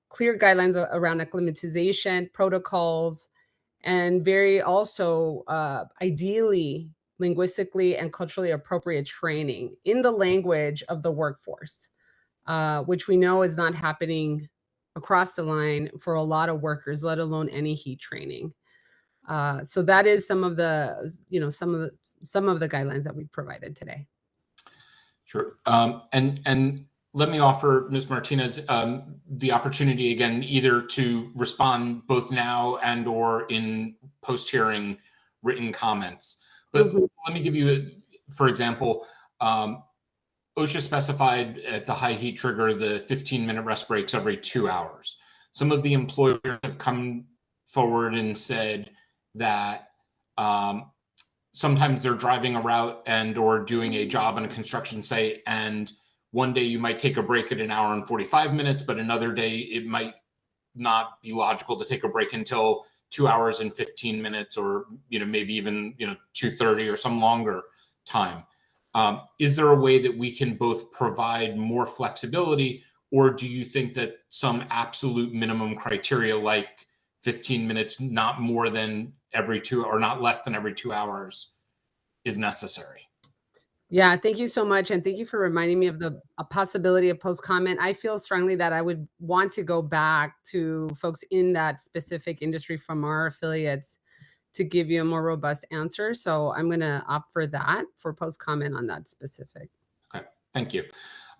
clear guidelines around acclimatization protocols, and very also ideally linguistically and culturally appropriate training in the language of the workforce, which we know is not happening across the line for a lot of workers, let alone any heat training. So that is some of the guidelines that we provided today. Sure. And let me offer Ms. Martinez the opportunity again, either to respond both now and or in post-hearing written comments. But let me give you, for example, OSHA specified at the high heat trigger the 15-minute rest breaks every 2 hours. Some of the employers have come forward and said that sometimes they're driving a route and or doing a job on a construction site, and one day you might take a break at 1 hour and 45 minutes, but another day it might not be logical to take a break until 2 hours and 15 minutes, or maybe even 2:30 or some longer time. Is there a way that we can both provide more flexibility, or do you think that some absolute minimum criteria like 15 minutes, not more than every 2 or not less than every 2 hours, is necessary? Yeah, thank you so much. And thank you for reminding me of a possibility of post-comment. I feel strongly that I would want to go back to folks in that specific industry from our affiliates to give you a more robust answer. So I'm going to opt for that, for post-comment on that specific. Okay, thank you.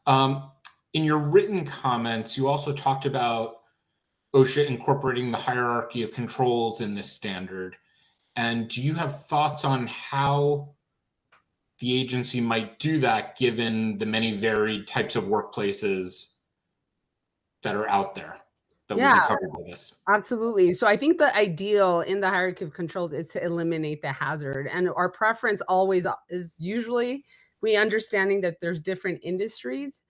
In your written comments, you also talked about OSHA incorporating the hierarchy of controls in this standard. And do you have thoughts on how the agency might do that, given the many varied types of workplaces that are out there that would be covered by this? Absolutely. So I think the ideal in the hierarchy of controls is to eliminate the hazard. And our preference always is usually we understanding that there's different industries,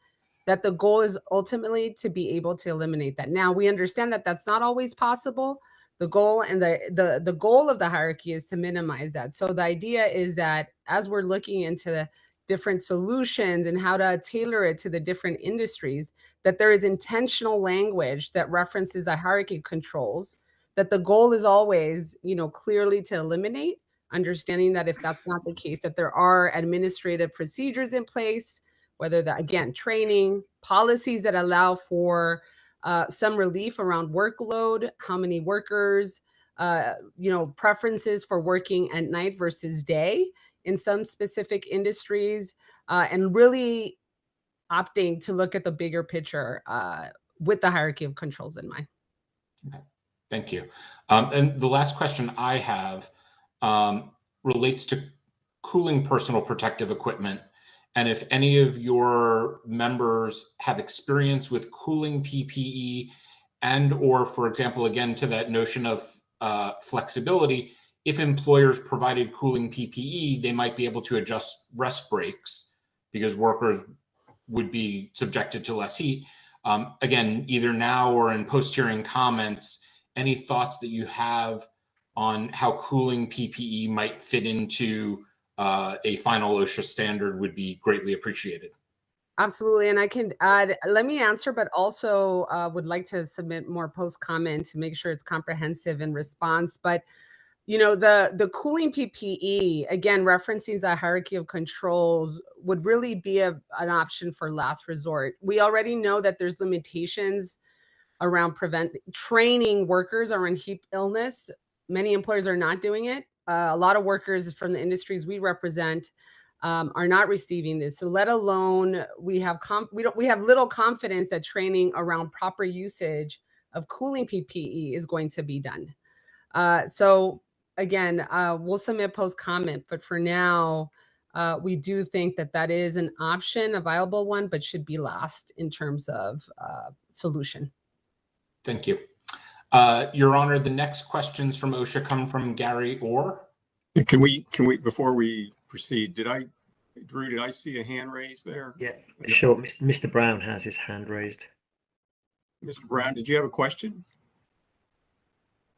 that the goal is ultimately to be able to eliminate that. Now we understand that that's not always possible. The goal and the goal of the hierarchy is to minimize that. So the idea is that as we're looking into the different solutions and how to tailor it to the different industries, that there is intentional language that references a hierarchy of controls, that the goal is always, clearly to eliminate, understanding that if that's not the case, that there are administrative procedures in place, whether that, again, training, policies that allow for some relief around workload, how many workers, preferences for working at night versus day in some specific industries, and really opting to look at the bigger picture with the hierarchy of controls in mind. Okay, thank you. And the last question I have relates to cooling personal protective equipment. And if any of your members have experience with cooling PPE and or, for example, again, to that notion of flexibility, if employers provided cooling PPE, they might be able to adjust rest breaks because workers would be subjected to less heat. Again, either now or in post-hearing comments, any thoughts that you have on how cooling PPE might fit into a final OSHA standard would be greatly appreciated. Absolutely. And I can add, let me answer, but also would like to submit more post-comment to make sure it's comprehensive in response. But the cooling PPE, again, referencing the hierarchy of controls, would really be an option for last resort. We already know that there's limitations around training workers around heat illness. Many employers are not doing it. A lot of workers from the industries we represent are not receiving this. So let alone we have little confidence that training around proper usage of cooling PPE is going to be done. So again, we'll submit post-comment, but for now, we do think that is an option, a viable one, but should be last in terms of solution. Thank you. Your Honor, the next questions from OSHA come from Gary Orr. Can we, before we proceed, Drew, did I see a hand raised there? Yeah, sure. Mr. Brown has his hand raised. Mr. Brown, did you have a question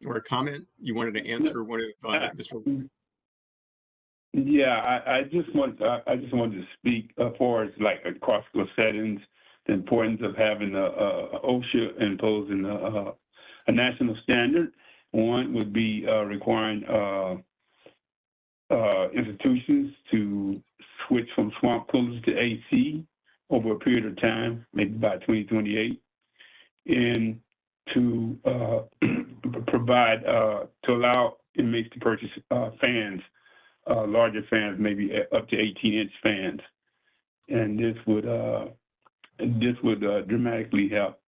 or a comment you wanted to answer? One of Mr. Yeah, I just wanted to speak as far as like across the settings, the importance of having OSHA imposing a national standard. One would be requiring institutions to switch from swamp coolers to AC over a period of time, maybe by 2028, and to provide to allow inmates to purchase fans. Larger fans, maybe up to 18-inch fans, and this would dramatically help.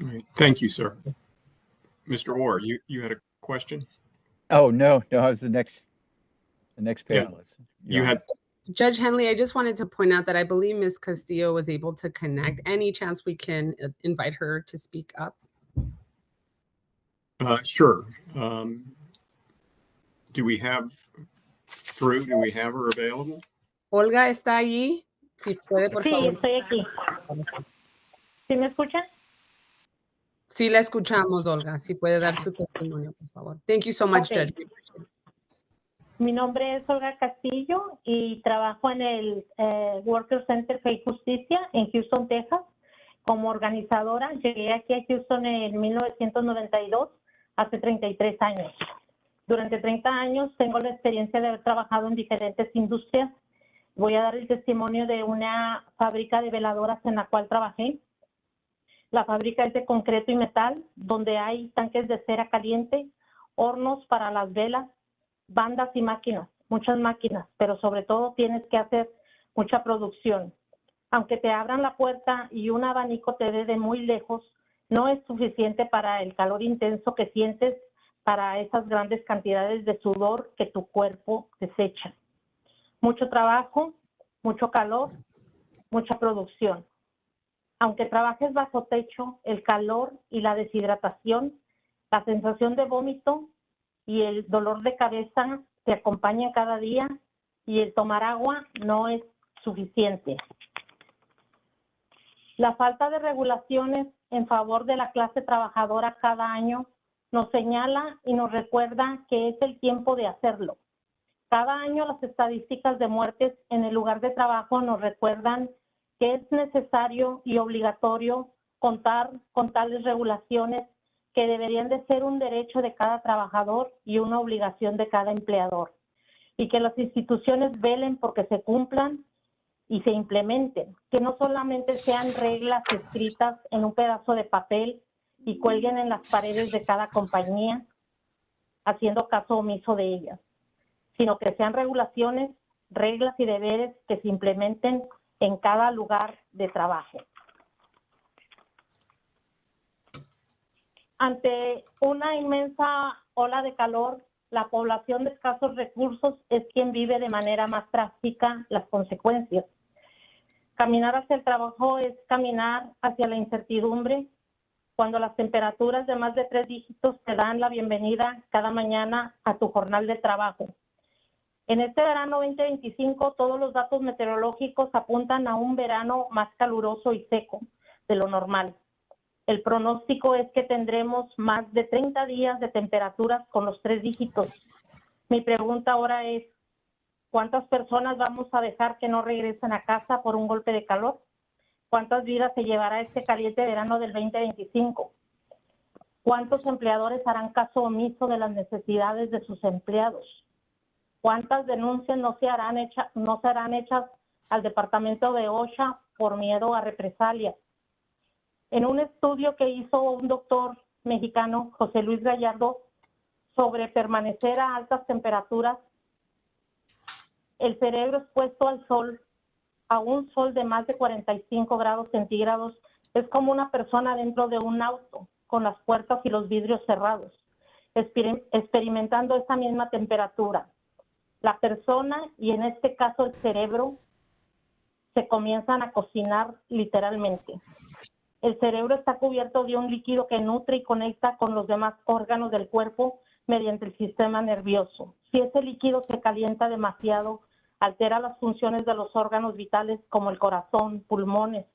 All right. Thank you, sir. Mr. Orr, you had a question? Oh no, I was the next panelist. Yeah, you had. Judge Henley, I just wanted to point out that I believe Ms. Castillo was able to connect. Any chance we can invite her to speak up? Sure. Do we have her available? Olga, ¿está allí? Si puede, por favor. Sí, estoy aquí. ¿Sí me escuchan? Sí, la escuchamos, Olga. Si puede dar su testimonio, por favor. Thank you so much, Okay. Judge. Mi nombre es Olga Castillo y trabajo en el Worker Center Fe y Justicia en Houston, Texas, como organizadora. Llegué aquí a Houston en 1992, hace 33 años. Durante 30 años tengo la experiencia de haber trabajado en diferentes industrias. Voy a dar el testimonio de una fábrica de veladoras en la cual trabajé. La fábrica es de concreto y metal, donde hay tanques de cera caliente, hornos para las velas, bandas y máquinas, muchas máquinas, pero sobre todo tienes que hacer mucha producción. Aunque te abran la puerta y un abanico te dé de muy lejos, no es suficiente para el calor intenso que sientes para esas grandes cantidades de sudor que tu cuerpo desecha. Mucho trabajo, mucho calor, mucha producción. Aunque trabajes bajo techo, el calor y la deshidratación, la sensación de vómito y el dolor de cabeza te acompañan cada día y el tomar agua no es suficiente. La falta de regulaciones en favor de la clase trabajadora cada año nos señala y nos recuerda que es el tiempo de hacerlo. Cada año las estadísticas de muertes en el lugar de trabajo nos recuerdan que es necesario y obligatorio contar con tales regulaciones que deberían de ser un derecho de cada trabajador y una obligación de cada empleador, y que las instituciones velen porque se cumplan y se implementen, que no solamente sean reglas escritas en un pedazo de papel y cuelguen en las paredes de cada compañía, haciendo caso omiso de ellas, sino que sean regulaciones, reglas y deberes que se implementen en cada lugar de trabajo. Ante una inmensa ola de calor, la población de escasos recursos es quien vive de manera más drástica las consecuencias. Caminar hacia el trabajo es caminar hacia la incertidumbre, cuando las temperaturas de más de 3 dígitos te dan la bienvenida cada mañana a tu jornal de trabajo. En este verano 2025, todos los datos meteorológicos apuntan a un verano más caluroso y seco de lo normal. El pronóstico es que tendremos más de 30 días de temperaturas con los 3 dígitos. Mi pregunta ahora es, ¿cuántas personas vamos a dejar que no regresen a casa por un golpe de calor? ¿Cuántas vidas se llevará este caliente verano del 2025? ¿Cuántos empleadores harán caso omiso de las necesidades de sus empleados? ¿Cuántas denuncias no serán hechas al departamento de OSHA por miedo a represalias? En un estudio que hizo un doctor mexicano, José Luis Gallardo, sobre permanecer a altas temperaturas, el cerebro expuesto al sol, a un sol de más de 45 grados centígrados, es como una persona dentro de un auto, con las puertas y los vidrios cerrados, experimentando esa misma temperatura. La persona, y en este caso el cerebro, se comienzan a cocinar literalmente. El cerebro está cubierto de un líquido que nutre y conecta con los demás órganos del cuerpo mediante el sistema nervioso. Si ese líquido se calienta demasiado, altera las funciones de los órganos vitales como el corazón, pulmones,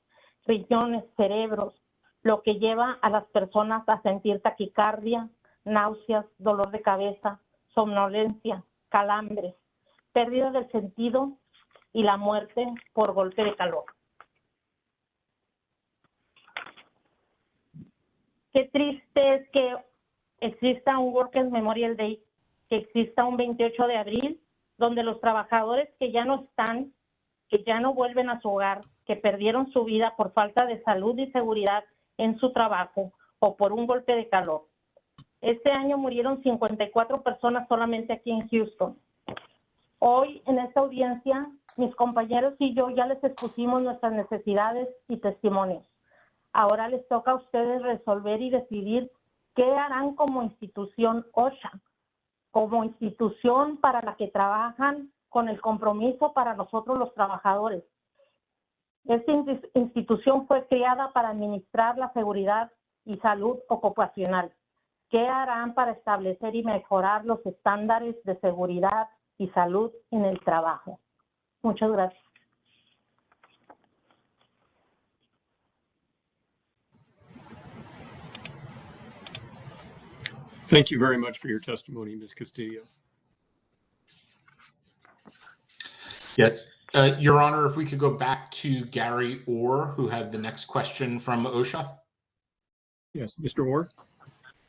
riñones, cerebros, lo que lleva a las personas a sentir taquicardia, náuseas, dolor de cabeza, somnolencia, calambres, pérdida del sentido y la muerte por golpe de calor. Qué triste es que exista un Workers' Memorial Day, que exista un 28 de abril, donde los trabajadores que ya no están, que ya no vuelven a su hogar, que perdieron su vida por falta de salud y seguridad en su trabajo o por un golpe de calor. Este año murieron 54 personas solamente aquí en Houston. Hoy en esta audiencia, mis compañeros y yo ya les expusimos nuestras necesidades y testimonios. Ahora les toca a ustedes resolver y decidir qué harán como institución OSHA, como institución para la que trabajan con el compromiso para nosotros los trabajadores. Esta institución fue creada para administrar la seguridad y salud ocupacional. ¿Qué harán para establecer y mejorar los estándares de seguridad y salud en el trabajo? Muchas gracias. Thank you very much for your testimony, Ms. Castillo. Yes. Your Honor, if we could go back to Gary Orr, who had the next question from OSHA. Yes, Mr. Orr.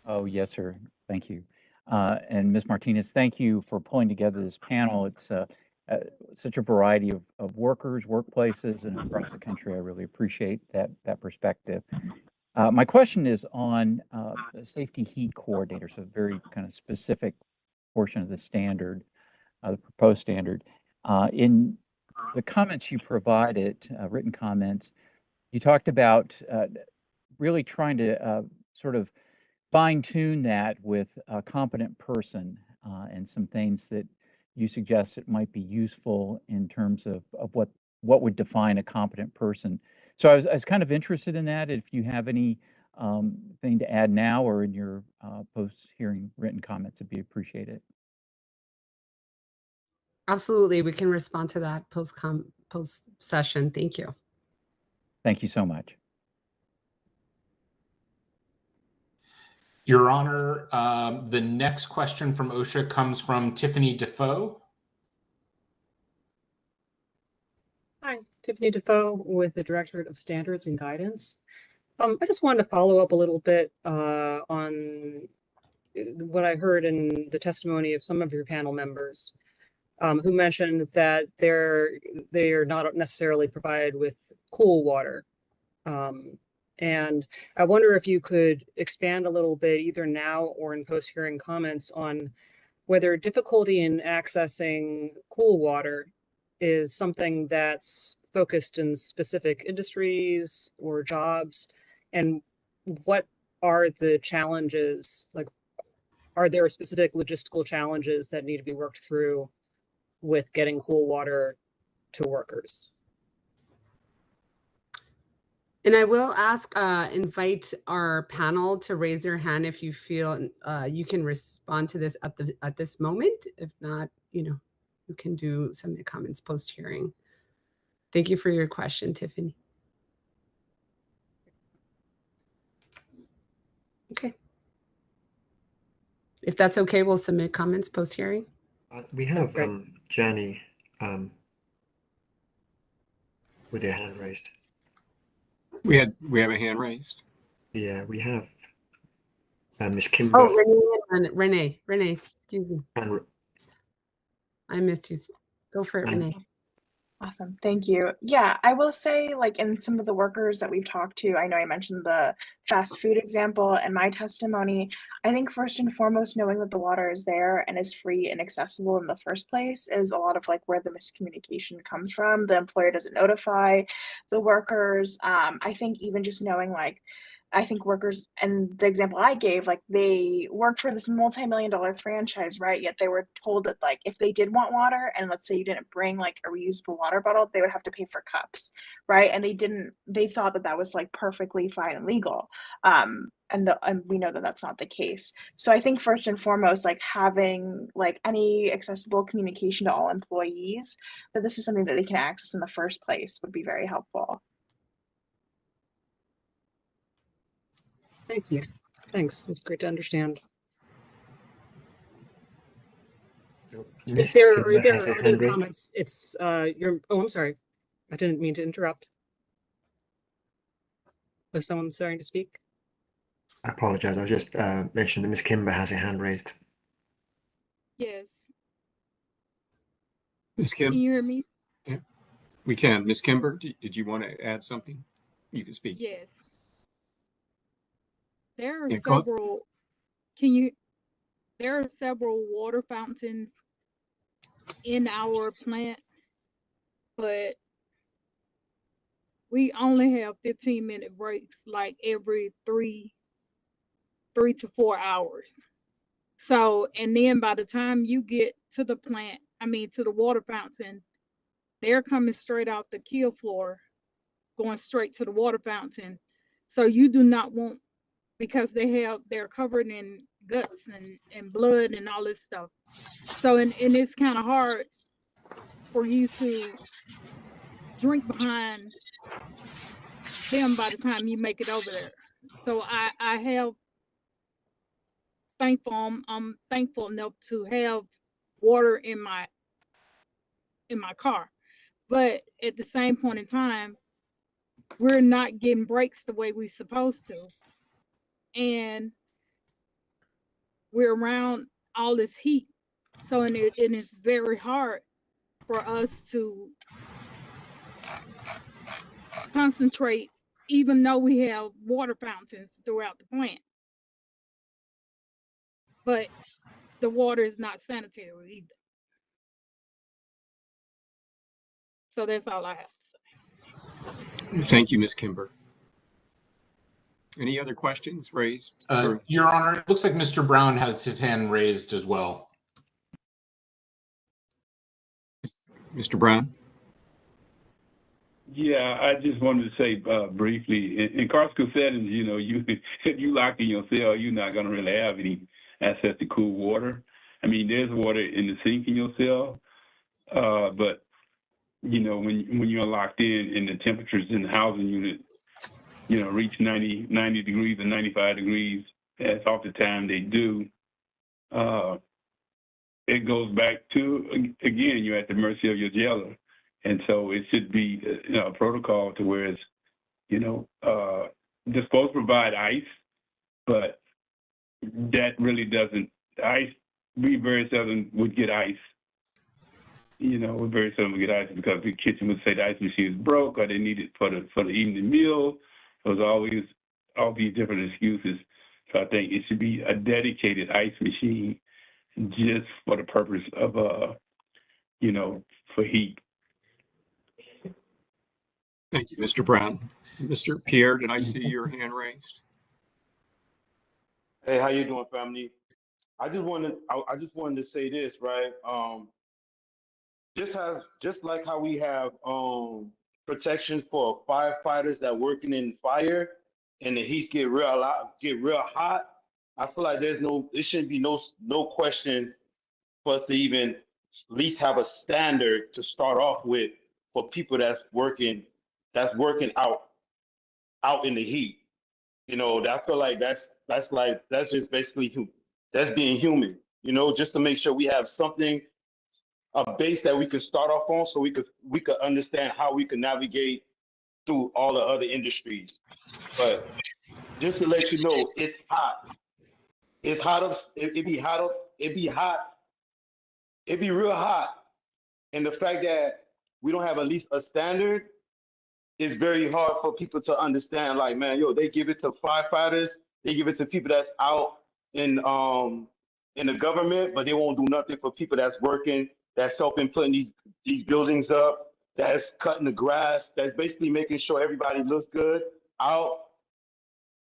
Oh, yes, sir. Thank you. And Ms. Martinez, thank you for pulling together this panel. It's such a variety of workers, workplaces, and across the country. I really appreciate that perspective. My question is on the safety heat coordinator, so a very kind of specific portion of the standard, the proposed standard. In the comments you provided, written comments, you talked about really trying to sort of fine-tune that with a competent person and some things that you suggested might be useful in terms of what would define a competent person. So I was kind of interested in that. If you have any thing to add now or in your post-hearing written comments, it'd be appreciated. Absolutely. We can respond to that post session. Thank you. Thank you so much. Your Honor, the next question from OSHA comes from Tiffany Defoe. Hi, Tiffany Defoe with the Directorate of Standards and Guidance. I just wanted to follow up a little bit on what I heard in the testimony of some of your panel members who mentioned that they are not necessarily provided with cool water. And I wonder if you could expand a little bit, either now or in post-hearing comments, on whether difficulty in accessing cool water is something that's focused in specific industries or jobs, and what are the challenges? Like, are there specific logistical challenges that need to be worked through with getting cool water to workers? And I will invite our panel to raise their hand if you feel you can respond to this at this moment. If not, you can do some comments post-hearing. Thank you for your question, Tiffany. Okay. If that's okay, we'll submit comments post-hearing. We have Jenny with your hand raised. We have a hand raised. Yeah, we have Ms. Kimber. Oh, Renee, excuse me. I missed you. Go for it, Renee. Awesome. Thank you. Yeah, I will say, like, in some of the workers that we've talked to, I know I mentioned the fast food example in my testimony. I think first and foremost, knowing that the water is there and is free and accessible in the first place is a lot of like where the miscommunication comes from. The employer doesn't notify the workers. I think even just knowing, like, I think workers, and the example I gave, like, they worked for this multi-million-dollar franchise, right? Yet they were told that, like, if they did want water, and let's say you didn't bring like a reusable water bottle, they would have to pay for cups, right? And they thought that that was like perfectly fine and legal. And we know that that's not the case. So I think first and foremost, like, having like any accessible communication to all employees that this is something that they can access in the first place would be very helpful. Thank you. Thanks. It's great to understand. If there Kimber are has her other hand raised. comments, it's I'm sorry. I didn't mean to interrupt. Was someone starting to speak? I apologize. I was just mentioning that Miss Kimber has her hand raised. Yes. Ms. Kim? Can you hear me? Yeah, we can. Ms. Kimber, did you want to add something? You can speak. Yes. There are Yeah, several, there are several water fountains in our plant, but we only have 15-minute breaks like every three to 4 hours. So, and then by the time you get to the plant, to the water fountain, they're coming straight off the kill floor, going straight to the water fountain. So you do not want, because they're covered in guts and blood and all this stuff. So, and it's kind of hard for you to drink behind them by the time you make it over there. So I have I'm thankful enough to have water in my car. But at the same point in time, we're not getting breaks the way we're supposed to. And we're around all this heat. So, and it's very hard for us to concentrate, even though we have water fountains throughout the plant. But the water is not sanitary either. So that's all I have to say. Thank you, Ms. Kimber. Any other questions raised? Your Honor, it looks like Mr. Brown has his hand raised as well. Mr. Brown? Yeah, I just wanted to say briefly, in carceral settings, if you locked in your cell, you're not going to really have any access to cool water. There's water in the sink in your cell, but when you're locked in and the temperatures in the housing unit, reach 90 degrees and 95 degrees, as off the time they do, it goes back to, again, you're at the mercy of your jailer. And so it should be a protocol to where it's, they're supposed to provide ice, but that really doesn't, ice, we very seldom would get ice. We very seldom would get ice because the kitchen would say the ice machine is broke or they need it for the evening meal. There's always all these different excuses. So I think it should be a dedicated ice machine just for the purpose of, for heat. Thank you, Mr. Brown. Mr. Pierre, did I see your hand raised? Hey, how you doing, family? I just wanted to say this, right? Just like how we have protection for firefighters that working in fire and the heat get real hot. I feel like there shouldn't be no question for us to even at least have a standard to start off with for people that's working out in the heat. I feel like that's just basically that's being human. Just to make sure we have something, a base that we could start off on, so we could understand how we can navigate through all the other industries. But just to let you know, it's hot. It's hot. It be hot. It be hot. It be real hot. And the fact that we don't have at least a standard is very hard for people to understand. Like, man, they give it to firefighters, they give it to people that's out in the government, but they won't do nothing for people that's working, that's helping putting these buildings up, that's cutting the grass, that's basically making sure everybody looks good out,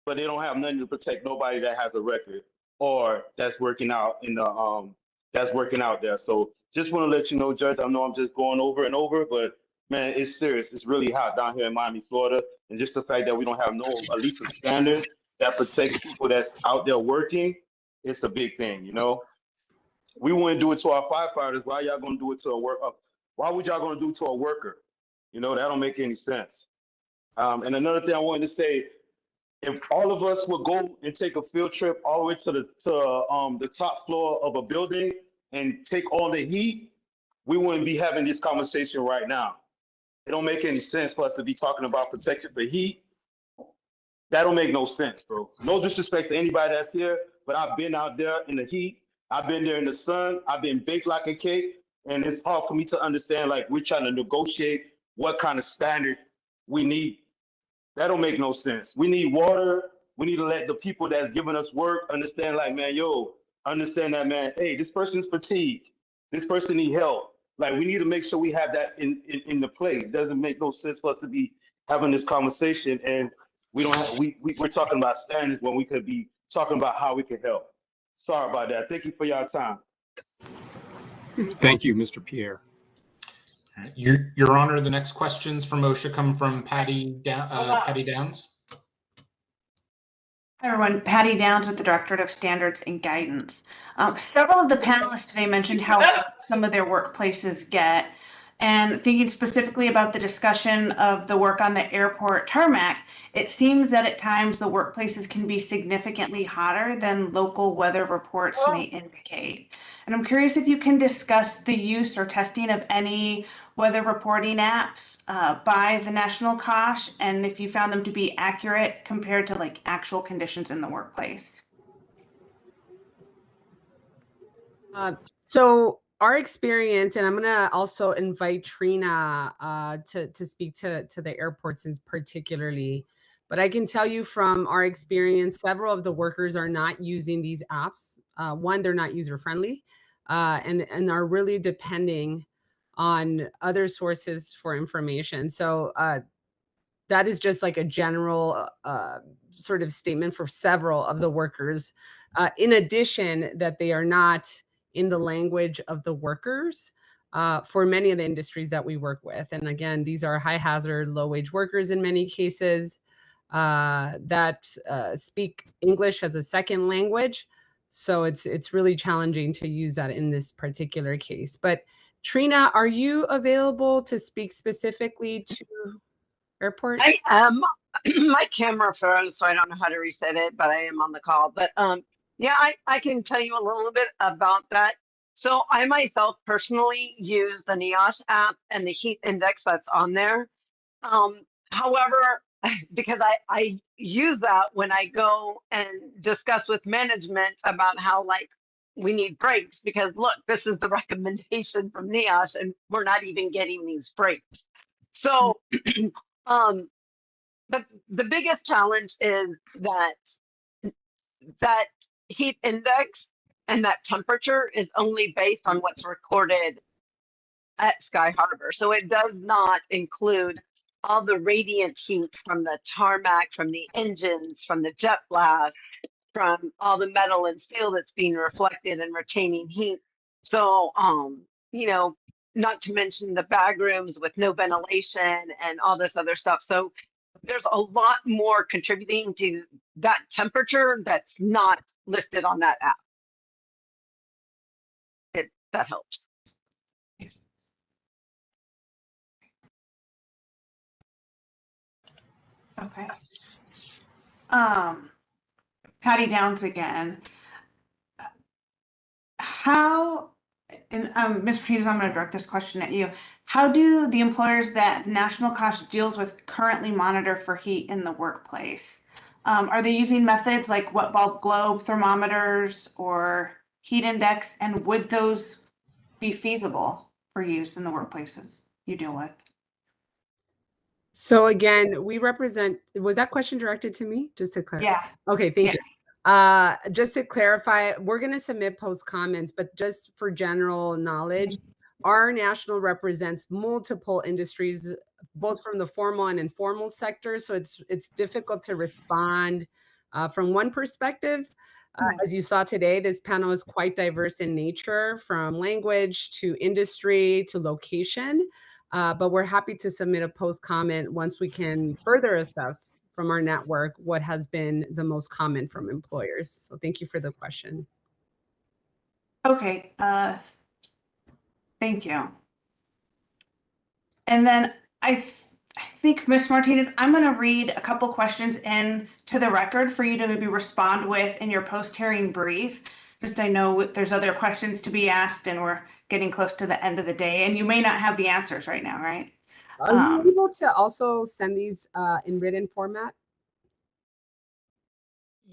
but they don't have nothing to protect nobody that has a record or that's working out that's working out there. So just want to let you know, Judge, I know I'm just going over and over, but man, it's serious. It's really hot down here in Miami, Florida. And just the fact that we don't have at least a standard that protects people that's out there working, it's a big thing, We wouldn't do it to our firefighters. Why y'all gonna do it to a worker? Why would y'all gonna do it to a worker? That don't make any sense. And another thing I wanted to say, if all of us would go and take a field trip all the way to the top floor of a building and take all the heat, we wouldn't be having this conversation right now. It don't make any sense for us to be talking about protection for heat. That don't make no sense, bro. No disrespect to anybody that's here, but I've been out there in the heat. I've been there in the sun. I've been baked like a cake. And it's hard for me to understand, like, we're trying to negotiate what kind of standard we need. That don't make no sense. We need water. We need to let the people that's giving us work understand, like, man, yo, understand that, man, hey, this person's fatigued. This person need help. Like, we need to make sure we have that in the play. It doesn't make no sense for us to be having this conversation and we don't have, we're talking about standards when we could be talking about how we can help. Sorry about that. Thank you for your time. Thank you, Mr. Pierre. Your Honor, the next questions from OSHA come from Patty Downs. Hi, everyone. Patty Downs with the Directorate of Standards and Guidance. Several of the panelists today mentioned how some of their workplaces get, and thinking specifically about the discussion of the work on the airport tarmac, it seems that at times the workplaces can be significantly hotter than local weather reports may indicate. And I'm curious if you can discuss the use or testing of any weather reporting apps by the National COSH, and if you found them to be accurate compared to like actual conditions in the workplace. So our experience, and I'm going to also invite Trina to speak to the airports in particularly, but I can tell you from our experience, several of the workers are not using these apps. One, they're not user friendly, and are really depending on other sources for information. So that is just like a general sort of statement for several of the workers. In addition, that they are not in the language of the workers for many of the industries that we work with. And again, these are high hazard, low wage workers in many cases that speak English as a second language. So it's really challenging to use that in this particular case. But Trina, are you available to speak specifically to airport? I am. My camera froze, so I don't know how to reset it, but I am on the call. But yeah, I can tell you a little bit about that. So I myself personally use the NEOSH app and the heat index that's on there. However, because I use that when I go and discuss with management about how like we need breaks, because look, this is the recommendation from NEOSH and we're not even getting these breaks. So but the biggest challenge is that heat index and that temperature is only based on what's recorded at Sky Harbor. So it does not include all the radiant heat from the tarmac, from the engines, from the jet blast, from all the metal and steel that's being reflected and retaining heat. So, you know, not to mention the bag rooms with no ventilation and all this other stuff. So there's a lot more contributing to that temperature that's not listed on that app. That helps. Okay. Patty Downs again. How, and Ms. Peters, I'm going to direct this question at you. How do the employers that National COSH deals with currently monitor for heat in the workplace? Are they using methods like wet bulb globe thermometers or heat index, and would those be feasible for use in the workplaces you deal with? So again, we represent, was that question directed to me? Just to clarify. Yeah. Okay, thank you. Just to clarify, we're going to submit post comments, but just for general knowledge, our national represents multiple industries, both from the formal and informal sector. So it's difficult to respond from one perspective. As you saw today, this panel is quite diverse in nature, from language to industry to location. But we're happy to submit a post comment once we can further assess from our network what has been the most common from employers. So thank you for the question. Okay, thank you. And then I think, Ms. Martinez, I'm going to read a couple questions in to the record for you to maybe respond with in your post-hearing brief. Just I know there's other questions to be asked and we're getting close to the end of the day and you may not have the answers right now, right? Are you able to also send these in written format?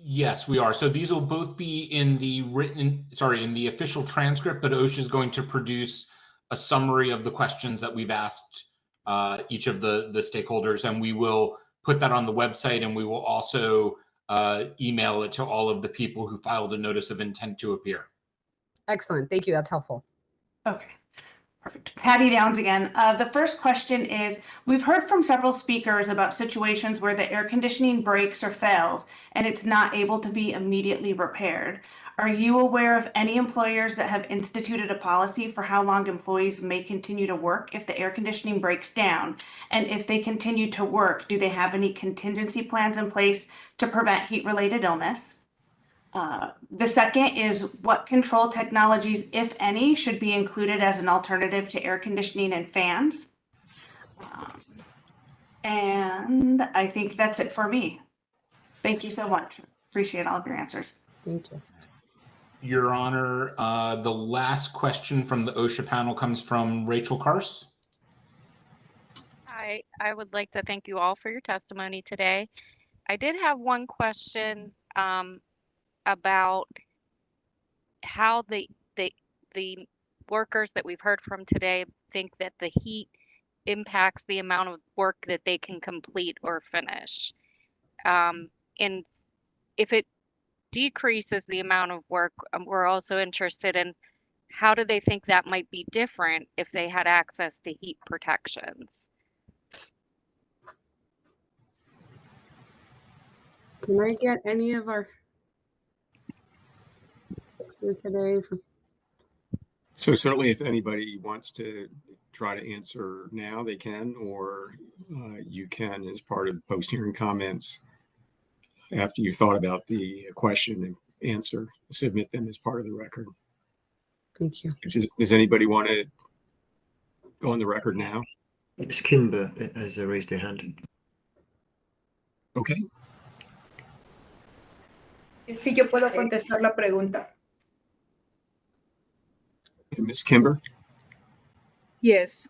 Yes, we are. So these will both be in the in the official transcript, but OSHA is going to produce a summary of the questions that we've asked each of the stakeholders, and we will put that on the website, and we will also email it to all of the people who filed a notice of intent to appear. Excellent. Thank you. That's helpful. Okay. Perfect. Patty Downs again. The first question is, we've heard from several speakers about situations where the air conditioning breaks or fails and it's not able to be immediately repaired. Are you aware of any employers that have instituted a policy for how long employees may continue to work if the air conditioning breaks down? And if they continue to work, do they have any contingency plans in place to prevent heat-related illness? The second is, what control technologies, if any, should be included as an alternative to air conditioning and fans? And I think that's it for me. Thank you so much. Appreciate all of your answers. Thank you. Your Honor, the last question from the OSHA panel comes from Rachel Kars. Hi, I would like to thank you all for your testimony today. I did have one question about how the workers that we've heard from today think that the heat impacts the amount of work that they can complete or finish. And if it decreases the amount of work, we're also interested in how do they think that might be different if they had access to heat protections? Can I get any of our here today? So certainly if anybody wants to try to answer now, they can, or you can, as part of the post-hearing comments, after you thought about the question and answer, submit them as part of the record. Thank you. Does anybody want to go on the record now? Ms. Kimber has raised her hand. Okay. Sí, yo puedo contestar la pregunta. Ms. Kimber? Yes.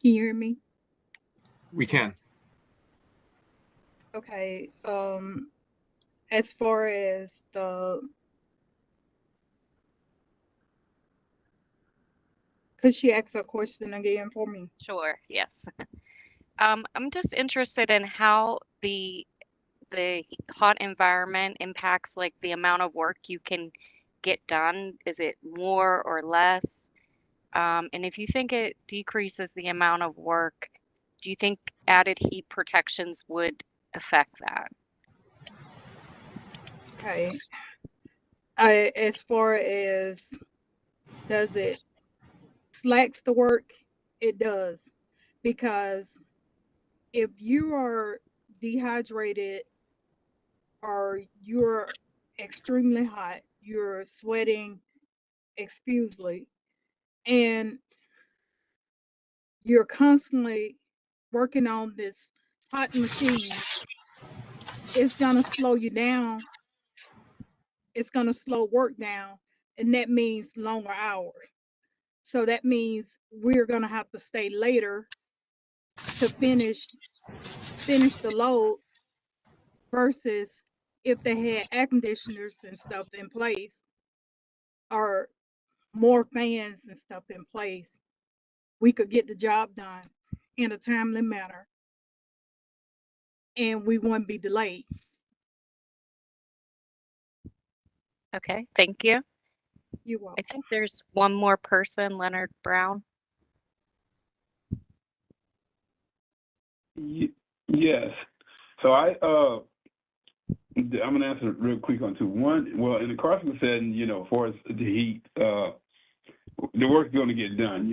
Can you hear me? We can. Okay. As far as could she ask a question again for me? Sure, yes. I'm just interested in how the hot environment impacts like the amount of work you can get done. Is it more or less? And if you think it decreases the amount of work, do you think added heat protections would affect that? Okay. As far as does it slacks the work, it does, because if you are dehydrated or you're extremely hot, you're sweating excusely, and you're constantly working on this hot machine, it's gonna slow you down. It's gonna slow work down, and that means longer hours. So that means we're gonna have to stay later to finish the load versus if they had air conditioners and stuff in place or more fans and stuff in place, we could get the job done in a timely manner and we wouldn't be delayed. Okay, thank you. You're welcome. I think there's one more person, Leonard Brown. Yes. So I'm gonna answer real quick on two. One, well, in the Carson setting, as far as the heat, the work's going to get done.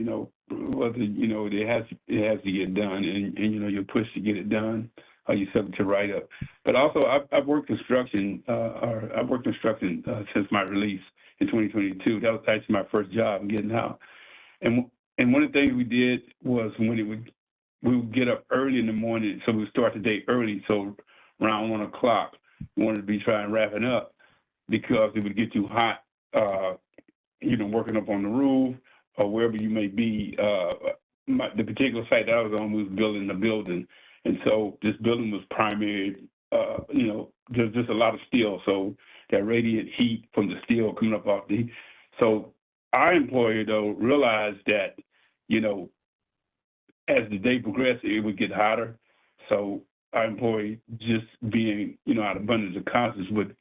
Whether it has to get done, and you're pushed to get it done, or you're subject to write up. But also, I've worked construction, since my release in 2022. That was actually my first job getting out. And one of the things we did was we would get up early in the morning, so we would start the day early. So around 1 o'clock, we wanted to be trying wrapping up because it would get too hot working up on the roof or wherever you may be. The particular site that I was on was building the building. And so this building was primary, there's just a lot of steel. So that radiant heat from the steel coming up off the, so our employer though realized that, as the day progressed, it would get hotter. So our employee, just being, out of abundance of caution,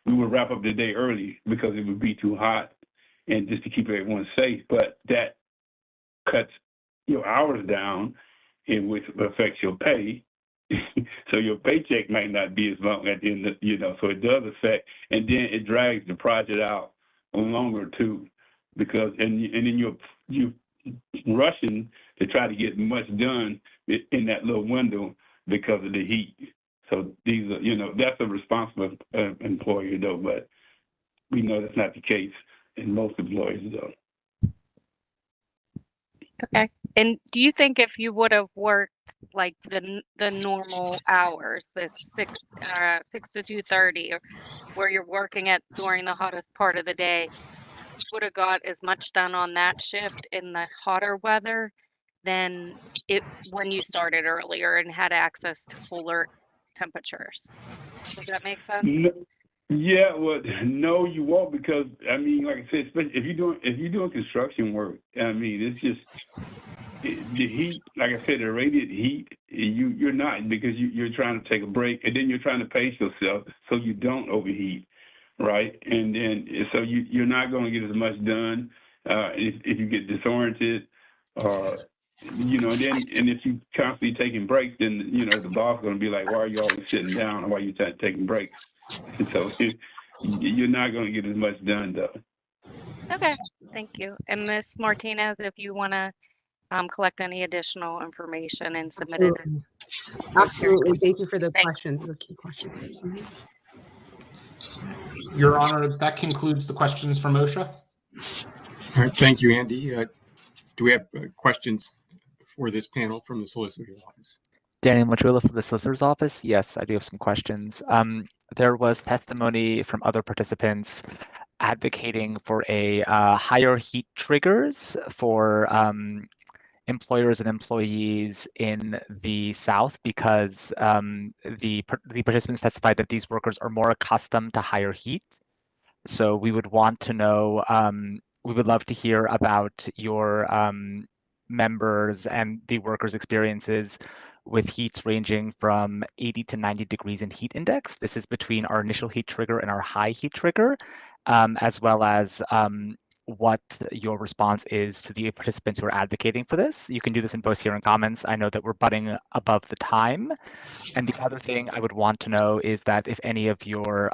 we would wrap up the day early because it would be too hot and just to keep everyone safe. But that cuts your hours down, in which affects your pay. So your paycheck might not be as long at the end of, so it does affect, and then it drags the project out longer too, because, and then you're rushing to try to get much done in that little window because of the heat. So these are, that's a responsible employer though, but we know that's not the case in most employers though. Okay. And do you think if you would have worked like the normal hours, the 6 to 2:30, or where you're working at during the hottest part of the day, you would have got as much done on that shift in the hotter weather than when you started earlier and had access to cooler temperatures? Does that make sense? Yeah, well, no, you won't, because I mean, like I said, especially if you're doing construction work, I mean, it's just the heat. Like I said, the radiant heat. You're not, because you're trying to take a break, and then you're trying to pace yourself so you don't overheat, right? And then so you're not going to get as much done if you get disoriented, or and if you constantly taking breaks, then the boss is going to be like, why are you always sitting down, or why are you taking breaks? And so you're not going to get as much done though. Okay, thank you. And Ms. Martinez, if you want to collect any additional information and submit it. Absolutely. Thank you for the questions. The key questions. Your Honor, that concludes the questions from OSHA. All right, thank you, Andy. Do we have questions for this panel from the Solicitor's Office? Daniel Machula from the Solicitor's Office. Yes, I do have some questions. There was testimony from other participants advocating for a higher heat triggers for employers and employees in the South, because the participants testified that these workers are more accustomed to higher heat. So we would want to know, we would love to hear about your members and the workers' experiences with heats ranging from 80 to 90 degrees in heat index. This is between our initial heat trigger and our high heat trigger, as well as what your response is to the participants who are advocating for this. You can do this in post-hearing comments. I know that we're butting above the time. And the other thing I would want to know is that if any of your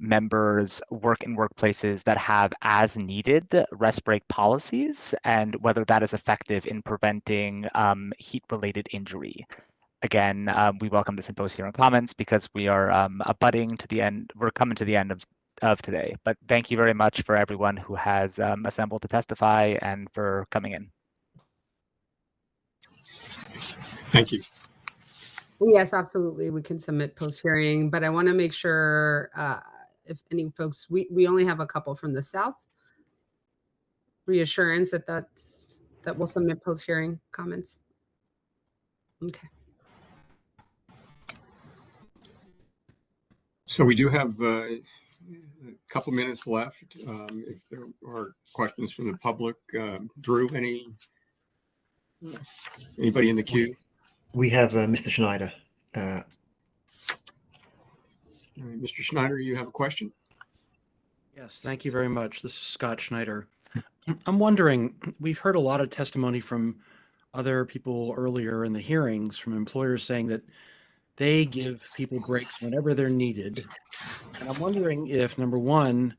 members work in workplaces that have as needed rest break policies, and whether that is effective in preventing heat-related injury. Again, we welcome this in post-hearing comments because we are abutting to the end. We're coming to the end of today. But thank you very much for everyone who has assembled to testify and for coming in. Thank you. Yes, absolutely. We can submit post-hearing, but I want to make sure if any folks, we only have a couple from the South. Reassurance that we'll submit post-hearing comments. Okay. So we do have a couple minutes left. If there are questions from the public, Drew, anybody in the queue? We have Mr. Schneider. Mr. Schneider, you have a question? Yes, thank you very much. This is Scott Schneider. I'm wondering, we've heard a lot of testimony from other people earlier in the hearings from employers saying that they give people breaks whenever they're needed. And I'm wondering if, number one,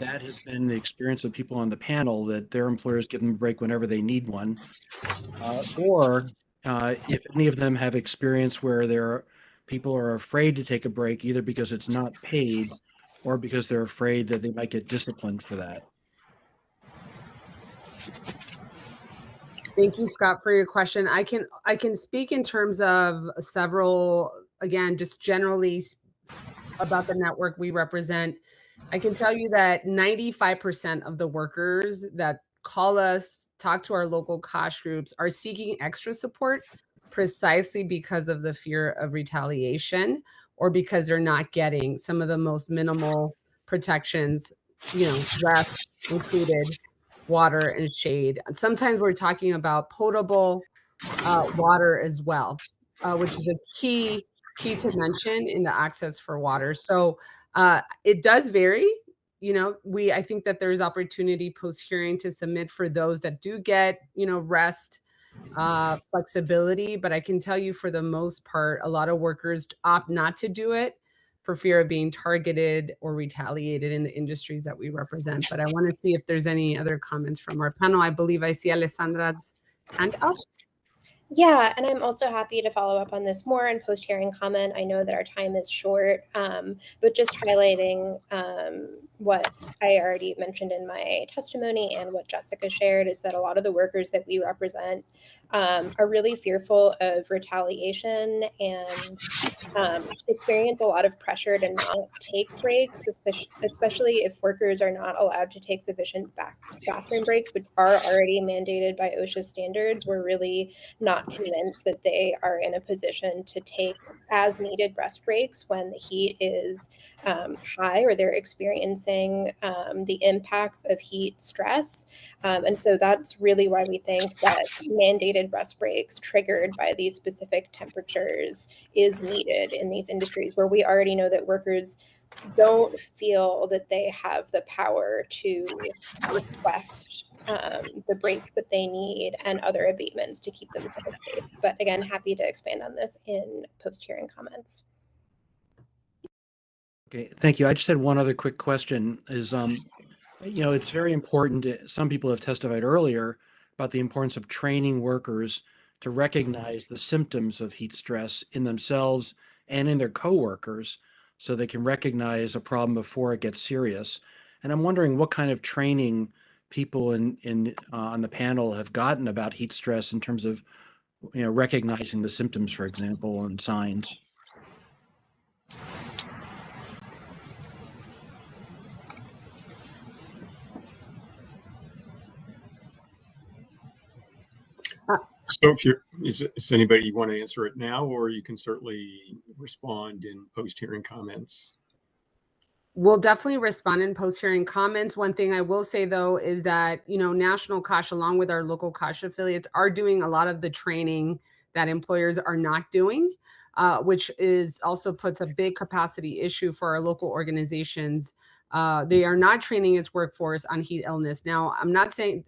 that has been the experience of people on the panel, that their employers give them a break whenever they need one, or if any of them have experience where people are afraid to take a break, either because it's not paid or because they're afraid that they might get disciplined for that. Thank you, Scott, for your question. I can speak in terms of several, again, just generally about the network we represent. I can tell you that 95% of the workers that call us, talk to our local COSH groups, are seeking extra support precisely because of the fear of retaliation, or because they're not getting some of the most minimal protections, rest included, water and shade. And sometimes we're talking about potable water as well, which is a key to mention in the access for water. So it does vary. I think that there's opportunity post hearing to submit for those that do get, rest flexibility. But I can tell you, for the most part, a lot of workers opt not to do it for fear of being targeted or retaliated in the industries that we represent. But I want to see if there's any other comments from our panel. I believe I see Alessandra's hand up. Yeah, and I'm also happy to follow up on this more in post-hearing comment. I know that our time is short, but just highlighting what I already mentioned in my testimony and what Jessica shared is that a lot of the workers that we represent are really fearful of retaliation and experience a lot of pressure to not take breaks, especially if workers are not allowed to take sufficient bathroom breaks, which are already mandated by OSHA standards. We're really not convinced that they are in a position to take as needed rest breaks when the heat is high, or they're experiencing the impacts of heat stress. And so that's really why we think that mandated rest breaks triggered by these specific temperatures is needed in these industries where we already know that workers don't feel that they have the power to request the breaks that they need and other abatements to keep themselves safe. But again, happy to expand on this in post-hearing comments. Okay, thank you. I just had one other quick question is, it's very important. Some people have testified earlier about the importance of training workers to recognize the symptoms of heat stress in themselves and in their coworkers so they can recognize a problem before it gets serious. And I'm wondering what kind of training people on the panel have gotten about heat stress in terms of, recognizing the symptoms, for example, and signs. So is anybody want to answer it now, or you can certainly respond in post-hearing comments? We'll definitely respond in post-hearing comments. One thing I will say, though, is that, National COSH, along with our local COSH affiliates, are doing a lot of the training that employers are not doing, which also puts a big capacity issue for our local organizations. They are not training its workforce on heat illness. Now, I'm not saying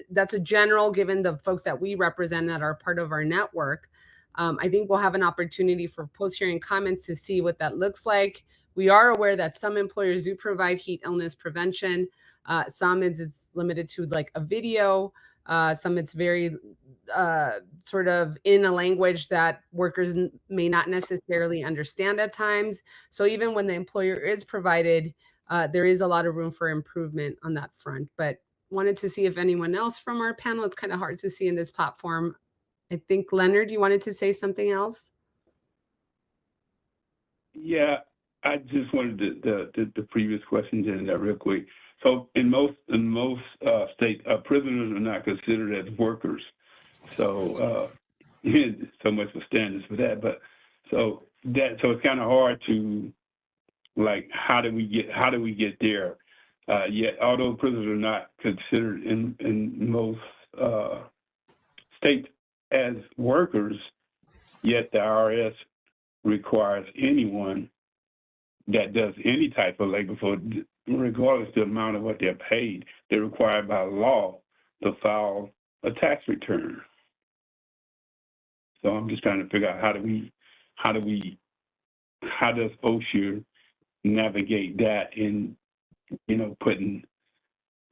that's a general, given the folks that we represent that are part of our network. I think we'll have an opportunity for post-hearing comments to see what that looks like. We are aware that some employers do provide heat illness prevention. Some it's limited to like a video. Some it's very sort of in a language that workers may not necessarily understand at times. So even when the employer is provided, there is a lot of room for improvement on that front. But wanted to see if anyone else from our panel, it's kind of hard to see in this platform. I think, Leonard, you wanted to say something else? Yeah, I just wanted the previous question to that real quick. So in most states, prisoners are not considered as workers. So so much for standards for that. But so it's kind of hard to, like, how do we get there? Yet although prisoners are not considered in most states as workers, yet the IRS requires anyone that does any type of labor, regardless of the amount of what they're paid, they're required by law to file a tax return. So I'm just trying to figure out how does OSHA navigate that in, putting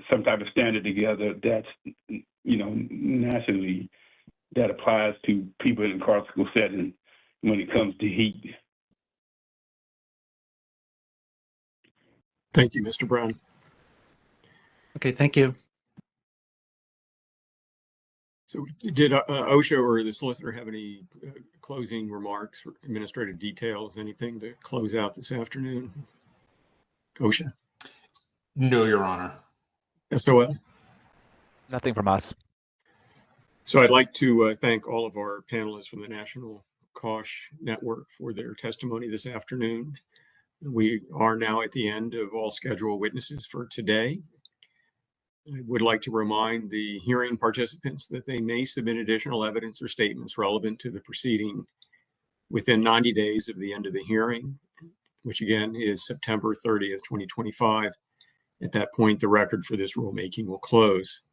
some type of standard together that's, nationally, that applies to people in a carceral setting when it comes to heat. Thank you, Mr. Brown. Okay, thank you. So did OSHA or the solicitor have any closing remarks or administrative details, anything to close out this afternoon? OSHA? No, Your Honor. SOL? Nothing from us. So I'd like to thank all of our panelists from the National COSH Network for their testimony this afternoon. We are now at the end of all scheduled witnesses for today. I would like to remind the hearing participants that they may submit additional evidence or statements relevant to the proceeding within 90 days of the end of the hearing, which again is September 30th, 2025. At that point, the record for this rulemaking will close.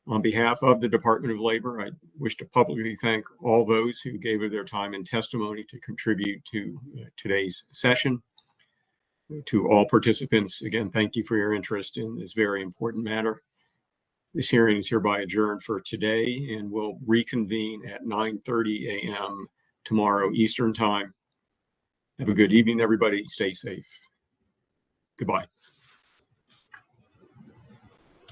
On behalf of the Department of Labor, I wish to publicly thank all those who gave of their time and testimony to contribute to today's session. To all participants, again, thank you for your interest in this very important matter. This hearing is hereby adjourned for today and will reconvene at 9:30 a.m. tomorrow Eastern Time. Have a good evening, everybody. Stay safe. Goodbye.